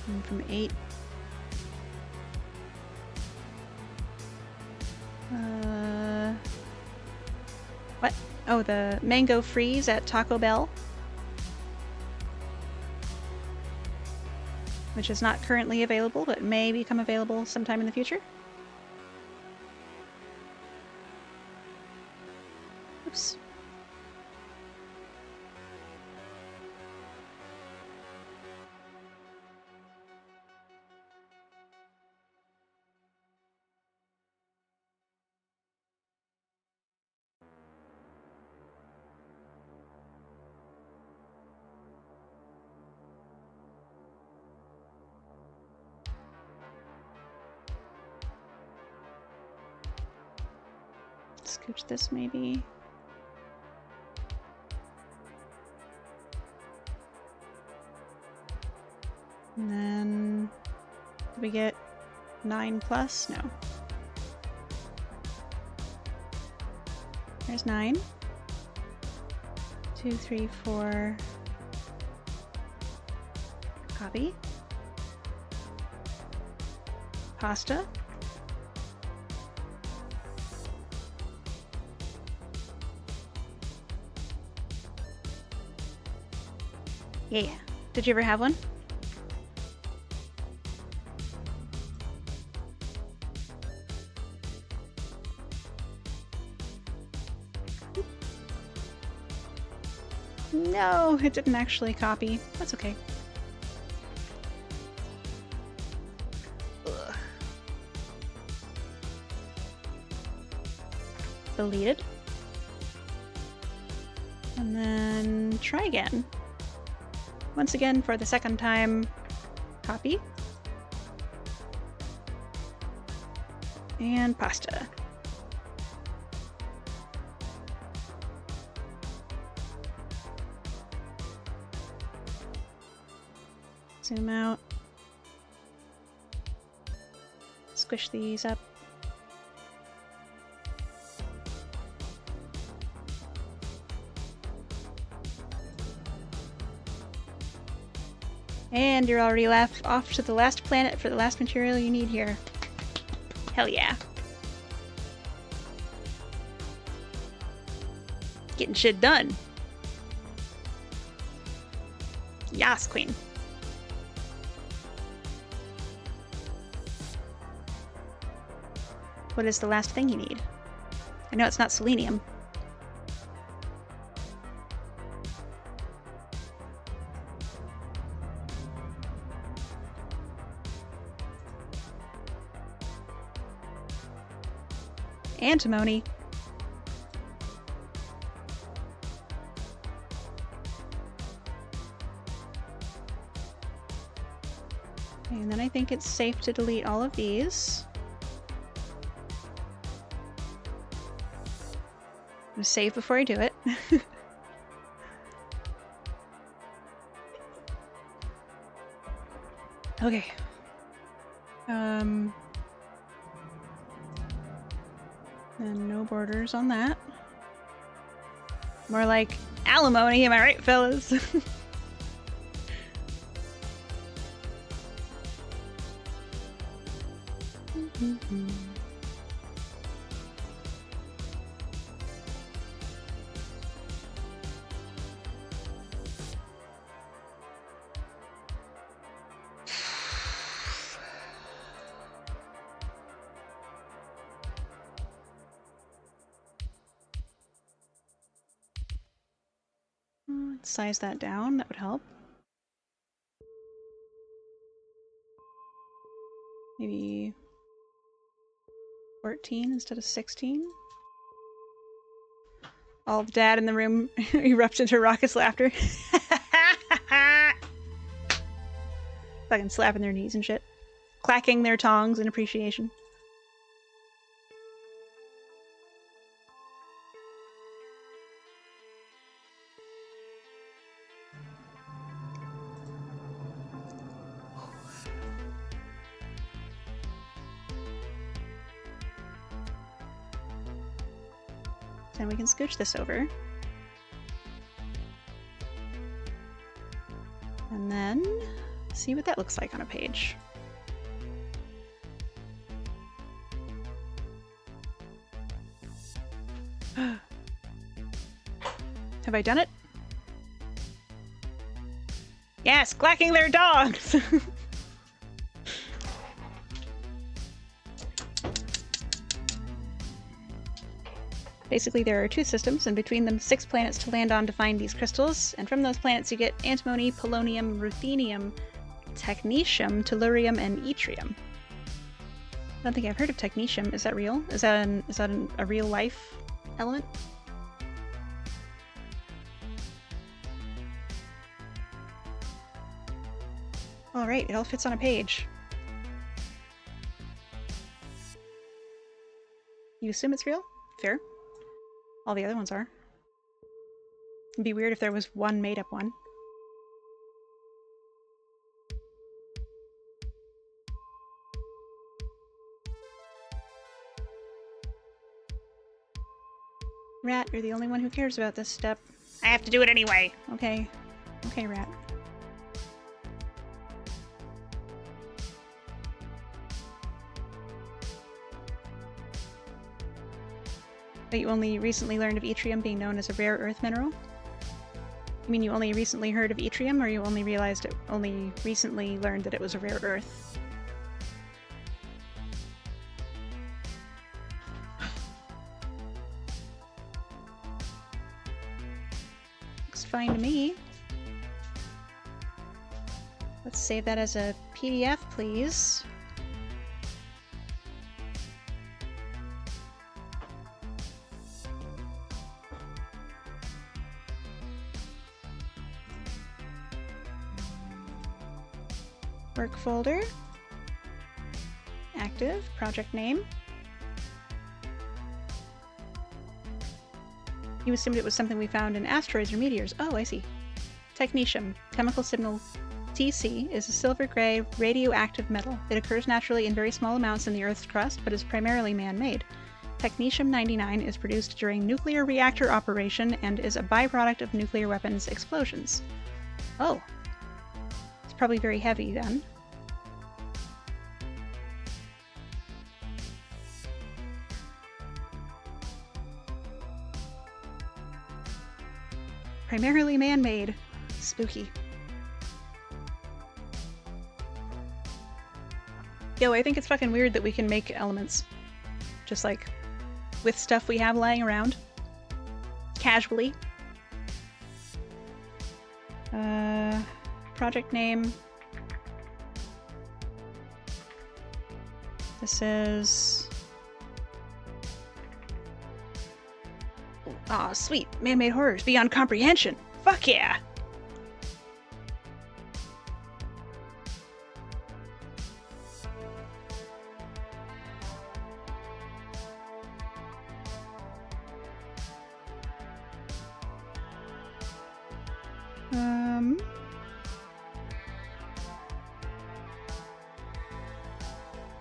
Speaker 1: And from 8. What? Oh, the mango freeze at Taco Bell. Which is not currently available, but may become available sometime in the future. Oops. Scooch this maybe. And then did we get 9 plus? No. There's 9. 2, 3, 4. Copy. Pasta. Yeah. Did you ever have one? No, it didn't actually copy. That's okay. Ugh. Deleted. And then try again. Once again, for the second time, copy. And pasta. Zoom out. Squish these up. And you're already off to the last planet for the last material you need here. Hell yeah. Getting shit done. Yas, queen. What is the last thing you need? I know it's not selenium. Antimony. And then I think it's safe to delete all of these. I'm gonna save before I do it. Okay. And no borders on that. More like alimony, am I right, fellas? Size that down, that would help. Maybe 14 instead of 16. All the dad in the room erupts into raucous laughter. Fucking slapping their knees and shit. Clacking their tongs in appreciation. Then we can scooch this over. And then see what that looks like on a page. Have I done it? Yes, clacking their dogs! Basically, there are 2 systems, and between them 6 planets to land on to find these crystals, and from those planets you get antimony, polonium, ruthenium, technetium, tellurium, and yttrium. I don't think I've heard of technetium. Is that real? Is that a real life element? Alright, it all fits on a page. You assume it's real? Fair. All the other ones are. It'd be weird if there was one made-up one. Rat, you're the only one who cares about this step. I have to do it anyway. Okay. Okay, Rat. But you only recently learned of yttrium being known as a rare earth mineral? You mean you only recently heard of yttrium, or you only recently learned that it was a rare earth? Looks fine to me. Let's save that as a PDF, please. Work folder. Active. Project name. You assumed it was something we found in asteroids or meteors. Oh, I see. Technetium. Chemical signal Tc is a silver-gray radioactive metal. It occurs naturally in very small amounts in the Earth's crust, but is primarily man-made. Technetium-99 is produced during nuclear reactor operation and is a byproduct of nuclear weapons explosions. Oh. It's probably very heavy, then. Primarily man-made. Spooky. Yo, I think it's fucking weird that we can make elements. Just like, with stuff we have lying around. Casually. Project name. This is... Aw, sweet. Man-made horrors beyond comprehension. Fuck yeah!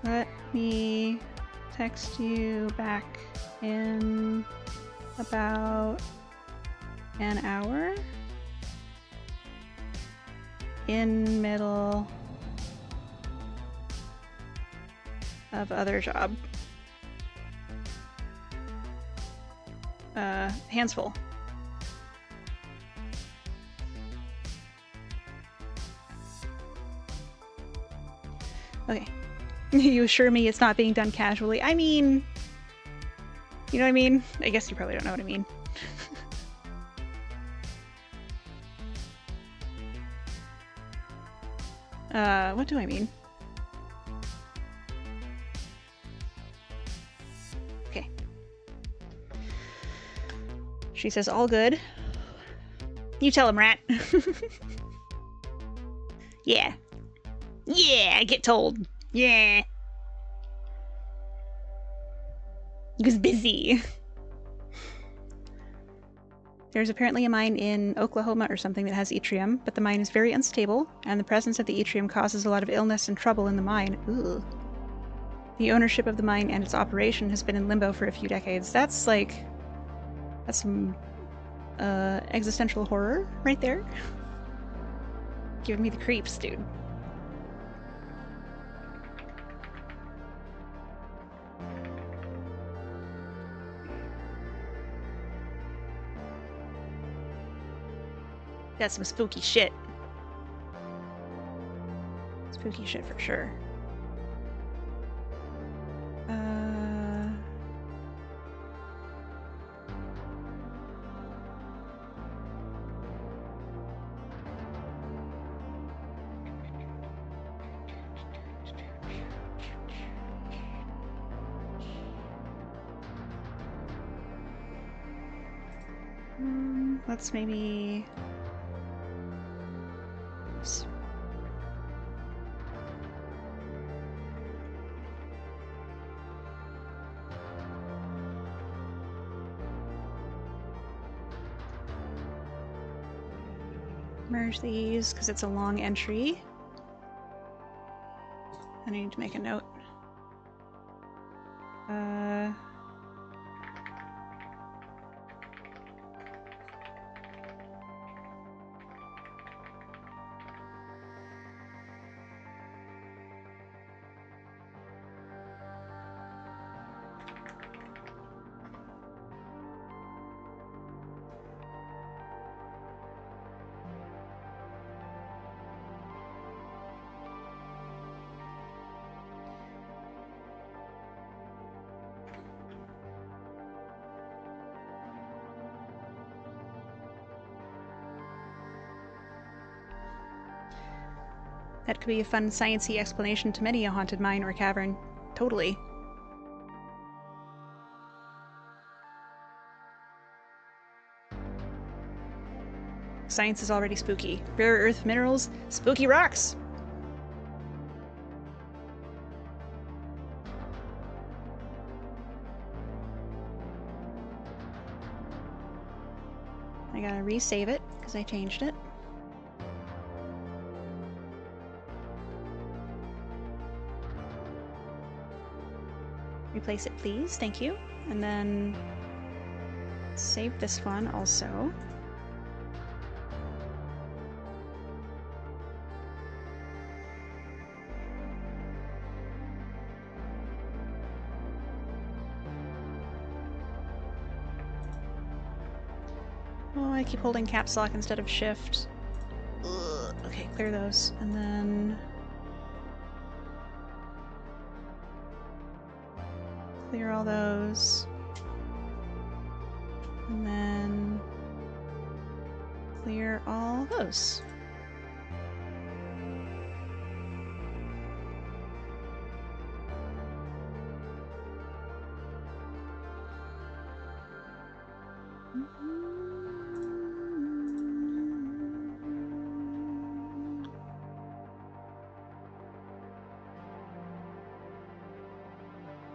Speaker 1: Let me text you back in about an hour. In middle of other job. Hands full. Okay. You assure me it's not being done casually. I mean, you know what I mean? I guess you probably don't know what I mean. What do I mean? Okay. She says, all good. You tell him, rat. Yeah. Yeah, I get told. Yeah. He was busy. There's apparently a mine in Oklahoma or something that has yttrium, but the mine is very unstable, and the presence of the yttrium causes a lot of illness and trouble in the mine. Ooh. The ownership of the mine and its operation has been in limbo for a few decades. That's like... that's some existential horror right there. Giving me the creeps, dude. That's some spooky shit. Spooky shit for sure. Let's maybe... merge these because it's a long entry. And I need to make a note. That could be a fun science-y explanation to many a haunted mine or cavern. Totally. Science is already spooky. Rare earth minerals, spooky rocks! I gotta resave it, because I changed it. Replace it, please. Thank you. And then save this one also. Oh, I keep holding caps lock instead of shift. Ugh. Okay, clear those. And then... clear all those. And then... clear all those.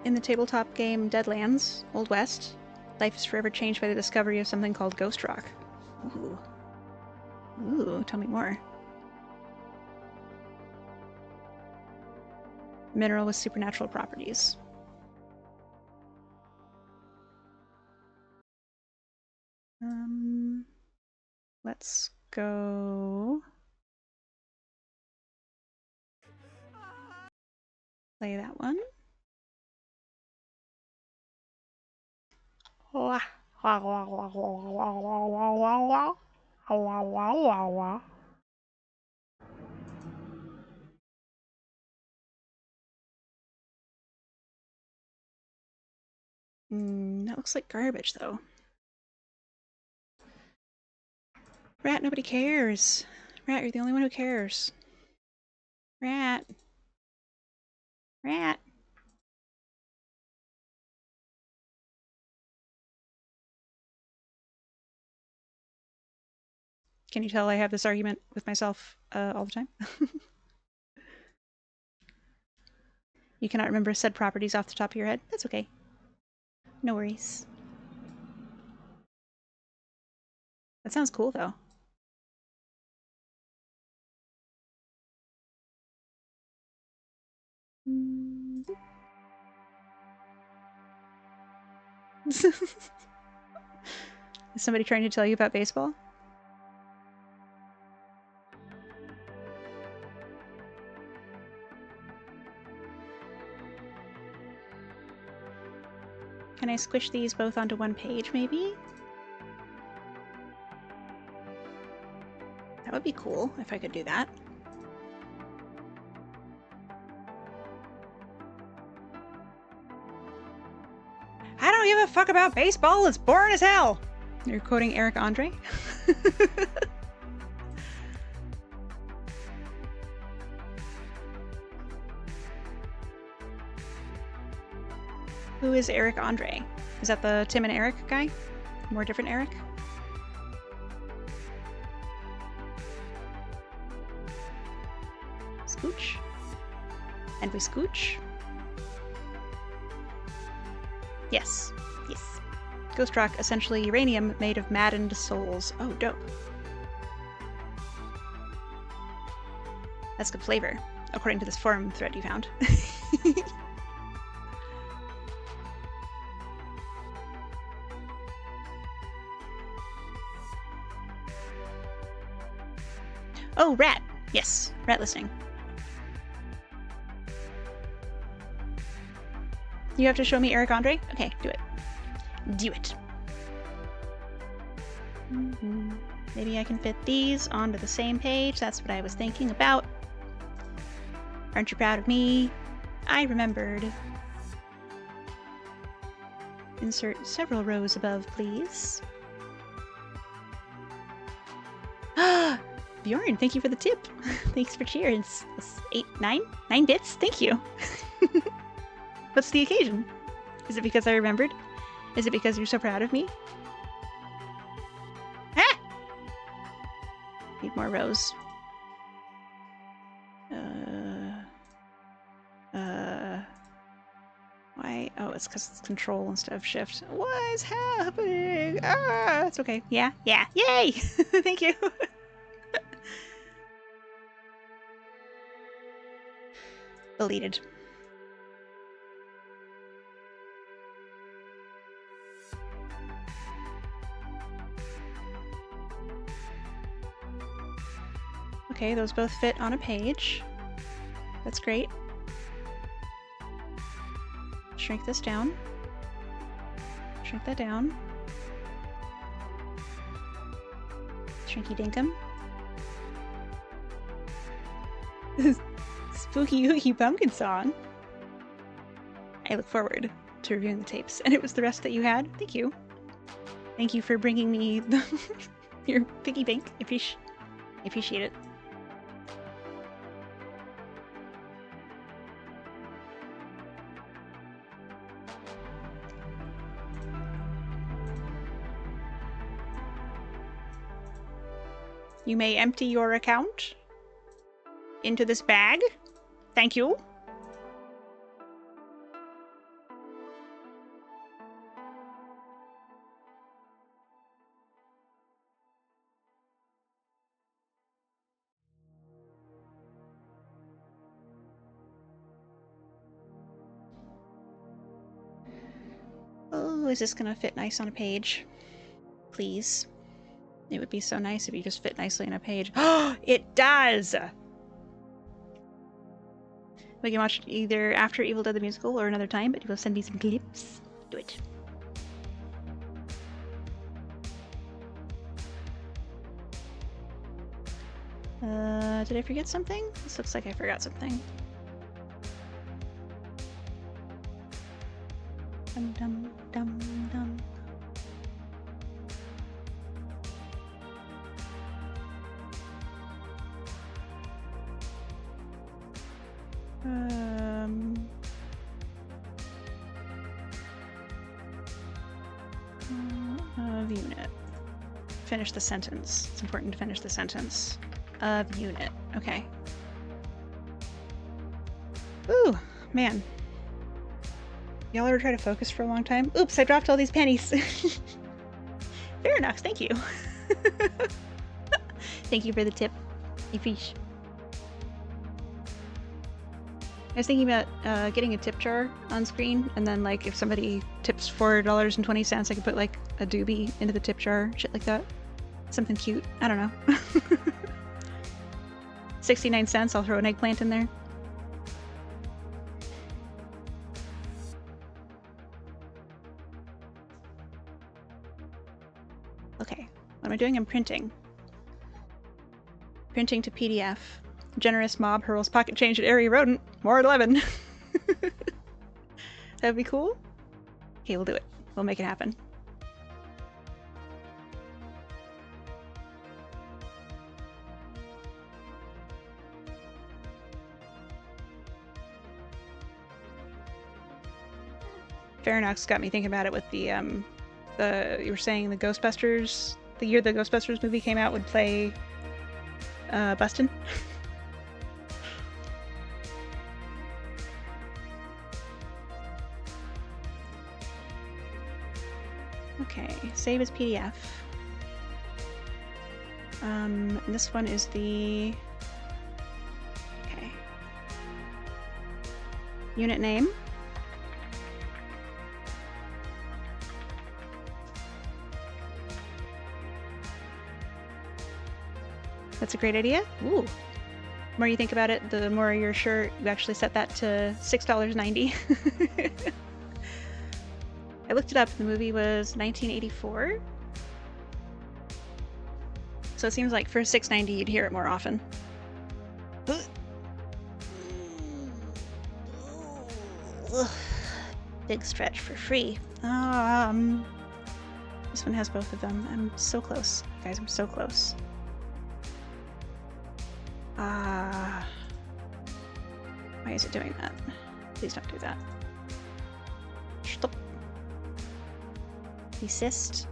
Speaker 1: In the tabletop game Deadlands, Old West, life is forever changed by the discovery of something called Ghost Rock. Ooh. Ooh, tell me more. mineral with supernatural properties. Let's go play that one. That looks like garbage, though. Rat, nobody cares. Rat, you're the only one who cares. Rat. Rat. Can you tell I have this argument with myself all the time? You cannot remember said properties off the top of your head? That's okay. No worries. That sounds cool, though. Is somebody trying to tell you about baseball? Can I squish these both onto one page, maybe? That would be cool if I could do that. I don't give a fuck about baseball, it's boring as hell! You're quoting Eric Andre? Who is Eric Andre? Is that the Tim and Eric guy? More different Eric? Scooch? And we scooch? Yes. Yes. Ghost rock, essentially uranium made of maddened souls. Oh, dope. That's good flavor, according to this forum thread you found. Oh, rat! Yes, rat listening. You have to show me Eric Andre? Okay, do it. Do it. Maybe I can fit these onto the same page. That's what I was thinking about. Aren't you proud of me? I remembered. Insert several rows above, please. Bjorn, thank you for the tip. Thanks for cheers. That's 9 bits? Thank you. What's the occasion? Is it because I remembered? Is it because you're so proud of me? Ah! Need more rows. Why? Oh, it's because it's control instead of shift. What is happening? Ah! It's okay. Yeah, yeah. Yay! Thank you. Deleted. Okay, those both fit on a page. That's great. Shrink this down. Shrink that down. Shrinky dinkum. Spooky Ooky Pumpkin Song. I look forward to reviewing the tapes. And it was the rest that you had? Thank you. Thank you for bringing me your piggy bank. I appreciate it. You may empty your account into this bag. Thank you. Ooh, is this gonna fit nice on a page? Please. It would be so nice if you just fit nicely on a page. Oh, it does! We can watch it either after Evil Dead the Musical or another time, but you will send me some clips. Do it. Did I forget something? This looks like I forgot something. Dum dum dum dum. Of unit. Finish the sentence. It's important to finish the sentence. Of unit. Okay. Ooh, man. Y'all ever try to focus for a long time? Oops, I dropped all these pennies. Fair enough, thank you. Thank you for the tip. You fish. I was thinking about getting a tip jar on screen, and then like if somebody tips $4.20, I could put like a doobie into the tip jar, shit like that. Something cute. I don't know. 69 cents, I'll throw an eggplant in there. Okay, what am I doing? I'm printing. Printing to PDF. Generous mob hurls pocket change at airy rodent. More at 11. That would be cool. Okay, we'll do it. We'll make it happen. Farinox got me thinking about it with the you were saying the Ghostbusters, the year the Ghostbusters movie came out would play Bustin'. Okay, save as PDF. This one is the... Okay. Unit name. That's a great idea. Ooh. The more you think about it, the more you're sure you actually set that to $6.90. I looked it up. The movie was 1984. So it seems like for $6.90 you'd hear it more often. Big stretch for free. This one has both of them. I'm so close. Guys, I'm so close. Why is it doing that? Please don't do that. Stop. Desist.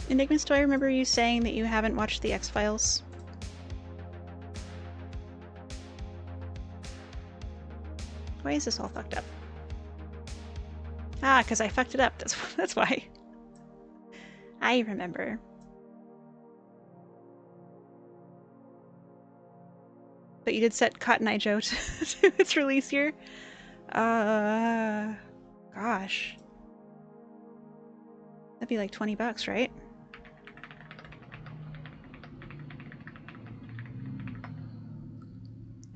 Speaker 1: Enigmas, do I remember you saying that you haven't watched the X-Files? Why is this all fucked up? Ah, because I fucked it up. That's why. I remember. But you did set Cotton Eye Joe to its release year? Gosh. That'd be like $20, right?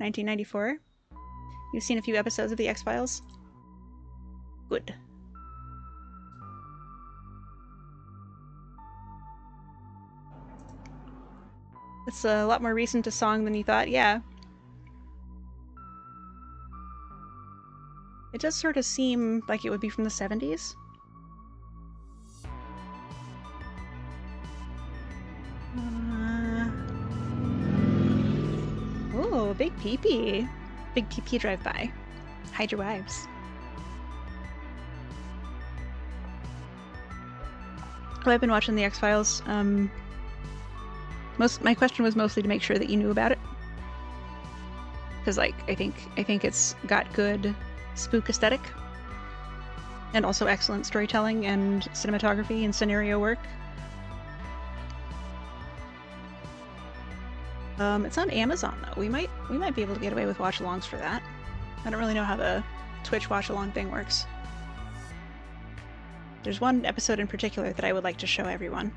Speaker 1: $1994? You've seen a few episodes of the X-Files? Good. It's a lot more recent a song than you thought, yeah. It does sort of seem like it would be from the 70s. Oh, big pee-pee. Big pee-pee drive-by. Hide your wives. Oh, I've been watching the X-Files. My question was mostly to make sure that you knew about it. Because, like, I think it's got good spook aesthetic. And also excellent storytelling and cinematography and scenario work. It's on Amazon though. We might be able to get away with watch-alongs for that. I don't really know how the Twitch watch-along thing works. There's one episode in particular that I would like to show everyone.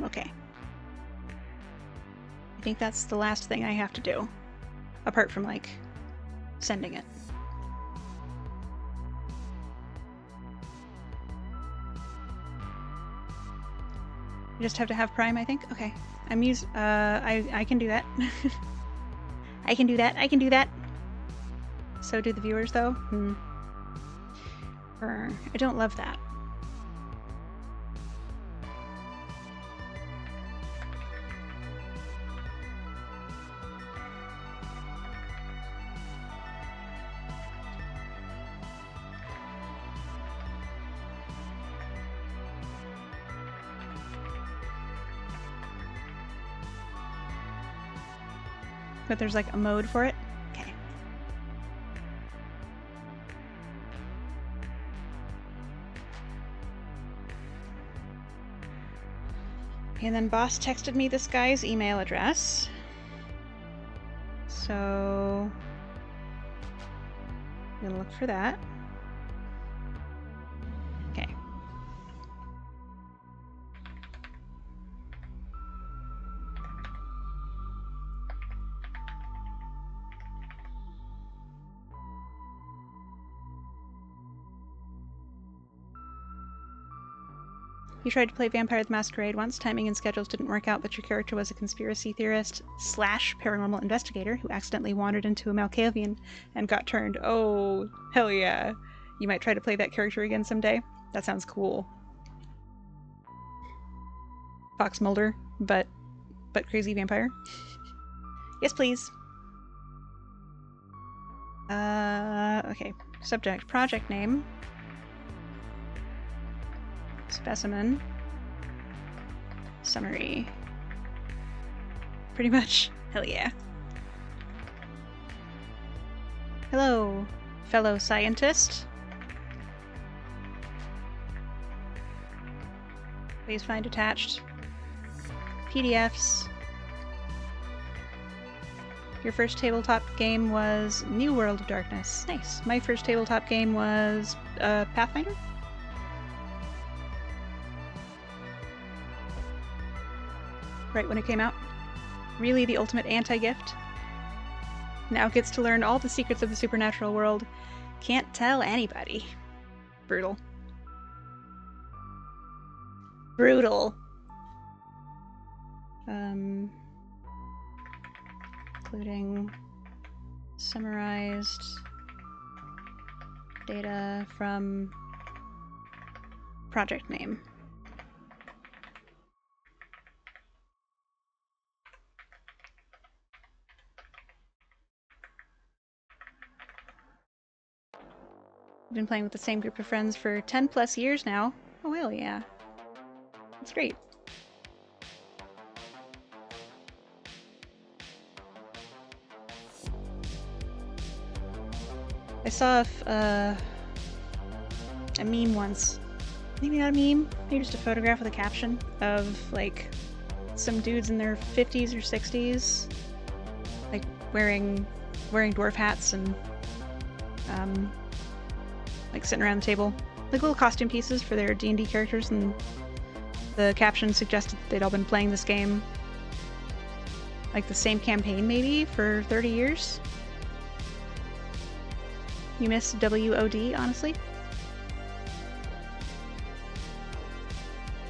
Speaker 1: Okay. I think that's the last thing I have to do. Apart from, like, sending it. You just have to have Prime, I think? Okay. I can do that. I can do that. I can do that. So do the viewers, though? I don't love that. But there's like a mode for it? Okay. And then boss texted me this guy's email address. So I'm gonna look for that. Okay. You tried to play Vampire the Masquerade once. Timing and schedules didn't work out, but your character was a conspiracy theorist / paranormal investigator who accidentally wandered into a Malkavian and got turned. Oh, hell yeah. You might try to play that character again someday. That sounds cool. Fox Mulder, but crazy vampire. Yes, please. Okay. Subject, project name. Specimen. Summary. Pretty much. Hell yeah. Hello, fellow scientist. Please find attached PDFs. Your first tabletop game was New World of Darkness. Nice. My first tabletop game was Pathfinder? Right when it came out. Really the ultimate anti-gift. Now gets to learn all the secrets of the supernatural world. Can't tell anybody. Brutal. Brutal. Including summarized data from project name. I've been playing with the same group of friends for 10 plus years now. Oh hell yeah. That's great. I saw a meme once. Maybe not a meme, maybe just a photograph with a caption of like some dudes in their 50s or 60s, like wearing dwarf hats and like sitting around the table, like little costume pieces for their D&D characters, and the caption suggested that they'd all been playing this game, like the same campaign maybe, for 30 years. You miss WOD, honestly?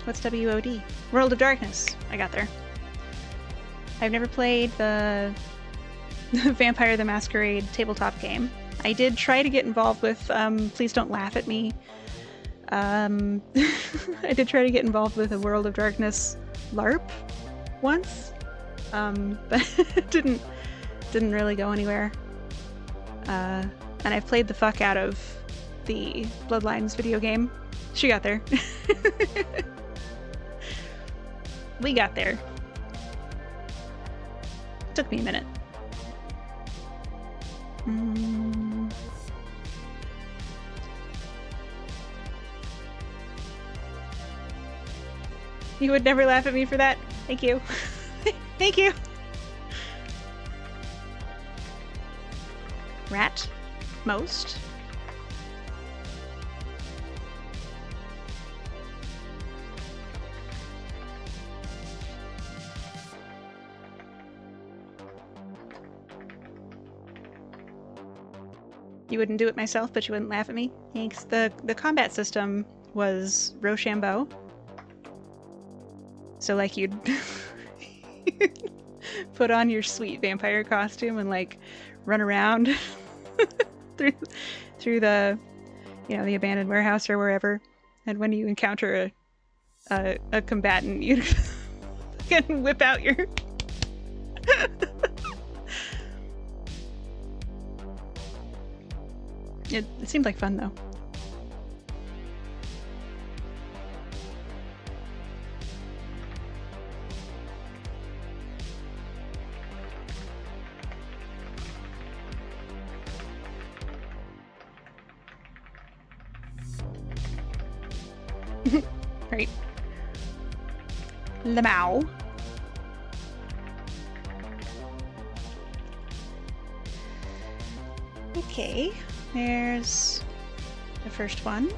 Speaker 1: What's WOD? World of Darkness. I got there. I've never played the Vampire the Masquerade tabletop game. I did try to get involved with, please don't laugh at me. I did try to get involved with a World of Darkness LARP once, but it didn't really go anywhere. And I've played the fuck out of the Bloodlines video game. She got there. We got there. Took me a minute. You would never laugh at me for that? Thank you. Thank you! Rat? Most? You wouldn't do it myself, but you wouldn't laugh at me? Thanks. The combat system was Rochambeau. So like you'd put on your sweet vampire costume and like run around through the, you know, the abandoned warehouse or wherever. And when you encounter a combatant, you can whip out your It seemed like fun, though. Right. Lamau. Okay. There's the first one.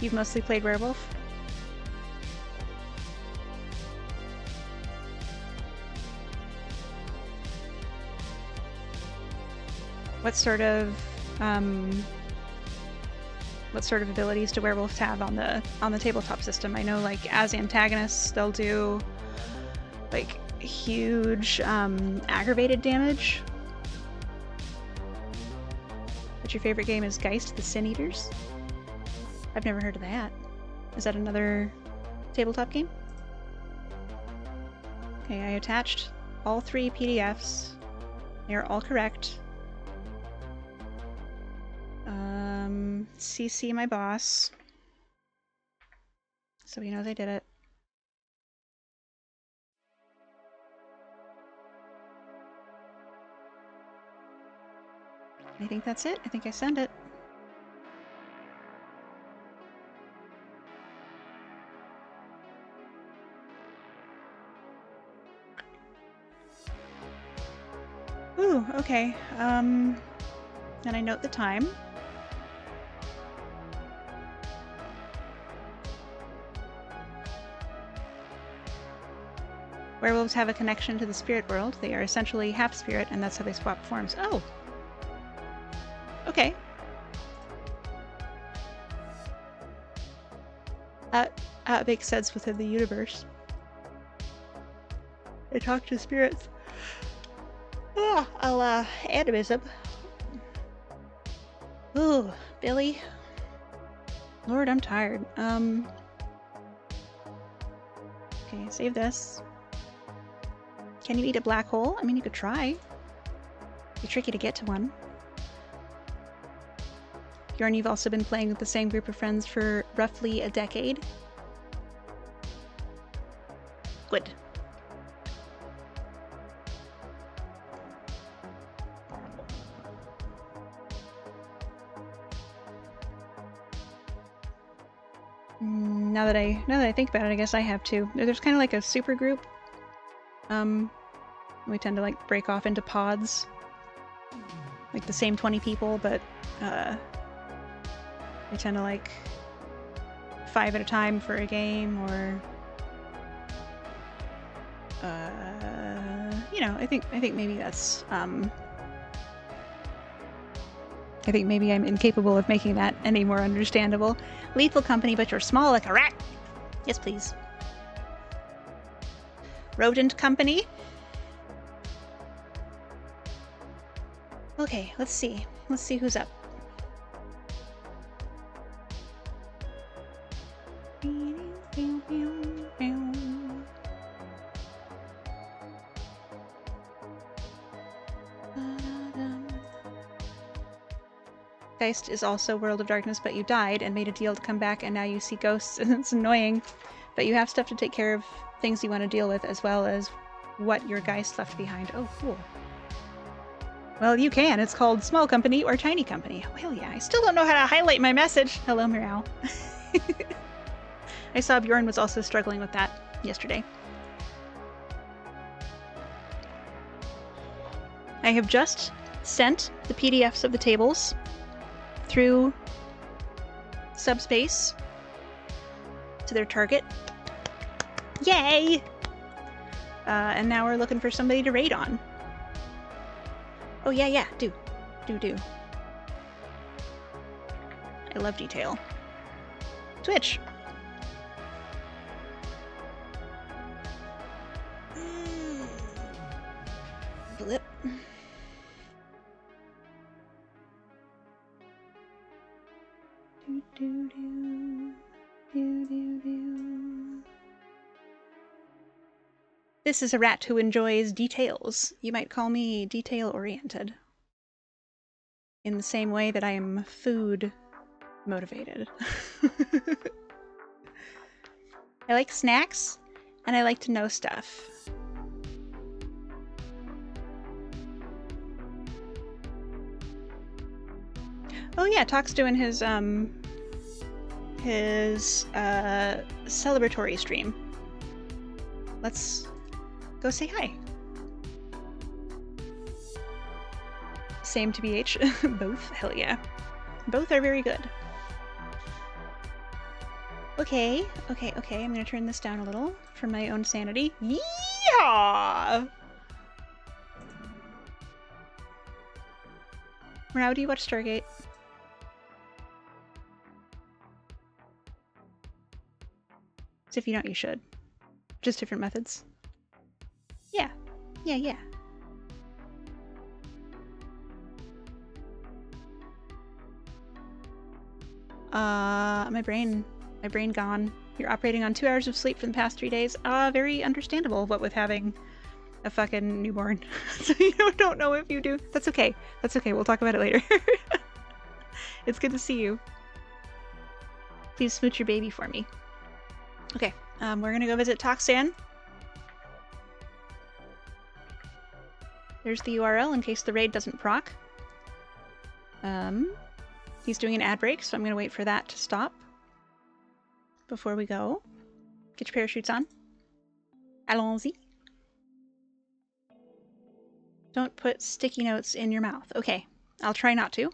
Speaker 1: You've mostly played werewolf? What sort of abilities do werewolves have on the tabletop system? I know, like, as antagonists, they'll do like huge aggravated damage. But your favorite game is Geist the Sin Eaters? I've never heard of that. Is that another tabletop game? Okay, I attached all 3 PDFs. They are all correct. CC my boss, so he knows I did it. I think that's it. I think I sent it. Ooh, okay. And I note the time. Werewolves have a connection to the spirit world. They are essentially half spirit, and that's how they swap forms. Oh! Okay. That makes sense within the universe. They talk to spirits. I'll animism. Ooh, Billy. Lord, I'm tired. Okay, save this. Can you eat a black hole? I mean, you could try. It'd be tricky to get to one. Bjorn, you've also been playing with the same group of friends for roughly a decade. Good. Now that I think about it, I guess I have too. There's kind of like a super group. We tend to like break off into pods, like the same 20 people, but we tend to like 5 at a time for a game, or you know, I think maybe that's I think maybe I'm incapable of making that any more understandable. Lethal company, but you're small like a rat. Yes, please. Rodent company. Okay, let's see. Let's see who's up. Geist is also World of Darkness, but you died and made a deal to come back, and now you see ghosts, and it's annoying. But you have stuff to take care of, things you want to deal with, as well as what your Geist left behind. Oh, cool. Well, you can. It's called Small Company or Tiny Company. Well, yeah, I still don't know how to highlight my message. Hello, Meow. I saw Bjorn was also struggling with that yesterday. I have just sent the PDFs of the tables through Subspace to their target. Yay! And now we're looking for somebody to raid on. Oh yeah, do. I love detail. Twitch. Blip. This is a rat who enjoys details. You might call me detail-oriented. In the same way that I am food-motivated. I like snacks, and I like to know stuff. Oh yeah, Talk's doing his celebratory stream. Let's go say hi. Same to BH. Both? Hell yeah. Both are very good. Okay. I'm gonna turn this down a little for my own sanity. Yeehaw! How do you watch Stargate? So if you don't, you should. Just different methods. Yeah. My brain gone. You're operating on 2 hours of sleep for the past 3 days. Very understandable, what with having a fucking newborn. So you don't know if you do. That's okay. We'll talk about it later. It's good to see you. Please smooch your baby for me. Okay, we're gonna go visit Toxan. There's the URL in case the raid doesn't proc. He's doing an ad break, so I'm gonna wait for that to stop before we go. Get your parachutes on. Allons-y. Don't put sticky notes in your mouth. Okay, I'll try not to.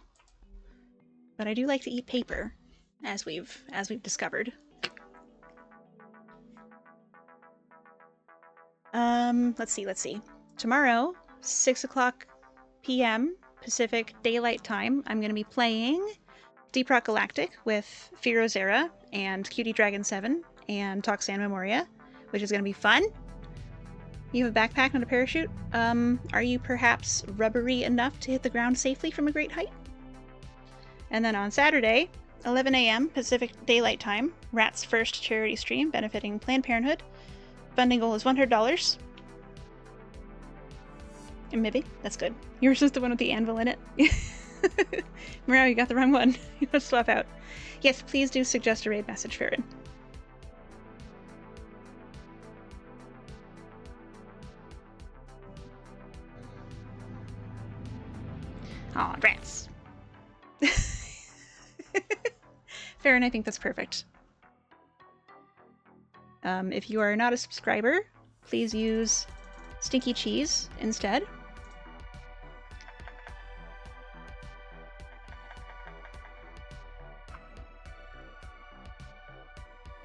Speaker 1: But I do like to eat paper, as we've discovered. Let's see. Tomorrow, 6 o'clock p.m. Pacific Daylight Time, I'm going to be playing Deep Rock Galactic with Firo Zera and Cutie Dragon 7 and Toxan Memoria, which is going to be fun. You have a backpack, not a parachute. Are you perhaps rubbery enough to hit the ground safely from a great height? And then on Saturday, 11 a.m. Pacific Daylight Time, Rat's first charity stream benefiting Planned Parenthood. Funding goal is $100. And maybe that's good. Yours is the one with the anvil in it. Morale, you got the wrong one. You must swap out. Yes, please do suggest a raid message, Farron. Aw, rats. Farron, I think that's perfect. If you are not a subscriber, please use Stinky Cheese instead.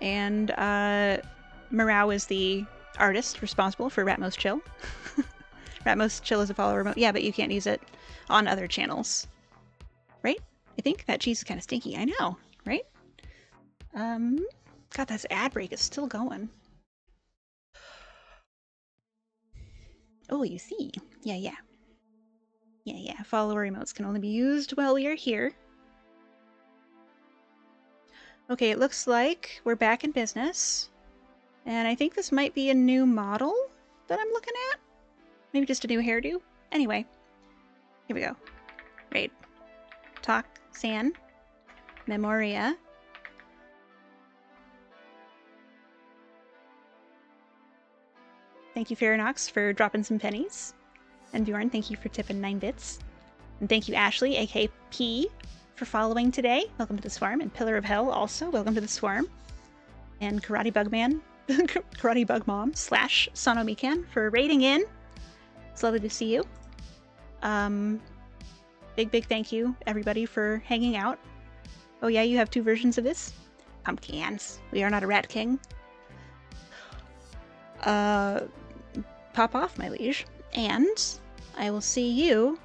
Speaker 1: And Morale is the artist responsible for Ratmost Chill. Ratmost Chill is a follower remote. Yeah, but you can't use it on other channels. Right? I think that cheese is kind of stinky. I know, right? God, that ad break is still going. Oh, you see. Yeah. Follower emotes can only be used while we are here. Okay, it looks like we're back in business. And I think this might be a new model that I'm looking at. Maybe just a new hairdo. Anyway, here we go. Raid. Toxan Memoria. Thank you, Farinox, for dropping some pennies. And Bjorn, thank you for tipping 9 bits. And thank you, Ashley, aka P, for following today. Welcome to the Swarm. And Pillar of Hell, also, welcome to the Swarm. and Karate Bug Man, Karate Bug Mom / Sonomikan for raiding in. It's lovely to see you. Big thank you, everybody, for hanging out. Oh yeah, you have 2 versions of this? Pumpkins. We are not a rat king. Pop off, my liege. And I will see you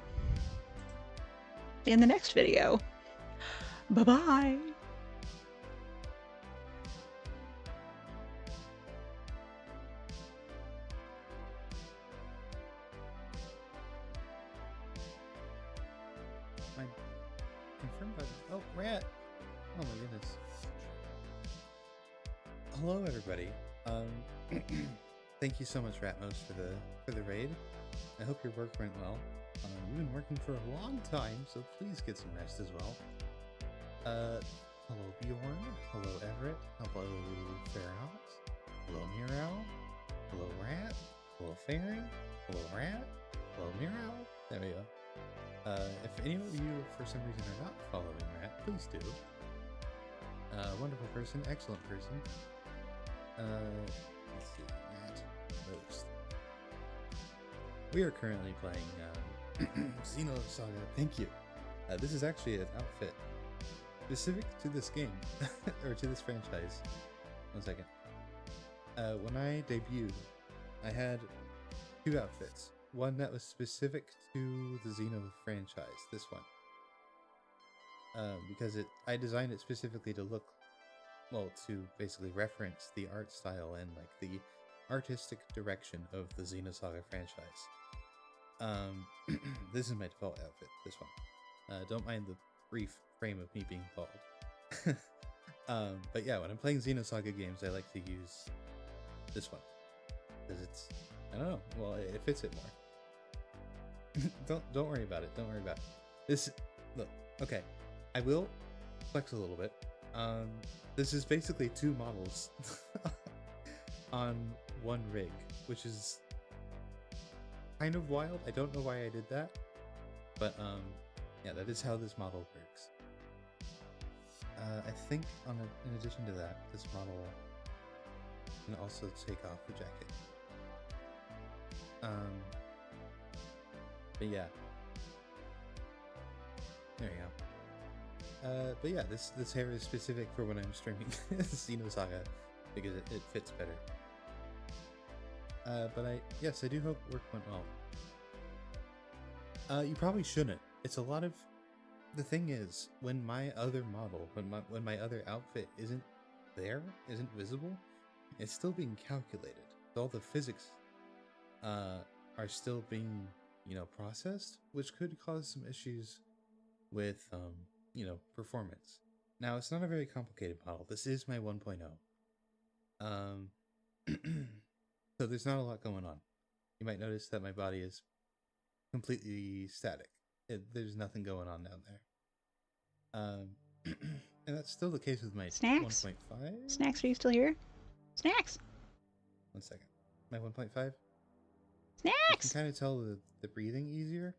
Speaker 1: in the next video. Bye-bye.
Speaker 3: Confirm button. Oh, rat! Oh my goodness. Hello, everybody. Thank you so much, Ratmos, for the raid. I hope your work went well. You've been working for a long time, so please get some rest as well. Hello, Bjorn. Hello, Everett. Hello, Fairhouse. Hello, Meow. Hello, Rat. Hello, Fairy. Hello, Rat. Hello, Meow. There we go. If any of you, for some reason, are not following Rat, please do. Wonderful person, excellent person. Let's see, Rat Roast. We are currently playing Xenosaga Saga. Thank you. This is actually an outfit specific to this game, or to this franchise. 1 second. When I debuted, I had 2 outfits. One that was specific to the Xeno franchise, this one. Because I designed it specifically to look, well, to basically reference the art style and like the artistic direction of the Xenosaga franchise. This is my default outfit, this one. Don't mind the brief frame of me being bald. But yeah, when I'm playing Xenosaga games, I like to use this one. Because it's, I don't know, well, it fits it more. Don't worry about it. Don't worry about it. This, look, okay. I will flex a little bit. This is basically 2 models on 1 rig, which is kind of wild. I don't know why I did that, but yeah, that is how this model works. I think in addition to that, this model can also take off the jacket. But yeah, there you go. But yeah, this hair is specific for when I'm streaming Xenosaga because it fits better. But yes, I do hope work went well. You probably shouldn't. It's a lot of, the thing is, when my other model, when my other outfit isn't visible, it's still being calculated. All the physics are still being, processed, which could cause some issues with, performance. Now, it's not a very complicated model. This is my 1.0. So there's not a lot going on. You might notice that my body is completely static. There's nothing going on down there. And that's still the case with my 1.5.
Speaker 1: Snacks, are you still here? Snacks!
Speaker 3: 1 second. My 1.5?
Speaker 1: Snacks!
Speaker 3: You can kind of tell the breathing easier.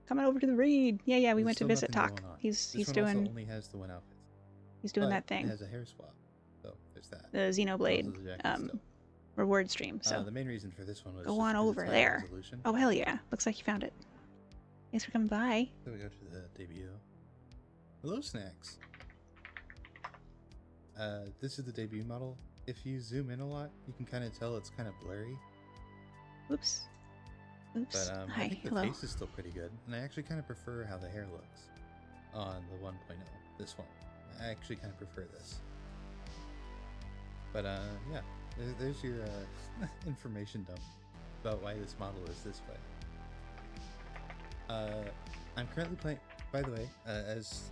Speaker 1: Coming over to the raid. Yeah, we went to visit Talk.
Speaker 3: He's
Speaker 1: doing.
Speaker 3: Also only has the 1 outfit.
Speaker 1: He's doing that thing.
Speaker 3: It has a hair swap, so there's that.
Speaker 1: The Xenoblade reward stream. So
Speaker 3: the main reason for this one was
Speaker 1: go on over there. Oh hell yeah! Looks like you found it. Thanks for coming by.
Speaker 3: So we go to the debut. Hello, Snacks. This is the debut model. If you zoom in a lot, you can kind of tell it's kind of blurry.
Speaker 1: Oops. But
Speaker 3: I think the face is still pretty good, and I actually kind of prefer how the hair looks on the 1.0. This one, I actually kind of prefer this. But yeah, there's your information dump about why this model is this way. I'm currently playing. By the way, as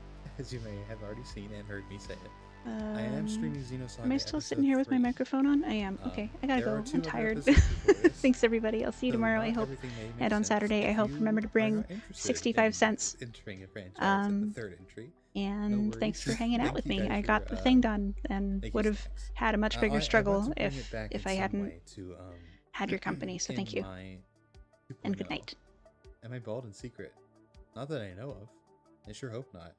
Speaker 3: you may have already seen and heard me say it, I am streaming Xenosaga.
Speaker 1: Am I still sitting here with my microphone on? I am. Okay, I gotta go. I'm tired. Thanks, everybody. I'll see you tomorrow, I hope. And on Saturday, I hope. Remember to bring 65 cents. And thanks for hanging out with me. I got the thing done and would have had a much bigger struggle if I hadn't had your company. So thank you. And good night.
Speaker 3: Am I bald in secret? Not that I know of. I sure hope not.